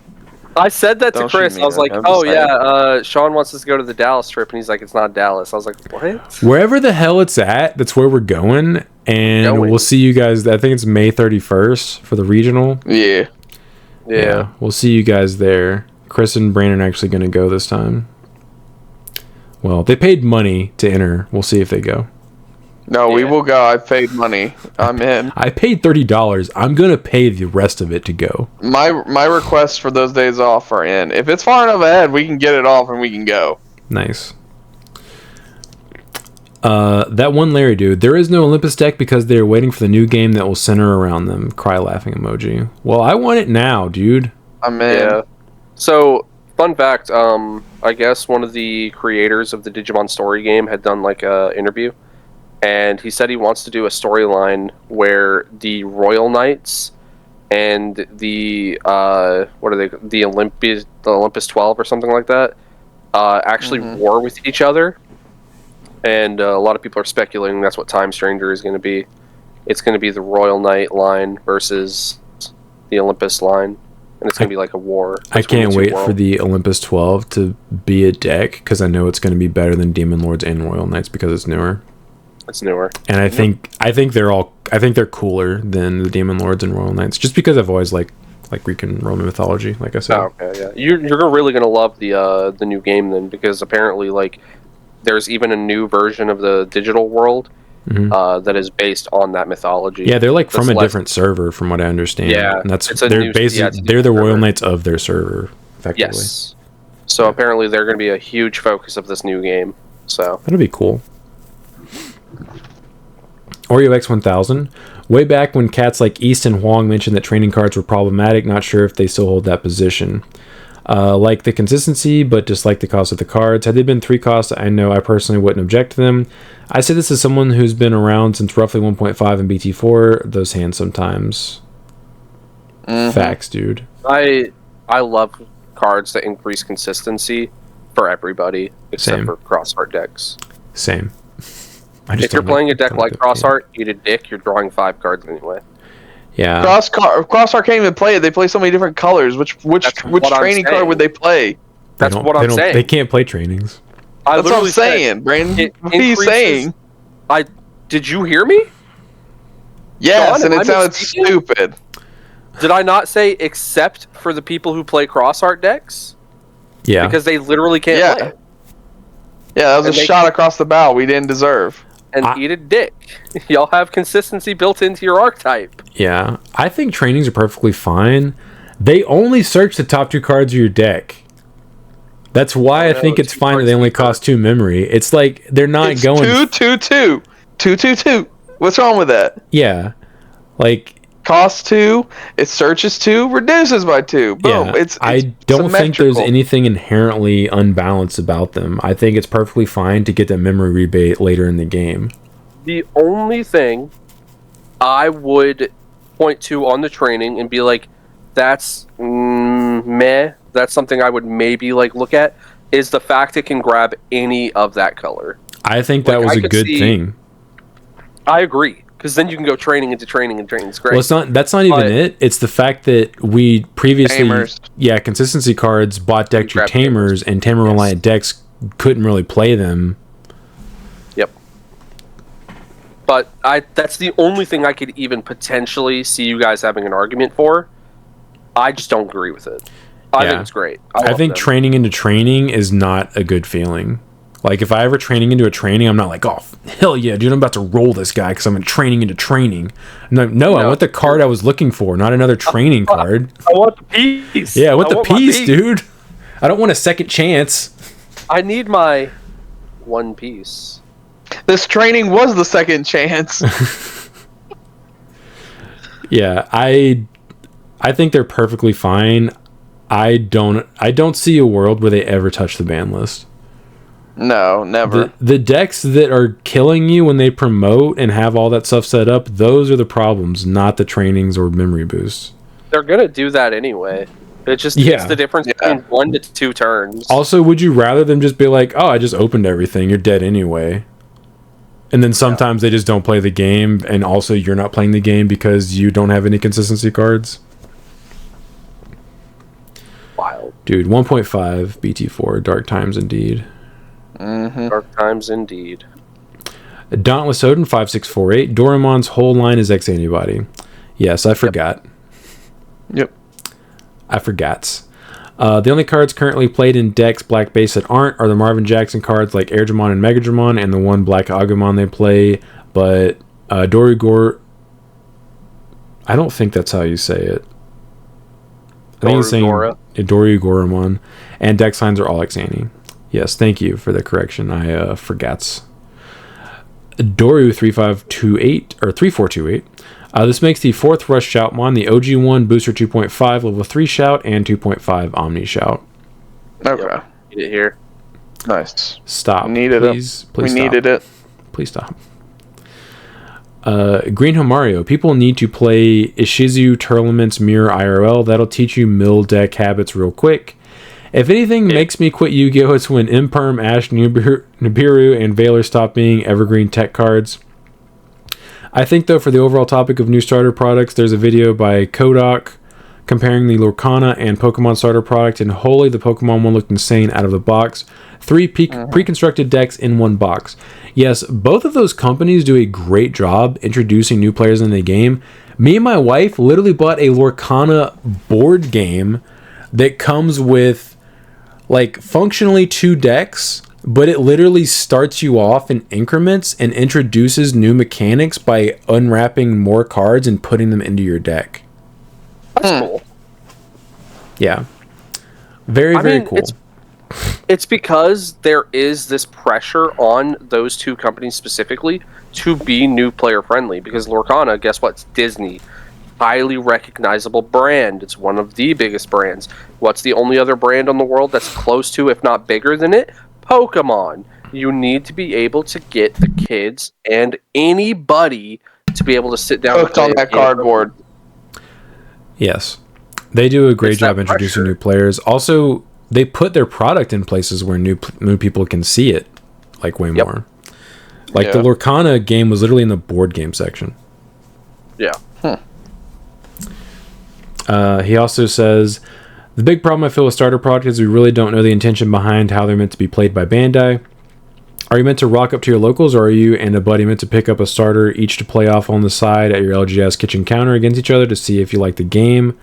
I said that to Chris. I was like, oh, yeah, Sean wants us to go to the Dallas trip, and he's like, it's not Dallas. I was like, what? Wherever the hell it's at, that's where we're going, and we'll see you guys. I think it's May 31st for the regional. Yeah. We'll see you guys there. Chris and Brandon are actually going to go this time. Well, they paid money to enter. We'll see if they go. No, we will go. I paid money. I'm in. I paid $30. I'm gonna pay the rest of it to go. My requests for those days off are in. If it's far enough ahead, we can get it off and we can go. Nice. That one Larry dude. There is no Olympus deck because they're waiting for the new game that will center around them. Cry laughing emoji. Well, I want it now, dude. I'm in. Yeah. So, fun fact. I guess one of the creators of the Digimon story game had done like a interview. And he said he wants to do a storyline where the Royal Knights and the the Olympus 12 or something like that actually war with each other. And a lot of people are speculating that's what Time Stranger is going to be. It's going to be the Royal Knight line versus the Olympus line, and it's going to be like a war. I can't wait for the Olympus 12 to be a deck because I know it's going to be better than Demon Lords and Royal Knights because it's newer. It's newer, and I think they're cooler than the Demon Lords and Royal Knights, just because I've always liked Greek and Roman mythology, like I said. Oh, okay, yeah, you're really gonna love the new game then, because apparently like there's even a new version of the digital world that is based on that mythology. Yeah, they're like from a different server, from what I understand. Yeah, and they're the Royal Knights of their server, effectively. Yes. So apparently they're going to be a huge focus of this new game. So that'll be cool. Oreo X1000. Way back when cats like East and Huang mentioned that training cards were problematic, not sure if they still hold that position. Like the consistency, but dislike the cost of the cards. Had they been 3 costs, I know I personally wouldn't object to them. I say this as someone who's been around since roughly 1.5 and BT4. Those hands sometimes. Facts, dude. I love cards that increase consistency for everybody, except for cross-art decks. Same. If you're playing a deck like Cross-Art, eat a dick, you're drawing 5 cards anyway. Yeah. Cross-Art can't even play it. They play so many different colors. Which training card would they play? That's what I'm saying. They can't play trainings. That's what I'm saying, Brandon. What are you saying? Did you hear me? Yes, Sean, and it sounded stupid. Did I not say except for the people who play Cross-Art decks? Yeah. Because they literally can't play it. Yeah, that was a shot across the bow we didn't deserve. and eat a dick. Y'all have consistency built into your archetype. Yeah, I think trainings are perfectly fine. They only search the top 2 cards of your deck. That's why I think it's fine that they only cost 2 memory. It's like they're not going 2. What's wrong with that? Yeah, like costs 2, it searches 2, reduces by 2. Boom. Yeah, I don't think there's anything inherently unbalanced about them. I think it's perfectly fine to get that memory rebate later in the game. The only thing I would point to on the training and be like, that's meh. That's something I would maybe like look at, is the fact it can grab any of that color. I think that was a good thing. I agree, because then you can go training into training and training. It's great. Well, that's not even it. It's the fact that we previously, consistency cards bot decked your tamers, and tamer reliant decks couldn't really play them. Yep. But that's the only thing I could even potentially see you guys having an argument for. I just don't agree with it. I think it's great. I think training into training is not a good feeling. Like, if I ever training into a training, I'm not like, oh, hell yeah, dude, I'm about to roll this guy because I'm training into training. No, I want the card I was looking for, not another training card. I want the piece. Yeah, I want the piece, dude. I don't want a second chance. I need my one piece. This training was the second chance. Yeah, I think they're perfectly fine. I don't see a world where they ever touch the ban list. No, never. The decks that are killing you when they promote and have all that stuff set up, those are the problems, not the trainings or memory boosts. They're gonna do that anyway. It's just it's the difference between 1 to 2 turns. Also, would you rather them just be like, oh, I just opened everything, you're dead anyway? And then sometimes they just don't play the game, and also you're not playing the game because you don't have any consistency cards? Wild. Dude, 1.5 BT4, dark times indeed. Mm-hmm. Dark times indeed. Dauntless Odin 5648. Doraemon's whole line is X antibody. Yes, I forgot. Yep. I forgot. The only cards currently played in decks black base that aren't are the Marvin Jackson cards like Airdramon and Megadramon and the one black Agumon they play, but Dorigor, I don't think that's how you say it. I think it's saying Dorigoramon, and deck signs are all X-Ante. Yes, thank you for the correction. I forgets. Doru 3528 or 3428. This makes the 4th Rush Shoutmon, the OG1 Booster 2.5, level 3 Shout, and 2.5 Omni Shout. Okay. Need it here. Nice. Stop. Needed please, it. Please we stop. Needed it. Please stop. Green Homario. People need to play Ishizu Tournament's Mirror IRL. That'll teach you mill deck habits real quick. If anything makes me quit Yu-Gi-Oh! It's when Imperm, Ash, Nibiru, and Valor stop being evergreen tech cards. I think, though, for the overall topic of new starter products, there's a video by Kodak comparing the Lorcana and Pokemon starter product, and holy, the Pokemon one looked insane out of the box. 3 pre-constructed decks in one box. Yes, both of those companies do a great job introducing new players in the game. Me and my wife literally bought a Lorcana board game that comes with like functionally 2 decks, but it literally starts you off in increments and introduces new mechanics by unwrapping more cards and putting them into your deck. That's cool. Yeah. Very cool. It's because there is this pressure on those 2 companies specifically to be new player friendly, because Lorcana, guess what? It's Disney. Highly recognizable brand. It's one of the biggest brands. What's the only other brand on the world that's close to, if not bigger than it? Pokemon. You need to be able to get the kids and anybody to be able to sit down hooked on that cardboard. Yes. They do a great job introducing new players. Also, they put their product in places where new people can see it, like way more. Like the Lorcana game was literally in the board game section. Yeah. He also says, the big problem I feel with starter product is we really don't know the intention behind how they're meant to be played by Bandai. Are you meant to rock up to your locals, or are you and a buddy meant to pick up a starter each to play off on the side at your LGS kitchen counter against each other to see if you like the game?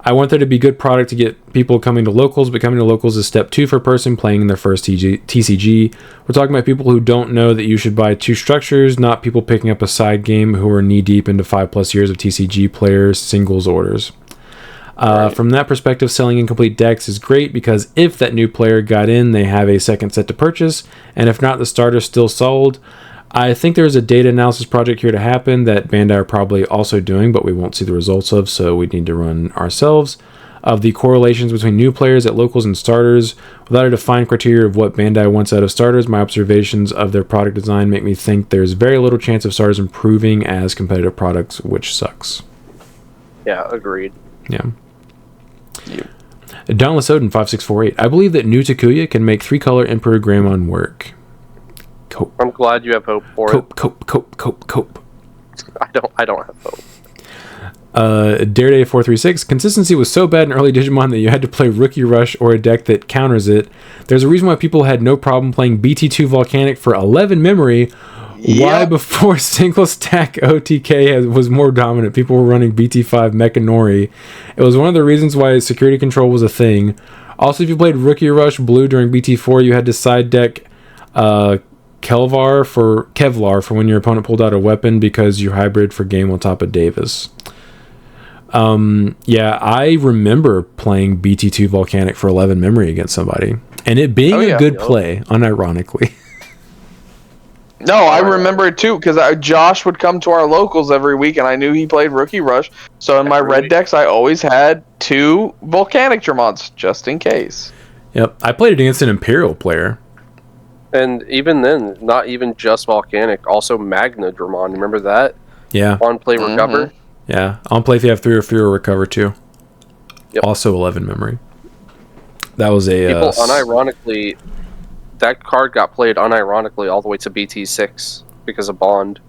I want there to be good product to get people coming to locals, but coming to locals is step 2 for a person playing their first TCG. We're talking about people who don't know that you should buy 2 structures, not people picking up a side game who are knee-deep into 5+ years of TCG players' singles orders. Right. From that perspective, selling incomplete decks is great because if that new player got in, they have a second set to purchase, and if not, the starter's still sold. I think there's a data analysis project here to happen that Bandai are probably also doing, but we won't see the results of, so we need to run ourselves, of the correlations between new players at locals and starters. Without a defined criteria of what Bandai wants out of starters, my observations of their product design make me think there's very little chance of starters improving as competitive products, which sucks. Yeah, agreed. Yeah. Dauntless Odin 5648. I believe that new Takuya can make 3-color Emperor Greymon work. Cope. I'm glad you have hope for it. Cope. I don't have hope. Dareday 436. Consistency was so bad in early Digimon that you had to play Rookie Rush or a deck that counters it. There's a reason why people had no problem playing BT2 Volcanic for 11 memory. Yep. Why before single stack OTK was more dominant, people were running BT5 Mechanori. It was one of the reasons why security control was a thing. Also, if you played Rookie Rush Blue during BT4, you had to side deck Kevlar for when your opponent pulled out a weapon because you hybrid for game on top of Davis. Yeah, I remember playing BT2 Volcanic for 11 memory against somebody, and it being a good play, unironically. No, I remember it too, because Josh would come to our locals every week, and I knew he played Rookie Rush, so in my red decks, I always had 2 Volcanic Dramons, just in case. Yep, I played it against an Imperial player. And even then, not even just Volcanic, also Magna Dramon. Remember that? Yeah. On play recover. Yeah. On play if you have 3 or fewer recover too. Yep. Also 11 memory. That was a people unironically. That card got played unironically all the way to BT6 because of Bond.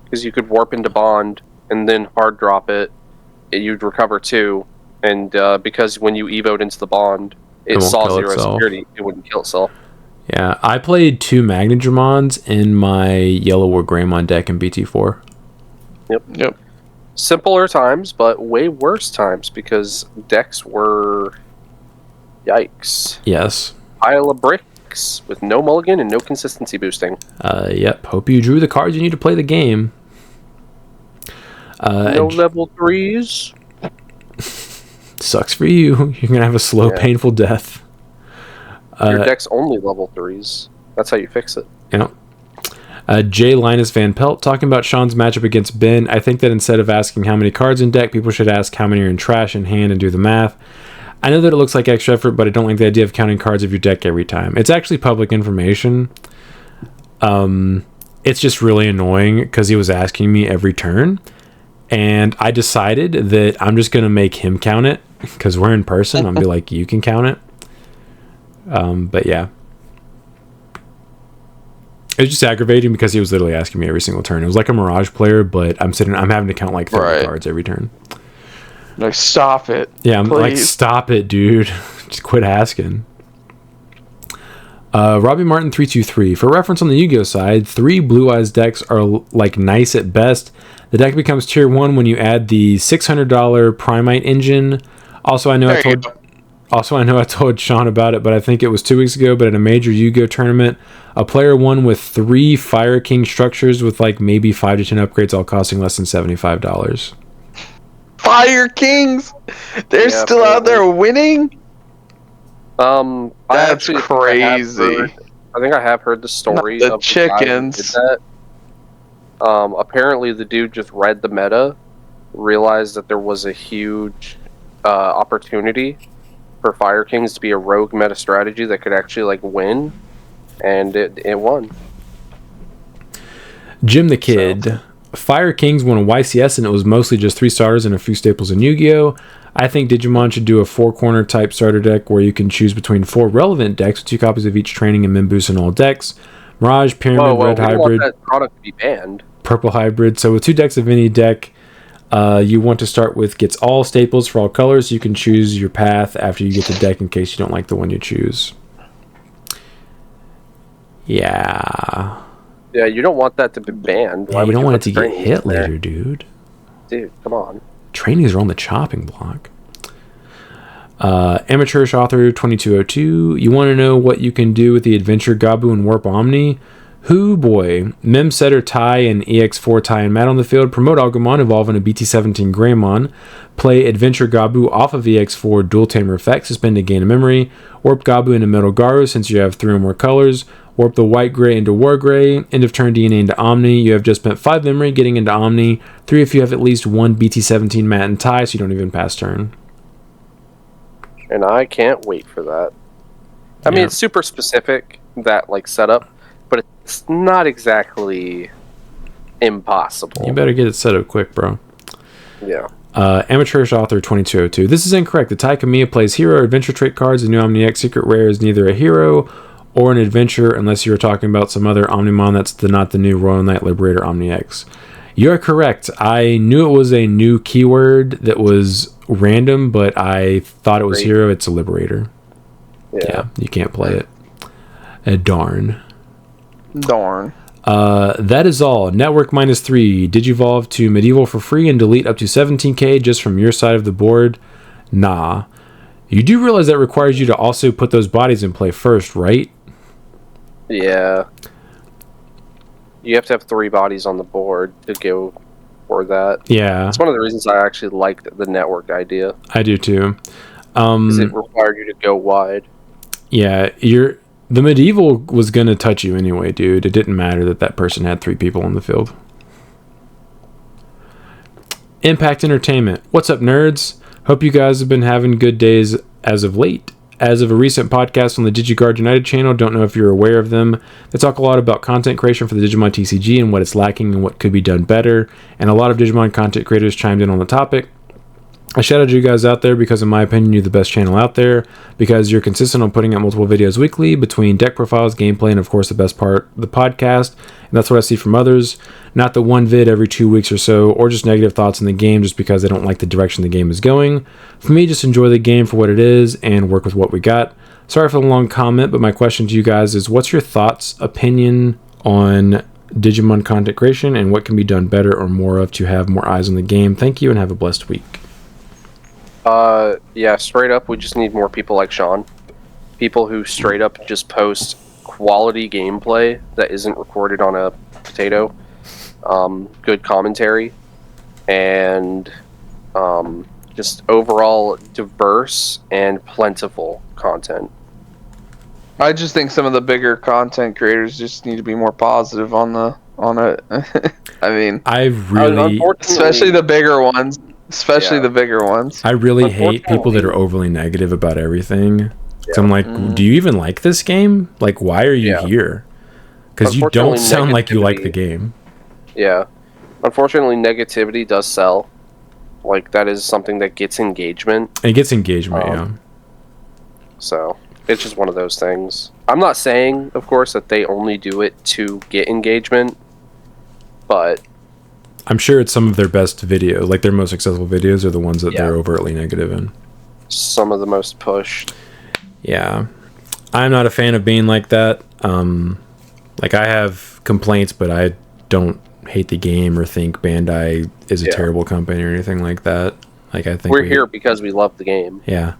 Because you could warp into Bond and then hard drop it. You'd recover 2, and because when you evoed into the Bond, it saw 0 security. It wouldn't kill itself. Yeah, I played 2 Magnadramons in my Yellow War Greymon deck in BT4. Yep. Simpler times, but way worse times because decks were... Yikes. Yes. Pile of bricks with no mulligan and no consistency boosting. Yep. Hope you drew the cards you need to play the game. No level 3s. Sucks for you. You're going to have a slow, painful death. Your deck's only level 3s. That's how you fix it. Yeah. J. Linus Van Pelt talking about Sean's matchup against Ben. I think that instead of asking how many cards in deck, people should ask how many are in trash in hand and do the math. I know that it looks like extra effort, but I don't like the idea of counting cards of your deck every time. It's actually public information. It's just really annoying because he was asking me every turn. And I decided that I'm just going to make him count it because we're in person. I'll be like, you can count it. But yeah, it was just aggravating because he was literally asking me every single turn. It was like a Mirage player, but I'm having to count like 30 cards every turn. Like, stop it. Yeah, I'm like, stop it, dude. Just quit asking. Robbie Martin 323. For reference on the Yu-Gi-Oh side, 3 Blue Eyes decks are like nice at best. The deck becomes tier 1 when you add the $600 Primite engine. Also, I know I told Sean about it, but I think it was 2 weeks ago, but at a major Yu-Gi-Oh tournament, a player won with 3 Fire King structures with like maybe 5 to 10 upgrades, all costing less than $75. Fire Kings? They're still out there winning? That's crazy. I think I have heard the story of the chickens. Apparently the dude just read the meta, realized that there was a huge opportunity for Fire Kings to be a rogue meta strategy that could actually like win, and it won. Jim the Kid. Fire Kings won a YCS and it was mostly just 3 starters and a few staples in Yu-Gi-Oh! I think Digimon should do a 4-corner type starter deck where you can choose between 4 relevant decks with 2 copies of each training and Minboost in all decks. Mirage, Pyramid, Red Hybrid, want that product to be banned. Purple Hybrid. So with 2 decks of any deck, you want to start with gets all staples for all colors. You can choose your path after you get the deck in case you don't like the one you choose. Yeah. Yeah, you don't want that to be banned. Yeah, you don't want it to get hit later, dude. Dude, come on. Trainings are on the chopping block. Amateurish Author 2202, you want to know what you can do with the Adventure Gabu and Warp Omni? Who boy, Mem Setter Tai and EX4 Tai and Matt on the field, promote Agumon, evolve in a BT17 Greymon, play Adventure Gabu off of EX4 Dual Tamer effect, suspend a gain of memory, warp Gabu into Metal Garu since you have 3 or more colors, warp the White Gray into War Gray, end of turn DNA into Omni, you have just spent 5 memory getting into Omni, 3 if you have at least 1 BT17 Matt and Tai, so you don't even pass turn. And I can't wait for that. I mean, it's super specific, that like setup, but it's not exactly impossible. You better get it set up quick, bro. Yeah. Amateurish Author 2202. This is incorrect. The Tai Kamiya plays hero or adventure trait cards. The new Omni X Secret Rare is neither a hero or an adventure, unless you were talking about some other Omnimon that's not the new Royal Knight Liberator Omni X. You are correct. I knew it was a new keyword that was random, but I thought it was hero. It's a Liberator. Yeah, you can't play it. Darn. That is all. Network -3. Digivolve to Medieval for free and delete up to 17k just from your side of the board. Nah. You do realize that requires you to also put those bodies in play first, right? Yeah. You have to have 3 bodies on the board to go for that. Yeah. It's one of the reasons I actually liked the network idea. I do too. Because it required you to go wide. Yeah, the Medieval was going to touch you anyway, dude. It didn't matter that person had 3 people on the field. Impact Entertainment. What's up, nerds? Hope you guys have been having good days as of late. As of a recent podcast on the DigiGuard United channel, don't know if you're aware of them. They talk a lot about content creation for the Digimon TCG and what it's lacking and what could be done better. And a lot of Digimon content creators chimed in on the topic. I shouted you guys out there because, in my opinion, you're the best channel out there, because you're consistent on putting out multiple videos weekly between deck profiles, gameplay, and of course the best part, the podcast. And that's what I see from others. Not the one vid every 2 weeks or so, or just negative thoughts in the game just because they don't like the direction the game is going. For me, just enjoy the game for what it is and work with what we got. Sorry for the long comment, but my question to you guys is, what's your thoughts, opinion on Digimon content creation and what can be done better or more of to have more eyes on the game? Thank you and have a blessed week. Yeah, straight up, we just need more people like Sean. People who straight up just post quality gameplay that isn't recorded on a potato. Good commentary. And just overall diverse and plentiful content. I just think some of the bigger content creators just need to be more positive on it. I mean, especially the bigger ones. The bigger ones. I really hate people that are overly negative about everything. So I'm like, do you even like this game? Like, why are you here? Because you don't sound like you like the game. Yeah. Unfortunately, negativity does sell. Like, that is something that gets engagement. It gets engagement, yeah. So, it's just one of those things. I'm not saying, of course, that they only do it to get engagement, but I'm sure it's some of their best videos, like their most successful videos are the ones that they're overtly negative in. Some of the most pushed. Yeah. I'm not a fan of being like that. Like, I have complaints, but I don't hate the game or think Bandai is a terrible company or anything like that. Like, I think we're here because we love the game. Yeah.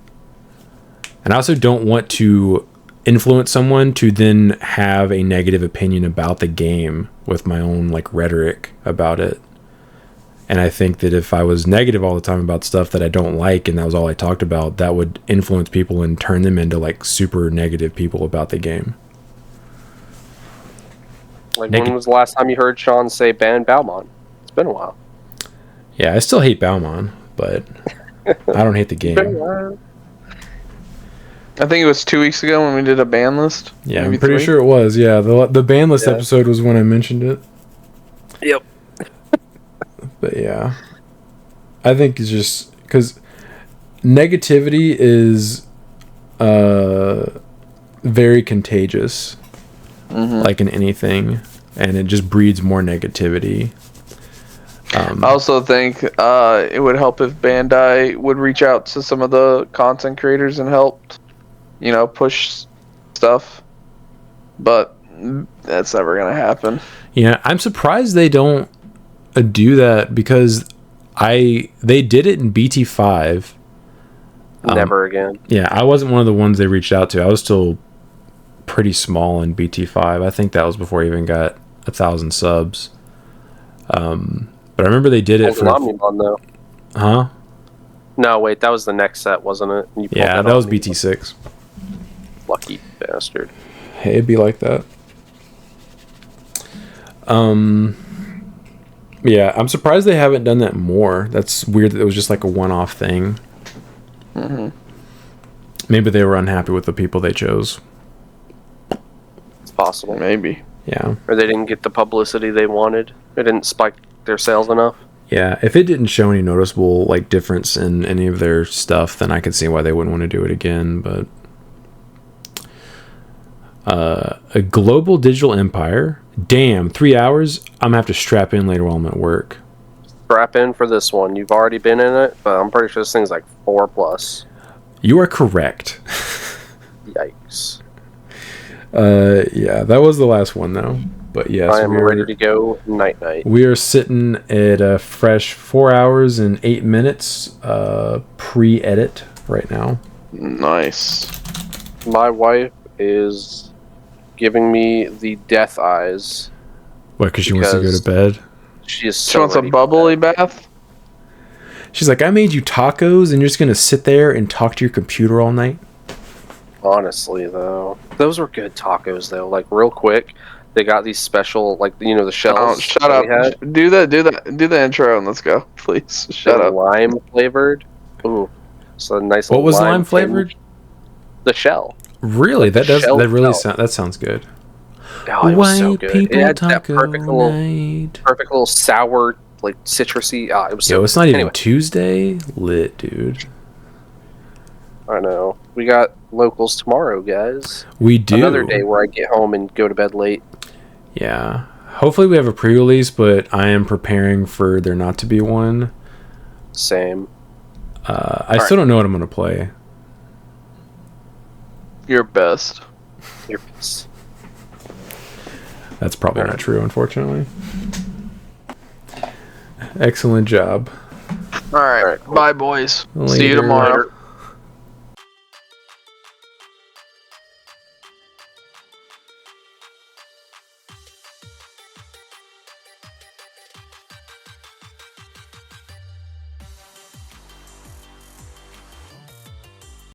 And I also don't want to influence someone to then have a negative opinion about the game with my own, like, rhetoric about it. And I think that if I was negative all the time about stuff that I don't like and that was all I talked about, that would influence people and turn them into, like, super negative people about the game. Like, when was the last time you heard Sean say ban Balmon? It's been a while. Yeah, I still hate Balmon, but I don't hate the game. I think it was 2 weeks ago when we did a ban list. Yeah, I'm pretty sure it was. Yeah, the ban list episode was when I mentioned it. Yep. But yeah, I think it's just because negativity is very contagious, like in anything, and it just breeds more negativity. I also think it would help if Bandai would reach out to some of the content creators and help, push stuff. But that's never going to happen. Yeah, I'm surprised they don't do that because they did it in BT5. Never again. Yeah, I wasn't one of the ones they reached out to. I was still pretty small in BT5. I think that was before I even got 1,000 subs. But I remember they did it for Omnimon, though. Huh? No, wait, that was the next set, wasn't it? Yeah, that was BT6. Lucky bastard. Hey, it'd be like that. Yeah, I'm surprised they haven't done that more. That's weird that it was just like a one-off thing. Mm-hmm. Maybe they were unhappy with the people they chose. It's possible. Maybe. Yeah. Or they didn't get the publicity they wanted. They didn't spike their sales enough. Yeah, if it didn't show any noticeable like difference in any of their stuff, then I could see why they wouldn't want to do it again. But a global digital empire. Damn, 3 hours. I'm gonna have to strap in later while I'm at work. Strap in for this one. You've already been in it, but I'm pretty sure this thing's like 4+. You are correct. Yikes. Yeah, that was the last one though. But yes, I am ready to go night. We are sitting at a fresh 4 hours and 8 minutes pre-edit right now. Nice. My wife is giving me the death eyes. What, because she wants to go to bed? She wants a bubbly bath? She's like, I made you tacos and you're just going to sit there and talk to your computer all night? Honestly, though. Those were good tacos, though. Like, real quick. They got these special, like, you know, the shells. Oh, shut up. Do the intro and let's go, please. Shut up. Lime flavored. Ooh. So a nice. What was lime flavored? The shell. Really? That sounds good. Oh, it was so good. People it had that perfect little sour, like citrusy. It was. Yo, it's not even Tuesday. Lit, dude. I know. We got locals tomorrow, guys. We do. Another day where I get home and go to bed late. Yeah. Hopefully we have a pre-release, but I am preparing for there not to be one. Same. I still don't know what I'm going to play. Your best. Your best. That's probably not true, unfortunately. Excellent job. All right. Cool. Bye, boys. Later. See you tomorrow.